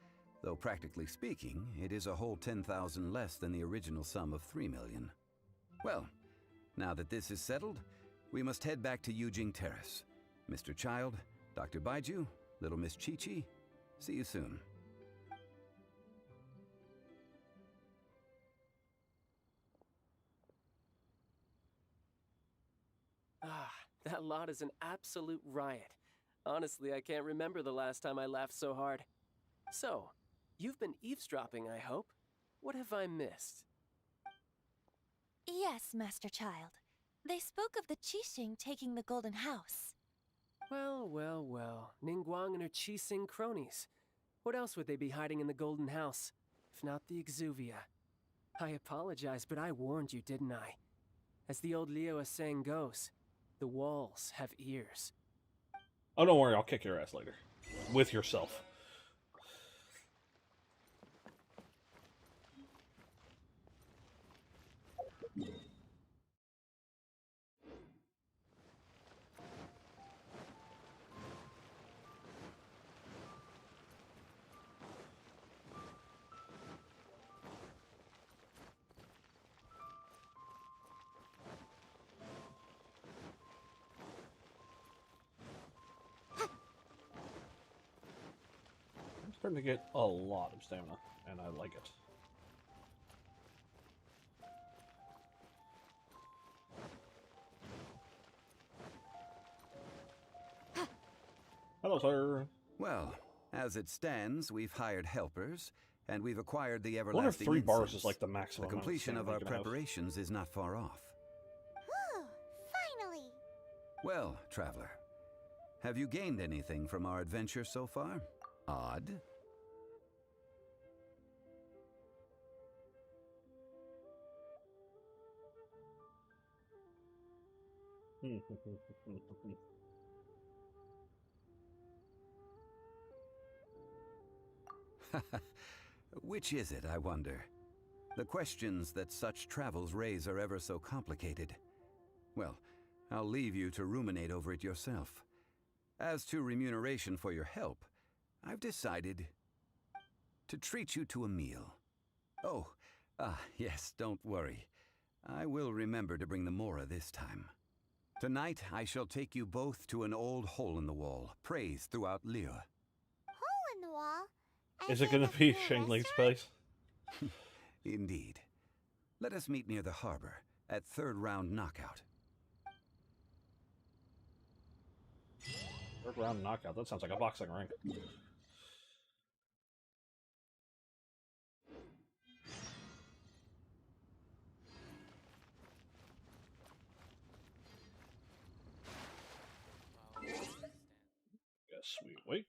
though practically speaking, it is a whole 10,000 less than the original sum of 3 million. Well, now that this is settled, we must head back to Yujing Terrace. Mr. Child, Dr. Baiju, Little Miss Chi-Chi, see you soon. That lot is an absolute riot. Honestly, I can't remember the last time I laughed so hard. So, you've been eavesdropping, I hope? What have I missed? Yes, Master Child. They spoke of the Qixing taking the Golden House. Well, well, well. Ningguang and her Qixing cronies. What else would they be hiding in the Golden House, if not the Exuvia? I apologize, but I warned you, didn't I? As the old Liu saying goes, the walls have ears. Oh, don't worry, I'll kick your ass later. With yourself. starting to get a lot of stamina, and I like it. Hello, sir. Well, as it stands, we've hired helpers, and we've acquired the I wonder if everlasting 3 bars incense. is like the maximum. The completion of amount our of stamina you can have. preparations is not far off. Finally! Well, traveler, have you gained anything from our adventure so far? Odd? Which is it, I wonder? The questions that such travels raise are ever so complicated. Well, I'll leave you to ruminate over it yourself. As to remuneration for your help, I've decided to treat you to a meal. Oh, yes, don't worry. I will remember to bring the Mora this time. Tonight, I shall take you both to an old hole in the wall, praised throughout Liyue. Hole in the wall? Is it going to be Shanglei's place? Indeed. Let us meet near the harbor, at third round knockout. Third round knockout? That sounds like a boxing ring. Guess we wait.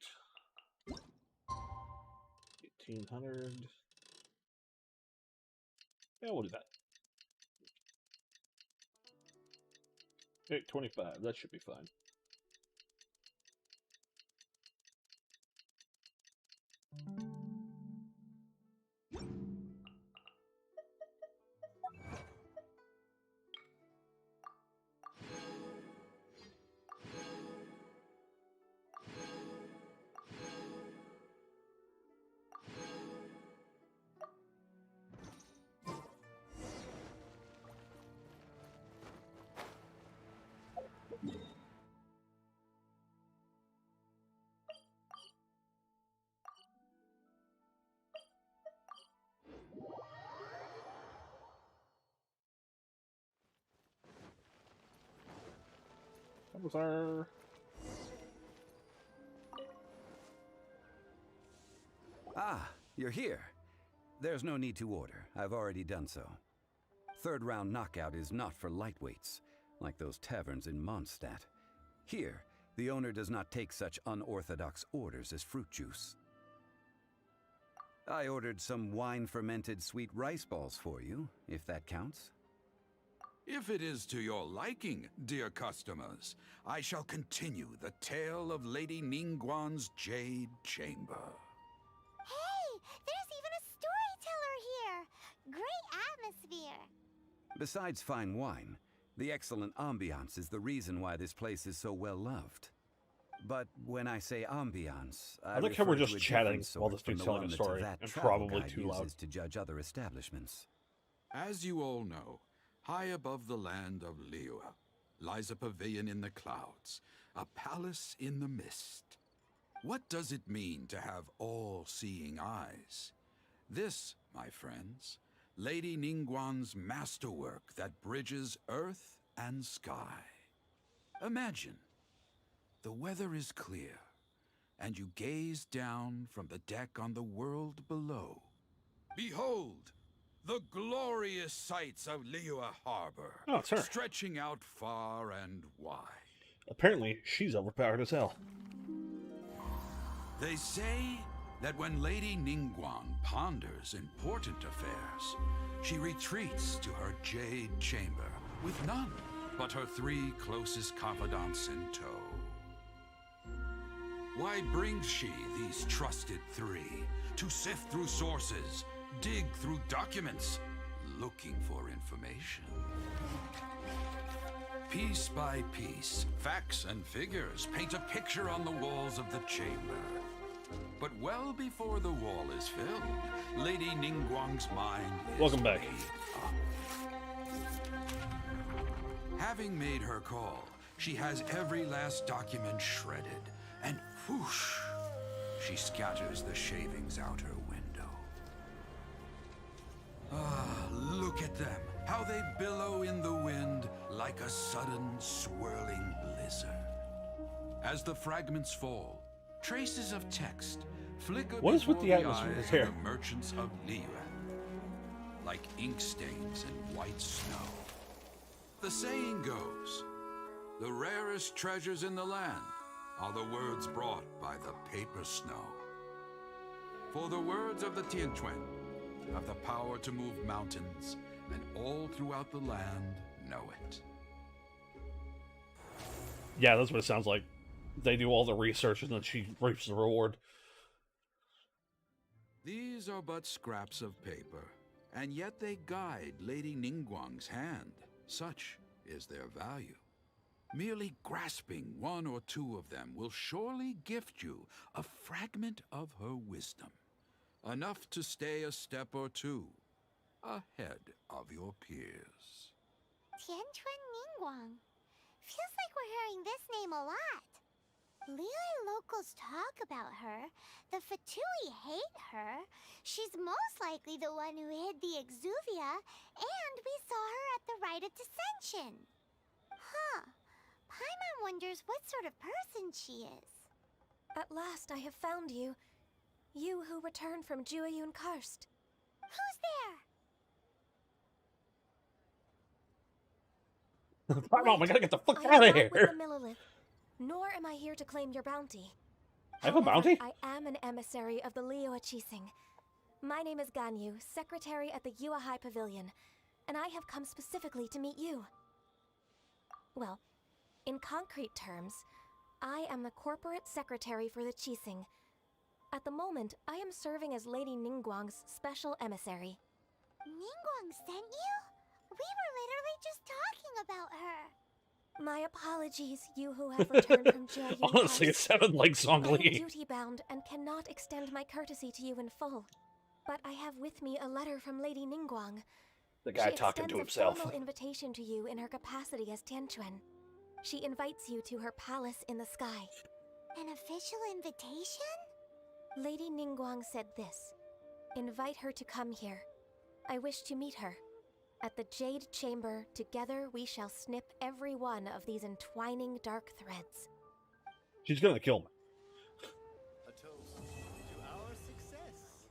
1800. Yeah, we'll do that. 825. That should be fine. Sir. Ah, you're here. There's no need to order. I've already done so. Third round knockout is not for lightweights, like those taverns in Mondstadt. Here, the owner does not take such unorthodox orders as fruit juice. I ordered some wine-fermented sweet rice balls for you, if that counts. If it is to your liking, dear customers, I shall continue the tale of Lady Ningguang's Jade Chamber. Hey, there's even a storyteller here! Great atmosphere! Besides fine wine, the excellent ambiance is the reason why this place is so well loved. But when I say ambiance, I like how we're just chatting while this dude's telling a story, and probably too loud. To judge other establishments. As you all know, high above the land of Liyue lies a pavilion in the clouds, a palace in the mist. What does it mean to have all-seeing eyes? This, my friends, Lady Ningguang's masterwork that bridges earth and sky. Imagine, the weather is clear, and you gaze down from the deck on the world below. Behold! The glorious sights of Liyue Harbor, Oh, it's her. stretching out far and wide. Apparently, she's overpowered as hell. They say that when Lady Ningguang ponders important affairs, she retreats to her Jade Chamber with none but her 3 closest confidants in tow. Why brings she these trusted 3 to sift through sources, dig through documents, looking for information? Piece by piece, facts and figures paint a picture on the walls of the chamber. But well before the wall is filled, Lady Ningguang's mind is Welcome back. made up. Having made her call, she has every last document shredded, and whoosh, she scatters the shavings out her window. Ah, look at them, how they billow in the wind like a sudden swirling blizzard. As the fragments fall, traces of text flicker What is with before the the atmosphere eyes here? of the merchants of Liyue, like ink stains in white snow. The saying goes, the rarest treasures in the land are the words brought by the paper snow. For the words of the Tianquan have the power to move mountains, and all throughout the land know it. Yeah, that's what it sounds like. They do all the research and then she reaps the reward. These are but scraps of paper, and yet they guide Lady Ningguang's hand. Such is their value. Merely grasping one or two of them will surely gift you a fragment of her wisdom, enough to stay a step or two ahead of your peers. Tianquan Ningguang. Feels like we're hearing this name a lot. Liyue locals talk about her. The Fatui hate her. She's most likely the one who hid the Exuvia, and we saw her at the Rite of Dissension. Huh. Paimon wonders what sort of person she is. At last I have found you. You who returned from Jueyun Karst. Who's there? Come on, we gotta get the fuck I out am of not with here. the Millelith, nor am I here to claim your bounty. I have a bounty? I am an emissary of the Liyue Qixing. My name is Ganyu, secretary at the Yuehai Pavilion, and I have come specifically to meet you. Well, in concrete terms, I am the corporate secretary for the Qixing. At the moment, I am serving as Lady Ningguang's special emissary. Ningguang sent you? We were literally just talking about her. My apologies, you who have returned from Jueyun Honestly, it Karst. sounded like I am Zhongli. duty-bound and cannot extend my courtesy to you in full. But I have with me a letter from Lady Ningguang. The guy She talking to extends himself. a formal invitation to you in her capacity as Tianquan. She invites you to her palace in the sky. An official invitation? Lady Ningguang said this. Invite her to come here. I wish to meet her. At the Jade Chamber, together we shall snip every one of these entwining dark threads. She's gonna kill me. A toast to our success.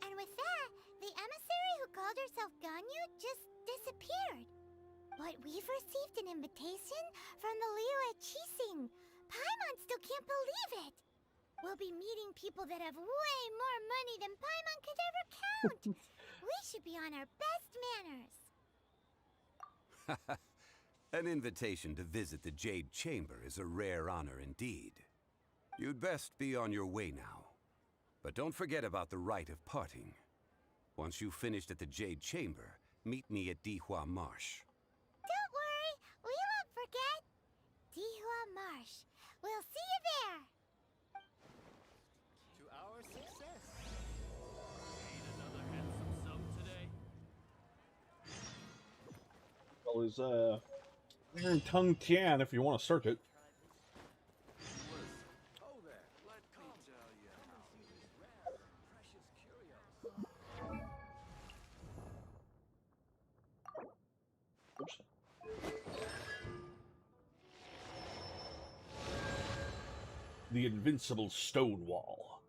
And with that, the emissary who called herself Ganyu just disappeared. But we've received an invitation from the Liyue Qixing. Paimon still can't believe it. We'll be meeting people that have way more money than Paimon could ever count. We should be on our best manners. An invitation to visit the Jade Chamber is a rare honor indeed. You'd best be on your way now. But don't forget about the rite of parting. Once you've finished at the Jade Chamber, meet me at Dihua Marsh. Don't worry, we won't forget. Dihua Marsh. We'll see you there. To our success. Another handsome sub today. Well, is Iron Tongue Tian if you want to search it. Oh there, let me tell you how these rare, precious curios. Oops. The Invincible Stone Wall.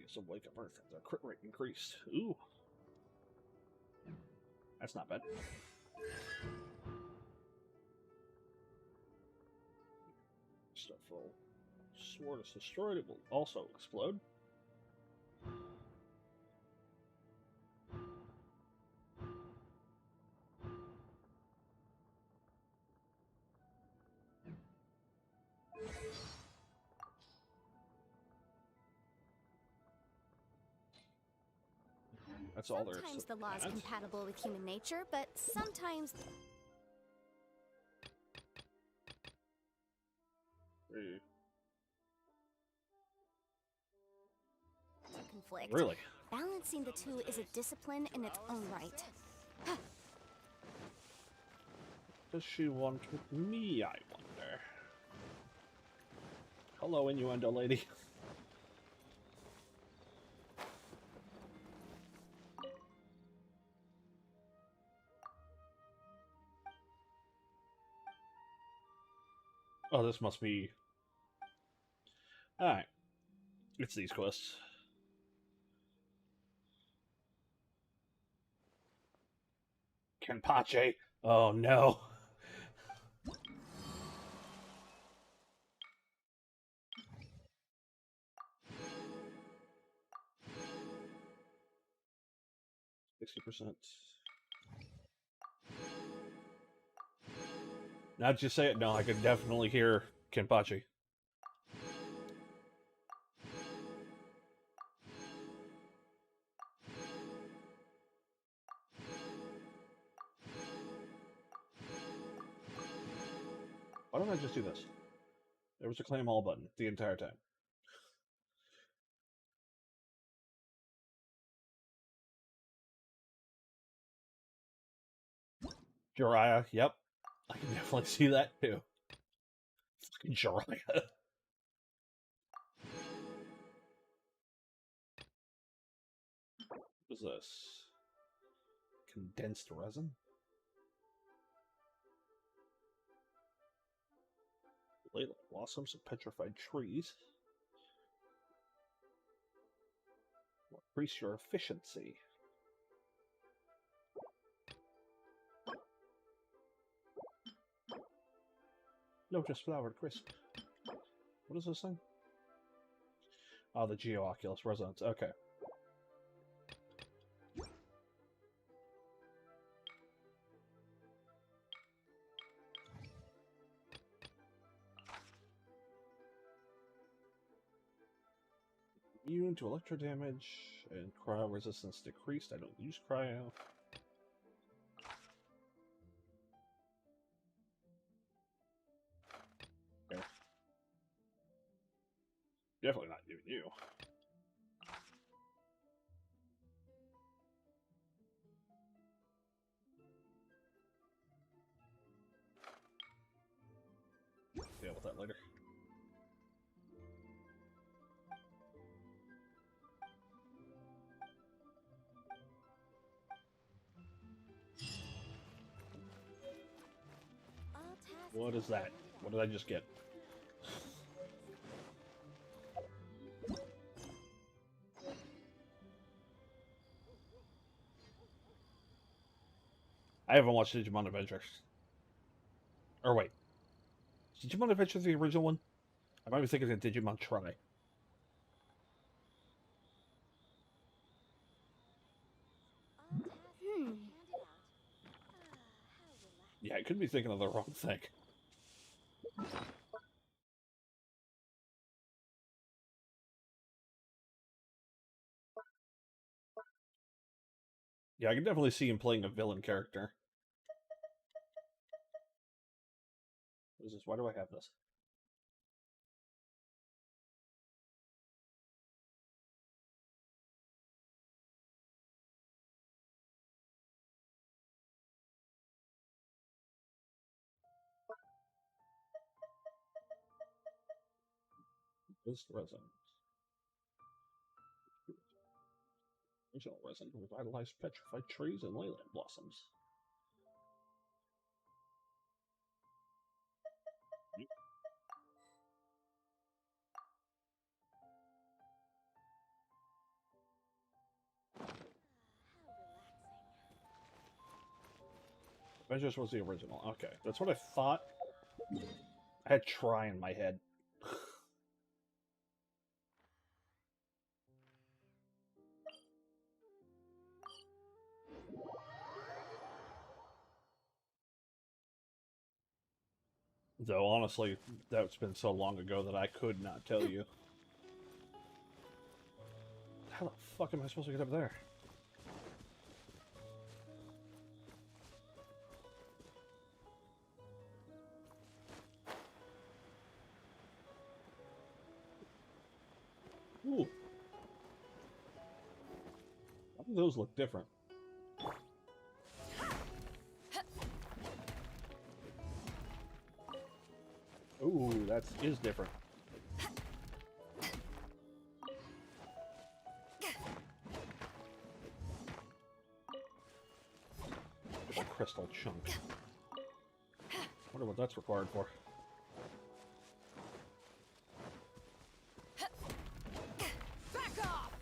Some wake up earth. The crit rate increased. Ooh. That's not bad. Stuff will. Sword is destroyed. It will also explode. That's all there is. Sometimes to the law is that. compatible with human nature, but sometimes conflict. Really? Balance balancing the two is a discipline in its own right. Does she want with me, I wonder? Hello, innuendo lady. Oh, this must be... Alright. It's these quests. Kenpachi! Oh no! %. Now that you say it, no, I could definitely hear Kenpachi. Why don't I just do this? There was a claim all button the entire time. Jiraiya, yep. I can definitely see that too. Fucking Jiraiya. What is this? Condensed resin? Leyline blossoms of petrified trees. Will increase your efficiency. Lotus flowered crisp. What is this thing? Oh, the Geo-Oculus resonance. Okay. Immune to electro damage and cryo resistance decreased. I don't use cryo. Okay. Definitely not giving you. Deal with that later. What is that? What did I just get? I haven't watched Digimon Adventures. Or wait. Is Digimon Adventures the original one? I might be thinking of Digimon Try. Yeah, I could be thinking of the wrong thing. Yeah, I can definitely see him playing a villain character. What is this? Why do I have this? This resin. Original resin revitalized petrified trees and leyline blossoms. Adventures was the original. Okay, that's what I thought. I had Try in my head. Though, honestly, that's been so long ago that I could not tell you. How the fuck am I supposed to get up there? Ooh. Those look different. Ooh, that is different. A crystal chunk. Wonder what that's required for. Back off!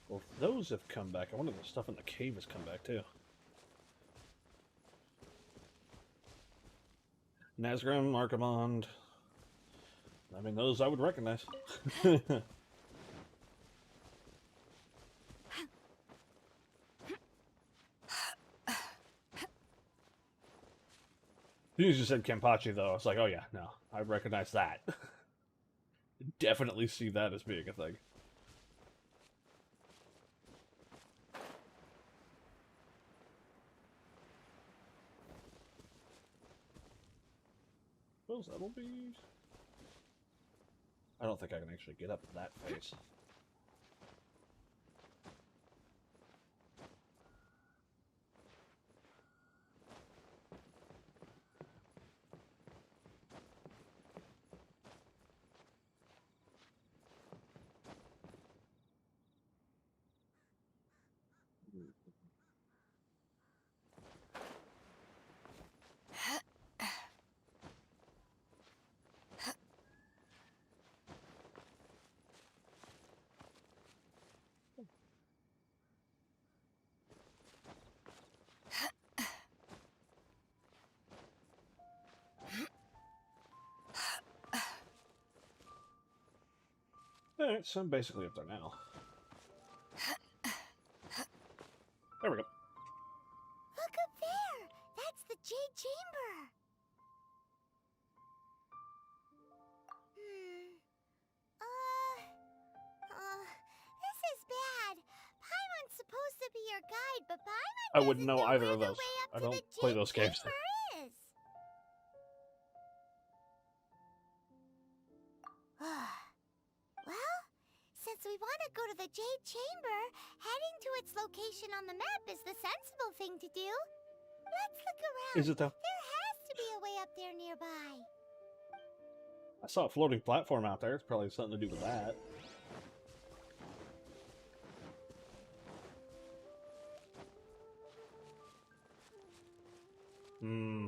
Well, if those have come back, I wonder if the stuff in the cave has come back too. Nazgrim, Archimond. I mean, those I would recognize. As soon as you said Kenpachi, though, I was like, oh yeah, no, I recognize that. Definitely see that as being a thing. Those that'll be... I don't think I can actually get up that face. Alright, so I'm basically up there now. There we go. Look up there! That's the Jade Chamber! This is bad. Paimon's supposed to be your guide, but Paimon I wouldn't know either of where those. the way up I to don't the play Jade those games. Chamber is. Well, since we want to go to the Jade Chamber, heading to its location on the map is the sensible thing to do. Let's look around. Is it though? There has to be a way up there nearby. I saw a floating platform out there. It's probably something to do with that. Hmm.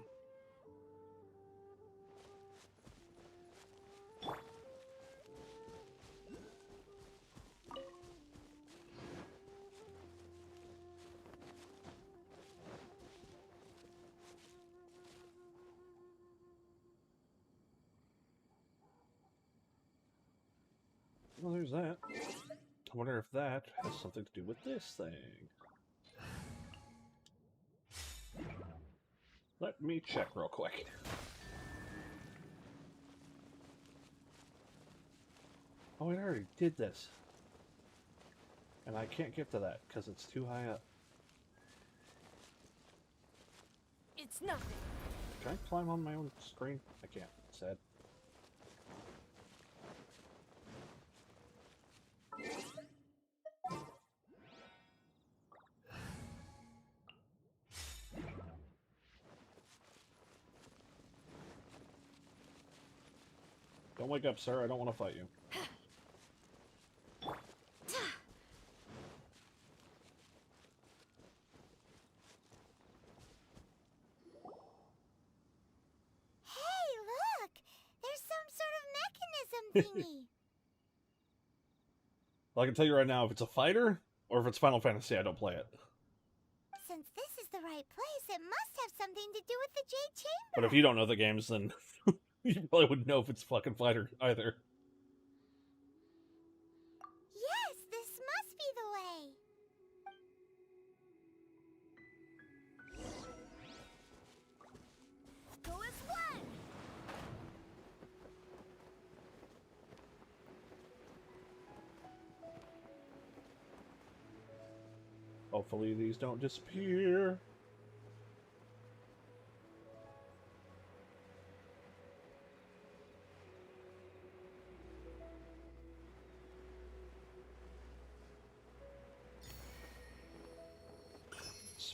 Well, there's that. I wonder if that has something to do with this thing. Let me check real quick. Oh, I already did this. And I can't get to that because it's too high up. It's nothing. Can I climb on my own screen? I can't. Sad. Don't wake up, sir. I don't want to fight you. Hey, look! There's some sort of mechanism thingy. Well, I can tell you right now, if it's a fighter, or if it's Final Fantasy, I don't play it. Since this is the right place, it must have something to do with the Jade Chamber. But if you don't know the games, then you probably wouldn't know if it's fucking fighter either. Yes, this must be the way. Go as one. Hopefully these don't disappear.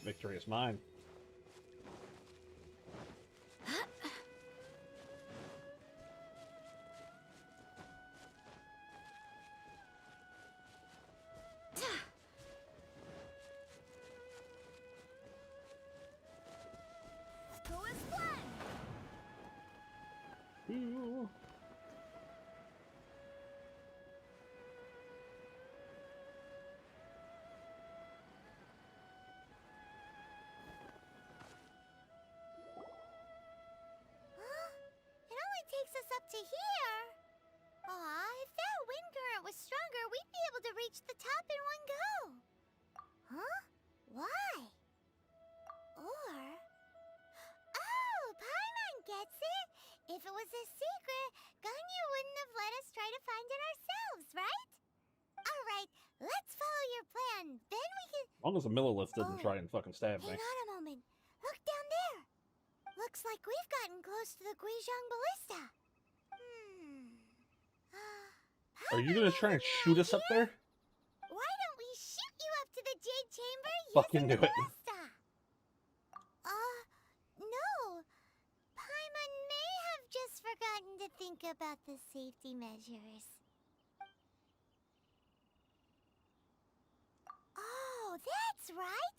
victory is mine. Ooh. It only takes us up to here. Aw, if that wind current was stronger, we'd be able to reach the top in one go. Huh? Why? Or... Oh, Paimon gets it! If it was a secret, Ganyu wouldn't have let us try to find it ourselves, right? Alright, let's follow your plan. Then we can... As long as the Millilith didn't try and fucking stab me. Hang on a moment. Look down there. Looks like we've gotten close to the Guizhong Ballista. Are you gonna try and shoot us up there? Why don't we shoot you up to the Jade Chamber Fucking using do the it. ballista? No. Paimon may have just forgotten to think about the safety measures. Oh, that's right.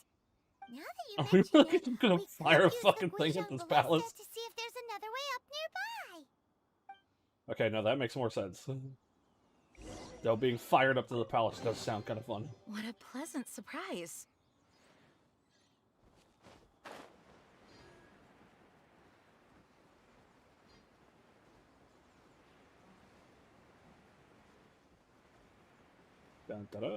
Now that you Are we mention really it, gonna we fire a could use fucking the thing at Guizhong this Ballista palace? to see if there's another way up nearby. Okay, no, that makes more sense. Though being fired up to the palace does sound kind of fun. What a pleasant surprise. Dun, da, da.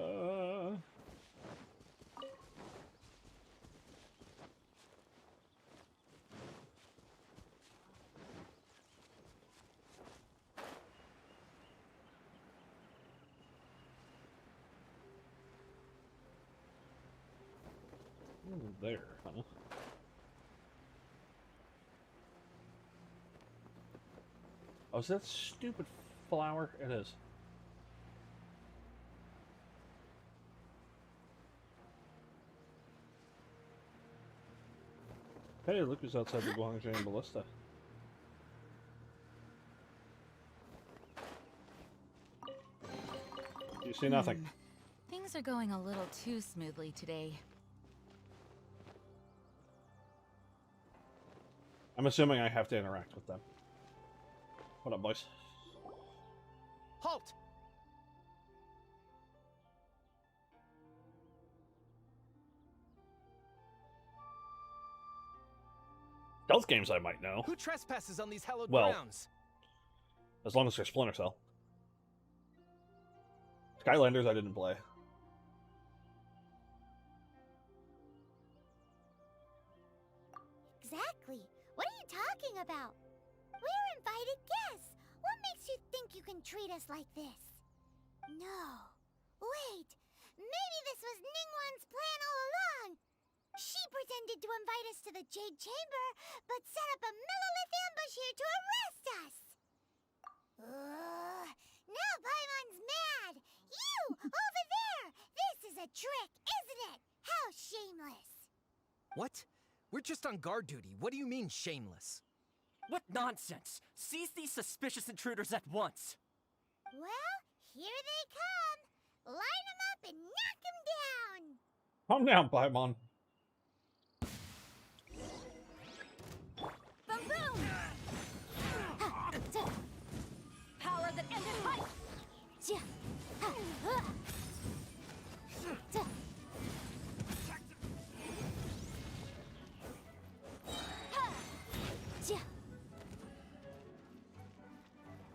Ooh, there, huh? Oh, is that stupid flower? It is. Hey, look who's outside the Guangzhou Ballista. You see nothing. Things are going a little too smoothly today. I'm assuming I have to interact with them. What up, boys? Halt! Those games I might know. Who trespasses on these hallowed Well, grounds? as long as they're Splinter Cell. Skylanders I didn't play. Exactly. What are you talking about? We're invited guests. What makes you think you can treat us like this? No. Wait. Maybe this was Ningguang's plan all along. She pretended to invite us to the Jade Chamber, but set up a Millilith ambush here to arrest us. Now Paimon's mad. You, over there. This is a trick, isn't it? How shameless. What? We're just on guard duty. What do you mean, shameless? What nonsense! Seize these suspicious intruders at once! Well, here they come. Line them up and knock them down. Calm down, Paimon. Boom boom! Power that ended life!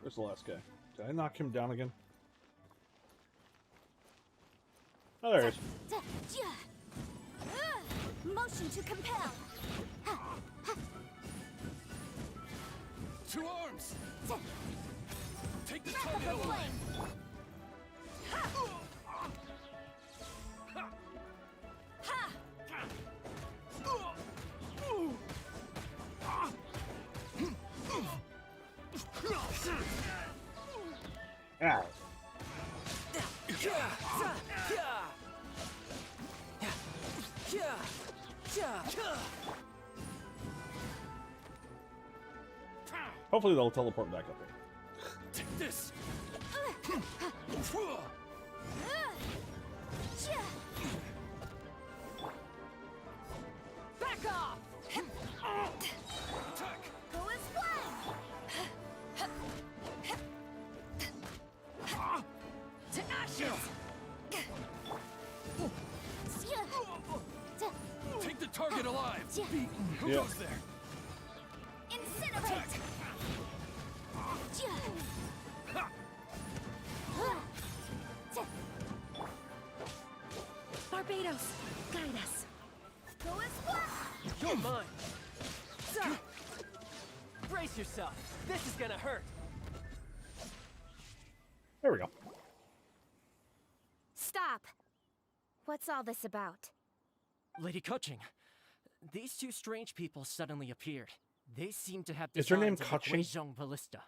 Where's the last guy? Did I knock him down again? Oh, there he is. Motion to compel! To arms! Take the Breath target of the away! flame! Ow. Hopefully they'll teleport back up here. Take this! Back off! Attack! Go as one! To ashes! Take the target alive! Beaten. Who Yeah. goes there? Incinerate! Barbados, guide us. Go as one! You're mine. So, brace yourself. This is gonna hurt. There we go. Stop! What's all this about? Lady Kuching, these two strange people suddenly appeared. They seem to have Is her name designs of the Kuching? Guizhong Ballista.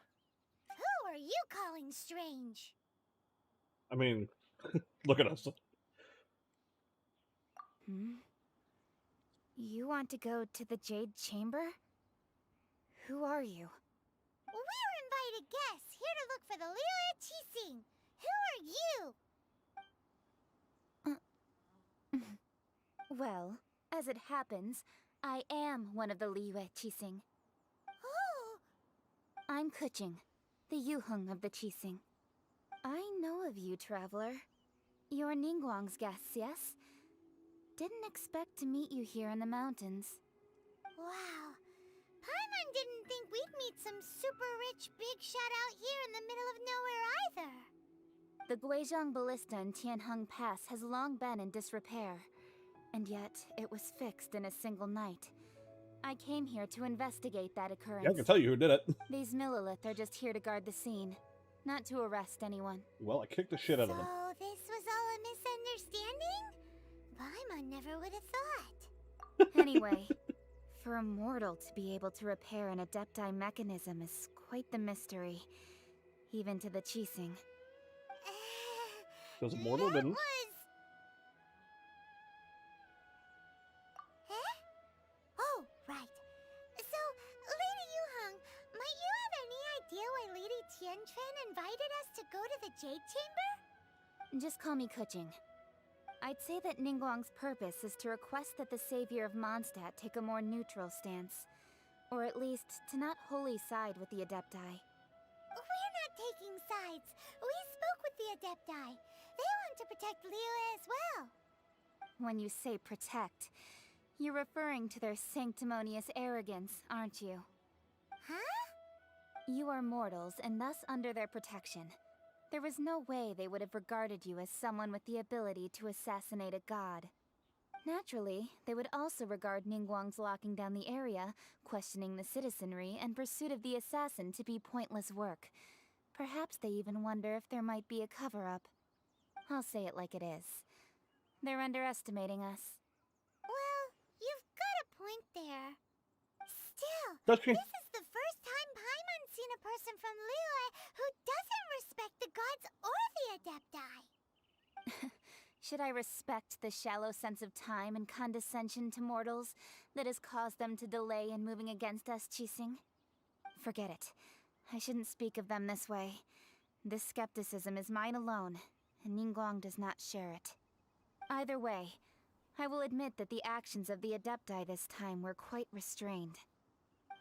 Who are you calling strange? I mean, look at us. You want to go to the Jade Chamber? Who are you? We're invited guests here to look for the Liyue Qixing. Who are you? Well, as it happens, I am one of the Liyue Qixing. Oh, I'm Kuching, the Yuheng of the Qixing. I know of you, traveler. You're Ningguang's guests, yes? Didn't expect to meet you here in the mountains. wow. Paimon didn't think we'd meet some super rich big shot out here in the middle of nowhere either. The Guizhong Ballista in Tianheng Pass has long been in disrepair, and yet it was fixed in a single night. I came here to investigate that occurrence. Yeah, I can tell you who did it. These Millelith are just here to guard the scene, not to arrest anyone. Well, I kicked the shit out of them. So this was all a misunderstanding? Paimon never would have thought. Anyway, for a mortal to be able to repair an Adepti mechanism is quite the mystery, even to the Qixing. Because Mortal didn't. Oh, right. So, Lady Yuheng, might you have any idea why Lady Tianquan invited us to go to the Jade Chamber? Just call me Kuching. I'd say that Ningguang's purpose is to request that the savior of Mondstadt take a more neutral stance. Or at least, to not wholly side with the Adepti. We're not taking sides. We spoke with the Adepti. They want to protect Liyue as well. When you say protect, you're referring to their sanctimonious arrogance, aren't you? Huh? You are mortals, and thus under their protection. There was no way they would have regarded you as someone with the ability to assassinate a god. Naturally, they would also regard Ningguang's locking down the area, questioning the citizenry, and pursuit of the assassin to be pointless work. Perhaps they even wonder if there might be a cover-up. I'll say it like it is. They're underestimating us. Well, you've got a point there. Still, That's this is the first time Paimon's seen a person from Liyue who doesn't respect the gods or the Adepti. Should I respect the shallow sense of time and condescension to mortals that has caused them to delay in moving against us, Qixing? Forget it. I shouldn't speak of them this way. This skepticism is mine alone, and Ningguang does not share it. Either way, I will admit that the actions of the Adepti this time were quite restrained.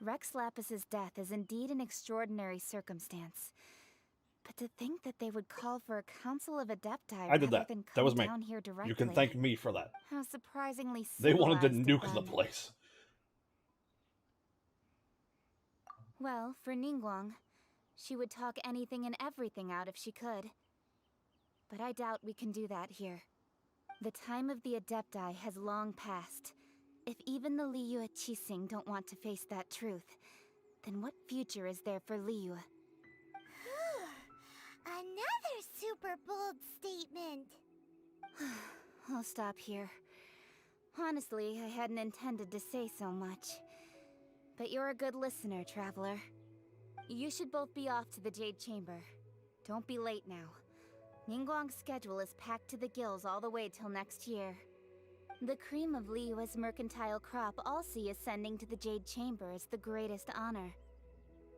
Rex Lapis's death is indeed an extraordinary circumstance. But to think that they would call for a council of Adepti I did rather that. than That come was me. down here directly. You can thank me for that. How surprisingly They wanted to civilized nuke of the them. place. Well, for Ningguang, she would talk anything and everything out if she could. But I doubt we can do that here. The time of the Adepti has long passed. If even the Liyue Qixing don't want to face that truth, then what future is there for Liyue? Another super bold statement. I'll stop here. Honestly, I hadn't intended to say so much. But you're a good listener, traveler. You should both be off to the Jade Chamber. Don't be late now. Ningguang's schedule is packed to the gills all the way till next year. The cream of Liyue's mercantile crop all see ascending to the Jade Chamber as the greatest honor.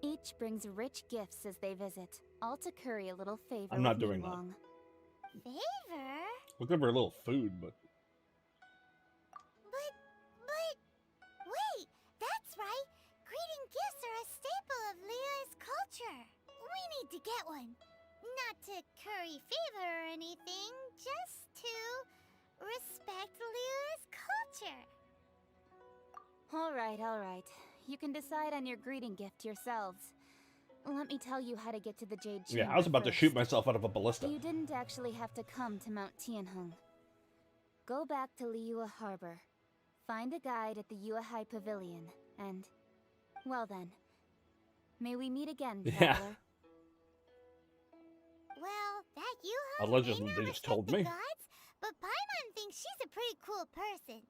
Each brings rich gifts as they visit, all to curry a little favor. I'm not with doing that. Nilong. Favor? We'll give her a little food, but Wait, that's right. Greeting gifts are a staple of Leah's culture. We need to get one. Not to curry favor or anything, just to respect Leah's culture. All right. You can decide on your greeting gift yourselves. Let me tell you how to get to the Jade Chamber. yeah, I was about to first. shoot myself out of a ballista. You didn't actually have to come to Mount Tianheng. Go back to Liyue Harbor. Find a guide at the Yuehai Pavilion, and... well then. May we meet again, Yeah. traveler. Well, that Yuha Allegedly, may they not just told respect me. the gods, but Paimon thinks she's a pretty cool person.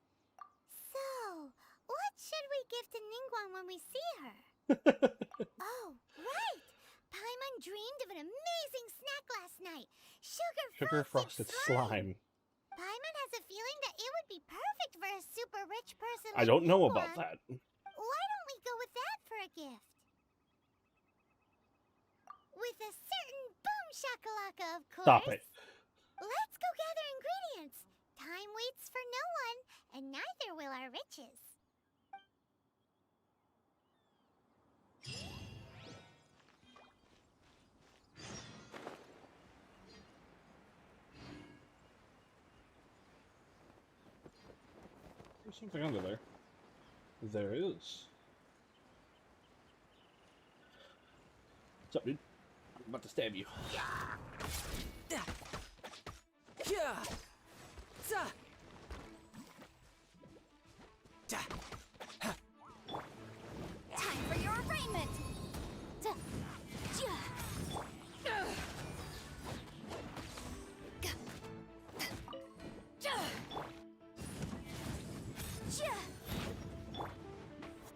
So, what should we give to Ningguang when we see her? Oh, right! Paimon dreamed of an amazing snack last night. Sugar frosted slime. Paimon has a feeling that it would be perfect for a super rich person I like don't know about Ningguang. that. Why don't we go with that for a gift? With a certain boom shakalaka, of course. Stop it. Let's go gather ingredients. Time waits for no one, and neither will our riches. There's something under there. There is. What's up, dude? I'm about to stab you. Time for your arraignment.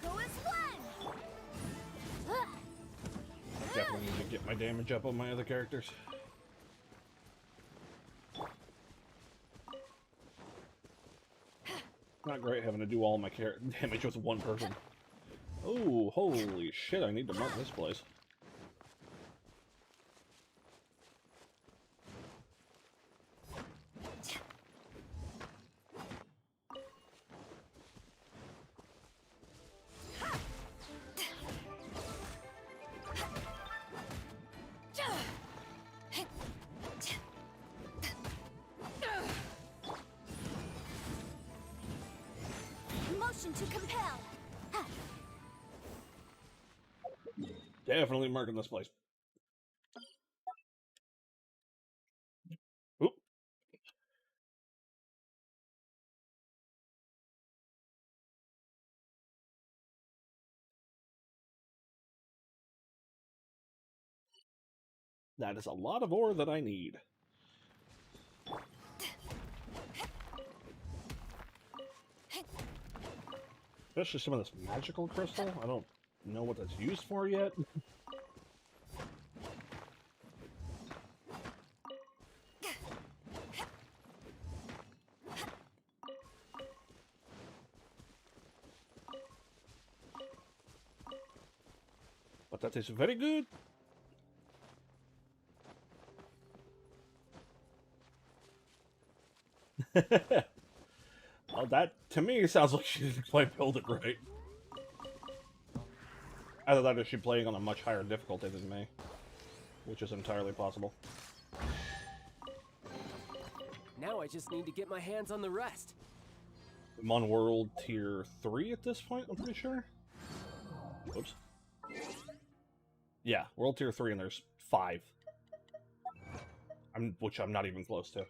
Go as one. Definitely need to get my damage up on my other characters. Not great having to do all my damage with one person. Oh, holy shit, I need to mark this place. Motion to compel. Definitely marking this place. Oop. That is a lot of ore that I need. Especially some of this magical crystal. I don't know what that's used for yet. But that tastes very good. Well, that, to me, sounds like she didn't quite build it right. Either that or she's playing on a much higher difficulty than me. Which is entirely possible. Now I just need to get my hands on the rest. I'm on World Tier 3 at this point, I'm pretty sure. Whoops. Yeah, World Tier 3 and there's 5. Which I'm not even close to.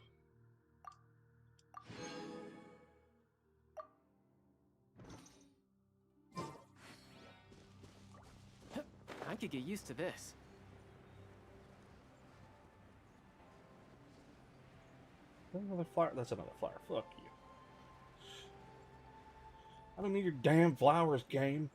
I could get used to this. Another flower. That's another flower. Fuck you. I don't need your damn flowers, game.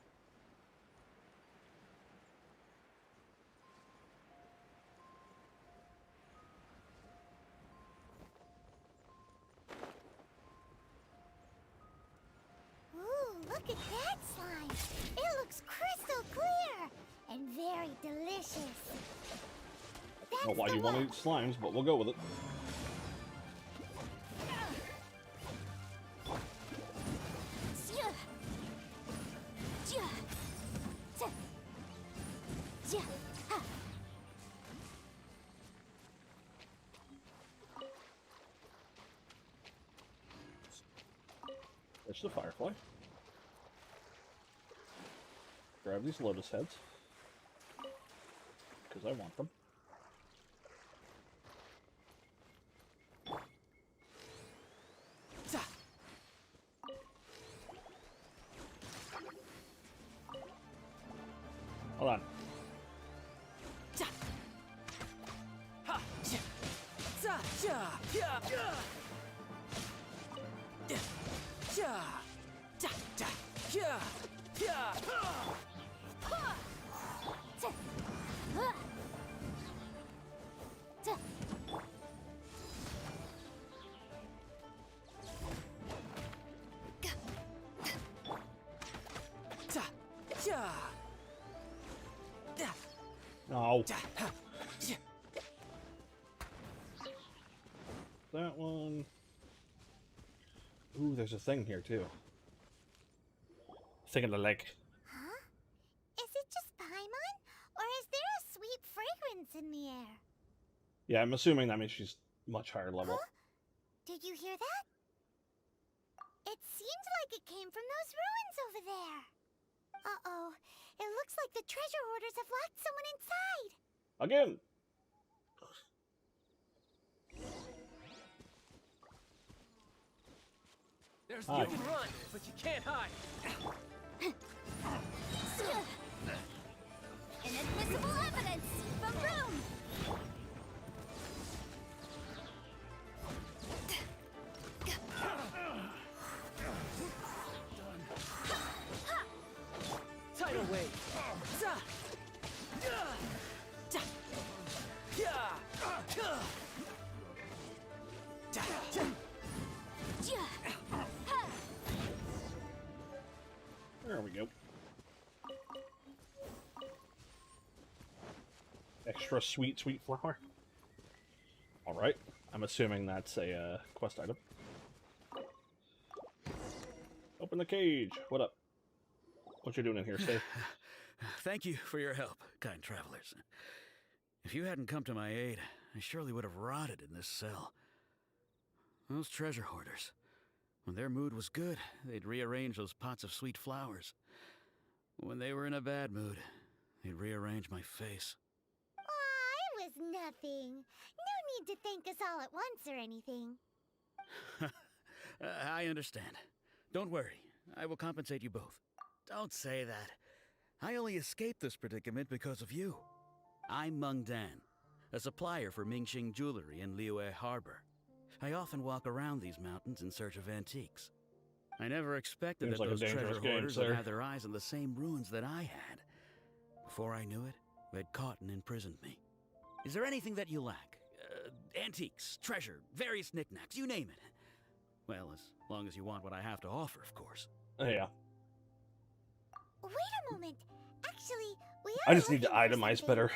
Ooh, look at that slime. It looks crystal clear and I don't know why you want to eat slimes, but we'll go with it. There's the firefly. Grab these lotus heads. Because I want them. Hold on. No. That one. Ooh, there's a thing here too. Thing in the lake. Huh? Is it just Paimon? Or is there a sweet fragrance in the air? Yeah, I'm assuming that means she's much higher level. Huh? Did you hear that? It seems like it came from those ruins over there. Uh-oh. It looks like the treasure hoarders have locked someone inside. Again. There's Hi. you can run, but you can't hide. Inadmissible evidence! The room! Tidal wave. Za. Da. Ya. Ka. Da. There we go. Extra sweet, sweet flower. Alright. I'm assuming that's a quest item. Open the cage. What up? What you doing in here, Steve? Thank you for your help, kind travelers. If you hadn't come to my aid, I surely would have rotted in this cell. Those treasure hoarders, when their mood was good, they'd rearrange those pots of sweet flowers. When they were in a bad mood, they'd rearrange my face. Aw, it was nothing. No need to thank us all at once or anything. I understand. Don't worry, I will compensate you both. Don't say that. I only escaped this predicament because of you. I'm Meng Dan, a supplier for Mingxing Jewelry in Liyue Harbor. I often walk around these mountains in search of antiques. I never expected Seems that like a those treasure dangerous game, hoarders would sir. have their eyes on the same ruins that I had. Before I knew it, they'd caught and imprisoned me. Is there anything that you lack? Antiques, treasure, various knickknacks, you name it. Well, as long as you want what I have to offer, of course. Yeah. Wait a moment. Actually, we are I just need to looking for itemize something. better.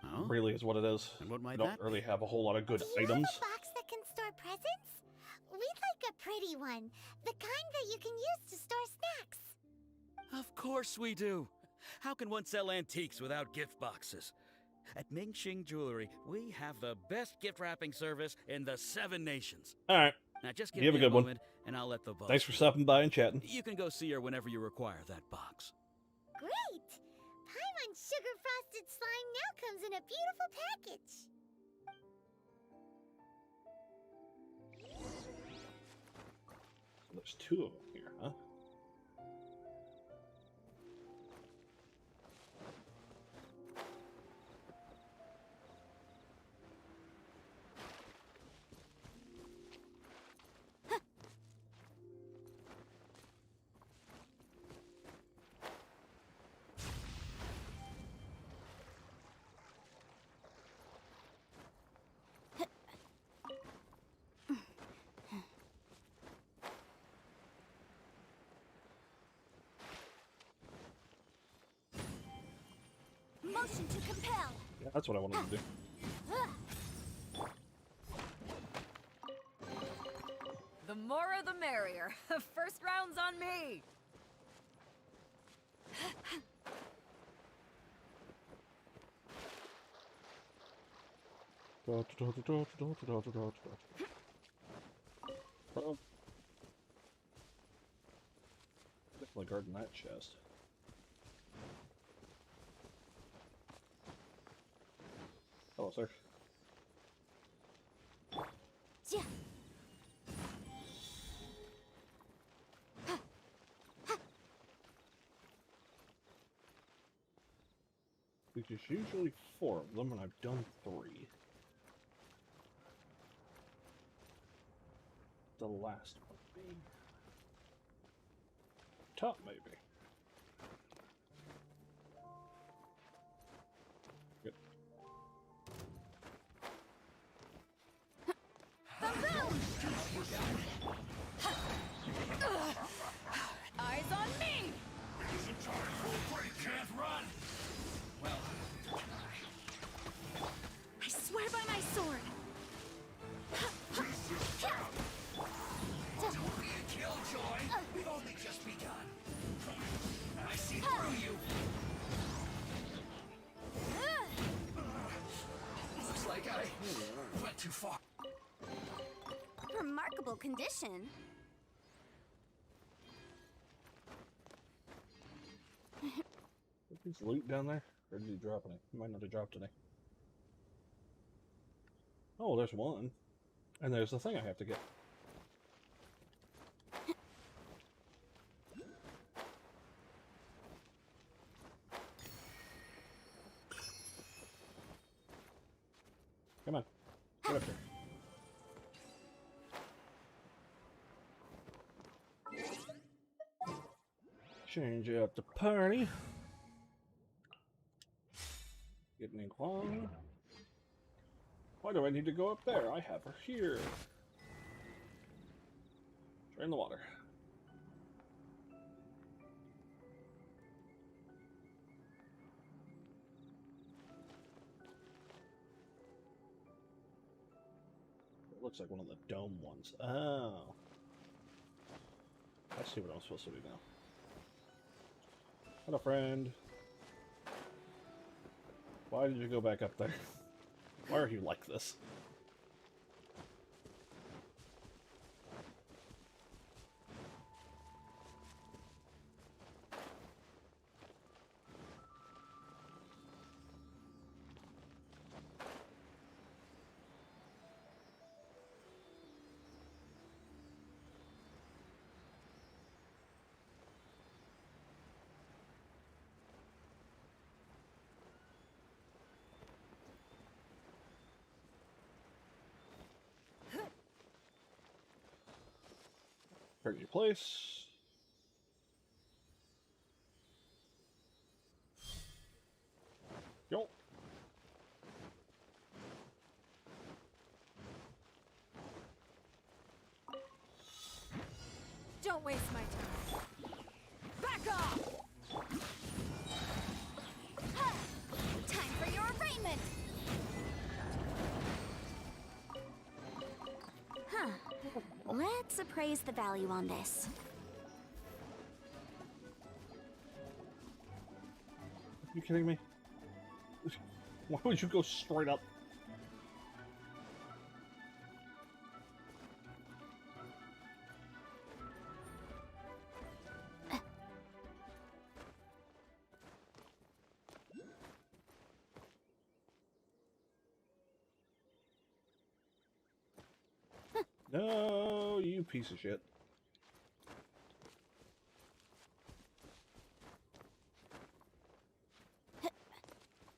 Oh? Really is what it is. And what might I don't that really have a whole lot of good Do you items. have a box that can store presents? We'd like a pretty one. The kind that you can use to store snacks. Of course we do. How can one sell antiques without gift boxes? At Mingxing Jewelry, we have the best gift wrapping service in the 7 nations. Alright. Now just give You have me a good one. moment, and I'll let the boss. Thanks for stopping by and chatting. You can go see her whenever you require that box. Great! Paimon's sugar frosted slime now comes in a beautiful package. There's 2 of them here, huh? Motion to compel. Yeah, that's what I wanted to do. more the merrier. First round's on me. Well, definitely guarding that chest. Hello, sir. Yeah. There's usually 4 of them, and I've done 3. The last one being top, maybe. Good. Eyes on me! Can't run! Well, I swear by my sword! don't be a killjoy! We've only just begun. I see through you! Looks like I went too far. Remarkable condition. Is loot down there? Or did he drop any? He might not have dropped any. Oh, there's one. And there's the thing I have to get. Come on. Get up here. Change up the party. Get Ning Huang. Why do I need to go up there? I have her here. Drain the water. It looks like one of the dome ones. Oh. I see what I'm supposed to do now. Hello, friend. Why did you go back up there? Why are you like this? Pretty place. Yo. Don't waste my time. Back off! Time for your arraignment! Huh. Let's appraise the value on this. Are you kidding me? Why would you go straight up? No, you piece of shit.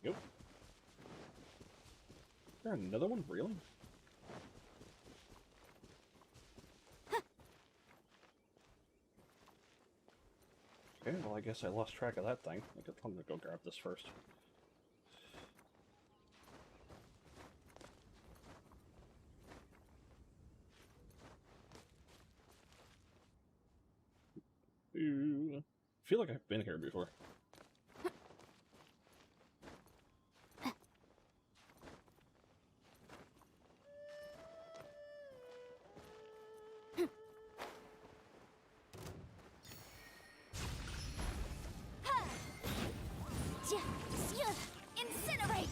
Yep. Is there another one? Really? Okay, well I guess I lost track of that thing. I'm gonna go grab this first. I feel like I've been here before. Incinerate!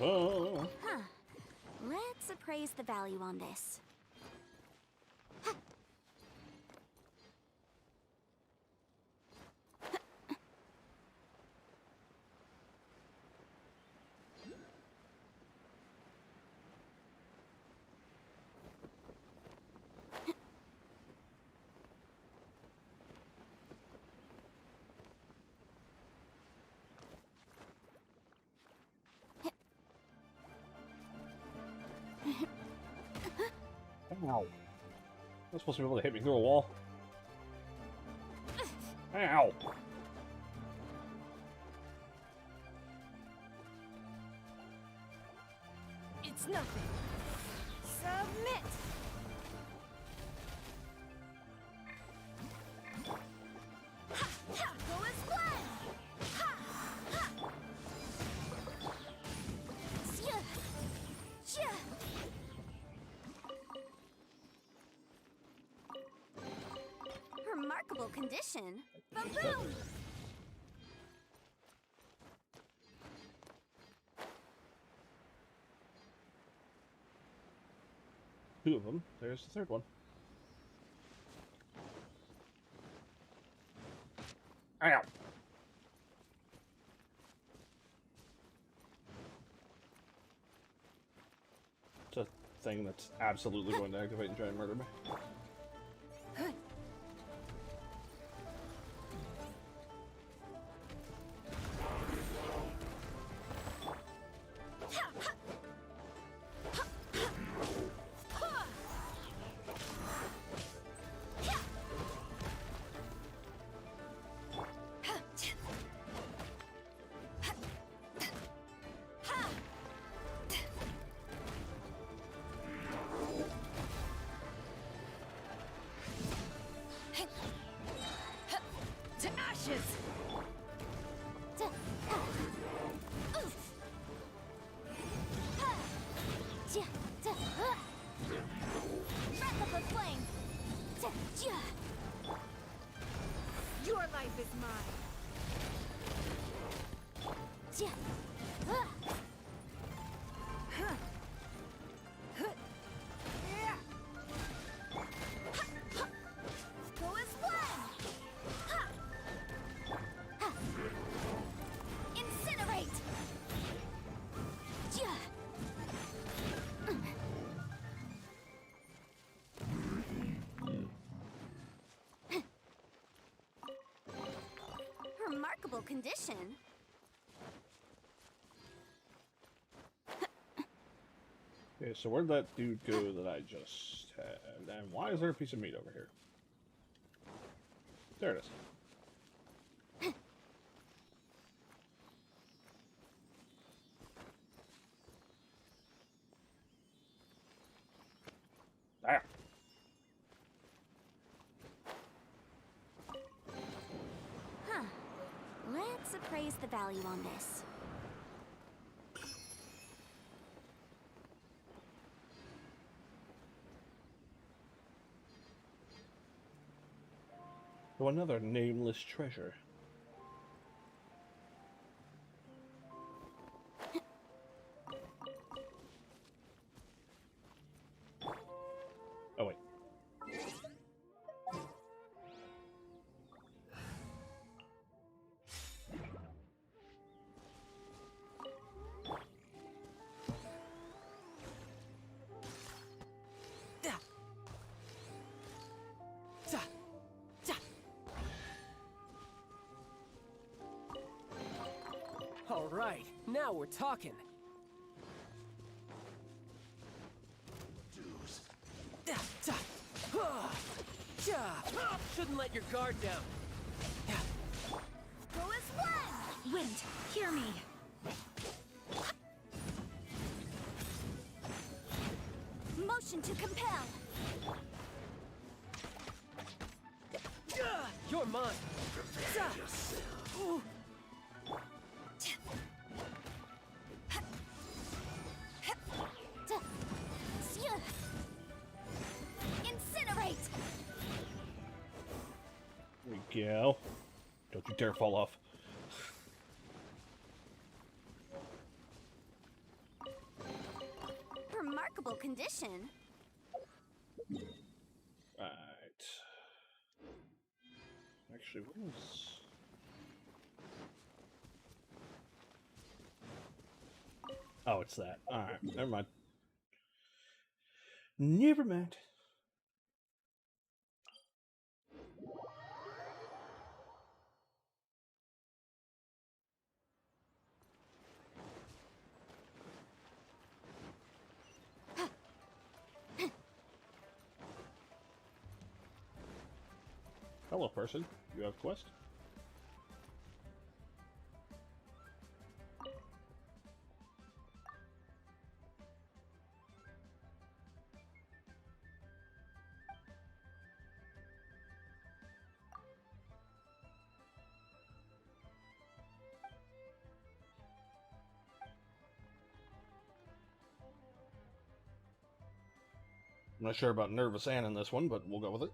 Oh. Huh. Let's appraise the value on this. Ow. I'm supposed to be able to hit me through a wall. Ow. It's nothing. Submit. Go as planned! Remarkable condition. Ba-boom! Two of them. There's the third one. Ow. It's a thing that's absolutely going to activate and try and murder me. To ashes! Wrap up a flame! Your life is mine! Go as planned! Incinerate! Remarkable condition. Okay, so where'd that dude go that I just had? And why is there a piece of meat over here? There it is. Ah. Huh. Let's appraise the value on this. Oh, another nameless treasure. Oh, wait. All right, now we're talking. Shouldn't let your guard down. Go as planned! Wind, hear me. Motion to compel! You're mine. Ooh. you. Don't you dare fall off. Remarkable condition. Right. Actually, what was... Oh, it's that. Alright, never mind. Never mind. Hello, person. You have a quest? I'm not sure about Nervous Ann in this one, but we'll go with it.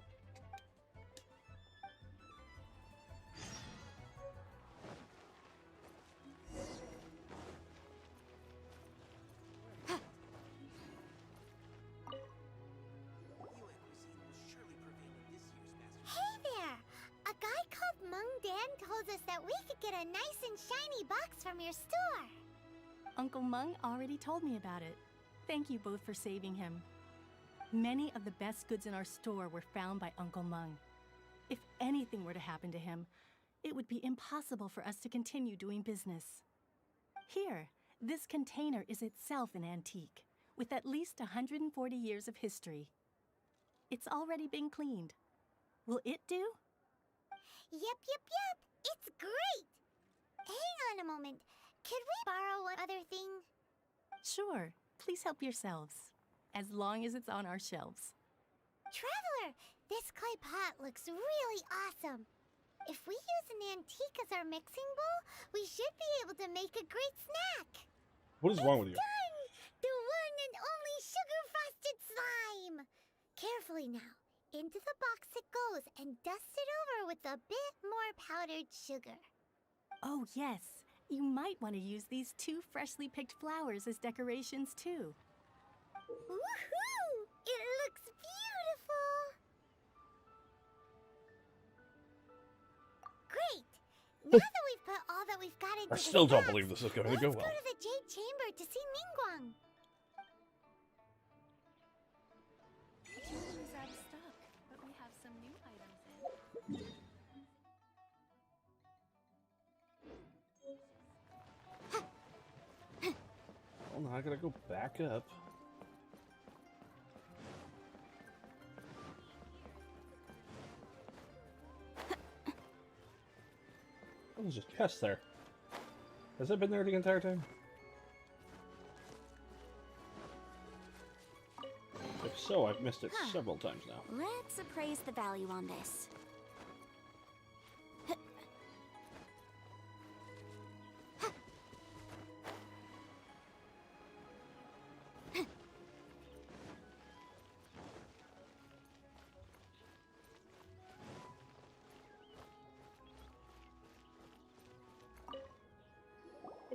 Hey there! A guy called Mung Dan told us that we could get a nice and shiny box from your store. Uncle Mung already told me about it. Thank you both for saving him. Many of the best goods in our store were found by Uncle Mung. If anything were to happen to him, it would be impossible for us to continue doing business. Here, this container is itself an antique, with at least 140 years of history. It's already been cleaned. Will it do? Yep. It's great! Hang on a moment. Could we borrow one other thing? Sure. Please help yourselves. As long as it's on our shelves. Traveler, this clay pot looks really awesome. If we use an antique as our mixing bowl, we should be able to make a great snack. What is wrong with you? Done! The one and only sugar-frosted slime! Carefully now. Into the box it goes and dust it over with a bit more powdered sugar. Oh, yes. You might want to use these 2 freshly picked flowers as decorations, too. Woohoo! It looks beautiful! Great! Now that we've put all that we've got into I still the don't box, believe this is going to let's go go well. to the Jade Chamber to see Ningguang. Jewelry's out of stock, but we have some new items in. Oh no, I gotta go back up. Oh, there's a chest there. Has it been there the entire time? If so, I've missed it several times now. Let's appraise the value on this.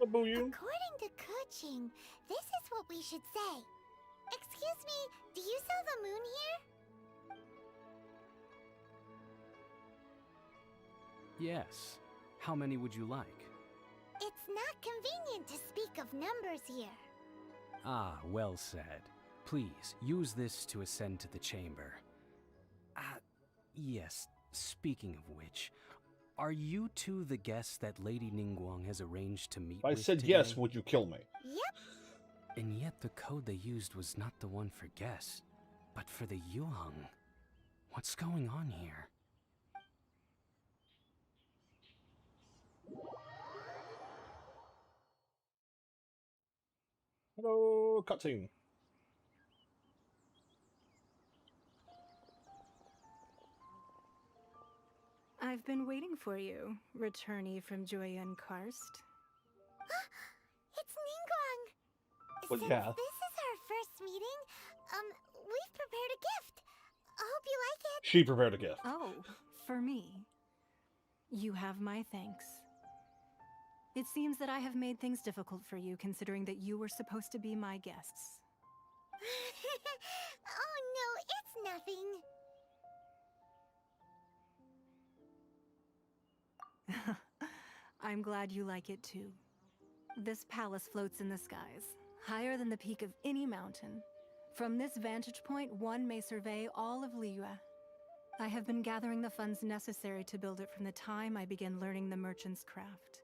According to Keqing, this is what we should say. Excuse me, do you sell the moon here? Yes. How many would you like? It's not convenient to speak of numbers here. Ah, well said. Please, use this to ascend to the chamber. Yes, speaking of which, are you two the guests that Lady Ningguang has arranged to meet If I with said today? yes, would you kill me? Yep. And yet the code they used was not the one for guests, but for the Yuheng. What's going on here? Hello, cutscene. I've been waiting for you, returnee from Joyun Karst. It's Ningguang! Well, Since yeah. this is our first meeting, we've prepared a gift. I hope you like it. She prepared a gift. Oh, for me. You have my thanks. It seems that I have made things difficult for you, considering that you were supposed to be my guests. Oh no, it's nothing. I'm glad you like it too. This palace floats in the skies, higher than the peak of any mountain. From this vantage point, one may survey all of Liyue. I have been gathering the funds necessary to build it from the time I began learning the merchant's craft.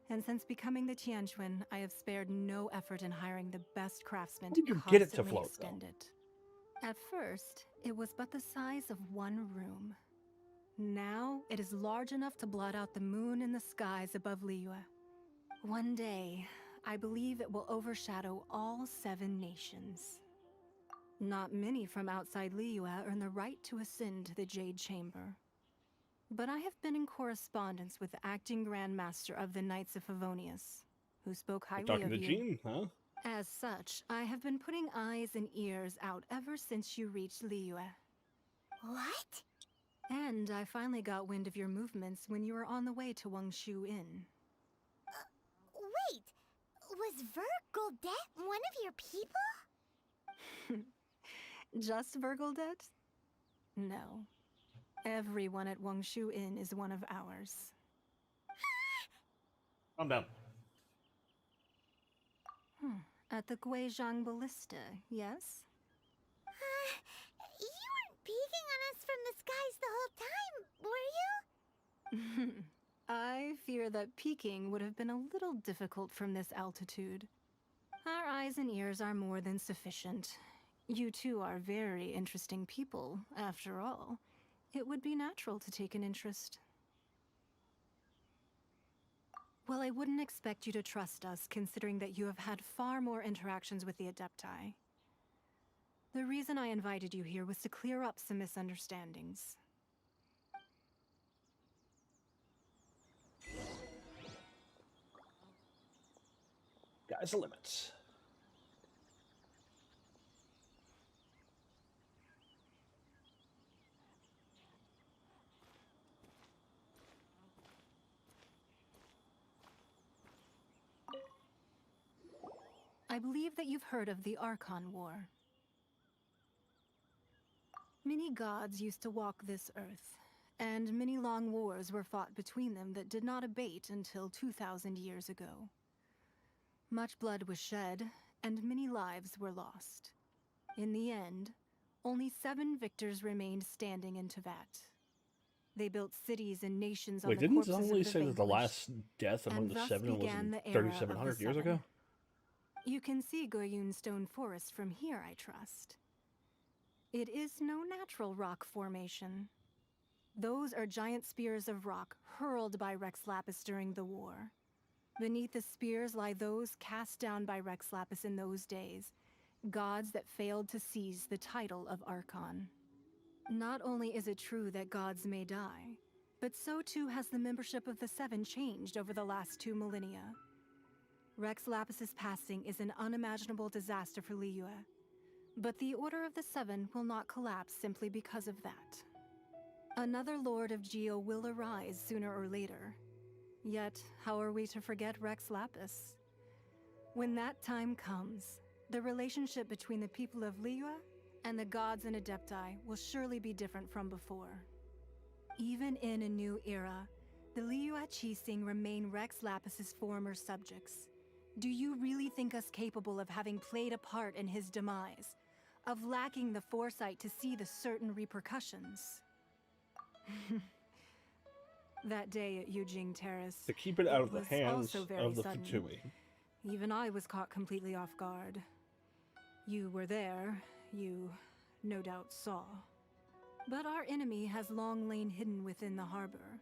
And since becoming the Tianquan, I have spared no effort in hiring the best craftsmen to Did you get it to constantly float, extend though? it. At first, it was but the size of one room. Now, it is large enough to blot out the moon in the skies above Liyue. One day, I believe it will overshadow all 7 nations. Not many from outside Liyue earn the right to ascend to the Jade Chamber. But I have been in correspondence with the acting Grand Master of the Knights of Favonius, who spoke You're highly talking of to you. Jean, huh? As such, I have been putting eyes and ears out ever since you reached Liyue. What? And I finally got wind of your movements when you were on the way to Wangshu Inn. Wait, was Vergoldet one of your people? Just Vergoldet? No. Everyone at Wangshu Inn is one of ours. Calm down. At the Guizhang Ballista, yes? You weren't peeking on us from the skies the whole time, were you? I fear that peeking would have been a little difficult from this altitude. Our eyes and ears are more than sufficient. You two are very interesting people, after all. It would be natural to take an interest. Well, I wouldn't expect you to trust us, considering that you have had far more interactions with the Adepti. The reason I invited you here was to clear up some misunderstandings. Guys, the limits. I believe that you've heard of the Archon War. Many gods used to walk this earth, and many long wars were fought between them that did not abate until 2,000 years ago. Much blood was shed, and many lives were lost. In the end, only 7 victors remained standing in Teyvat. They built cities and nations on Wait, the didn't corpses Zhongli of the say that the vanquished, last death among and the thus 7 was began in the era of the 3,700 years 7. ago? You can see Goyun Stone Forest from here, I trust. It is no natural rock formation. Those are giant spears of rock hurled by Rex Lapis during the war. Beneath the spears lie those cast down by Rex Lapis in those days, gods that failed to seize the title of Archon. Not only is it true that gods may die, but so too has the membership of the 7 changed over the last 2 millennia. Rex Lapis's passing is an unimaginable disaster for Liyue, but the Order of the 7 will not collapse simply because of that. Another Lord of Geo will arise sooner or later. Yet, how are we to forget Rex Lapis? When that time comes, the relationship between the people of Liyue and the gods and Adepti will surely be different from before. Even in a new era, the Liyue Qixing remain Rex Lapis's former subjects. Do you really think us capable of having played a part in his demise? Of lacking the foresight to see the certain repercussions? That day at Yujing Terrace, To keep it out of the was hands also very of the sudden. Fatui. Even I was caught completely off guard. You were there, you no doubt saw. But our enemy has long lain hidden within the harbor.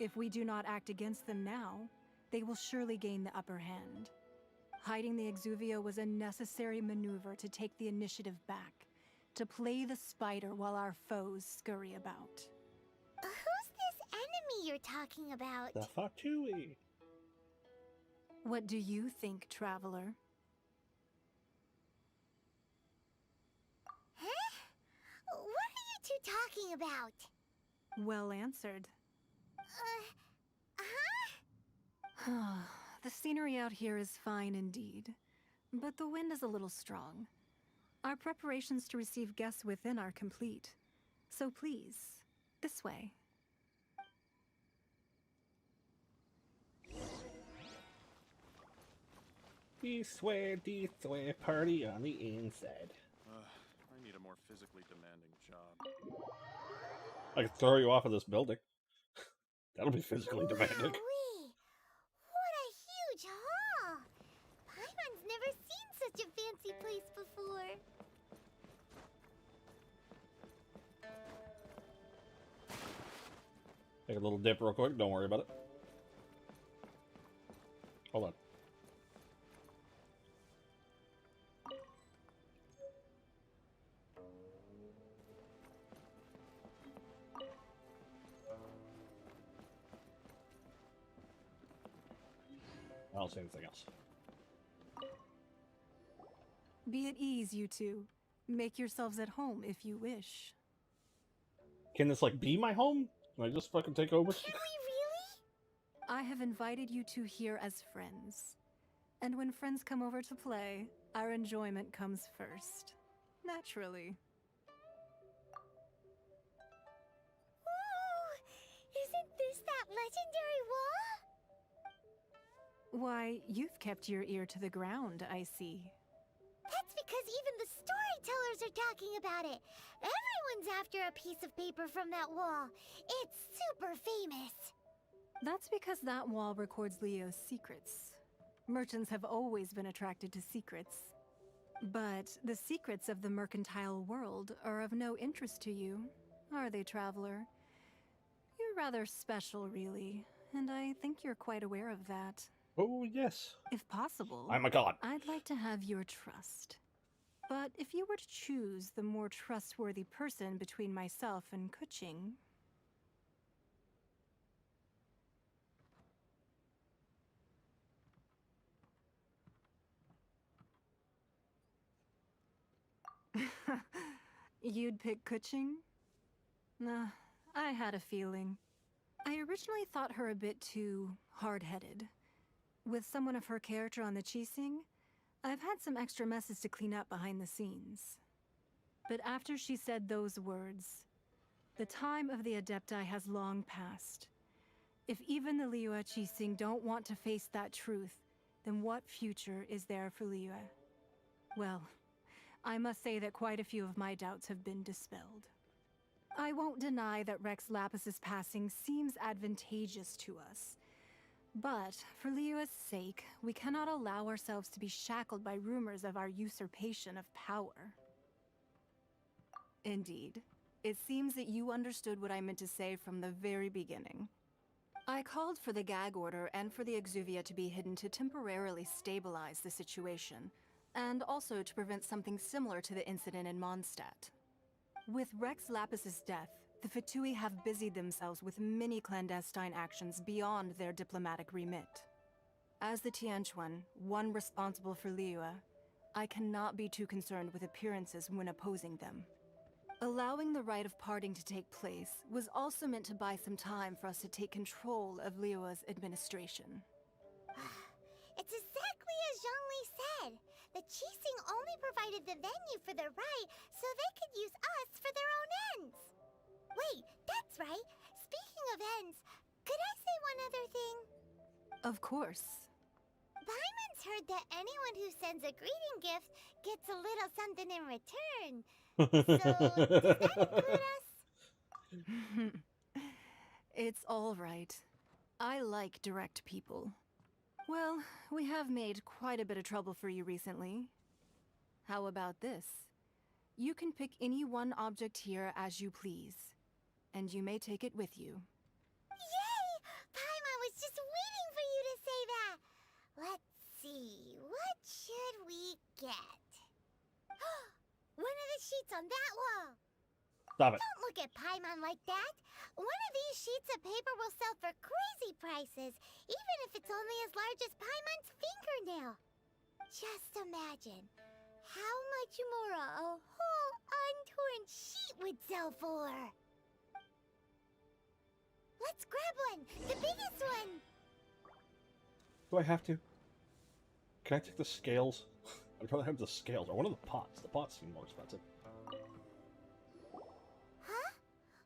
If we do not act against them now, they will surely gain the upper hand. Hiding the Exuvia was a necessary maneuver to take the initiative back, to play the spider while our foes scurry about. Who's this enemy you're talking about? The Fatui. What do you think, traveler? Huh? What are you two talking about? Well answered. The scenery out here is fine indeed, but the wind is a little strong. Our preparations to receive guests within are complete. So please, this way. This way, party on the inside. I need a more physically demanding job. I could throw you off of this building. That'll be physically demanding. Wowee! What a huge hall! Paimon's never seen such a fancy place before. Take a little dip real quick. Don't worry about it. Hold on. I don't see anything else. Be at ease, you two. Make yourselves at home if you wish. Can this, like, be my home? Can I just fucking take over? Can we really? I have invited you two here as friends. And when friends come over to play, our enjoyment comes first. Naturally. Whoa! Isn't this that legendary wall? Why, you've kept your ear to the ground, I see. That's because even the storytellers are talking about it. Everyone's after a piece of paper from that wall. It's super famous. That's because that wall records Leo's secrets. Merchants have always been attracted to secrets. But the secrets of the mercantile world are of no interest to you, are they, traveler? You're rather special, really, and I think you're quite aware of that. Oh, yes. If possible, I'm a god. I'd like to have your trust. But if you were to choose the more trustworthy person between myself and Keqing... You'd pick Keqing? Nah, I had a feeling. I originally thought her a bit too hard-headed. With someone of her character on the Qixing, I've had some extra messes to clean up behind the scenes. But after she said those words, the time of the Adepti has long passed. If even the Liyue Qixing don't want to face that truth, then what future is there for Liyue? Well, I must say that quite a few of my doubts have been dispelled. I won't deny that Rex Lapis's passing seems advantageous to us. But, for Liyue's sake, we cannot allow ourselves to be shackled by rumors of our usurpation of power. Indeed. It seems that you understood what I meant to say from the very beginning. I called for the gag order and for the Exuvia to be hidden to temporarily stabilize the situation, and also to prevent something similar to the incident in Mondstadt. With Rex Lapis's death, the Fatui have busied themselves with many clandestine actions beyond their diplomatic remit. As the Tianquan, one responsible for Liyue, I cannot be too concerned with appearances when opposing them. Allowing the rite of parting to take place was also meant to buy some time for us to take control of Liyue's administration. It's exactly as Zhongli said. The Qixing only provided the venue for the rite so they could use us for their own ends. Wait, that's right. Speaking of ends, could I say one other thing? Of course. Paimon's heard that anyone who sends a greeting gift gets a little something in return. So, does that include us? It's all right. I like direct people. Well, we have made quite a bit of trouble for you recently. How about this? You can pick any one object here as you please, and you may take it with you. Yay! Paimon was just waiting for you to say that. Let's see, what should we get? One of the sheets on that wall. Stop it. Don't look at Paimon like that. One of these sheets of paper will sell for crazy prices, even if it's only as large as Paimon's fingernail. Just imagine how much more a whole untorn sheet would sell for. Let's grab one! The biggest one! Do I have to? Can I take the scales? I'd rather have the scales, or one of the pots. The pots seem more expensive. Huh?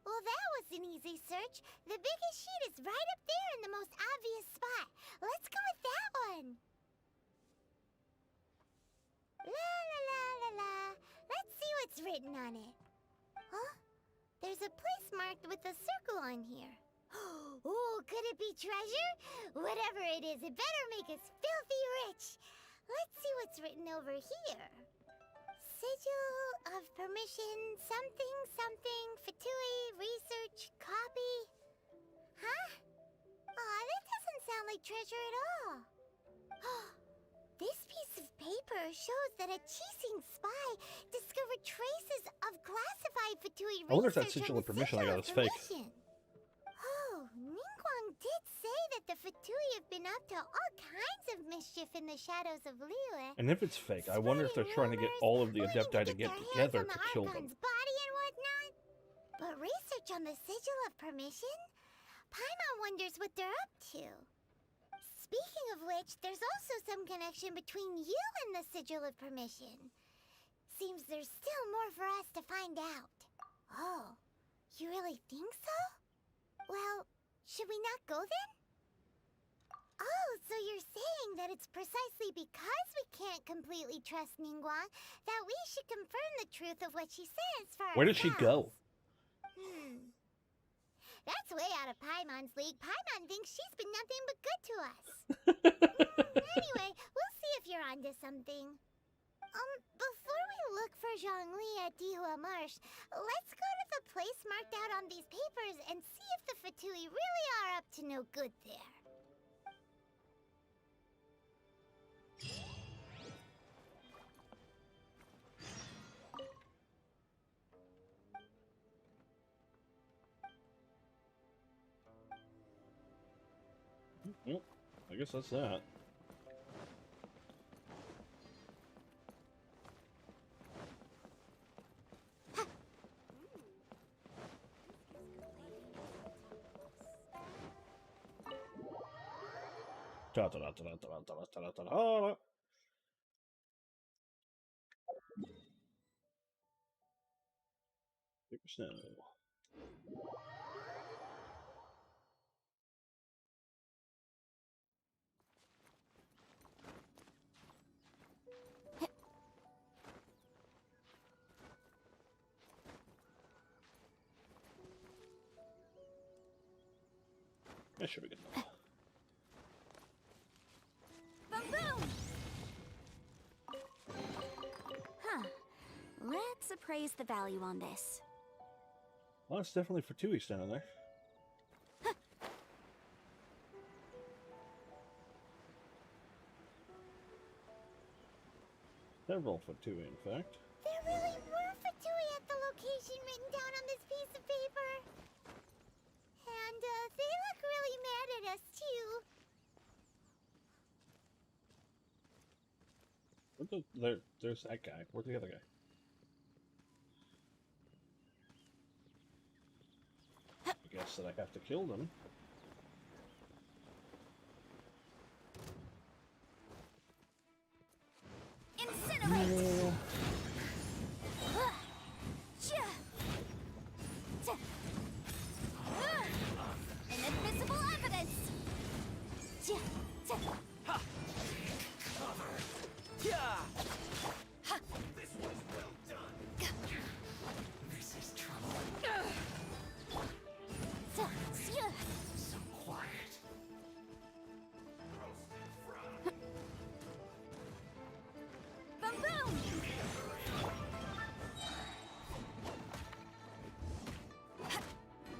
Well, that was an easy search. The biggest sheet is right up there in the most obvious spot. Let's go with that one. La la la la la. Let's see what's written on it. Huh? There's a place marked with a circle on here. Oh, could it be treasure? Whatever it is, it better make us filthy rich. Let's see what's written over here. Sigil of permission, something, something, Fatui, research, copy. Huh? Aw, that doesn't sound like treasure at all. This piece of paper shows that a Qixing spy discovered traces of classified Fatui research. I wonder if that sigil of permission I got is fake. Oh, Ningguang did say that the Fatui have been up to all kinds of mischief in the shadows of Liyue. And if it's fake, I wonder if they're trying to get all of the Adepti to get together to kill them. Body and whatnot. But research on the sigil of permission? Paimon wonders what they're up to. Speaking of which, there's also some connection between you and the sigil of permission. Seems there's still more for us to find out. Oh, you really think so? Well, should we not go then? Oh, so you're saying that it's precisely because we can't completely trust Ningguang that we should confirm the truth of what she says for Where did she go? That's way out of Paimon's league. Paimon thinks she's been nothing but good to us. Anyway, we'll see if you're onto something. Before we look for Zhongli at Dihua Marsh, let's go to the place marked out on these papers and see if the Fatui really are up to no good there. Well, I guess that's that. Paper snow. That should be good enough. Boom! Huh. Let's appraise the value on this. Well, it's definitely Fatui standing there. Several Fatui, in fact. There really were Fatui at the location written down on this piece of paper. And they look really mad at us, too. There's that guy. Where's the other guy? I guess that I have to kill them. Incinerate! Inadmissible evidence! This was well done. This is trouble. So quiet. Boom boom!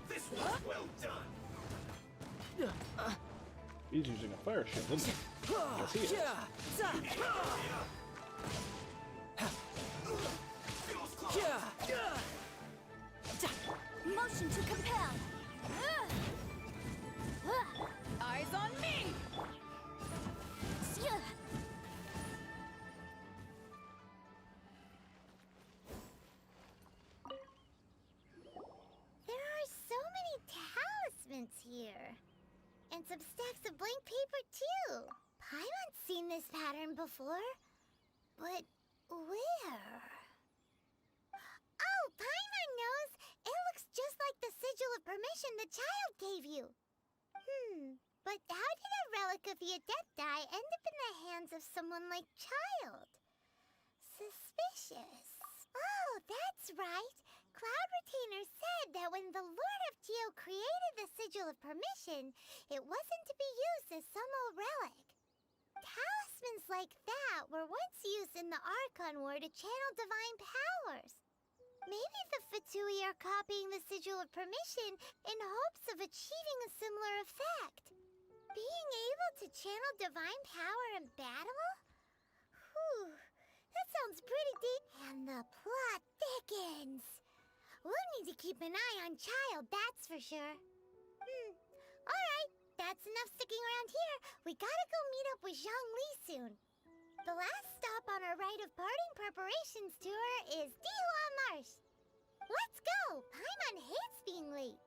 This was well done. He's using a fire shield, isn't he? Yes, he is. Motion to compel. Eyes on me! There are so many talismans here. here. And some stacks of blank paper, too. Paimon's seen this pattern before. But where? Oh, Paimon knows! It looks just like the sigil of permission the child gave you. But how did a relic of the Adepti end up in the hands of someone like Child? Suspicious. Oh, that's right. Cloud Retainer said that when the Lord of Geo created the Sigil of Permission, it wasn't to be used as some old relic. Talismans like that were once used in the Archon War to channel divine powers. Maybe the Fatui are copying the Sigil of Permission in hopes of achieving a similar effect. Being able to channel divine power in battle? Whew, that sounds pretty deep. And the plot thickens. We'll need to keep an eye on Child, that's for sure. Alright, that's enough sticking around here. We gotta go meet up with Zhongli soon. The last stop on our rite of parting preparations tour is Dihua Marsh. Let's go! Paimon hates being late.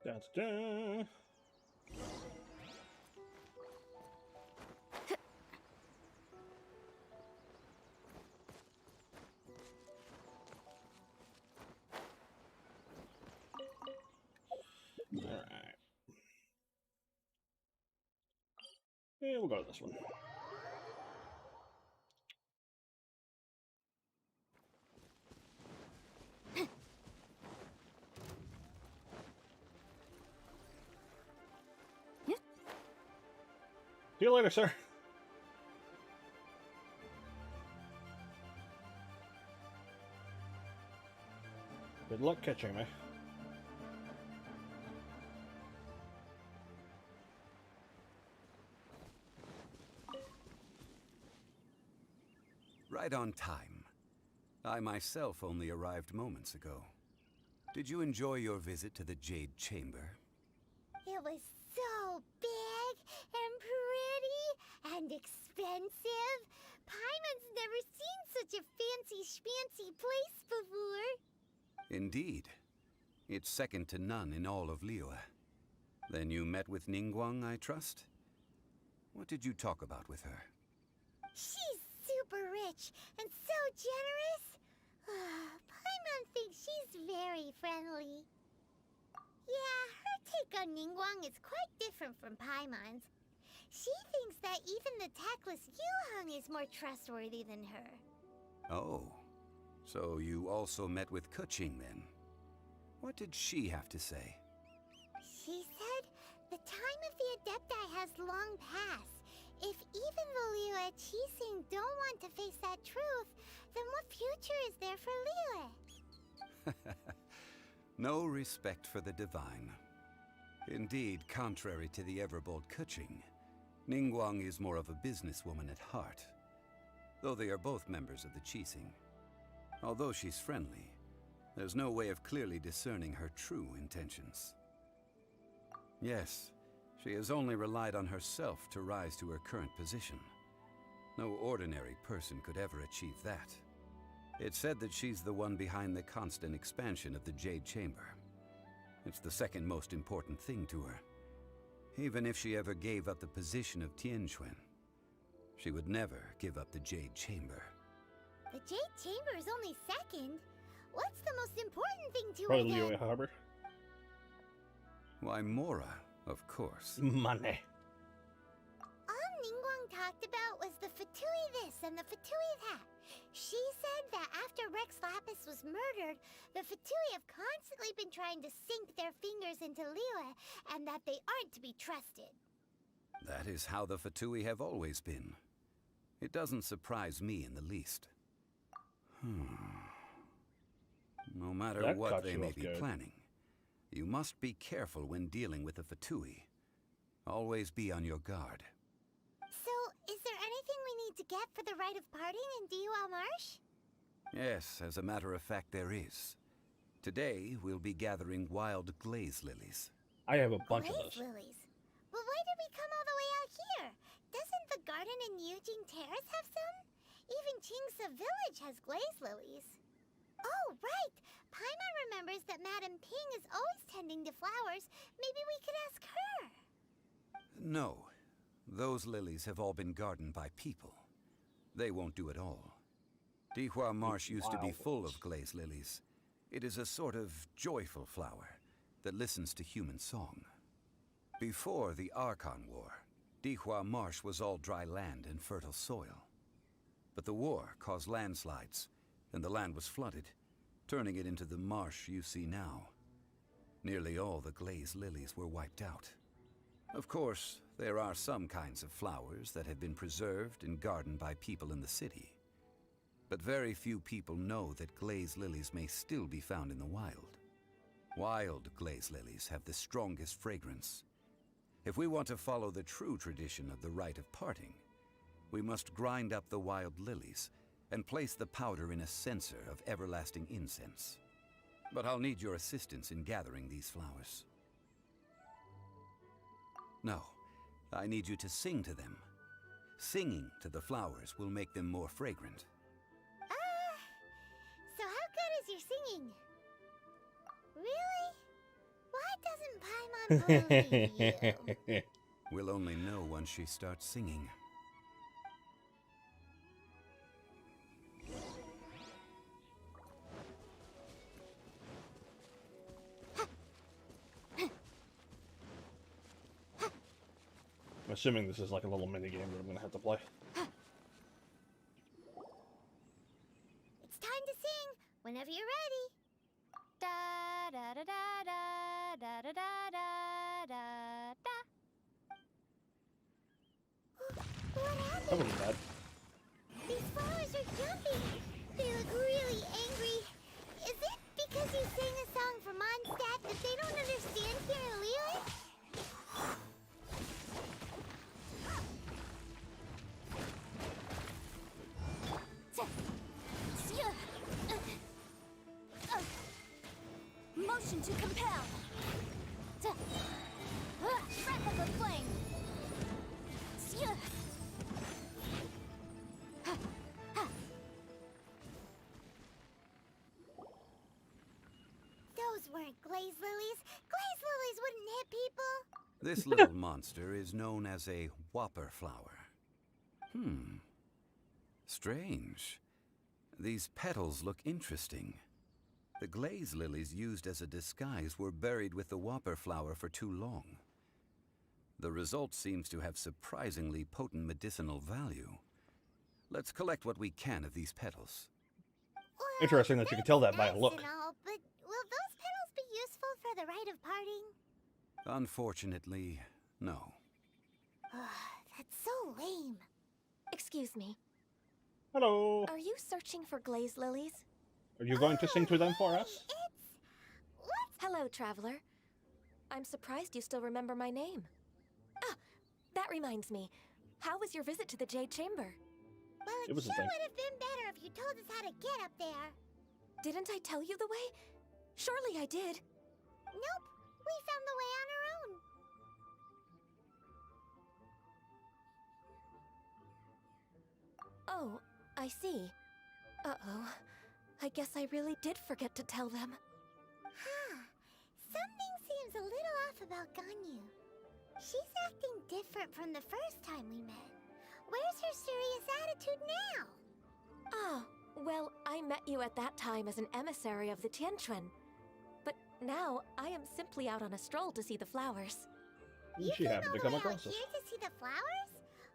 Da-da-da. Alright. Yeah, we'll go to this one. See you later, sir. Good luck catching me. Right on time. I myself only arrived moments ago. Did you enjoy your visit to the Jade Chamber? It was so big and pretty and expensive. Paimon's never seen such a fancy schmancy place before. Indeed. It's second to none in all of Liyue. Then you met with Ningguang, I trust? What did you talk about with her? She's super rich and so generous. Paimon thinks she's very friendly. Yeah, her take on Ningguang is quite different from Paimon's. She thinks that even the tactless Yuheng is more trustworthy than her. Oh, so you also met with Keqing then? What did she have to say? She said the time of the Adepti has long passed. If even the Liyue Qixing don't want to face that truth, then what future is there for Liyue? No respect for the divine. Indeed, contrary to the ever-bold Keqing, Ningguang is more of a businesswoman at heart, though they are both members of the Qixing. Although she's friendly, there's no way of clearly discerning her true intentions. Yes, she has only relied on herself to rise to her current position. No ordinary person could ever achieve that. It's said that she's the one behind the constant expansion of the Jade Chamber. It's the second most important thing to her. Even if she ever gave up the position of Tianquan, she would never give up the Jade Chamber. The Jade Chamber is only second. What's the most important thing to Probably her? Liyue Harbor. Why, Mora, of course. Money. All Ningguang talked about was the Fatui this and the Fatui that. She said that after Rex Lapis was murdered, the Fatui have constantly been trying to sink their fingers into Liyue, and that they aren't to be trusted. That is how the Fatui have always been. It doesn't surprise me in the least. No matter That what caught they you may off be guard. planning, you must be careful when dealing with the Fatui. Always be on your guard. So, is there anything we need to get for the rite of parting in Dihua Marsh? Yes, as a matter of fact, there is. Today, we'll be gathering wild glaze lilies. I have a bunch of Glaze those. lilies. But why did we come all the way out here? Doesn't the garden in Yujing Terrace have some? Even Qingse Village has glaze lilies. Oh, right! Paimon remembers that Madame Ping is always tending to flowers. Maybe we could ask her. No. Those lilies have all been gardened by people. They won't do it all. Dihua Marsh used to be full of glaze lilies. It is a sort of joyful flower that listens to human song. Before the Archon War, Dihua Marsh was all dry land and fertile soil. But the war caused landslides, and the land was flooded, turning it into the marsh you see now. Nearly all the glaze lilies were wiped out. Of course, there are some kinds of flowers that have been preserved and gardened by people in the city. But very few people know that glaze lilies may still be found in the wild. Wild glaze lilies have the strongest fragrance. If we want to follow the true tradition of the rite of parting, we must grind up the wild lilies and place the powder in a censer of everlasting incense. But I'll need your assistance in gathering these flowers. No, I need you to sing to them. Singing to the flowers will make them more fragrant. So how good is your singing? Really? Why doesn't Paimon believe you? We'll only know once she starts singing. I'm assuming this is like a little mini game that I'm gonna have to play. It's time to sing whenever you're ready. Da da da da da da da da da da. What happened? That wasn't bad. These flowers are jumping. They look really angry. Is it because you sang a song for Mondstadt that they don't understand here in Liyue? Motion to compel. Replica flame. Those weren't glaze lilies. Glaze lilies wouldn't hit people. This little monster is known as a whopper flower. Strange. These petals look interesting. The glaze lilies used as a disguise were buried with the whopper flower for too long. The result seems to have surprisingly potent medicinal value. Let's collect what we can of these petals. Well, Interesting that you can tell that by a look. and all, but will those petals be useful for the rite of parting? Unfortunately, no. That's so lame. Excuse me. Hello. Are you searching for glaze lilies? Are you going to sing to them for us? Hello, traveler. I'm surprised you still remember my name. Ah, that reminds me. How was your visit to the Jade Chamber? Well, it was a sure thing. would have been better if you told us how to get up there. Didn't I tell you the way? Surely I did. Nope, we found the way on our own. Oh, I see. Uh-oh. I guess I really did forget to tell them. Something seems a little off about Ganyu. She's acting different from the first time we met. Where's her serious attitude now? Ah, well, I met you at that time as an emissary of the Tianquan. But now, I am simply out on a stroll to see the flowers. She happened to come Out across here us. to see the flowers?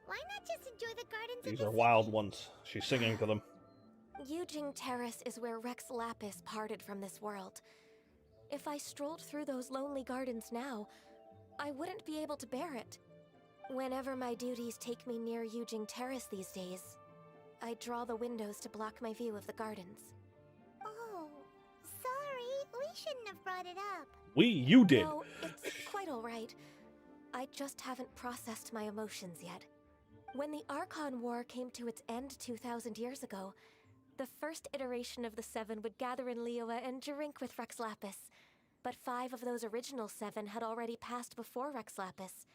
Why not just enjoy the gardens These of are the wild ones. She's singing to them. Yujing Terrace is where Rex Lapis parted from this world. If I strolled through those lonely gardens now, I wouldn't be able to bear it. Whenever my duties take me near Yujing Terrace these days, I draw the windows to block my view of the gardens. Oh, sorry. We shouldn't have brought it up. You did. No, it's quite all right. I just haven't processed my emotions yet. When the Archon War came to its end 2,000 years ago, the first iteration of the Seven would gather in Liyue and drink with Rex Lapis. But 5 of those original 7 had already passed before Rex Lapis.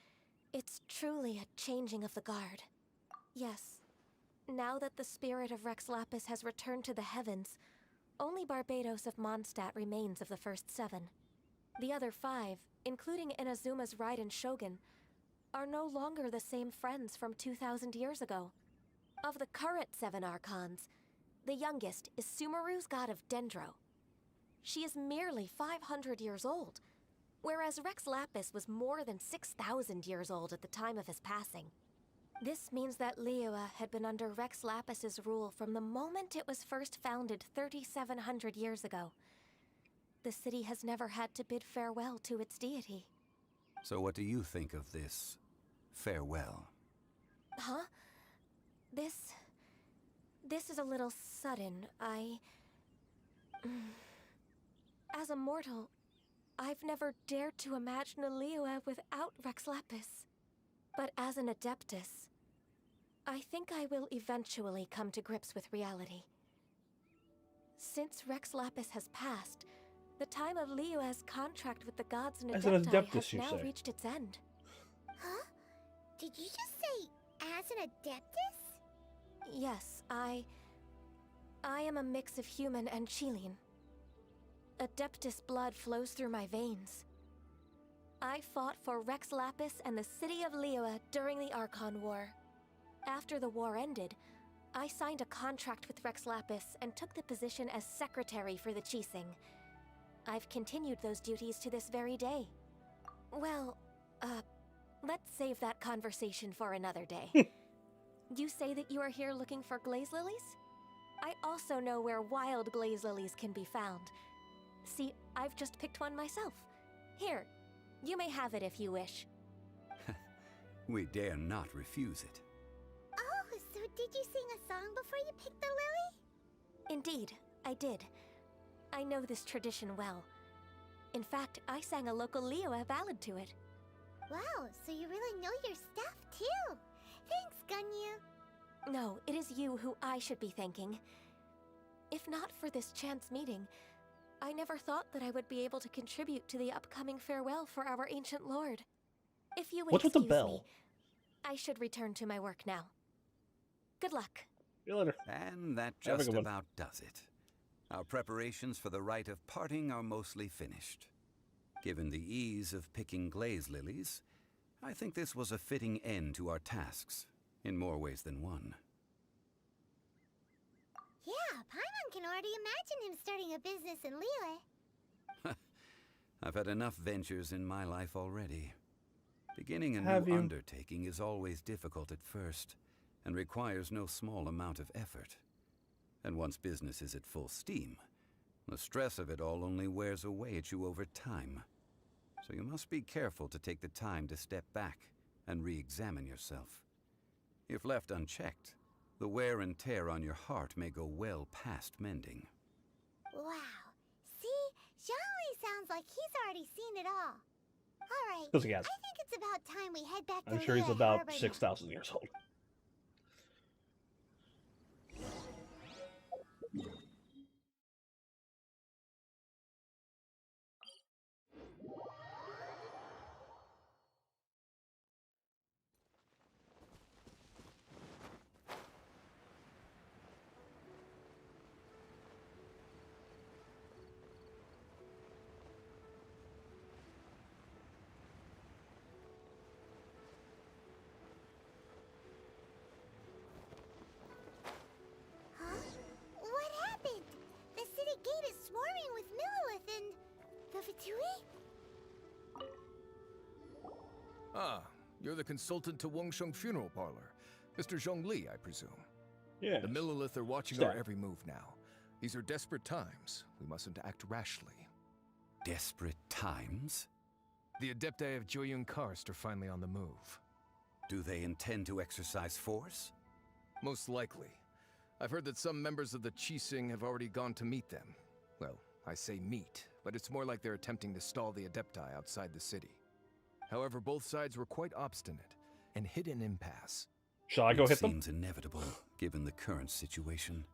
It's truly a changing of the guard. Yes, now that the spirit of Rex Lapis has returned to the heavens, only Barbados of Mondstadt remains of the first 7. The other 5, including Inazuma's Raiden Shogun, are no longer the same friends from 2,000 years ago. Of the current 7 Archons, the youngest is Sumeru's god of Dendro. She is merely 500 years old, whereas Rex Lapis was more than 6,000 years old at the time of his passing. This means that Liyue had been under Rex Lapis's rule from the moment it was first founded 3,700 years ago. The city has never had to bid farewell to its deity. So what do you think of this farewell? Huh? This is a little sudden. As a mortal, I've never dared to imagine a Liyue without Rex Lapis. But as an Adeptus, I think I will eventually come to grips with reality. Since Rex Lapis has passed, the time of Liyue's contract with the gods and As an Adepti Adeptus, has you now say? reached its end. Huh? Did you just say as an Adeptus? Yes, I am a mix of human and Chilean. Adeptus blood flows through my veins. I fought for Rex Lapis and the city of Liyue during the Archon War. After the war ended, I signed a contract with Rex Lapis and took the position as secretary for the Qixing. I've continued those duties to this very day. Well, let's save that conversation for another day. You say that you are here looking for glaze lilies? I also know where wild glaze lilies can be found. See, I've just picked one myself. Here, you may have it if you wish. We dare not refuse it. Oh, so did you sing a song before you picked the lily? Indeed, I did. I know this tradition well. In fact, I sang a local Liyue ballad to it. Wow, so you really know your stuff, too. Thanks, Gunyu. No, it is you who I should be thanking. If not for this chance meeting, I never thought that I would be able to contribute to the upcoming farewell for our ancient lord. If you would What's with the excuse bell? me, I should return to my work now. Good luck. See you later. And that Have a just good one. about does it. Our preparations for the rite of parting are mostly finished. Given the ease of picking glaze lilies, I think this was a fitting end to our tasks, in more ways than one. Yeah, Paimon can already imagine him starting a business in Liyue. I've had enough ventures in my life already. Beginning a Have new you? undertaking is always difficult at first, and requires no small amount of effort. And once business is at full steam, the stress of it all only wears away at you over time. So you must be careful to take the time to step back and re-examine yourself. If left unchecked, the wear and tear on your heart may go well past mending. Wow. See? Zhongli sounds like he's already seen it all. Alright, 'Cause he has. I think it's about time we head back to I'm sure he's Liyue about Harbor now. 6,000 years old. Huh? What happened? The city gate is swarming with Millilith and... the Fatui? Ah, you're the consultant to Wengsheng Funeral Parlor. Mr. Zhongli, I presume. Yeah. The Millilith are watching our every move now. These are desperate times. We mustn't act rashly. Desperate times? The Adepti of Joyun Karst are finally on the move. Do they intend to exercise force? Most likely. I've heard that some members of the Qixing have already gone to meet them. Well, I say meet, but it's more like they're attempting to stall the Adepti outside the city. However, both sides were quite obstinate and hit an impasse. Shall I go It hit them? seems inevitable, given the current situation.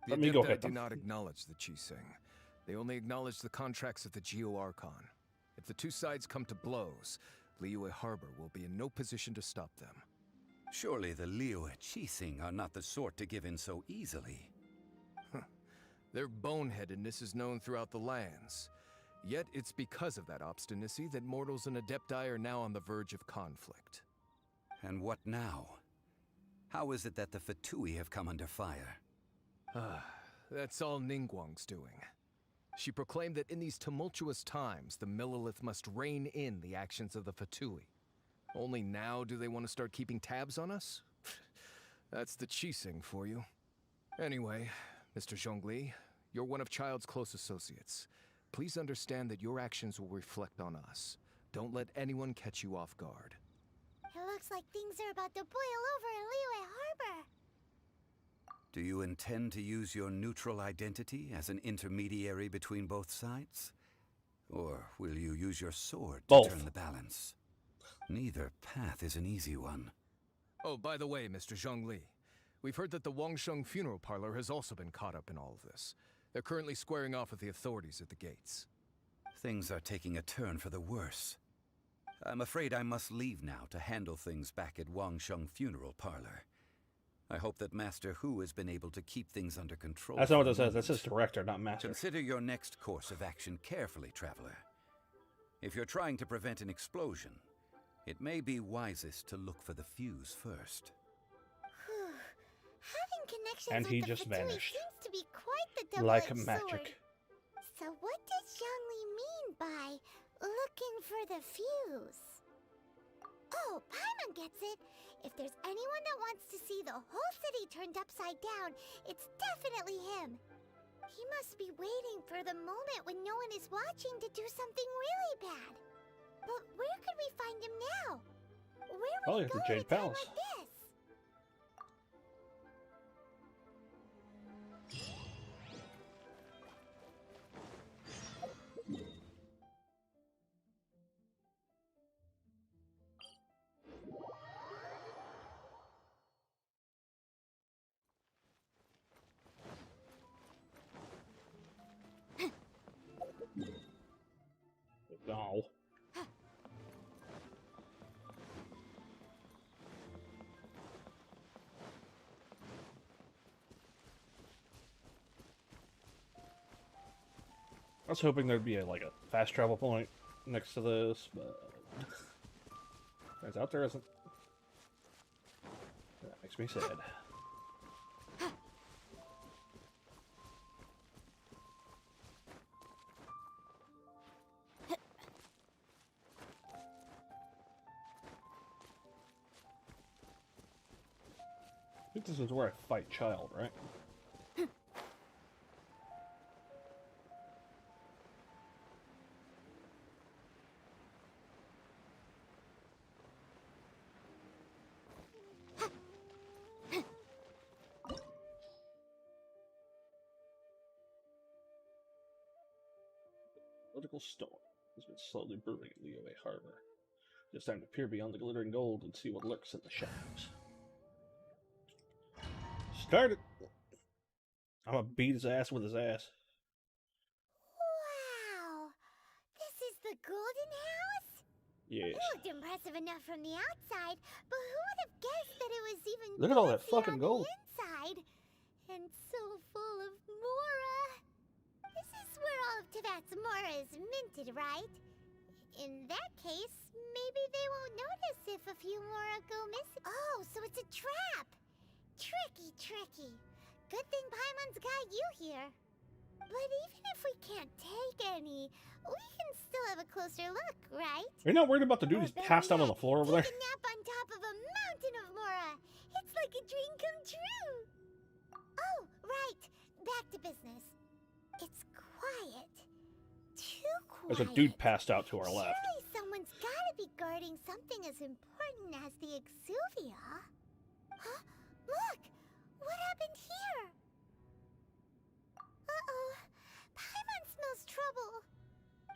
The Let me go Adepti hit do them. not acknowledge the Qixing. They only acknowledge the contracts of the Geo Archon. If the two sides come to blows, Liyue Harbor will be in no position to stop them. Surely the Liyue Qixing are not the sort to give in so easily. Their boneheadedness is known throughout the lands. Yet it's because of that obstinacy that mortals and Adepti are now on the verge of conflict. And what now? How is it that the Fatui have come under fire? That's all Ningguang's doing. She proclaimed that in these tumultuous times, the Millelith must rein in the actions of the Fatui. Only now do they want to start keeping tabs on us? That's the Qixing for you. Anyway, Mr. Zhongli, you're one of Child's close associates. Please understand that your actions will reflect on us. Don't let anyone catch you off guard. It looks like things are about to boil over in Liyue Harbor. Do you intend to use your neutral identity as an intermediary between both sides? Or will you use your sword to turn the balance? Neither path is an easy one. Oh, by the way, Mr. Zhongli, we've heard that the Wangsheng funeral parlor has also been caught up in all of this. They're currently squaring off with the authorities at the gates. Things are taking a turn for the worse. I'm afraid I must leave now to handle things back at Wangsheng funeral parlor. I hope that Master Hu has been able to keep things under control. That's not what this says. This is director, not master. Consider your next course of action carefully, traveler. If you're trying to prevent an explosion, it may be wisest to look for the fuse first. Having connections And with he the just Fatui vanished. seems to be quite the double-edged Like sword. magic. So what does Zhongli mean by looking for the fuse? Oh, Paimon gets it. If there's anyone that wants to see the whole city turned upside down, it's definitely him. He must be waiting for the moment when no one is watching to do something really bad. But where could we find him now? Where Probably would at he the go Jade at a time Palace. like this? No. I was hoping there'd be a fast travel point next to this, but turns out there isn't. That makes me sad. I think this is where I fight Child, right? Political storm has been slowly brewing in Liyue Harbor. It's time to peer beyond the glittering gold and see what lurks in the shadows. Start it! I'm gonna beat his ass with his ass. Wow! This is the Golden House? Yes. It looked impressive enough from the outside, but who would have guessed that it was even Look at all that fancier fucking on gold. the inside? And so full of Mora. This is where all of Teyvat's Mora is minted, right? In that case, maybe they won't notice if a few Mora go missing. Oh, so it's a trap! Tricky, tricky. Good thing Paimon's got you here. But even if we can't take any, we can still have a closer look, right? Are you not worried about the dude who's passed out on the floor over there? Take a nap on top of a mountain of Mora. It's like a dream come true. Oh, right. Back to business. It's quiet. Too quiet. There's a dude passed out to our left. Surely someone's gotta be guarding something as important as the Exuvia. Huh? Look! What happened here? Uh-oh. Paimon smells trouble.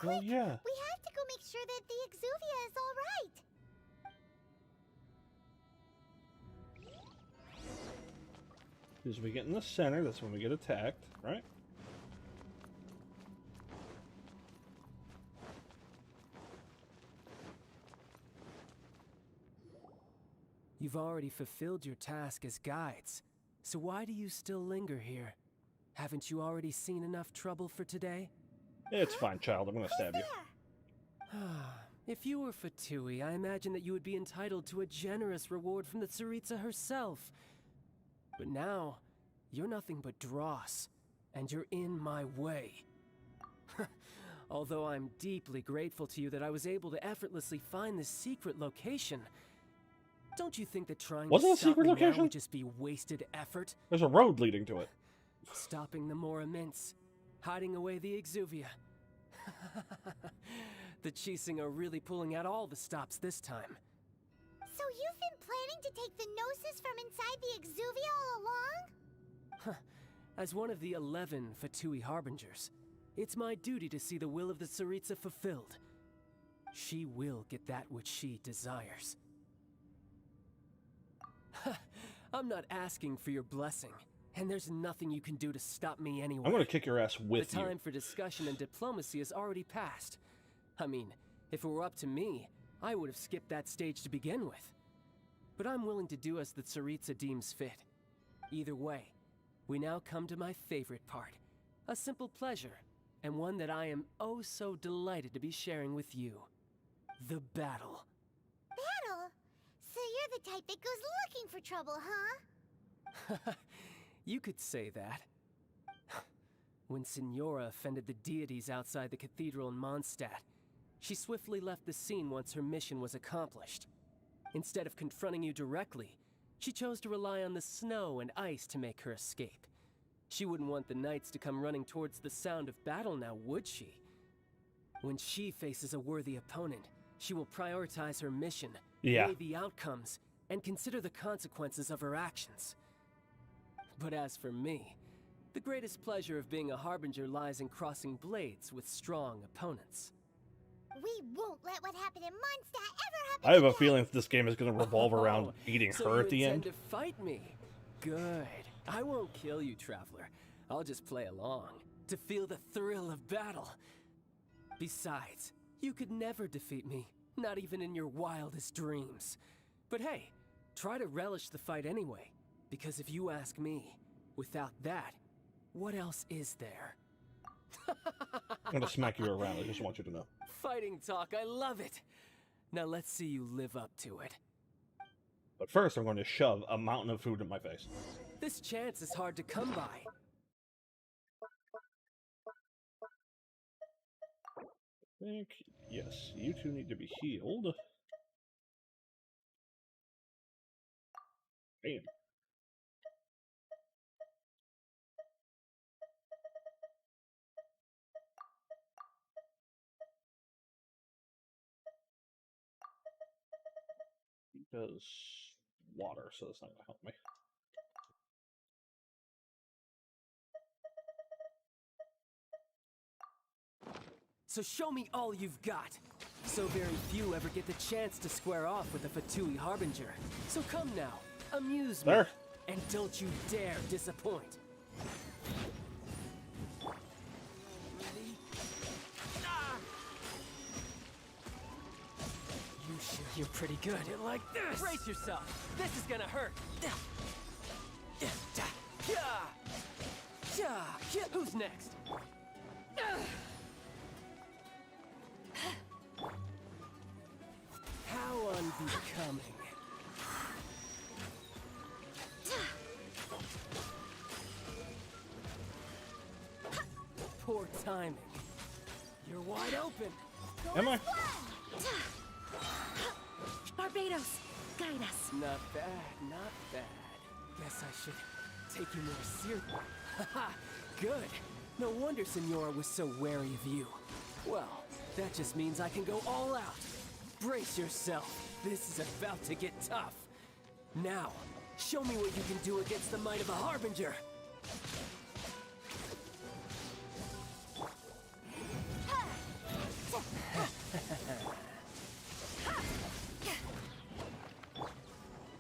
Oh yeah. We have to go make sure that the Exuvia is all right. As we get in the center, that's when we get attacked, right? You've already fulfilled your task as guides, so why do you still linger here? Haven't you already seen enough trouble for today? It's fine, child. I'm gonna stab you. If you were Fatui, I imagine that you would be entitled to a generous reward from the Tsaritsa herself. But now, you're nothing but dross, and you're in my way. Although I'm deeply grateful to you that I was able to effortlessly find this secret location, don't you think that trying Was it to a stop secret me now location? would just be wasted effort? There's a road leading to it. Stopping the Moramints, hiding away the Exuvia. The Chising are really pulling out all the stops this time. So you've been planning to take the Gnosis from inside the Exuvia all along? As one of the 11 Fatui Harbingers, it's my duty to see the will of the Tsaritsa fulfilled. She will get that which she desires. I'm not asking for your blessing, and there's nothing you can do to stop me anyway. I'm gonna kick your ass with The you. time for discussion and diplomacy has already passed. I mean, if it were up to me, I would have skipped that stage to begin with. But I'm willing to do as the Tsaritsa deems fit. Either way, we now come to my favorite part. A simple pleasure, and one that I am oh so delighted to be sharing with you. The battle. Battle? So you're the type that goes looking for trouble, huh? You could say that. When Signora offended the deities outside the cathedral in Mondstadt, she swiftly left the scene once her mission was accomplished. Instead of confronting you directly, she chose to rely on the snow and ice to make her escape. She wouldn't want the knights to come running towards the sound of battle now, would she? When she faces a worthy opponent, she will prioritize her mission, weigh the outcomes, and consider the consequences of her actions. But as for me, the greatest pleasure of being a Harbinger lies in crossing blades with strong opponents. We won't let what happened in Mondstadt ever happen I have a again. feeling this game is gonna revolve around eating So her you at the end. intend to fight me? Good. I won't kill you, Traveler. I'll just play along, to feel the thrill of battle. Besides, you could never defeat me, not even in your wildest dreams. But hey, try to relish the fight anyway, because if you ask me, without that, what else is there? I'm gonna smack you around. I just want you to know. Fighting talk, I love it! Now let's see you live up to it. But first, I'm going to shove a mountain of food in my face. This chance is hard to come by. I think, yes, you two need to be healed. Bam. He does water, so that's not going to help me. So show me all you've got. So very few ever get the chance to square off with a Fatui Harbinger. So come now, amuse me. There. And don't you dare disappoint. You sure you're pretty good at like this? Brace yourself. This is gonna hurt. Who's next? How unbecoming. Poor timing. You're wide open. Am I? Barbados, guide us. Not bad, not bad. Guess I should take you more seriously. Haha, good. No wonder Signora was so wary of you. Well, that just means I can go all out. Brace yourself. This is about to get tough. Now, show me what you can do against the might of a Harbinger.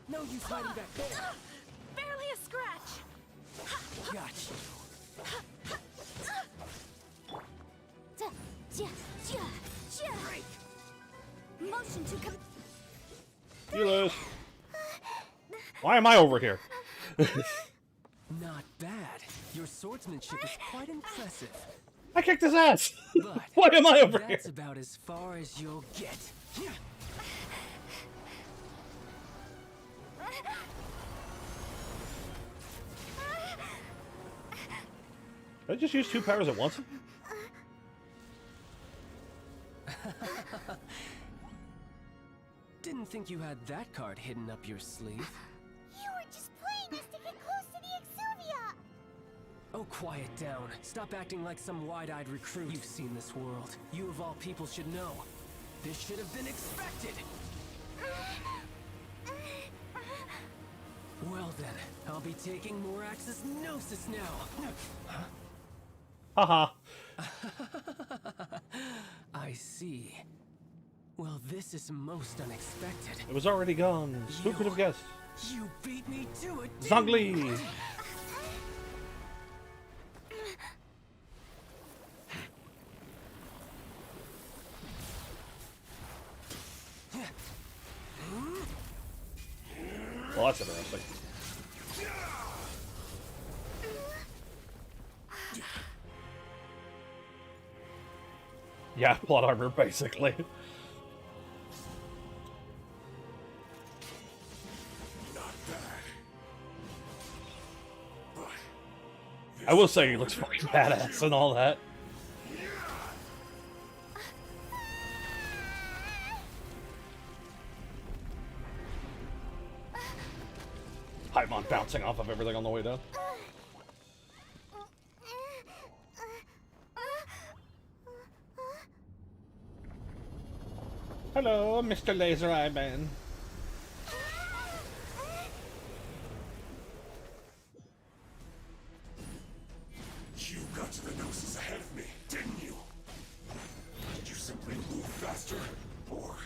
No use hiding back there. Barely a scratch. Got you. Motion to come. You lose. Why am I over here? Not bad. Your swordsmanship is quite impressive. I kicked his ass! But Why am I over here? that's about as far as you'll get. Did I just use 2 powers at once? Didn't think you had that card hidden up your sleeve. You were just playing us to get close to the Exuvia! Oh, quiet down. Stop acting like some wide-eyed recruit. You've seen this world. You of all people should know. This should have been expected! Well then, I'll be taking Morax's Gnosis now! Haha. I see. Well, this is most unexpected. It was already gone. Who could have guessed? You beat me to it, Zhongli! Well, that's interesting. Yeah, plot armor, basically. I will say he looks fucking badass and all that. Paimon bouncing off of everything on the way down. Hello, Mr. Laser Eye Man. You got to the Gnosis ahead of me, didn't you? Did you simply move faster? Or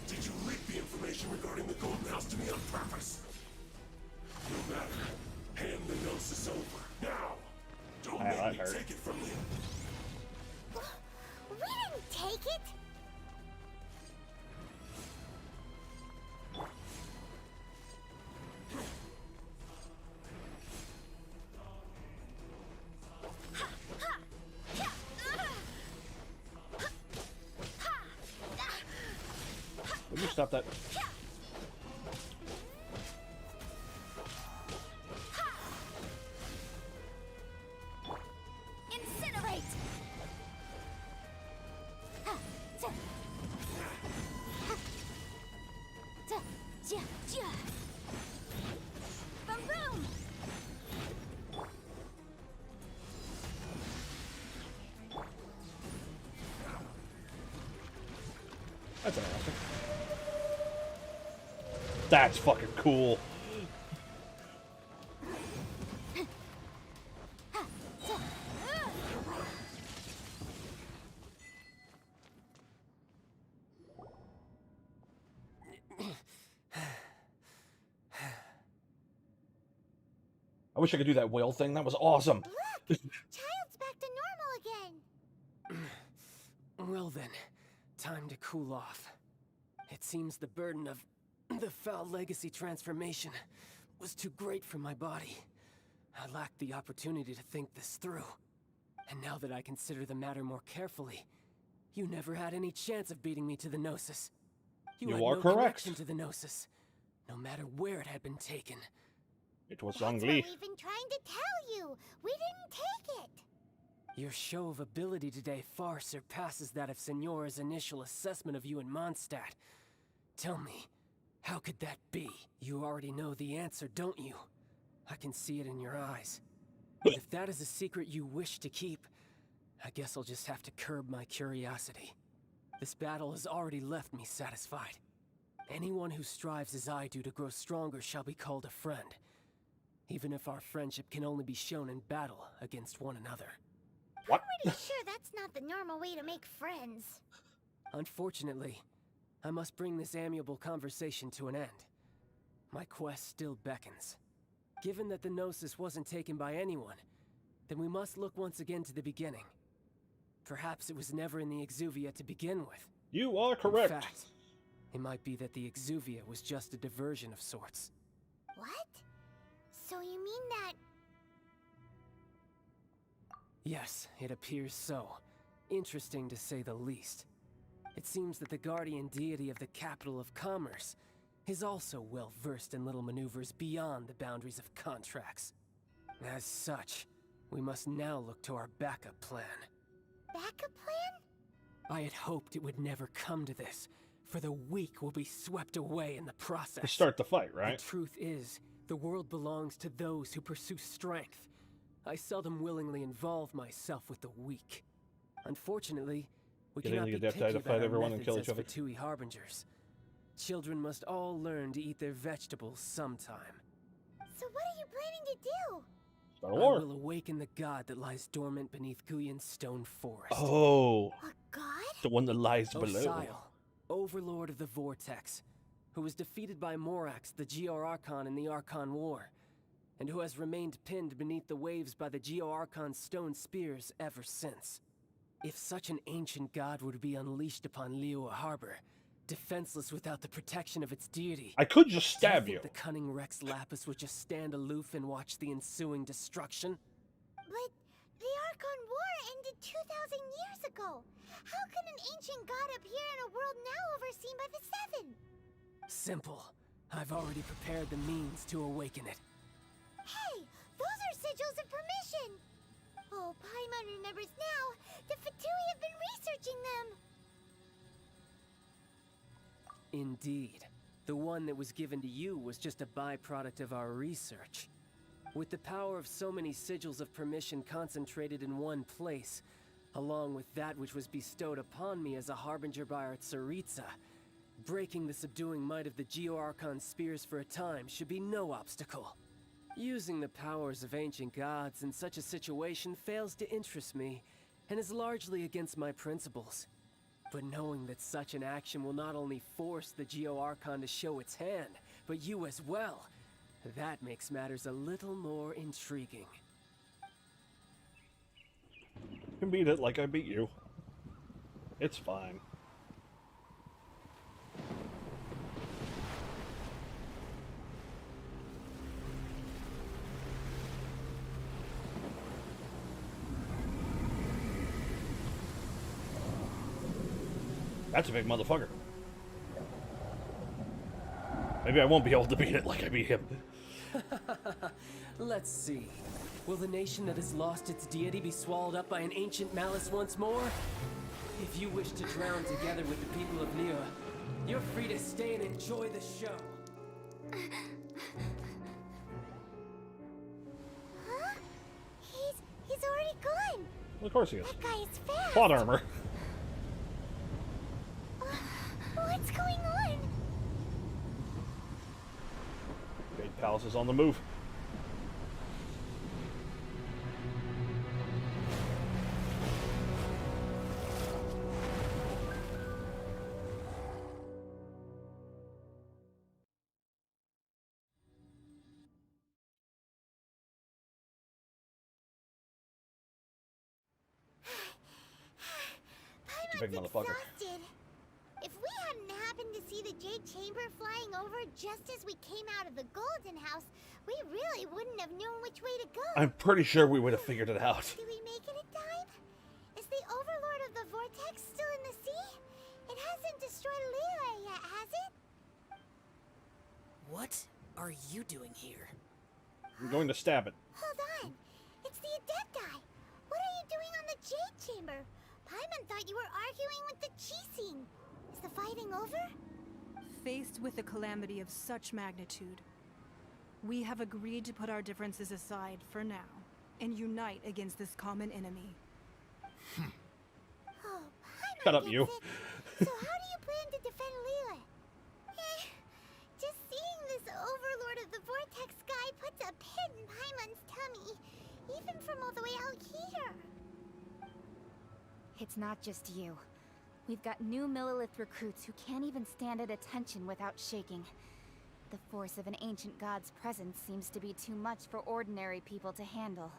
did you leak the information regarding the Golden House to me on purpose? No matter. Hand the Gnosis over, now! Don't make me take it from you. We didn't take it! Would you stop that? Incinerate! Boom! That's interesting. That's fucking cool. I wish I could do that whale thing. That was awesome. Look! Child's back to normal again! Well then, time to cool off. It seems the burden of the foul legacy transformation was too great for my body. I lacked the opportunity to think this through. And now that I consider the matter more carefully, you never had any chance of beating me to the Gnosis. You had are no correct. connection to the Gnosis, no matter where it had been taken. It was That's what Zhongli. we've been trying to tell you! We didn't take it! Your show of ability today far surpasses that of Signora's initial assessment of you in Mondstadt. Tell me, how could that be? You already know the answer, don't you? I can see it in your eyes. But if that is a secret you wish to keep, I guess I'll just have to curb my curiosity. This battle has already left me satisfied. Anyone who strives as I do to grow stronger shall be called a friend, even if our friendship can only be shown in battle against one another. What? I'm pretty sure that's not the normal way to make friends. Unfortunately, I must bring this amiable conversation to an end. My quest still beckons. Given that the Gnosis wasn't taken by anyone, then we must look once again to the beginning. Perhaps it was never in the Exuvia to begin with. You are correct. In fact, it might be that the Exuvia was just a diversion of sorts. What? So you mean that... Yes, it appears so. Interesting to say the least. It seems that the guardian deity of the capital of commerce is also well versed in little maneuvers beyond the boundaries of contracts. As such, we must now look to our backup plan. Backup plan? I had hoped it would never come to this, for the weak will be swept away in the process. To start the fight, right? The truth is, the world belongs to those who pursue strength. I seldom willingly involve myself with the weak. Unfortunately, we Getting cannot the be Adepti picky to about fight our everyone and methods kill each as other. Fatui harbingers. Children must all learn to eat their vegetables sometime. So what are you planning to do? Start a war. I will awaken the god that lies dormant beneath Guyon's stone forest. Oh. A god? The one that lies below. Osial, overlord of the Vortex, who was defeated by Morax, the Geo-Archon in the Archon War, and who has remained pinned beneath the waves by the Geo-Archon's stone spears ever since. If such an ancient god were to be unleashed upon Liyue Harbor, defenseless without the protection of its deity, I could just stab do you. think the cunning Rex Lapis would just stand aloof and watch the ensuing destruction? But the Archon War ended 2,000 years ago. How can an ancient god appear in a world now overseen by the Seven? Simple. I've already prepared the means to awaken it. Hey, those are sigils of permission. Oh, Paimon remembers now. The Fatui have been researching them. Indeed. The one that was given to you was just a byproduct of our research. With the power of so many sigils of permission concentrated in one place, along with that which was bestowed upon me as a harbinger by our Tsaritsa, breaking the subduing might of the Geo-Archon spears for a time should be no obstacle. Using the powers of ancient gods in such a situation fails to interest me, and is largely against my principles. But knowing that such an action will not only force the Geo-Archon to show its hand, but you as well, that makes matters a little more intriguing. You can beat it like I beat you. It's fine. That's a big motherfucker. Maybe I won't be able to beat it like I beat him. Let's see. Will the nation that has lost its deity be swallowed up by an ancient malice once more? If you wish to drown together with the people of Liyue, you're free to stay and enjoy the show. Huh? He's already gone. Well, of course he is. That guy is fast. Plot armor. What's going on? Jade Palace is on the move. It's a big motherfucker. Exhausted. If we hadn't happened to see the Jade Chamber flying over just as we came out of the Golden House, we really wouldn't have known which way to go. I'm pretty sure we would have figured it out. Did we make it in time? Is the Overlord of the Vortex still in the sea? It hasn't destroyed Liyue yet, has it? What are you doing here? I'm going to stab it. Hold on. It's the Adepti. What are you doing on the Jade Chamber? Paimon thought you were arguing with the Qixing. Is the fighting over? Faced with a calamity of such magnitude, we have agreed to put our differences aside for now and unite against this common enemy. Oh, Paimon Shut up, gets you. it. So how do you plan to defend Liyue? Just seeing this Overlord of the Vortex guy puts a pit in Paimon's tummy, even from all the way out here. It's not just you. We've got new Millelith recruits who can't even stand at attention without shaking. The force of an ancient god's presence seems to be too much for ordinary people to handle.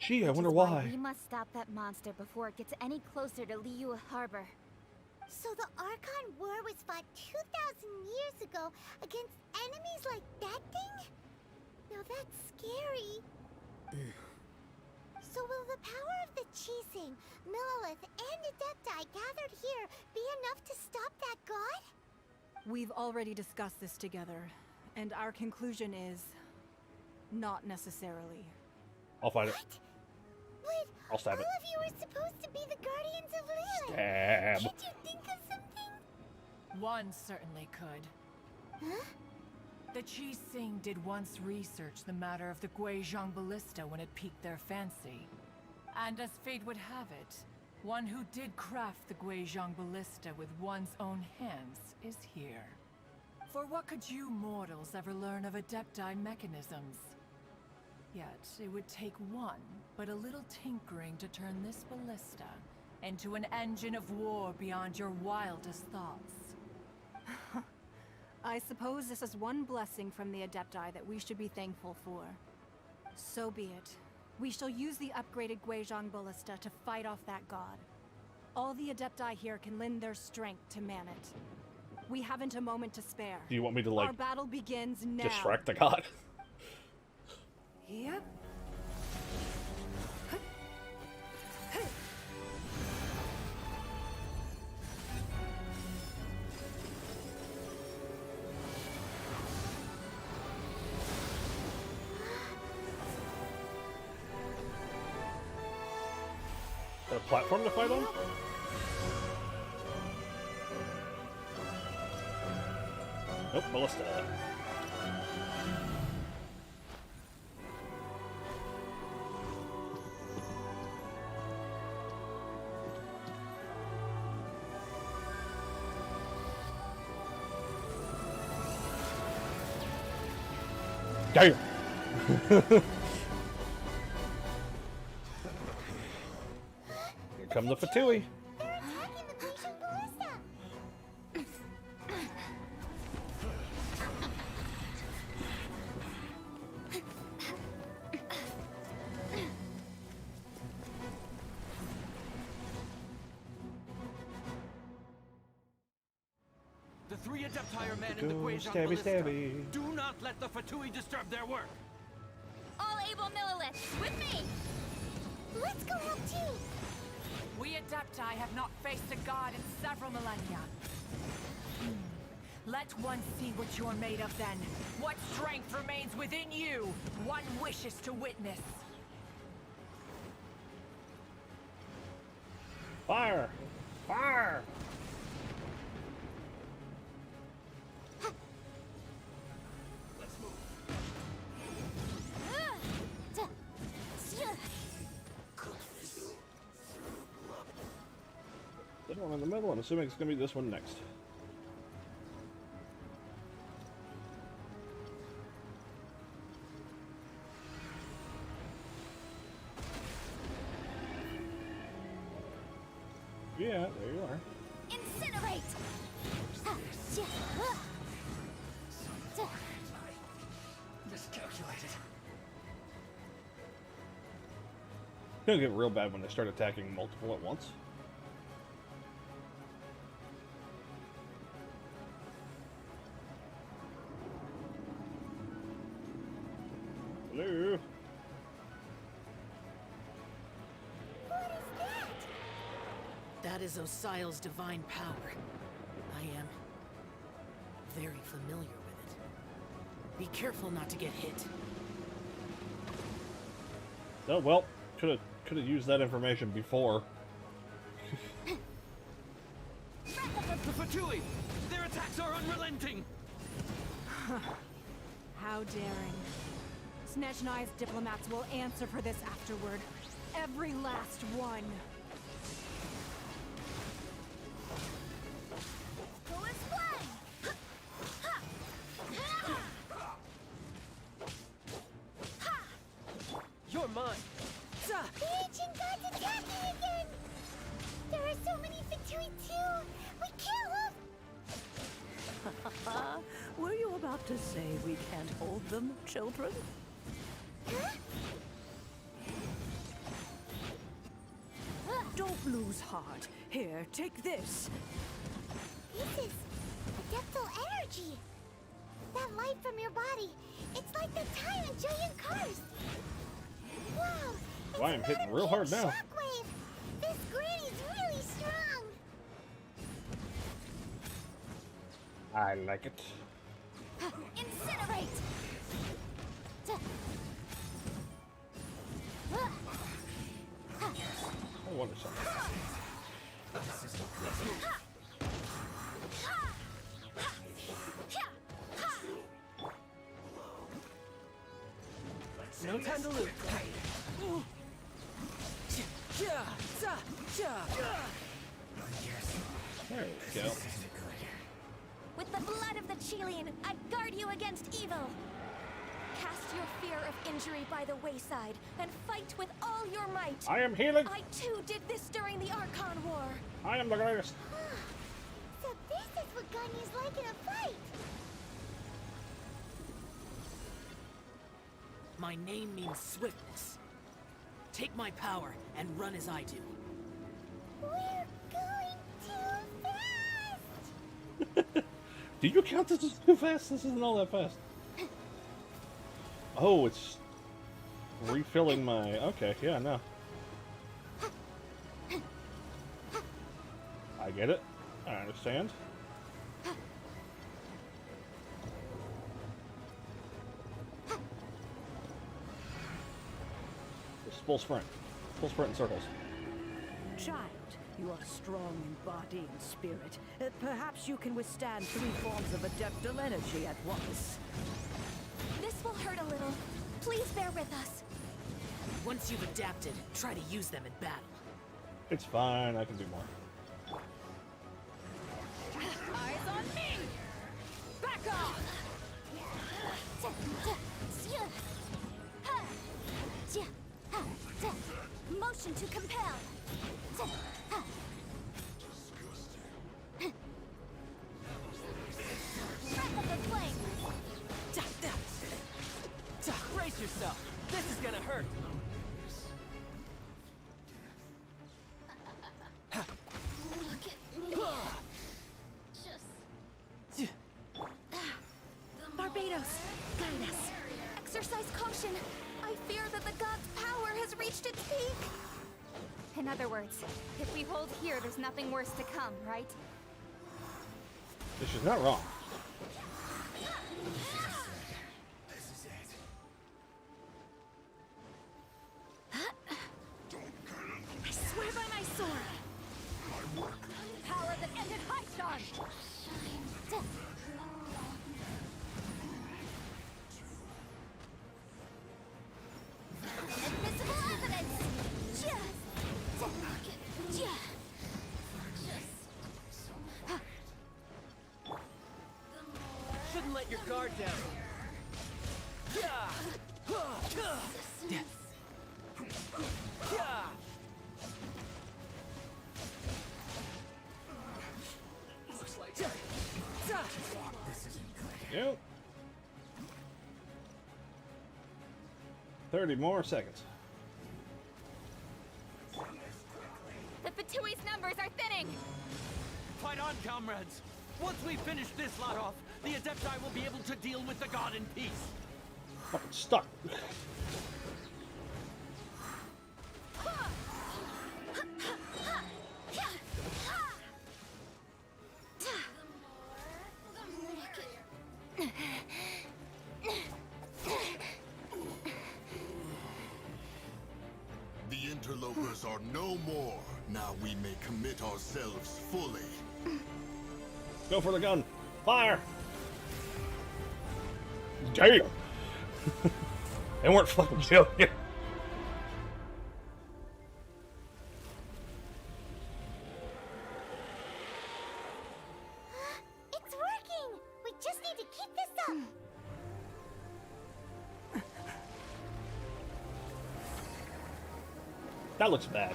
Gee, I Which wonder is why. We must stop that monster before it gets any closer to Liyue Harbor. So the Archon War was fought 2,000 years ago against enemies like that thing? Now that's scary. So will the power of the Qixing, Millelith, and Adepti gathered here be enough to stop that god? We've already discussed this together, and our conclusion is... not necessarily. I'll fight it. But I'll stab all it. of you were supposed to be the guardians of Liyue. Stab. Can't you think of something? One certainly could. Huh? The Qixing did once research the matter of the Guizhong Ballista when it piqued their fancy. And as fate would have it, one who did craft the Guizhong Ballista with one's own hands is here. For what could you mortals ever learn of Adepti mechanisms? Yet, it would take one, but a little tinkering to turn this ballista into an engine of war beyond your wildest thoughts. I suppose this is one blessing from the Adepti that we should be thankful for. So be it. We shall use the upgraded Guizhong Ballista to fight off that god. All the Adepti here can lend their strength to man it. We haven't a moment to spare. Do you want me to, like, our battle begins now. distract the god? Yep. Is that a platform to fight on? Nope, ballista. Damn! Here come the Fatui. They're attacking the Guizhong Ballista. The three Adepti are manning the Go, Guizhong stabby, Ballista. stabby. Do not let the Fatui disturb their work. All able Millelith, with me! Let's go help too. We Adepti have not faced a god in several millennia. Let one see what you're made of then. What strength remains within you, one wishes to witness. Fire! Fire! This one in the middle, I'm assuming it's gonna be this one next. Yeah, there you are. Incinerate! Miscalculated. It'll get real bad when they start attacking multiple at once. Hello? That is Osial's divine power. I am very familiar with it. Be careful not to get hit. Oh well, could have used that information before. The Fatui! Their attacks are unrelenting! How daring. Snezhnai's diplomats will answer for this afterward. Every last one. Go and fly! You're mine. The ancient god's attacking again! There are so many Fatui too! We can't hold... Were you about to say we can't hold them, children? Huh? Don't lose heart. Here, take this. This is Adeptal energy! That light from your body, it's like the time in Julian Cars! Wow, Well, I am hitting real hard now. Shockwave! This granny's really strong! I like it. Incinerate! I wonder something. No time to lose. There we go. With the blood of the Chilean, I guard you against evil. Cast your fear of injury by the wayside and fight with all your might. I am healing. I too did this during the Archon War. I am the greatest. So this is what Ganyu's like in a fight! My name means swiftness. Take my power and run as I do. We're going too fast! Do you count this as too fast? This isn't all that fast. Oh, it's refilling my... Okay, yeah, no. I get it. I understand. Just full sprint. Full sprint in circles. Child, you are strong in body and spirit. Perhaps you can withstand 3 forms of adeptal energy at once. This will hurt a little. Please bear with us. Once you've adapted, try to use them in battle. It's fine, I can do more. Eyes on me! Back off! Motion to compel. Breath of the flame. Brace yourself. This is gonna hurt. Barbados, guide us. Exercise caution. I fear that the god's power has reached its peak. In other words, if we hold here, there's nothing worse to come, right? She's not wrong. I swear by my sword. Power that ended Haishan! Invisible evidence. Shouldn't let your guard down. Yep. 30 more seconds. The Fatui's numbers are thinning. Fight on, comrades. Once we finish this lot off, the Adepti will be able to deal with the god in peace. Fucking stuck. The interlopers are no more. Now we may commit ourselves fully. Go for the gun. Fire! Damn! They weren't fucking killing you. It's working! We just need to keep this up! That looks bad.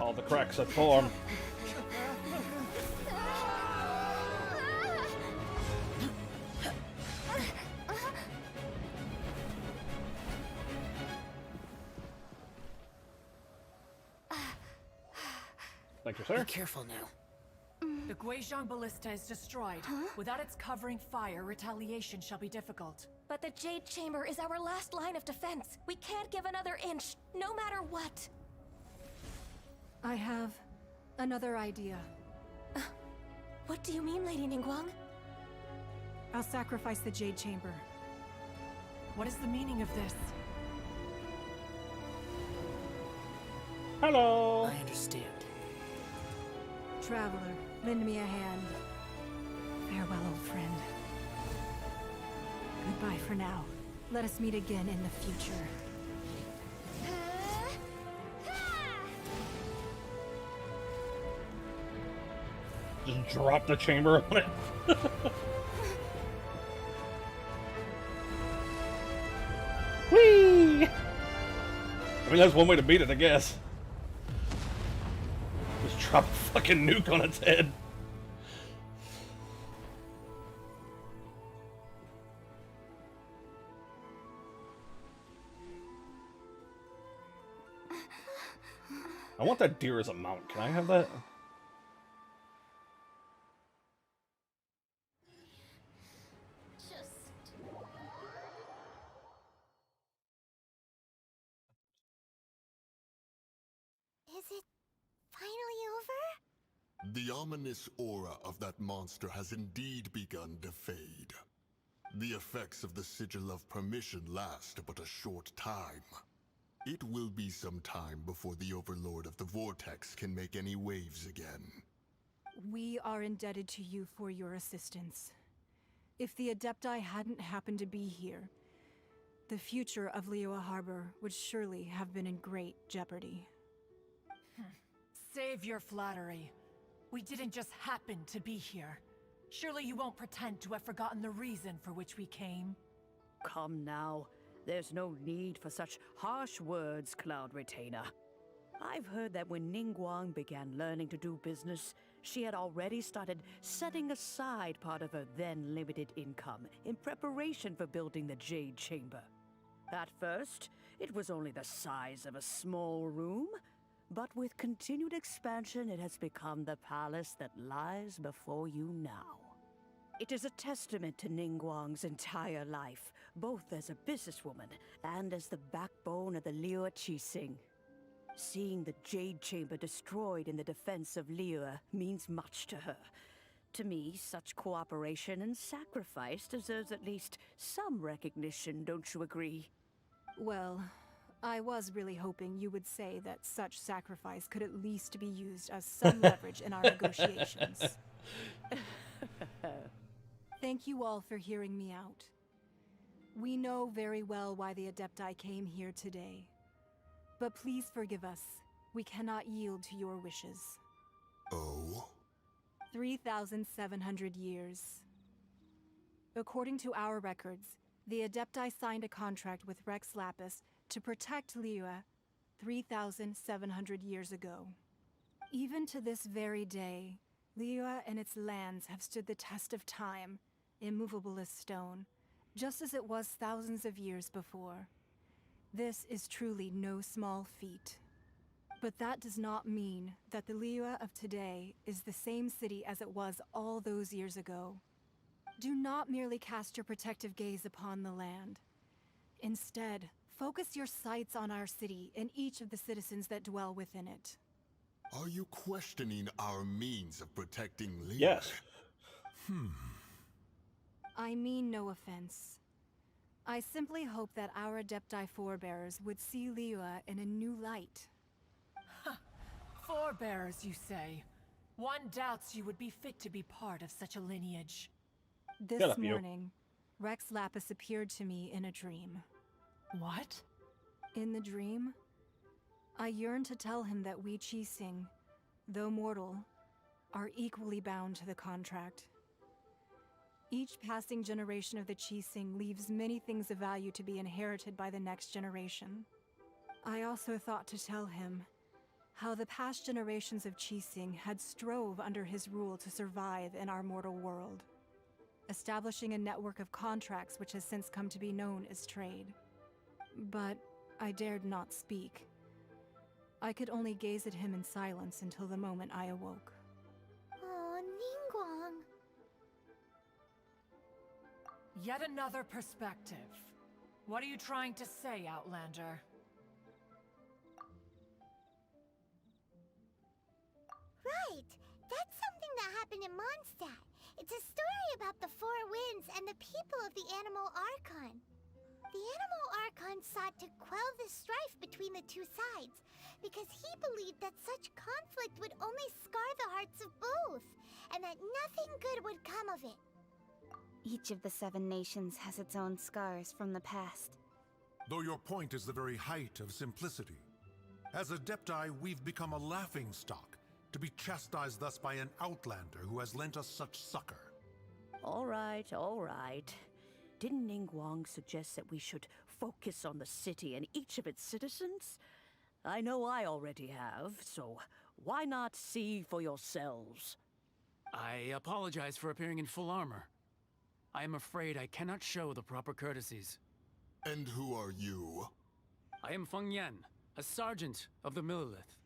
All the cracks that form. Thank you, sir. Be careful now. The Guizhong Ballista is destroyed. Without its covering fire, retaliation shall be difficult. But the Jade Chamber is our last line of defense. We can't give another inch, no matter what. I have another idea. What do you mean, Lady Ningguang? I'll sacrifice the Jade Chamber. What is the meaning of this? Hello. I understand. Traveler, lend me a hand. Farewell, old friend. Goodbye for now. Let us meet again in the future. Just drop the chamber on it. Whee! I mean, that's one way to beat it, I guess. Just drop a fucking nuke on its head. I want that deer as a mount. Can I have that? Is it finally over? The ominous aura of that monster has indeed begun to fade. The effects of the Sigil of Permission last but a short time. It will be some time before the Overlord of the Vortex can make any waves again. We are indebted to you for your assistance. If the Adepti hadn't happened to be here, the future of Liyue Harbor would surely have been in great jeopardy. Save your flattery. We didn't just happen to be here. Surely you won't pretend to have forgotten the reason for which we came. Come now. There's no need for such harsh words, Cloud Retainer. I've heard that when Ningguang began learning to do business, she had already started setting aside part of her then limited income in preparation for building the Jade Chamber. At first, it was only the size of a small room, but with continued expansion, it has become the palace that lies before you now. It is a testament to Ningguang's entire life, both as a businesswoman and as the backbone of the Liyue Qixing. Seeing the Jade Chamber destroyed in the defense of Liyue means much to her. To me, such cooperation and sacrifice deserves at least some recognition, don't you agree? Well, I was really hoping you would say that such sacrifice could at least be used as some leverage in our negotiations. Thank you all for hearing me out. We know very well why the Adepti came here today. But please forgive us. We cannot yield to your wishes. Oh? 3,700 years. According to our records, the Adepti signed a contract with Rex Lapis to protect Liyue 3,700 years ago. Even to this very day, Liyue and its lands have stood the test of time, immovable as stone, just as it was thousands of years before. This is truly no small feat. But that does not mean that the Liyue of today is the same city as it was all those years ago. Do not merely cast your protective gaze upon the land. Instead, focus your sights on our city and each of the citizens that dwell within it. Are you questioning our means of protecting Liyue? Yes. I mean no offense. I simply hope that our Adepti forebears would see Liyue in a new light. Forebears, you say? One doubts you would be fit to be part of such a lineage. This morning, Rex Lapis appeared to me in a dream. What? In the dream, I yearned to tell him that we Qixing, though mortal, are equally bound to the contract. Each passing generation of the Qixing leaves many things of value to be inherited by the next generation. I also thought to tell him how the past generations of Qixing had strove under his rule to survive in our mortal world, establishing a network of contracts which has since come to be known as trade. But I dared not speak. I could only gaze at him in silence until the moment I awoke. Oh, Ningguang. Yet another perspective. What are you trying to say, Outlander? Right! That's something that happened in Mondstadt. It's a story about the Four Winds and the people of the Animal Archon. The Animal Archon sought to quell the strife between the two sides, because he believed that such conflict would only scar the hearts of both, and that nothing good would come of it. Each of the 7 nations has its own scars from the past. Though your point is the very height of simplicity. As Adepti, we've become a laughingstock, to be chastised thus by an outlander who has lent us such succor. All right, all right. Didn't Ningguang suggest that we should focus on the city and each of its citizens? I know I already have, so why not see for yourselves? I apologize for appearing in full armor. I am afraid I cannot show the proper courtesies. And who are you? I am Feng Yan, a sergeant of the Millelith.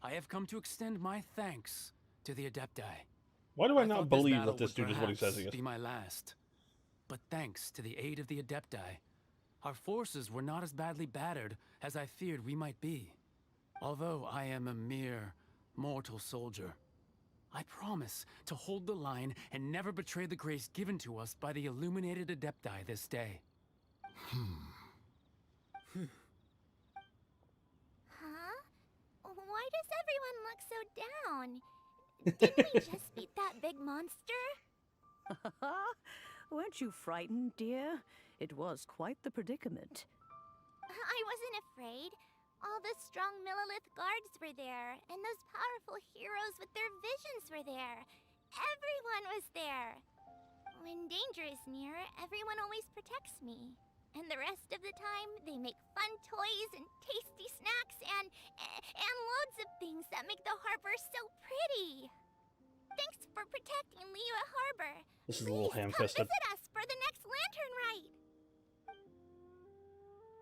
I have come to extend my thanks to the Adepti. Why do I not thought believe battle that this would dude is what he says he perhaps is? be my last. But thanks to the aid of the Adepti, our forces were not as badly battered as I feared we might be. Although I am a mere mortal soldier, I promise to hold the line and never betray the grace given to us by the illuminated Adepti this day. Huh? Why does everyone look so down? Didn't we just beat that big monster? Weren't you frightened, dear? It was quite the predicament. I wasn't afraid. All the strong Millelith guards were there, and those powerful heroes with their visions were there. Everyone was there. When danger is near, everyone always protects me. And the rest of the time, they make fun toys and tasty snacks and loads of things that make the harbor so pretty. Thanks for protecting Liyue Harbor. This is a little ham-fisted. Come visit us for the next lantern rite.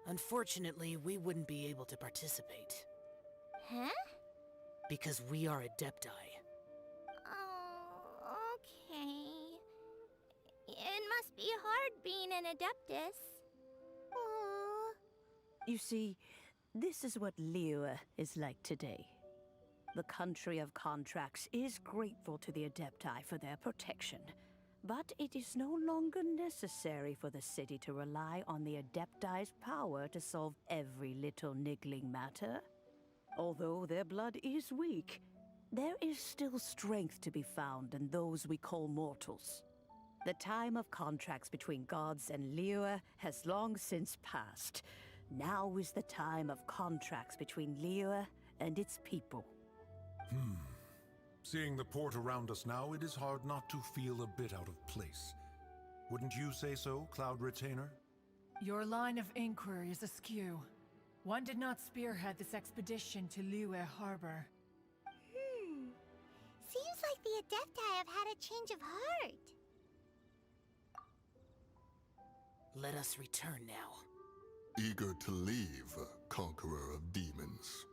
Unfortunately, we wouldn't be able to participate. Huh? Because we are Adepti. Oh, okay. It must be hard being an Adeptus. Oh. You see, this is what Liyue is like today. The country of contracts is grateful to the Adepti for their protection, but it is no longer necessary for the city to rely on the Adepti's power to solve every little niggling matter. Although their blood is weak, there is still strength to be found in those we call mortals. The time of contracts between gods and Liyue has long since passed. Now is the time of contracts between Liyue and its people. Seeing the port around us now, it is hard not to feel a bit out of place. Wouldn't you say so, Cloud Retainer? Your line of inquiry is askew. One did not spearhead this expedition to Liyue Harbor. Seems like the Adepti have had a change of heart. Let us return now. Eager to leave, Conqueror of Demons.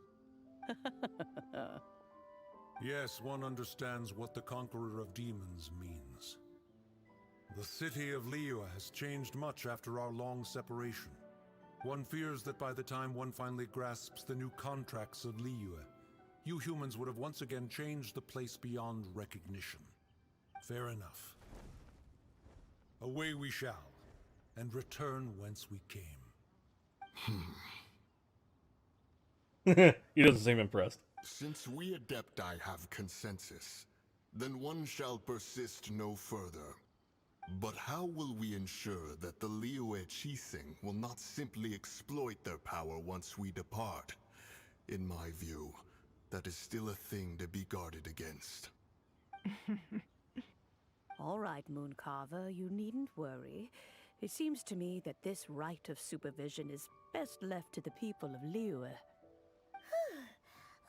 Yes, one understands what the Conqueror of Demons means. The city of Liyue has changed much after our long separation. One fears that by the time one finally grasps the new contracts of Liyue, you humans would have once again changed the place beyond recognition. Fair enough. Away we shall, and return whence we came. He doesn't seem impressed. Since we Adepti have consensus, then one shall persist no further. But how will we ensure that the Liyue Qixing will not simply exploit their power once we depart? In my view, that is still a thing to be guarded against. All right, Mooncarver, you needn't worry. It seems to me that this right of supervision is best left to the people of Liyue.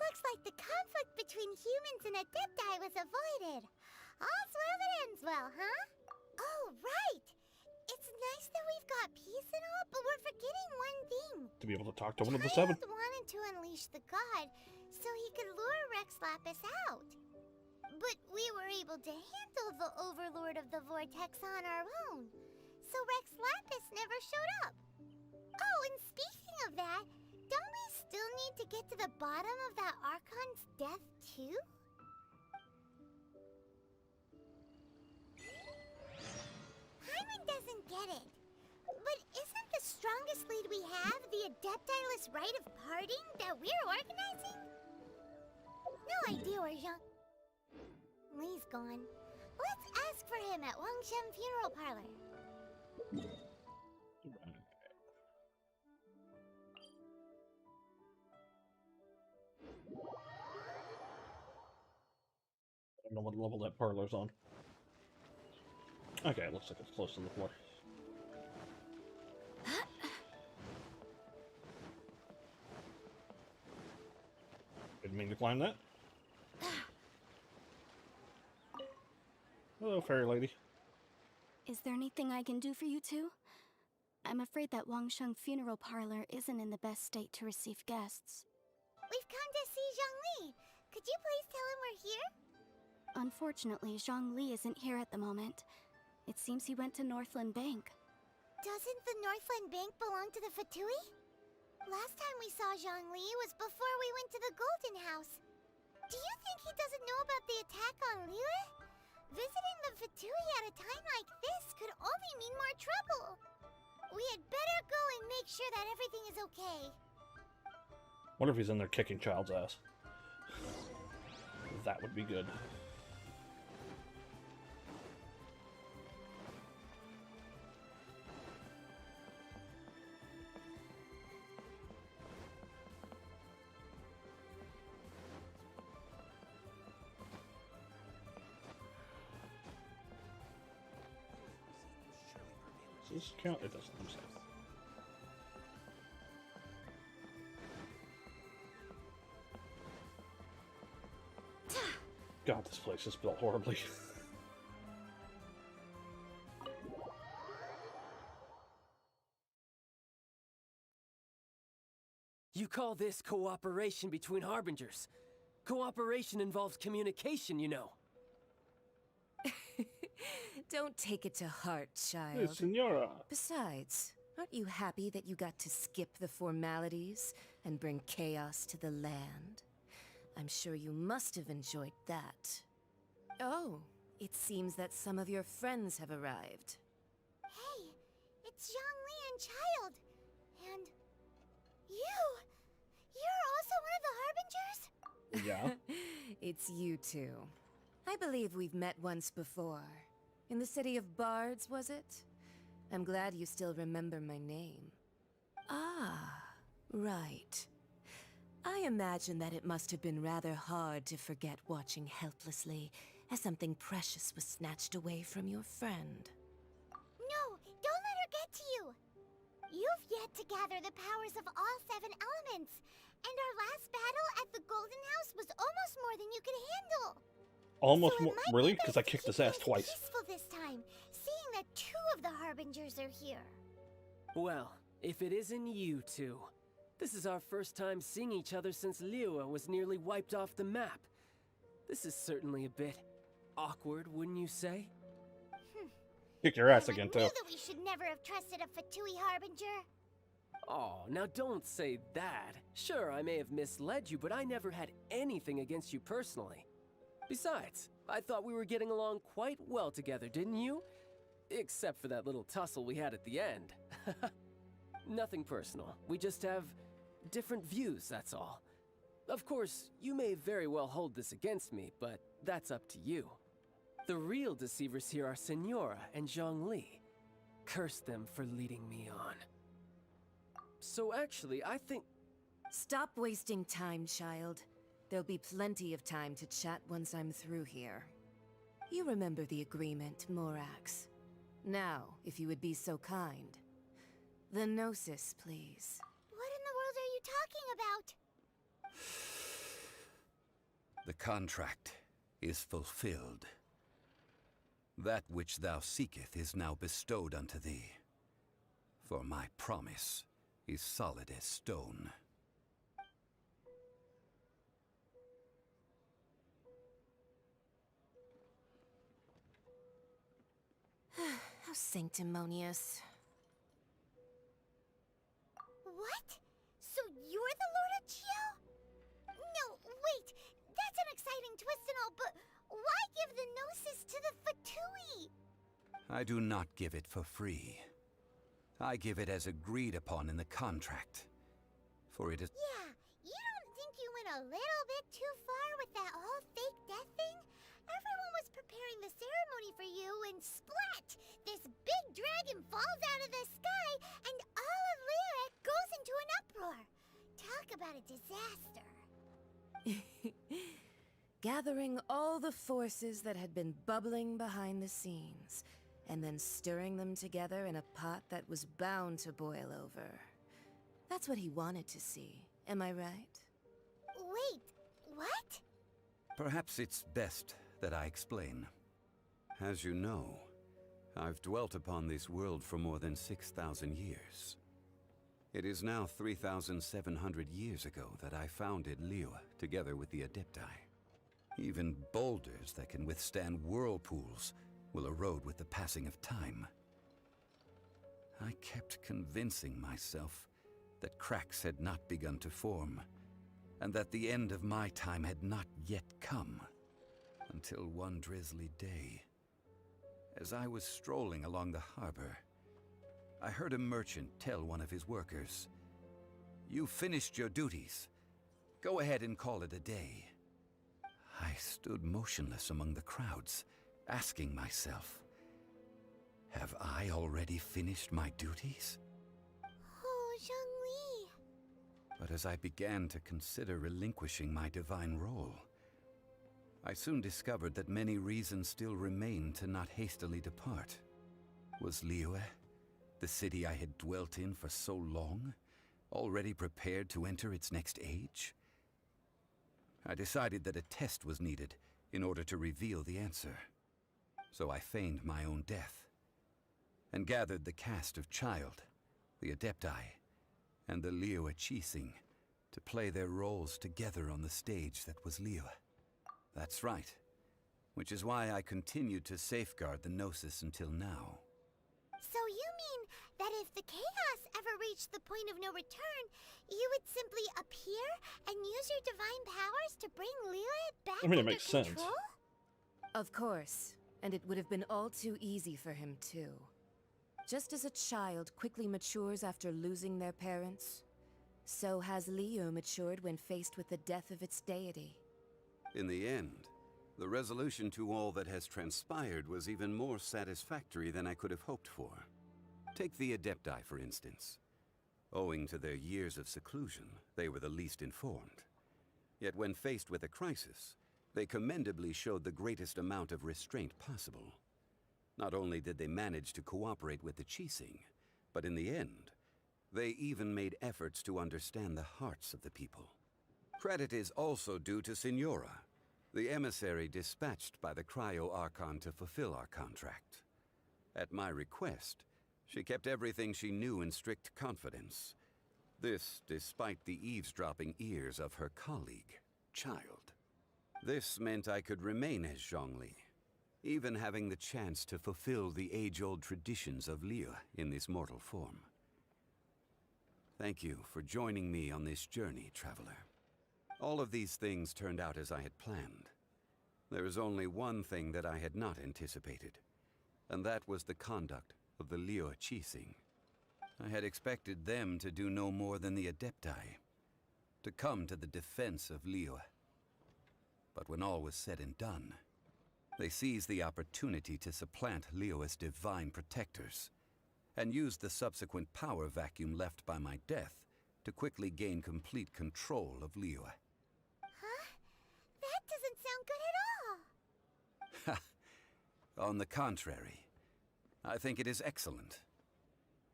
Looks like the conflict between humans and Adepti was avoided. All's well that ends well, huh? Oh, right! It's nice that we've got peace and all, but we're forgetting one thing. to be able to talk to one of the seven. Child wanted to unleash the god so he could lure Rex Lapis out. But we were able to handle the Overlord of the Vortex on our own, so Rex Lapis never showed up. Oh, and speaking of that, don't we still need to get to the bottom of that Archon's death too? Hyman doesn't get it. But isn't the strongest lead we have the Adeptiless Rite of Parting that we're organizing? No idea where Jean... Lee's gone. Let's ask for him at Wangshem Funeral Parlor. I don't know what level that parlor's on. Okay, it looks like it's close to the floor. Didn't mean to climb that. Hello, fairy lady. Is there anything I can do for you two? I'm afraid that Wangsheng Funeral Parlor isn't in the best state to receive guests. We've come to see Zhongli. Could you please tell him we're here? Unfortunately, Zhongli isn't here at the moment. It seems he went to Northland Bank. Doesn't the Northland Bank belong to the Fatui? Last time we saw Zhongli was before we went to the Golden House. Do you think he doesn't know about the attack on Liyue? Visiting the Fatui at a time like this could only mean more trouble. We had better go and make sure that everything is okay. What if he's in there kicking Child's ass? That would be good. Does this count? It doesn't. I'm sorry. God, this place is built horribly. You call this cooperation between Harbingers? Cooperation involves communication, you know. Don't take it to heart, child. Hey, Senora. Besides, aren't you happy that you got to skip the formalities and bring chaos to the land? I'm sure you must have enjoyed that. Oh, it seems that some of your friends have arrived. Hey, it's Zhongli and Child. And you! You're also one of the Harbingers? Yeah. It's you two. I believe we've met once before. In the City of Bards, was it? I'm glad you still remember my name. Ah, right. I imagine that it must have been rather hard to forget watching helplessly as something precious was snatched away from your friend. No, don't let her get to you! You've yet to gather the powers of all 7 elements, and our last battle at the Golden House was almost more than you could handle. Almost more. Really? Because I kicked his ass twice. Peaceful this time, seeing that 2 of the Harbingers are here. Well, if it isn't you two. This is our first time seeing each other since Liyue was nearly wiped off the map. This is certainly a bit awkward, wouldn't you say? Kick your ass again, I knew too. that we should never have trusted a Fatui Harbinger. Oh, now don't say that. Sure, I may have misled you, but I never had anything against you personally. Besides, I thought we were getting along quite well together, didn't you? Except for that little tussle we had at the end. Nothing personal. We just have different views, that's all. Of course, you may very well hold this against me, but that's up to you. The real deceivers here are Senora and Zhongli. Curse them for leading me on. So actually, I think... Stop wasting time, child. There'll be plenty of time to chat once I'm through here. You remember the agreement, Morax. Now, if you would be so kind. The Gnosis, please. What in the world are you talking about? The contract is fulfilled. That which thou seeketh is now bestowed unto thee. For my promise is solid as stone. How sanctimonious. What? So you're the Lord of Chio? No, wait. That's an exciting twist and all, but why give the Gnosis to the Fatui? I do not give it for free. I give it as agreed upon in the contract. For it is... Yeah, you don't think you went a little bit too far with that whole fake death thing? Everyone was preparing the ceremony for you, and splat! This big dragon falls out of the sky, and all of Liyue goes into an uproar. Talk about a disaster. Gathering all the forces that had been bubbling behind the scenes, and then stirring them together in a pot that was bound to boil over. That's what he wanted to see, am I right? Wait, what? Perhaps it's best that I explain. As you know, I've dwelt upon this world for more than 6,000 years. It is now 3,700 years ago that I founded Liyue together with the Adepti. Even boulders that can withstand whirlpools will erode with the passing of time. I kept convincing myself that cracks had not begun to form, and that the end of my time had not yet come. Until one drizzly day, as I was strolling along the harbor, I heard a merchant tell one of his workers, "You finished your duties. Go ahead and call it a day." I stood motionless among the crowds, asking myself, have I already finished my duties? Oh, Zhongli. But as I began to consider relinquishing my divine role, I soon discovered that many reasons still remained to not hastily depart. Was Liyue, the city I had dwelt in for so long, already prepared to enter its next age? I decided that a test was needed in order to reveal the answer. So I feigned my own death, and gathered the cast of Child, the Adepti, and the Liyue Qixing to play their roles together on the stage that was Liyue. That's right, which is why I continued to safeguard the Gnosis until now. So you mean that if the chaos ever reached the point of no return, you would simply appear and use your divine powers to bring Liyue back I mean, it under makes control? sense. Of course, and it would have been all too easy for him too. Just as a child quickly matures after losing their parents, so has Liyue matured when faced with the death of its deity. In the end, the resolution to all that has transpired was even more satisfactory than I could have hoped for. Take the Adepti, for instance. Owing to their years of seclusion, they were the least informed. Yet when faced with a crisis, they commendably showed the greatest amount of restraint possible. Not only did they manage to cooperate with the Qixing, but in the end, they even made efforts to understand the hearts of the people. Credit is also due to Signora, the emissary dispatched by the Cryo-Archon to fulfill our contract. At my request, she kept everything she knew in strict confidence. This despite the eavesdropping ears of her colleague, Child. This meant I could remain as Zhongli, even having the chance to fulfill the age-old traditions of Liyue in this mortal form. Thank you for joining me on this journey, Traveler. All of these things turned out as I had planned. There is only one thing that I had not anticipated, and that was the conduct of the Liyue Qixing. I had expected them to do no more than the Adepti, to come to the defense of Liyue. But when all was said and done, they seized the opportunity to supplant Liyue's divine protectors, and used the subsequent power vacuum left by my death to quickly gain complete control of Liyue. Huh? That doesn't sound good at all. On the contrary, I think it is excellent.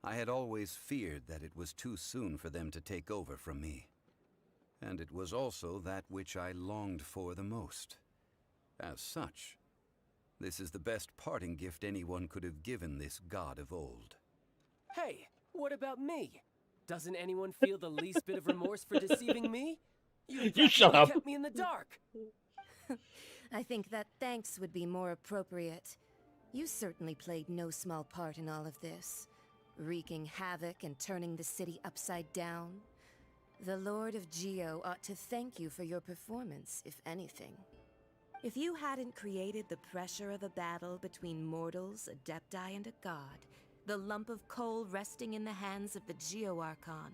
I had always feared that it was too soon for them to take over from me. And it was also that which I longed for the most. As such, this is the best parting gift anyone could have given this god of old. Hey, what about me? Doesn't anyone feel the least bit of remorse for deceiving me? You shut up. Kept me in the dark. I think that thanks would be more appropriate. You certainly played no small part in all of this, wreaking havoc and turning the city upside down. The Lord of Geo ought to thank you for your performance, if anything. If you hadn't created the pressure of a battle between mortals, adepti, and a god, the lump of coal resting in the hands of the Geo Archon,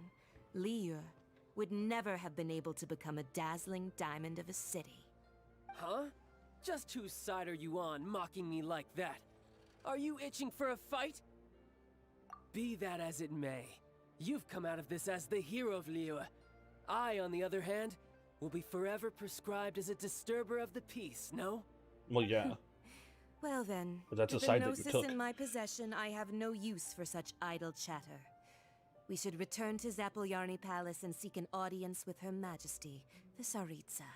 Liyue, would never have been able to become a dazzling diamond of a city. Huh? Just whose side are you on, mocking me like that? Are you itching for a fight? Be that as it may, you've come out of this as the hero of Liyue. I, on the other hand, will be forever prescribed as a disturber of the peace, no? Well, yeah. Well then, But that's a with side that you Gnosis took. in my possession, I have no use for such idle chatter. We should return to Zapolyarny Palace and seek an audience with Her Majesty, the Tsaritsa.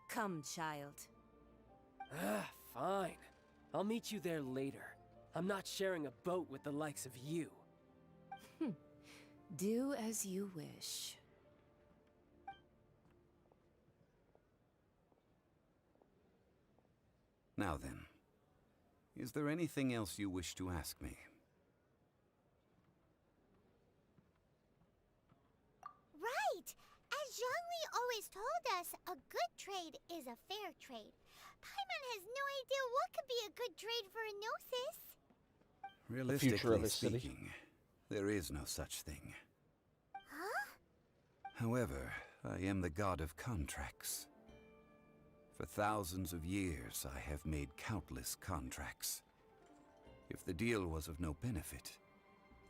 Come, child. Ah, fine. I'll meet you there later. I'm not sharing a boat with the likes of you. Do as you wish. Now then, is there anything else you wish to ask me? Right! As Zhongli always told us, a good trade is a fair trade. Paimon has no idea what could be a good trade for a Gnosis. future of Realistically his city. speaking, there is no such thing. Huh? However, I am the god of contracts. For thousands of years, I have made countless contracts. If the deal was of no benefit,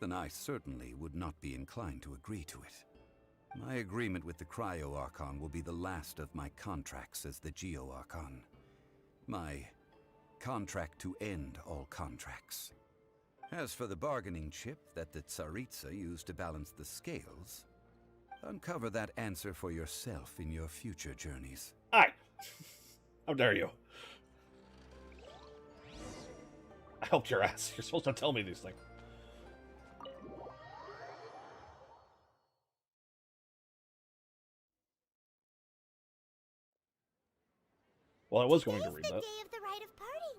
then I certainly would not be inclined to agree to it. My agreement with the Cryo Archon will be the last of my contracts as the Geo Archon. My contract to end all contracts. As for the bargaining chip that the Tsaritsa used to balance the scales, uncover that answer for yourself in your future journeys. Aye. How dare you? I helped your ass. You're supposed to tell me these things. Well, I was going to read Today's that. the day of the rite of parting.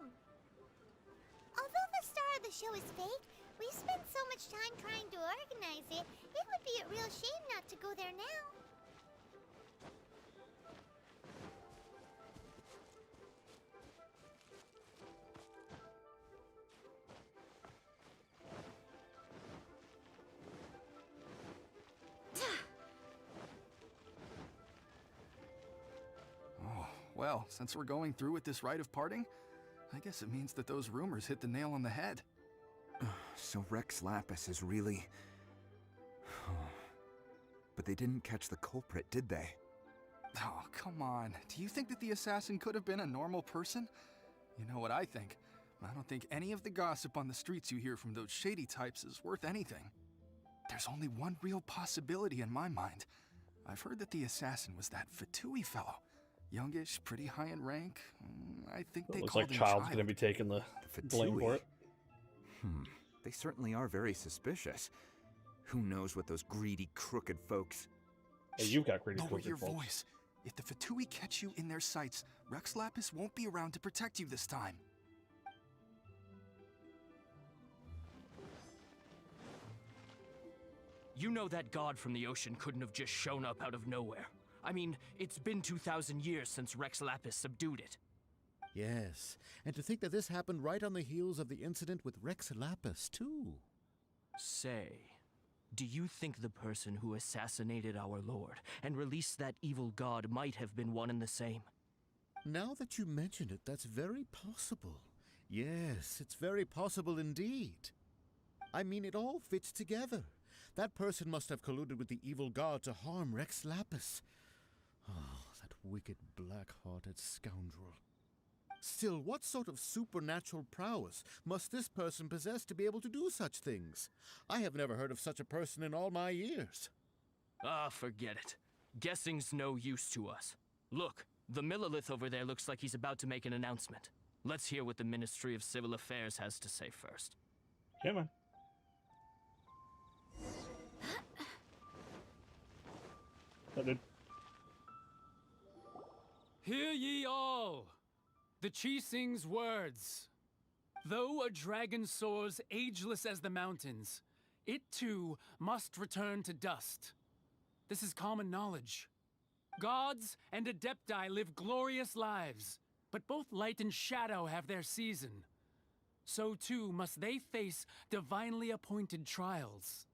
Although the star of the show is fake, we've spent so much time trying to organize it, it would be a real shame not to go there now. Oh, well, since we're going through with this rite of parting, I guess it means that those rumors hit the nail on the head. So Rex Lapis is really... But they didn't catch the culprit, did they? Oh, come on. Do you think that the assassin could have been a normal person? You know what I think. I don't think any of the gossip on the streets you hear from those shady types is worth anything. There's only one real possibility in my mind. I've heard that the assassin was that Fatui fellow. Youngish, pretty high in rank. I think they Looks called like him Child's going to be taking the blame for it. They certainly are very suspicious. Who knows what those greedy, crooked folks... Hey, you've got greedy, Lower crooked your folks. voice. If the Fatui catch you in their sights, Rex Lapis won't be around to protect you this time. You know that god from the ocean couldn't have just shown up out of nowhere. I mean, it's been 2,000 years since Rex Lapis subdued it. Yes, and to think that this happened right on the heels of the incident with Rex Lapis, too. Say, do you think the person who assassinated our lord and released that evil god might have been one and the same? Now that you mention it, that's very possible. Yes, it's very possible indeed. I mean, it all fits together. That person must have colluded with the evil god to harm Rex Lapis. Oh, that wicked, black-hearted scoundrel. Still, what sort of supernatural prowess must this person possess to be able to do such things? I have never heard of such a person in all my years. Ah, forget it. Guessing's no use to us. Look, the Millelith over there looks like he's about to make an announcement. Let's hear what the Ministry of Civil Affairs has to say first. Yeah, man. Hear ye all, the Qixing's words. Though a dragon soars ageless as the mountains, it too must return to dust. This is common knowledge. Gods and Adepti live glorious lives, but both light and shadow have their season. So too must they face divinely appointed trials.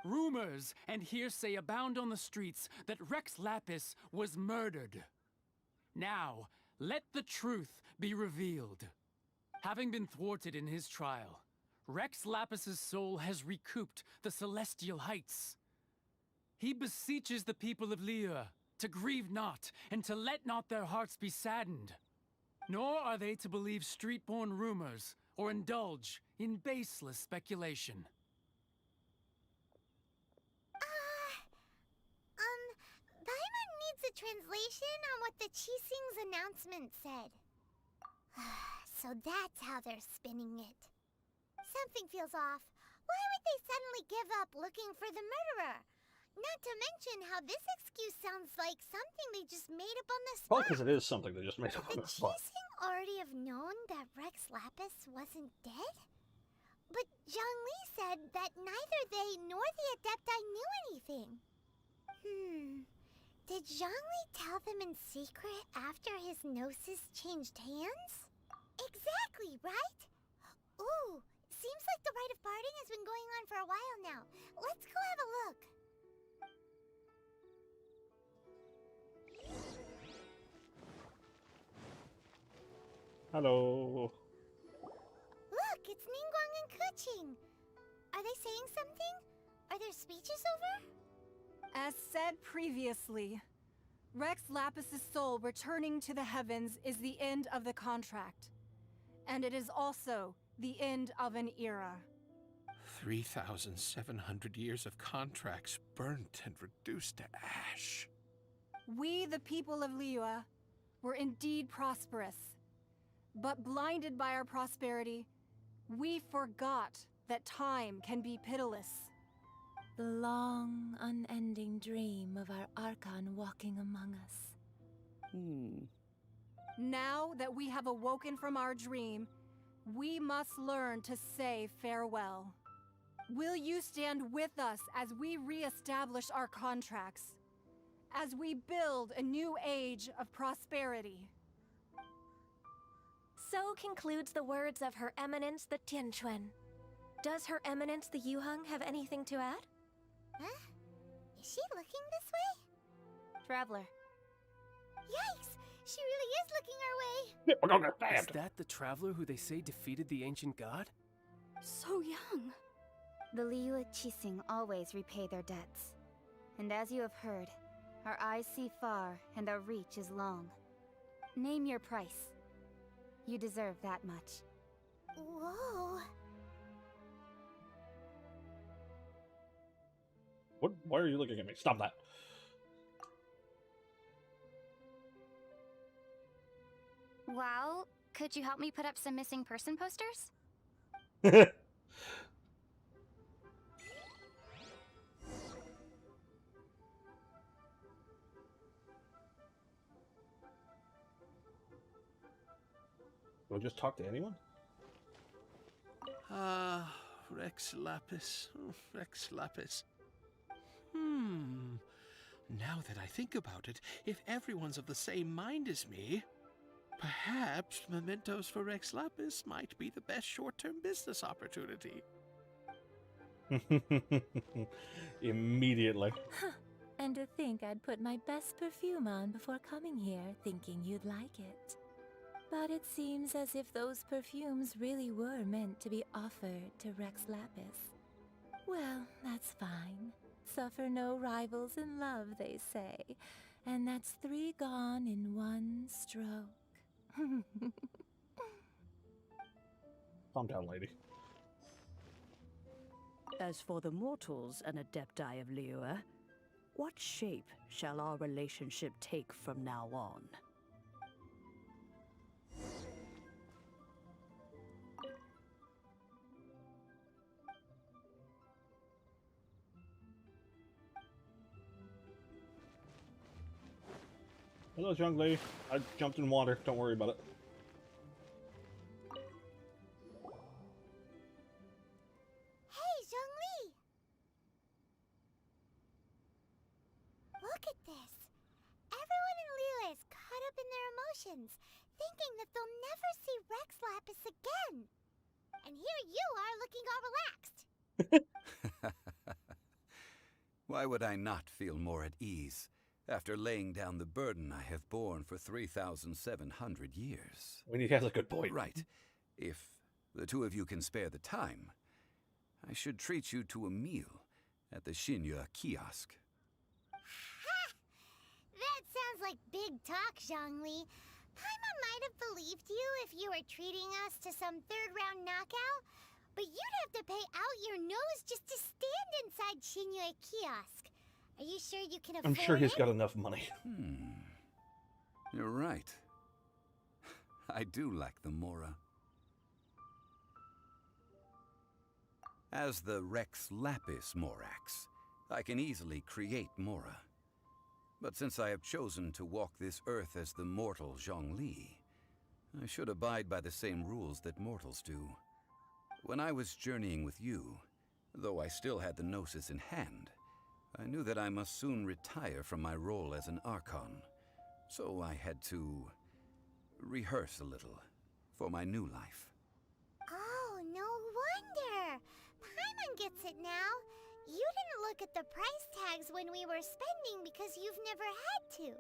Rumors and hearsay abound on the streets that Rex Lapis was murdered. Now, let the truth be revealed. Having been thwarted in his trial, Rex Lapis's soul has recouped the celestial heights. He beseeches the people of Liyue to grieve not, and to let not their hearts be saddened. Nor are they to believe street-born rumors, or indulge in baseless speculation. Paimon needs a translation on what the Qixing's announcement said. So that's how they're spinning it. Something feels off. Why would they suddenly give up looking for the murderer? Not to mention how this excuse sounds like something they just made up on the spot. Well, because it is something they just made up on the spot. The Qixing already have known that Rex Lapis wasn't dead? But Zhongli said that neither they nor the Adepti knew anything. Did Zhongli tell them in secret after his gnosis changed hands? Exactly, right? Ooh, seems like the rite of parting has been going on for a while now. Let's go have a look. Hello. Look, it's Ningguang and Keqing. Are they saying something? Are their speeches over? As said previously, Rex Lapis's soul returning to the heavens is the end of the contract. And it is also the end of an era. 3,700 years of contracts burnt and reduced to ash. We, the people of Liyue, were indeed prosperous. But blinded by our prosperity, we forgot that time can be pitiless. The long, unending dream of our Archon walking among us. Now that we have awoken from our dream, we must learn to say farewell. Will you stand with us as we re-establish our contracts? As we build a new age of prosperity? So concludes the words of Her Eminence the Tianquan. Does Her Eminence the Yuheng have anything to add? Huh? Is she looking this way? Traveler. Yikes! She really is looking our way! We're gonna get banned. Is that the traveler who they say defeated the ancient god? So young. The Liyue Qixing always repay their debts. And as you have heard, our eyes see far and our reach is long. Name your price. You deserve that much. Whoa. What? Why are you looking at me? Stop that. Well, could you help me put up some missing person posters? We'll just talk to anyone? Rex Lapis. Rex Lapis. Now that I think about it, if everyone's of the same mind as me, perhaps mementos for Rex Lapis might be the best short-term business opportunity. Immediately. And to think I'd put my best perfume on before coming here, thinking you'd like it. But it seems as if those perfumes really were meant to be offered to Rex Lapis. Well, that's fine. Suffer no rivals in love, they say. And that's 3 gone in 1 stroke. Calm down, lady. As for the mortals and Adepti of Liyue, what shape shall our relationship take from now on? Hello, Zhongli. I jumped in water. Don't worry about it. Hey, Zhongli! Look at this. Everyone in Liyue is caught up in their emotions, thinking that they'll never see Rex Lapis again. And here you are looking all relaxed. Why would I not feel more at ease after laying down the burden I have borne for 3,700 years? When he has a good point. Right. If the two of you can spare the time, I should treat you to a meal at the Shinya kiosk. Ha! That sounds like big talk, Zhongli. Paimon might have believed you if you were treating us to some third-round knockout, but you'd have to pay out your nose just to stand inside Shinya kiosk. Are you sure you can afford I'm sure he's it? got enough money. You're right. I do lack the Mora. As the Rex Lapis Morax, I can easily create Mora. But since I have chosen to walk this earth as the mortal Zhongli, I should abide by the same rules that mortals do. When I was journeying with you, though I still had the Gnosis in hand, I knew that I must soon retire from my role as an Archon, so I had to rehearse a little for my new life. Oh, no wonder. Paimon gets it now. You didn't look at the price tags when we were spending because you've never had to.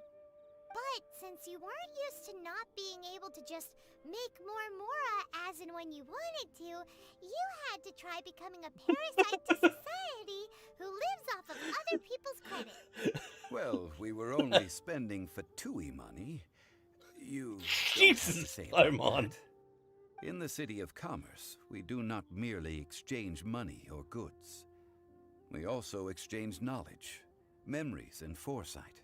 But since you weren't used to not being able to just make more Mora as and when you wanted to, you had to try becoming a parasite to society who lives off of other people's credit. Well, we were only spending Fatui money. You Jesus, say I'm on. In the City of Commerce, we do not merely exchange money or goods. We also exchange knowledge, memories, and foresight,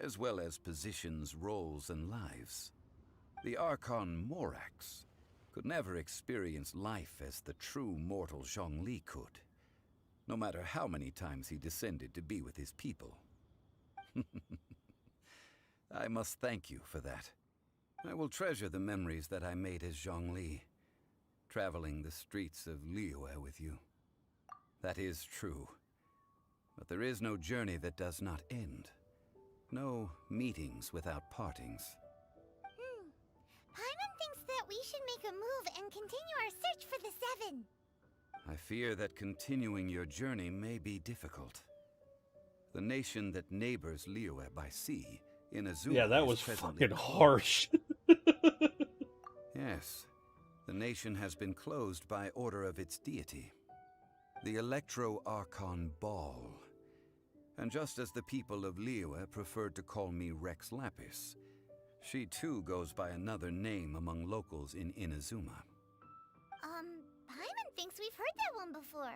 as well as positions, roles, and lives. The Archon Morax could never experience life as the true mortal Zhongli could, no matter how many times he descended to be with his people. I must thank you for that. I will treasure the memories that I made as Zhongli, traveling the streets of Liyue with you. That is true. But there is no journey that does not end. No meetings without partings. Paimon thinks that we should make a move and continue our search for the Seven. I fear that continuing your journey may be difficult. The nation that neighbors Liyue by sea, Inazuma, Yeah, that is was presently fucking harsh. Yes. The nation has been closed by order of its deity, the Electro-Archon Ball. And just as the people of Liyue preferred to call me Rex Lapis, she too goes by another name among locals in Inazuma. Paimon thinks we've heard that one before.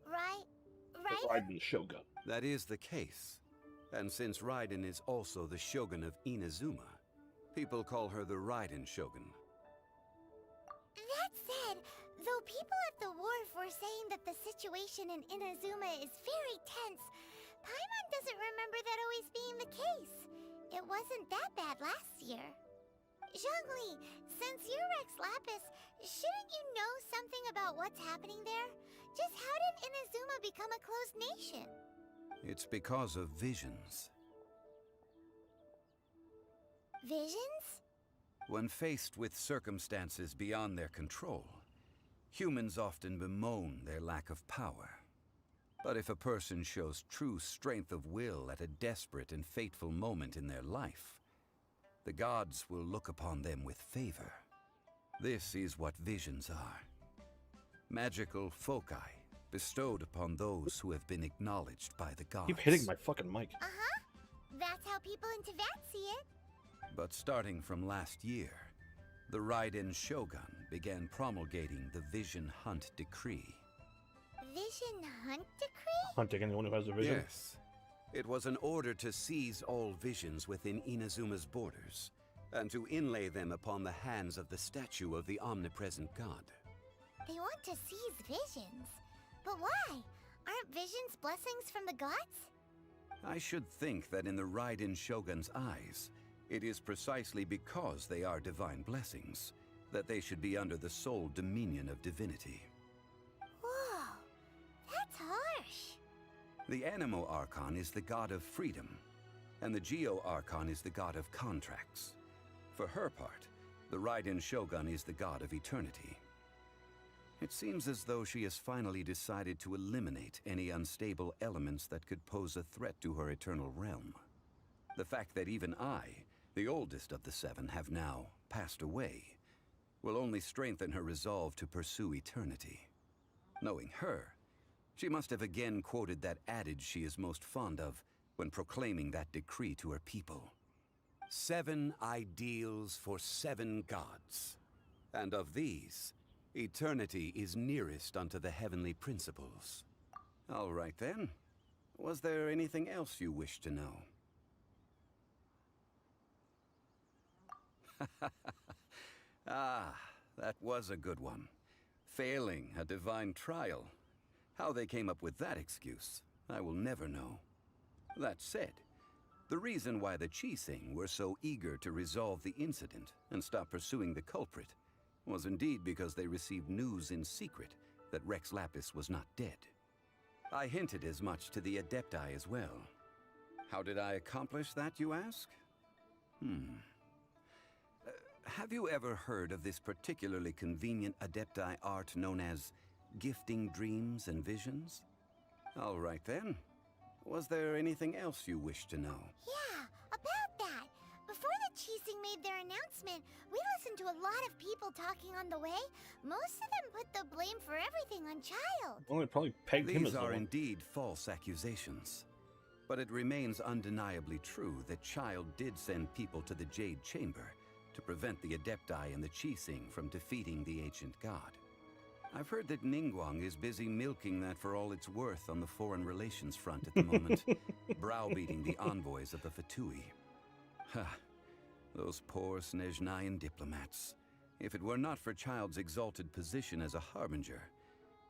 Right? Raiden Shogun. That is the case. And since Raiden is also the Shogun of Inazuma, people call her the Raiden Shogun. That said, though people at the wharf were saying that the situation in Inazuma is very tense, Paimon doesn't remember that always being the case. It wasn't that bad last year. Zhongli, since you're Rex Lapis, shouldn't you know something about what's happening there? Just how did Inazuma become a closed nation? It's because of visions. Visions? When faced with circumstances beyond their control, humans often bemoan their lack of power. But if a person shows true strength of will at a desperate and fateful moment in their life, the gods will look upon them with favor. This is what visions are. Magical foci bestowed upon those who have been acknowledged by the gods. Keep hitting my fucking mic. Uh-huh. That's how people in Teyvat see it. But starting from last year, the Raiden Shogun began promulgating the Vision Hunt Decree. Vision Hunt Decree? Hunting anyone who has a vision? Yes. It was an order to seize all visions within Inazuma's borders, and to inlay them upon the hands of the statue of the omnipresent god. They want to seize visions. But why? Aren't visions blessings from the gods? I should think that in the Raiden Shogun's eyes, it is precisely because they are divine blessings that they should be under the sole dominion of divinity. Whoa, that's harsh. The Anemo Archon is the god of freedom, and the Geo Archon is the god of contracts. For her part, the Raiden Shogun is the god of eternity. It seems as though she has finally decided to eliminate any unstable elements that could pose a threat to her eternal realm. The fact that even I, the oldest of the seven, have now passed away, will only strengthen her resolve to pursue eternity. Knowing her, she must have again quoted that adage she is most fond of when proclaiming that decree to her people. 7 ideals for 7 gods, and of these, eternity is nearest unto the heavenly principles. All right then. Was there anything else you wish to know? Ah, that was a good one. Failing a divine trial. How they came up with that excuse, I will never know. That said, the reason why the Qixing were so eager to resolve the incident and stop pursuing the culprit was indeed because they received news in secret that Rex Lapis was not dead. I hinted as much to the Adepti as well. How did I accomplish that, you ask? Have you ever heard of this particularly convenient Adepti art known as gifting dreams and visions? All right then. Was there anything else you wish to know? Yeah, about that. Before the Qixing made their announcement, we listened to a lot of people talking on the way. Most of them put the blame for everything on Childe. Well, they probably pegged him as These the are one. indeed false accusations. But it remains undeniably true that Childe did send people to the Jade Chamber to prevent the Adepti and the Qixing from defeating the ancient god. I've heard that Ningguang is busy milking that for all it's worth on the foreign relations front at the moment, browbeating the envoys of the Fatui. Ha! Those poor Snezhnayan diplomats. If it were not for Childe's exalted position as a harbinger,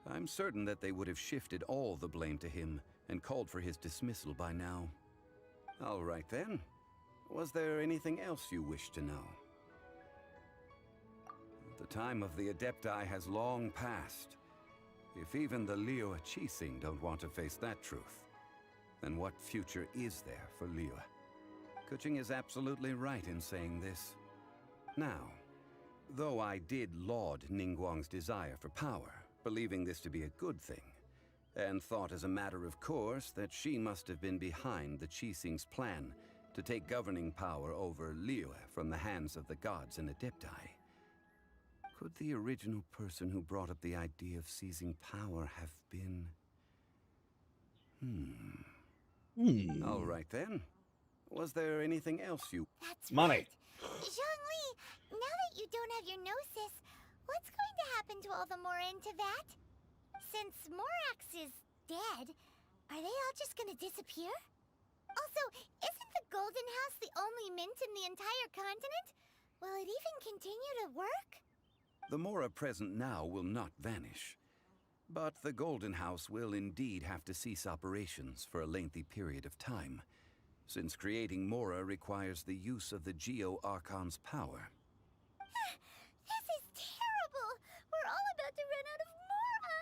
I'm certain that they would have shifted all the blame to him and called for his dismissal by now. All right then. Was there anything else you wish to know? The time of the Adepti has long passed. If even the Liyue Qixing don't want to face that truth, then what future is there for Liyue? Keqing is absolutely right in saying this. Now, though I did laud Ningguang's desire for power, believing this to be a good thing, and thought as a matter of course that she must have been behind the Qixing's plan to take governing power over Liyue from the hands of the gods and Adepti, could the original person who brought up the idea of seizing power have been... All right then. Was there anything else you... That's Money. right. Zhongli, now that you don't have your gnosis, what's going to happen to all the Mora in Teyvat? Since Morax is dead, are they all just gonna disappear? Also, isn't the Golden House the only mint in the entire continent? Will it even continue to work? The Mora present now will not vanish. But the Golden House will indeed have to cease operations for a lengthy period of time, since creating Mora requires the use of the Geo Archon's power. This is terrible! We're all about to run out of Mora!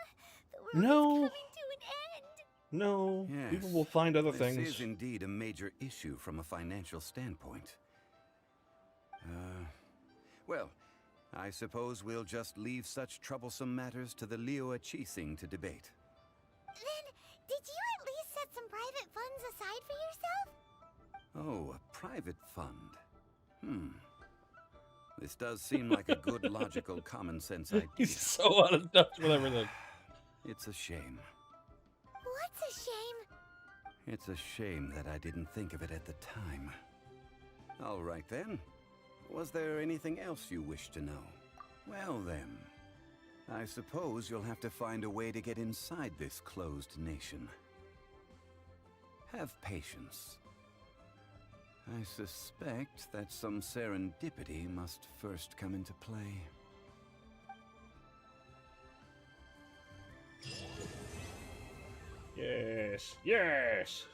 The world is No. coming to an end! No. Yes, People will find other this things. is indeed a major issue from a financial standpoint. Well, I suppose we'll just leave such troublesome matters to the Liyue Qixing to debate. Then, did you at least set some private funds aside for yourself? Oh, a private fund. This does seem like a good, logical, common sense idea. He's so out of touch with everything. It's a shame. What's a shame? It's a shame that I didn't think of it at the time. All right then. Was there anything else you wish to know? Well then, I suppose you'll have to find a way to get inside this closed nation. Have patience. I suspect that some serendipity must first come into play. Yes. Yes.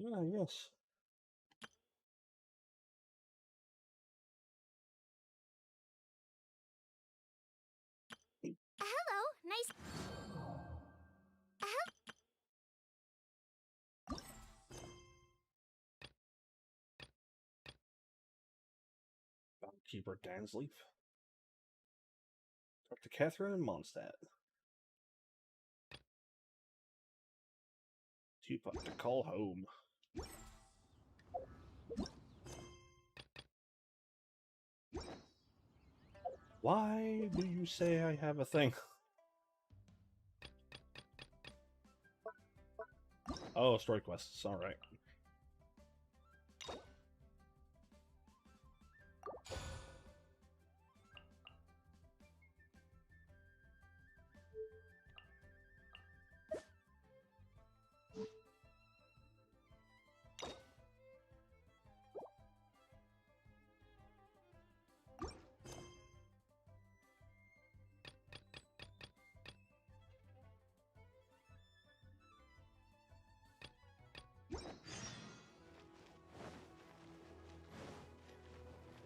Yeah, yes. Hello, nice. Keeper Dansleaf. Talk to Catherine and Mondstadt. Teapot to call home. Why do you say I have a thing? Oh, story quests. Alright.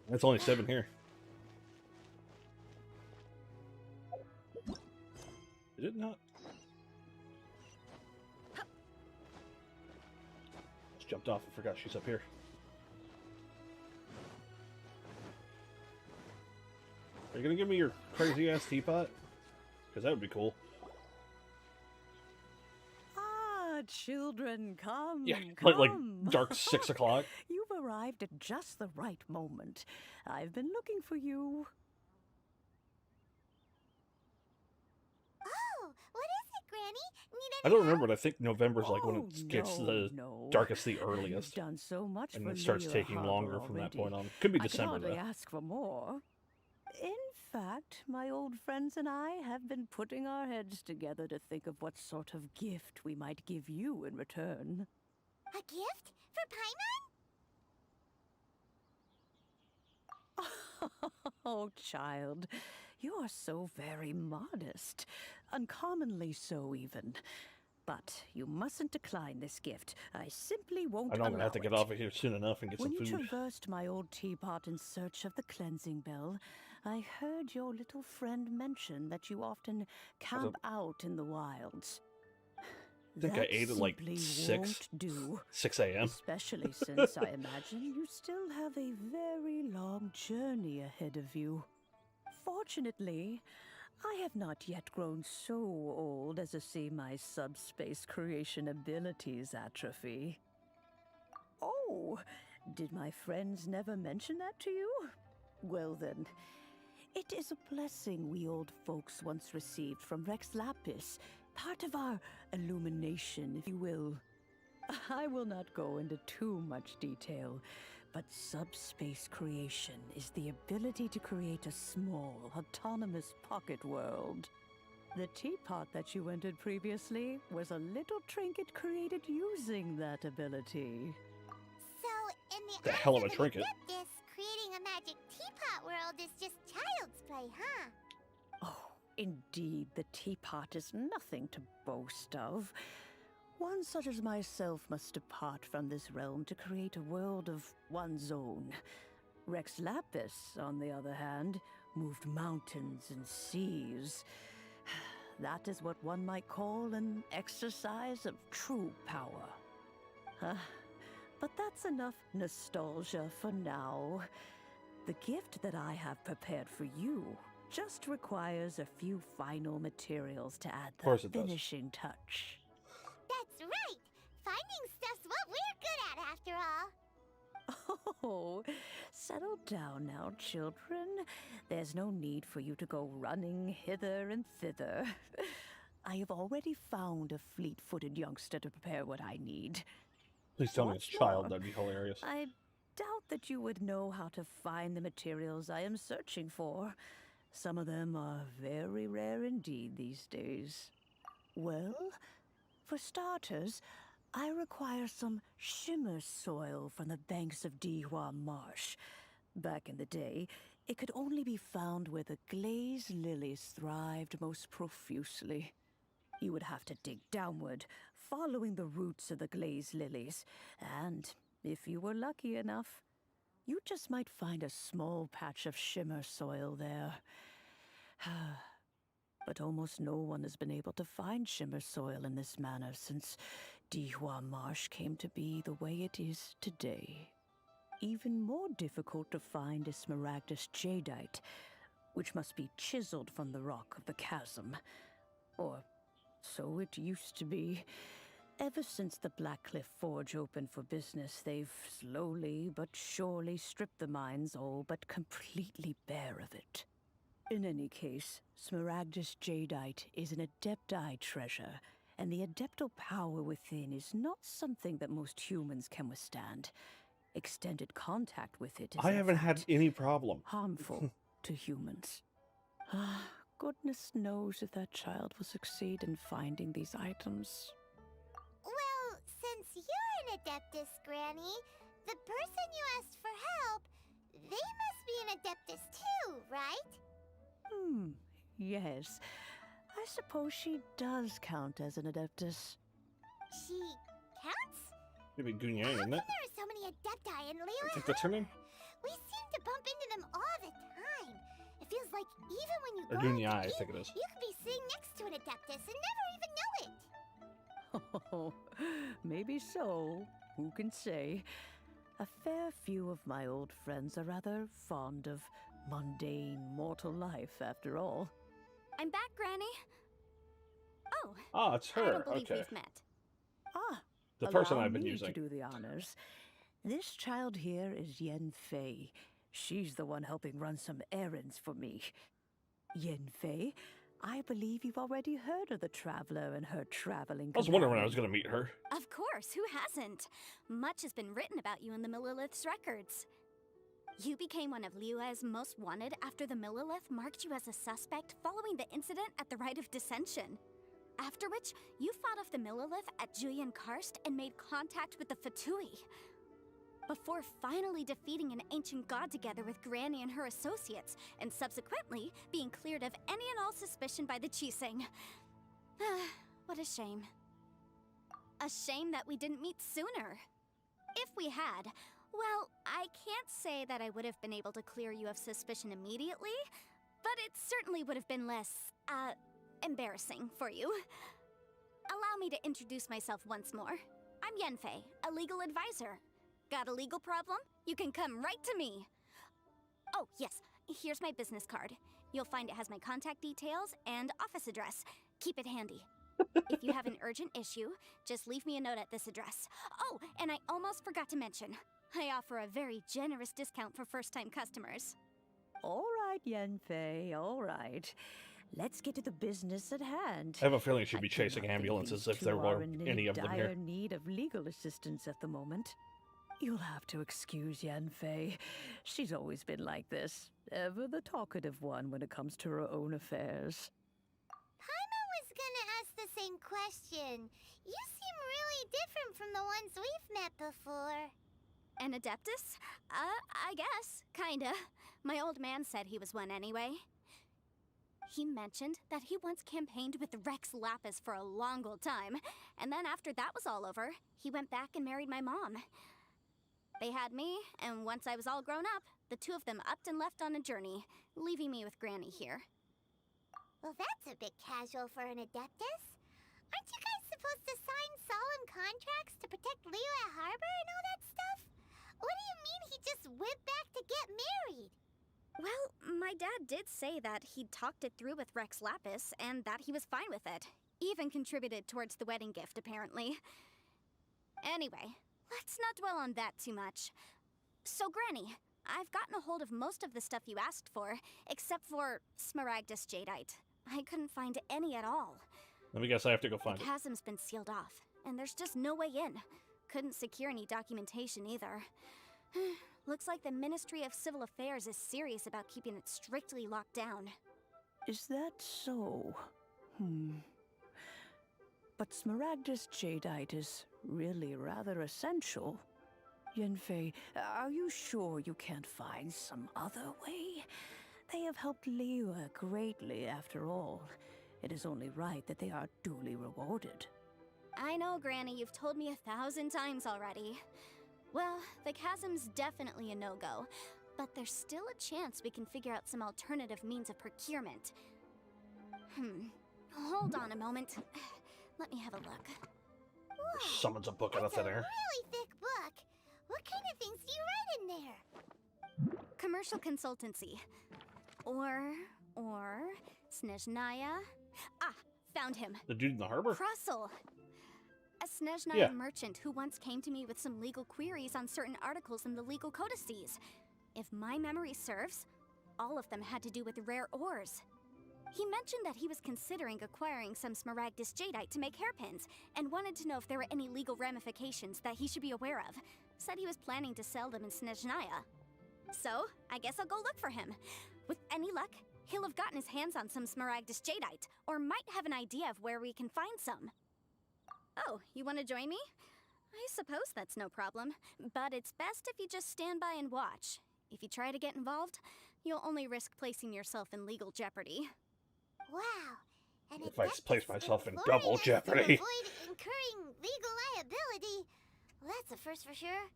That's only 7 here. Did it not? Just jumped off and forgot she's up here. Are you gonna give me your crazy ass teapot? Because that would be cool. Ah, children, come. Yeah, come. like dark 6 o'clock. You've arrived at just the right moment. I've been looking for you. Oh, what is it, Granny? I don't remember, but I think November's like when it gets the darkest the earliest. You've done so much and for it starts Liyue taking Harbor longer from that already. point on. Could be I December can though. hardly ask for more. In fact, my old friends and I have been putting our heads together to think of what sort of gift we might give you in return. A gift? For Paimon? Oh, child, you are so very modest. Uncommonly so, even. But you mustn't decline this gift. I simply won't I know I'm allow gonna have to get it. off of here soon enough and get When some you food. traversed my old teapot in search of the cleansing bell, I heard your little friend mention that you often camp out in the wilds. I think I That ate at like simply 6 won't do. 6 a.m. Especially since I imagine you still have a very long journey ahead of you. Fortunately, I have not yet grown so old as to see my subspace creation abilities atrophy. Oh, did my friends never mention that to you? Well then, it is a blessing we old folks once received from Rex Lapis, part of our illumination, if you will. I will not go into too much detail, but subspace creation is the ability to create a small, autonomous pocket world. The teapot that you entered previously was a little trinket created using that ability. So, in The the hell eyes of a trinket. Adeptus, creating a magic teapot world is just child's play, huh? Oh, indeed, the teapot is nothing to boast of. One such as myself must depart from this realm to create a world of one's own. Rex Lapis, on the other hand, moved mountains and seas. That is what one might call an exercise of true power. But that's enough nostalgia for now. The gift that I have prepared for you just requires a few final materials to add the course it does. finishing touch. That's right! Finding stuff's what we're good at, after all. Oh, settle down now, children. There's no need for you to go running hither and thither. I have already found a fleet-footed youngster to prepare what I need. Please tell me it's What's child, more, that'd be hilarious. I doubt that you would know how to find the materials I am searching for. Some of them are very rare indeed these days. Well, for starters, I require some shimmer soil from the banks of Dihua Marsh. Back in the day, it could only be found where the glazed lilies thrived most profusely. You would have to dig downward, following the roots of the glazed lilies, and if you were lucky enough, you just might find a small patch of shimmer soil there. But almost no one has been able to find shimmer soil in this manner since Dihua Marsh came to be the way it is today. Even more difficult to find is Smaragdus jadeite, which must be chiseled from the rock of the chasm. Or so it used to be. Ever since the Blackcliff Forge opened for business, they've slowly but surely stripped the mines all but completely bare of it. In any case, Smaragdus jadeite is an Adepti treasure, and the Adeptal power within is not something that most humans can withstand. Extended contact with it is I haven't had any problem. harmful to humans. Goodness knows if that child will succeed in finding these items. Well, since you're an Adeptus, Granny, the person you asked for help, they must be an Adeptus too, right? Yes. I suppose she does count as an Adeptus. She counts? Maybe Gunyang, How isn't come it? there are so many Adepti in Liyue I think that's her name. We seem to bump into them all the time. It feels like even when you Or go Gunyai, out I to think eat, it is. you could be sitting next to an Adeptus and never even know it. Oh, maybe so. Who can say? A fair few of my old friends are rather fond of mundane mortal life, after all. I'm back, Granny. Oh, Ah, it's I her. don't believe Okay. we've met. The person Allow I've been me using. to do the honors. This child here is Yen Fei. She's the one helping run some errands for me. Yen Fei, I believe you've already heard of the Traveler and her traveling I was wondering when I companion. was going to meet her. Of course, who hasn't? Much has been written about you in the Millilith's records. You became one of Liyue's most wanted after the Millilith marked you as a suspect following the incident at the Rite of Dissension. After which, you fought off the Millilith at Julian Karst and made contact with the Fatui. Before finally defeating an ancient god together with Granny and her associates, and subsequently being cleared of any and all suspicion by the Qixing. What a shame. A shame that we didn't meet sooner. If we had, well, I can't say that I would have been able to clear you of suspicion immediately, but it certainly would have been less, embarrassing for you. Allow me to introduce myself once more. I'm Yenfei, a legal advisor. Got a legal problem? You can come right to me. Oh, yes, here's my business card. You'll find it has my contact details and office address. Keep it handy. If you have an urgent issue, just leave me a note at this address. Oh, and I almost forgot to mention, I offer a very generous discount for first-time customers. All right, Yenfei, all right. Let's get to the business at hand. I have a feeling she'd be I chasing cannot think ambulances these if there two were are in any of them dire here. need of legal assistance at the moment. You'll have to excuse Yenfei. She's always been like this, ever the talkative one when it comes to her own affairs. Paimon was gonna ask the same question. You seem really different from the ones we've met before. An Adeptus? I guess. Kinda. My old man said he was one anyway. He mentioned that he once campaigned with Rex Lapis for a long old time, and then after that was all over, he went back and married my mom. They had me, and once I was all grown up, the two of them upped and left on a journey, leaving me with Granny here. Well, that's a bit casual for an Adeptus. Aren't you guys supposed to sign solemn contracts to protect Liyue Harbor and all that stuff? What do you mean he just went back to get married? Well, my dad did say that he'd talked it through with Rex Lapis, and that he was fine with it. Even contributed towards the wedding gift, apparently. Anyway, let's not dwell on that too much. So, Granny, I've gotten a hold of most of the stuff you asked for, except for Smaragdus jadeite. I couldn't find any at all. Let me guess, I have to go find The it. chasm's been sealed off, and there's just no way in. Couldn't secure any documentation either. Looks like the Ministry of Civil Affairs is serious about keeping it strictly locked down. Is that so? But Smaragdus jadeite is really rather essential. Yenfei, are you sure you can't find some other way? They have helped Liyue greatly, after all. It is only right that they are duly rewarded. I know, Granny, you've told me 1,000 times already. Well, the chasm's definitely a no-go, but there's still a chance we can figure out some alternative means of procurement. Hold on a moment. Let me have a look. Summons a book out of thin air. Really thick book. What kind of things do you write in there? Commercial consultancy. Or Snezhnaya. Ah, found him. The dude in the harbor? Krusel. A Snezhnaya Yeah. merchant who once came to me with some legal queries on certain articles in the legal codices. If my memory serves, all of them had to do with rare ores. He mentioned that he was considering acquiring some Smaragdus jadeite to make hairpins, and wanted to know if there were any legal ramifications that he should be aware of. Said he was planning to sell them in Snezhnaya. So, I guess I'll go look for him. With any luck, he'll have gotten his hands on some Smaragdus jadeite, or might have an idea of where we can find some. Oh, you want to join me? I suppose that's no problem, but it's best if you just stand by and watch. If you try to get involved, you'll only risk placing yourself in legal jeopardy. Wow. And If I place myself in employing double us to jeopardy. avoid incurring legal liability. Well, that's a first for sure.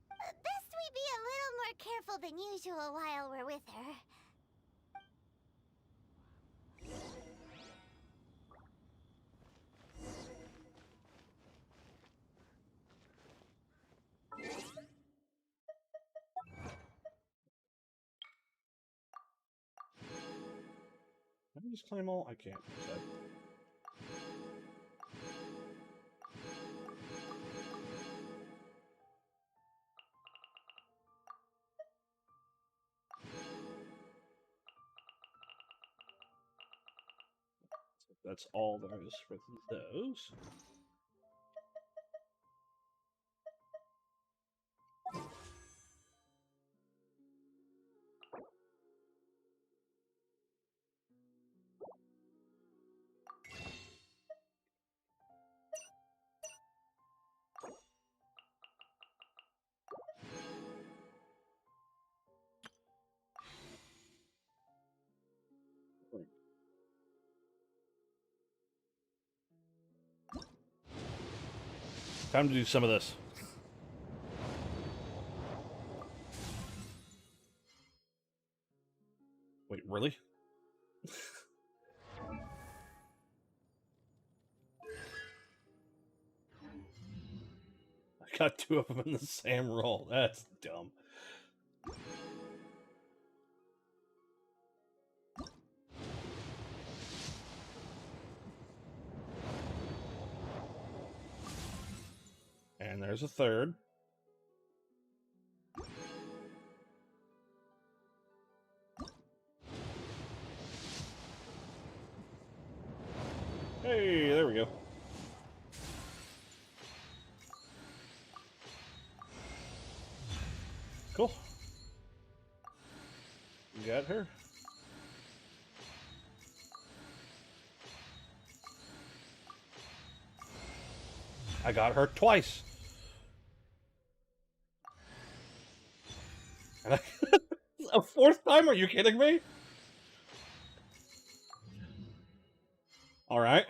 Best we be a little more careful than usual while we're with her. Can I just claim all? I can't. So. That's all there is for those. Time to do some of this. Wait, really? I got two of them in the same roll. That's dumb. And there's a third. Hey, there we go. Cool. Got her. I got her twice. And a fourth time? Are you kidding me? All right.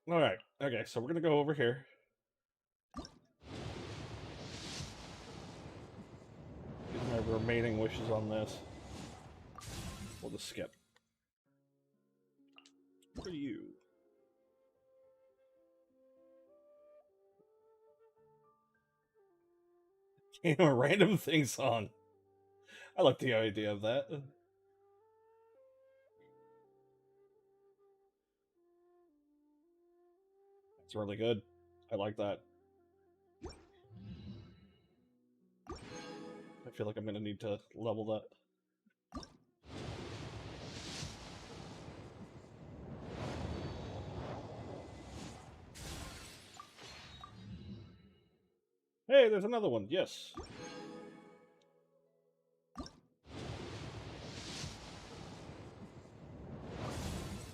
All right. Okay, so we're gonna go over here. Get my remaining wishes on this. We'll just skip. What are you? A random thing song. I like the idea of that. It's really good. I like that. I feel like I'm gonna need to level that. Hey, there's another one. Yes.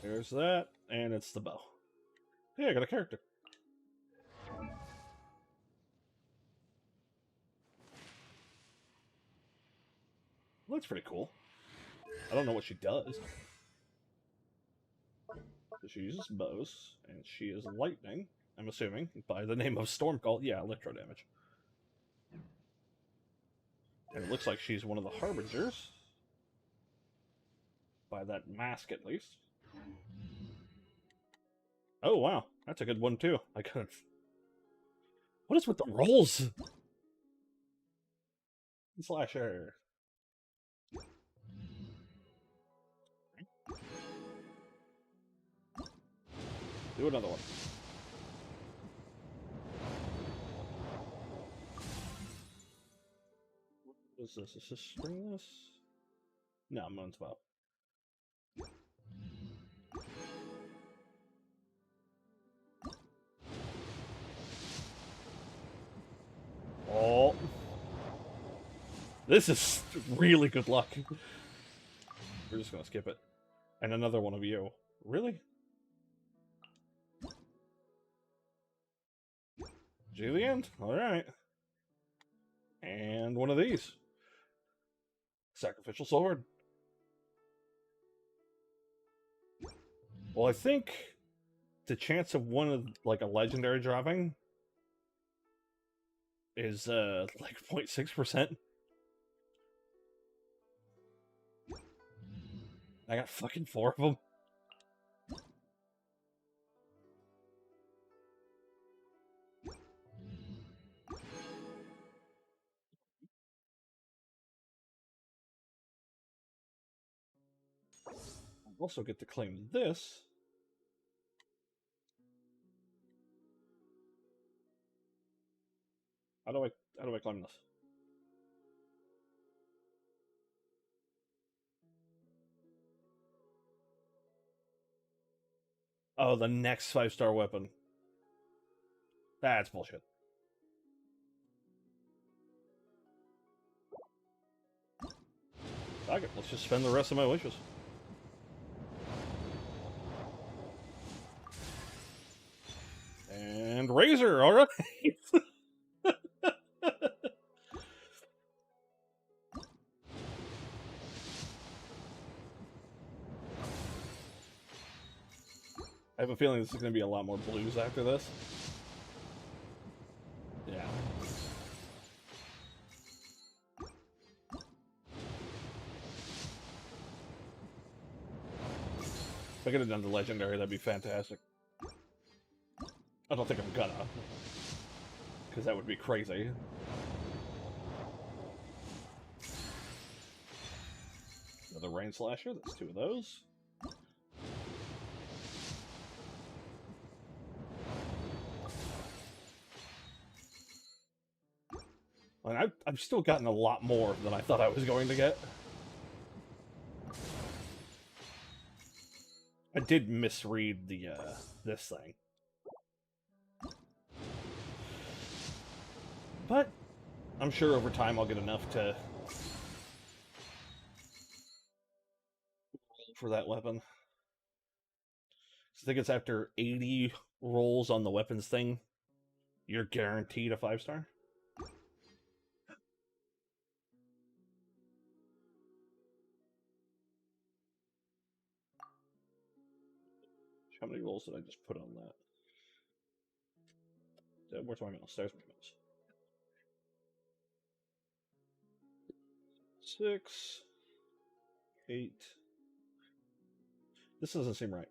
There's that, and it's the bow. Hey, I got a character. Looks pretty cool. I don't know what she does. She uses bows, and she is lightning, I'm assuming, by the name of Stormcall. Yeah, electro damage. And it looks like she's one of the Harbingers. By that mask, at least. Oh, wow. That's a good one, too. I couldn't... What is with the rolls? Slasher. Do another one. What is this? Is this stringless? No, Moon's Bow. Oh. This is really good luck. We're just gonna skip it. And another one of you. Really? Julian? Alright. And one of these. Sacrificial sword. Well, I think the chance of one of, like, a legendary dropping is, like 0.6%. I got fucking 4 of them. I also get to claim this. How do I claim this? Oh, the next 5-star weapon. That's bullshit. Okay, let's just spend the rest of my wishes. And Razor, alright! I have a feeling this is going to be a lot more blues after this. Yeah. If I could have done the legendary, that'd be fantastic. I don't think I'm gonna. Because that would be crazy. Another Rain Slasher, that's 2 of those. And I've still gotten a lot more than I thought I was going to get. I did misread the, this thing. But I'm sure over time I'll get enough to for that weapon. I think it's after 80 rolls on the weapons thing, you're guaranteed a 5-star. How many rolls did I just put on that? Where's my mouse? There's my mouse. 6, 8. This doesn't seem right.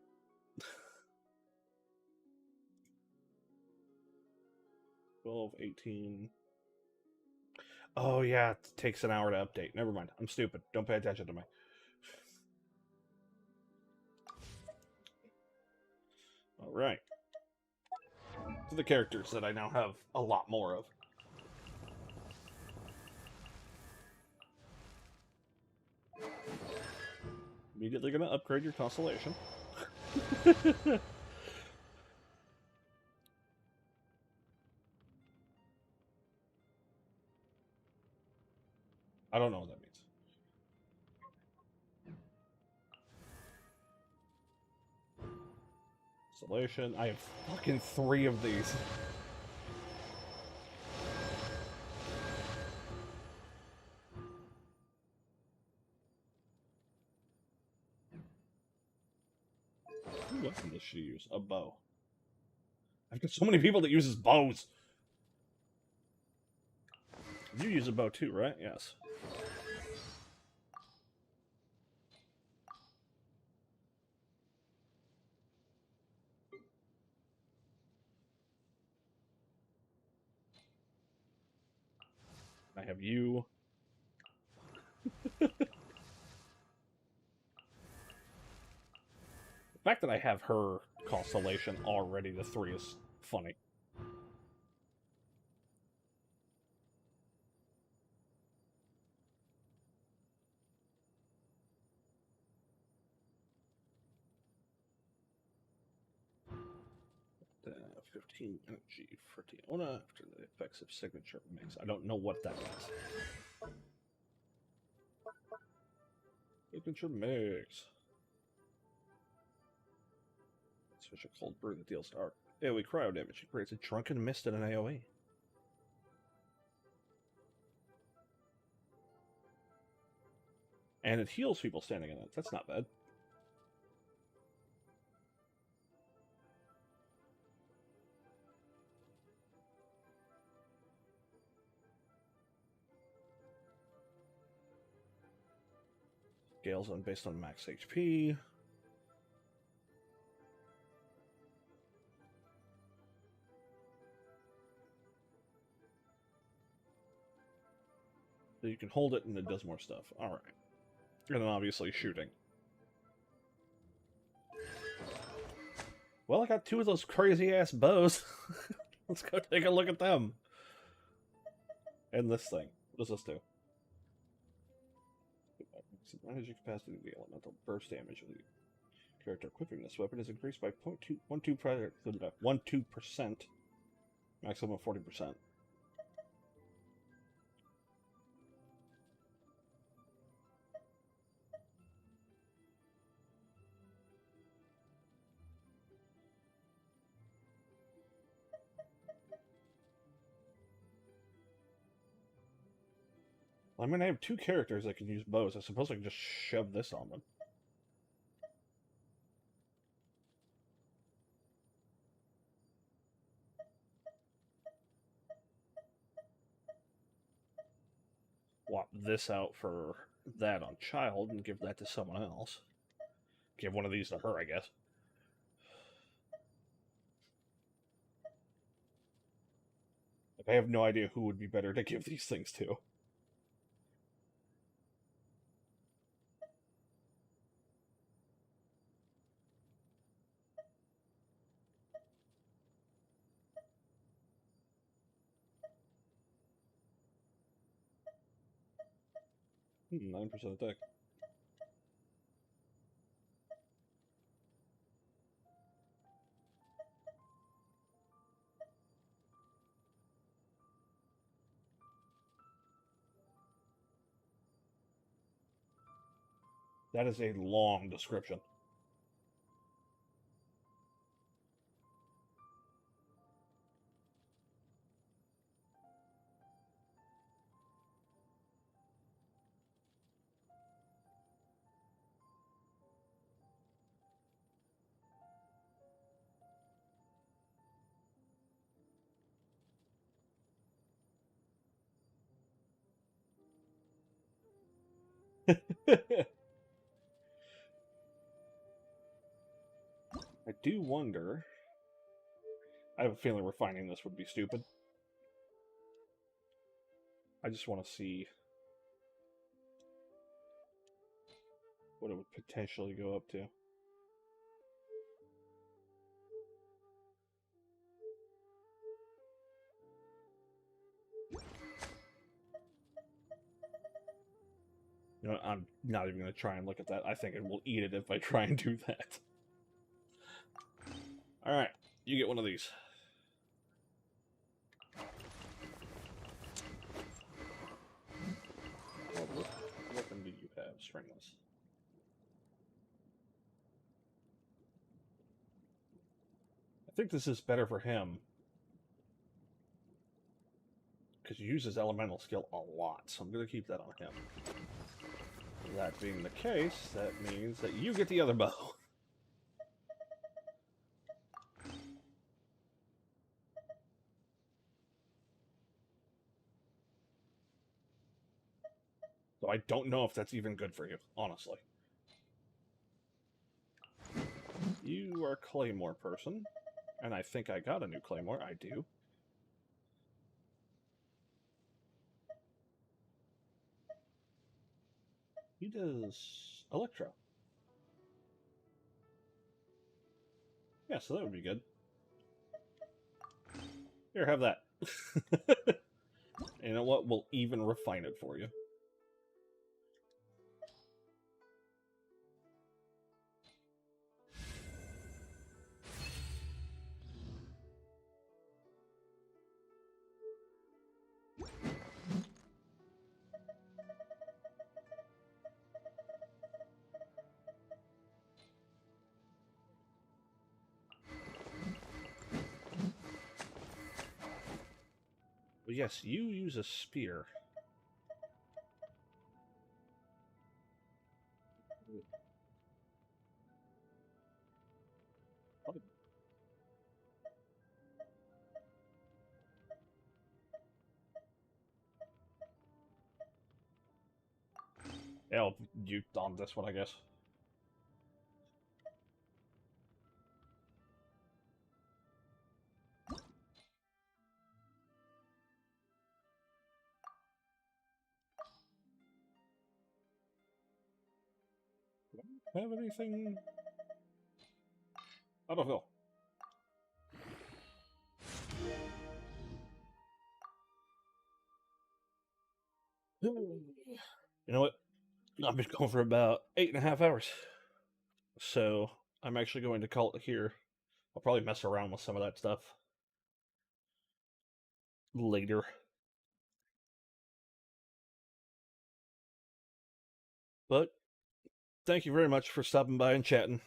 12, 18. Oh yeah, it takes an hour to update. Never mind. I'm stupid. Don't pay attention to me. Alright. To the characters that I now have a lot more of. Immediately gonna upgrade your constellation. I don't know what that means. Constellation. I have fucking 3 of these. What weapon does she use? A bow. I've got so many people that uses bows. You use a bow too, right? Yes. I have you. The fact that I have her constellation already, the 3 is funny. The 15 energy for Tiona after the effects of signature mix. I don't know what that means. Signature mix. Switch a cold brew that deals dark AoE cryo damage. It creates a drunken mist in an AoE. And it heals people standing in it. That's not bad. Scales on based on max HP. So you can hold it and it does more stuff. Alright. And then obviously shooting. Well, I got 2 of those crazy ass bows. Let's go take a look at them. And this thing. What does this do? Energy capacity of the elemental burst damage of the character equipping this weapon is increased by 12%, maximum of 40%. I mean, I have 2 characters that can use bows. I suppose I can just shove this on them. Swap this out for that on Child and give that to someone else. Give one of these to her, I guess. Like, I have no idea who would be better to give these things to. 9% attack. That is a long description. I do wonder... I have a feeling refining this would be stupid. I just want to see what it would potentially go up to. You know, I'm not even going to try and look at that. I think it will eat it if I try and do that. Alright, you get one of these. What weapon do you have? Stringless. I think this is better for him. Because he uses elemental skill a lot, so I'm going to keep that on him. That being the case, that means that you get the other bow. I don't know if that's even good for you, honestly. You are a Claymore person, and I think I got a new Claymore. I do. He does Electro. Yeah, so that would be good. Here, have that. You know what? We'll even refine it for you. Well, yes, you use a spear. Yeah, you on this one, I guess. Have anything? I don't know. You know what? I've been going for about 8.5 hours. So I'm actually going to call it here. I'll probably mess around with some of that stuff later. But thank you very much for stopping by and chatting.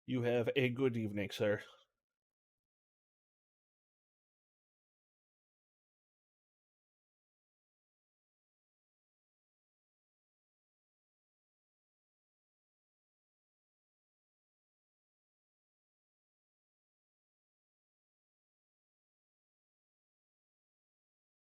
You have a good evening, sir.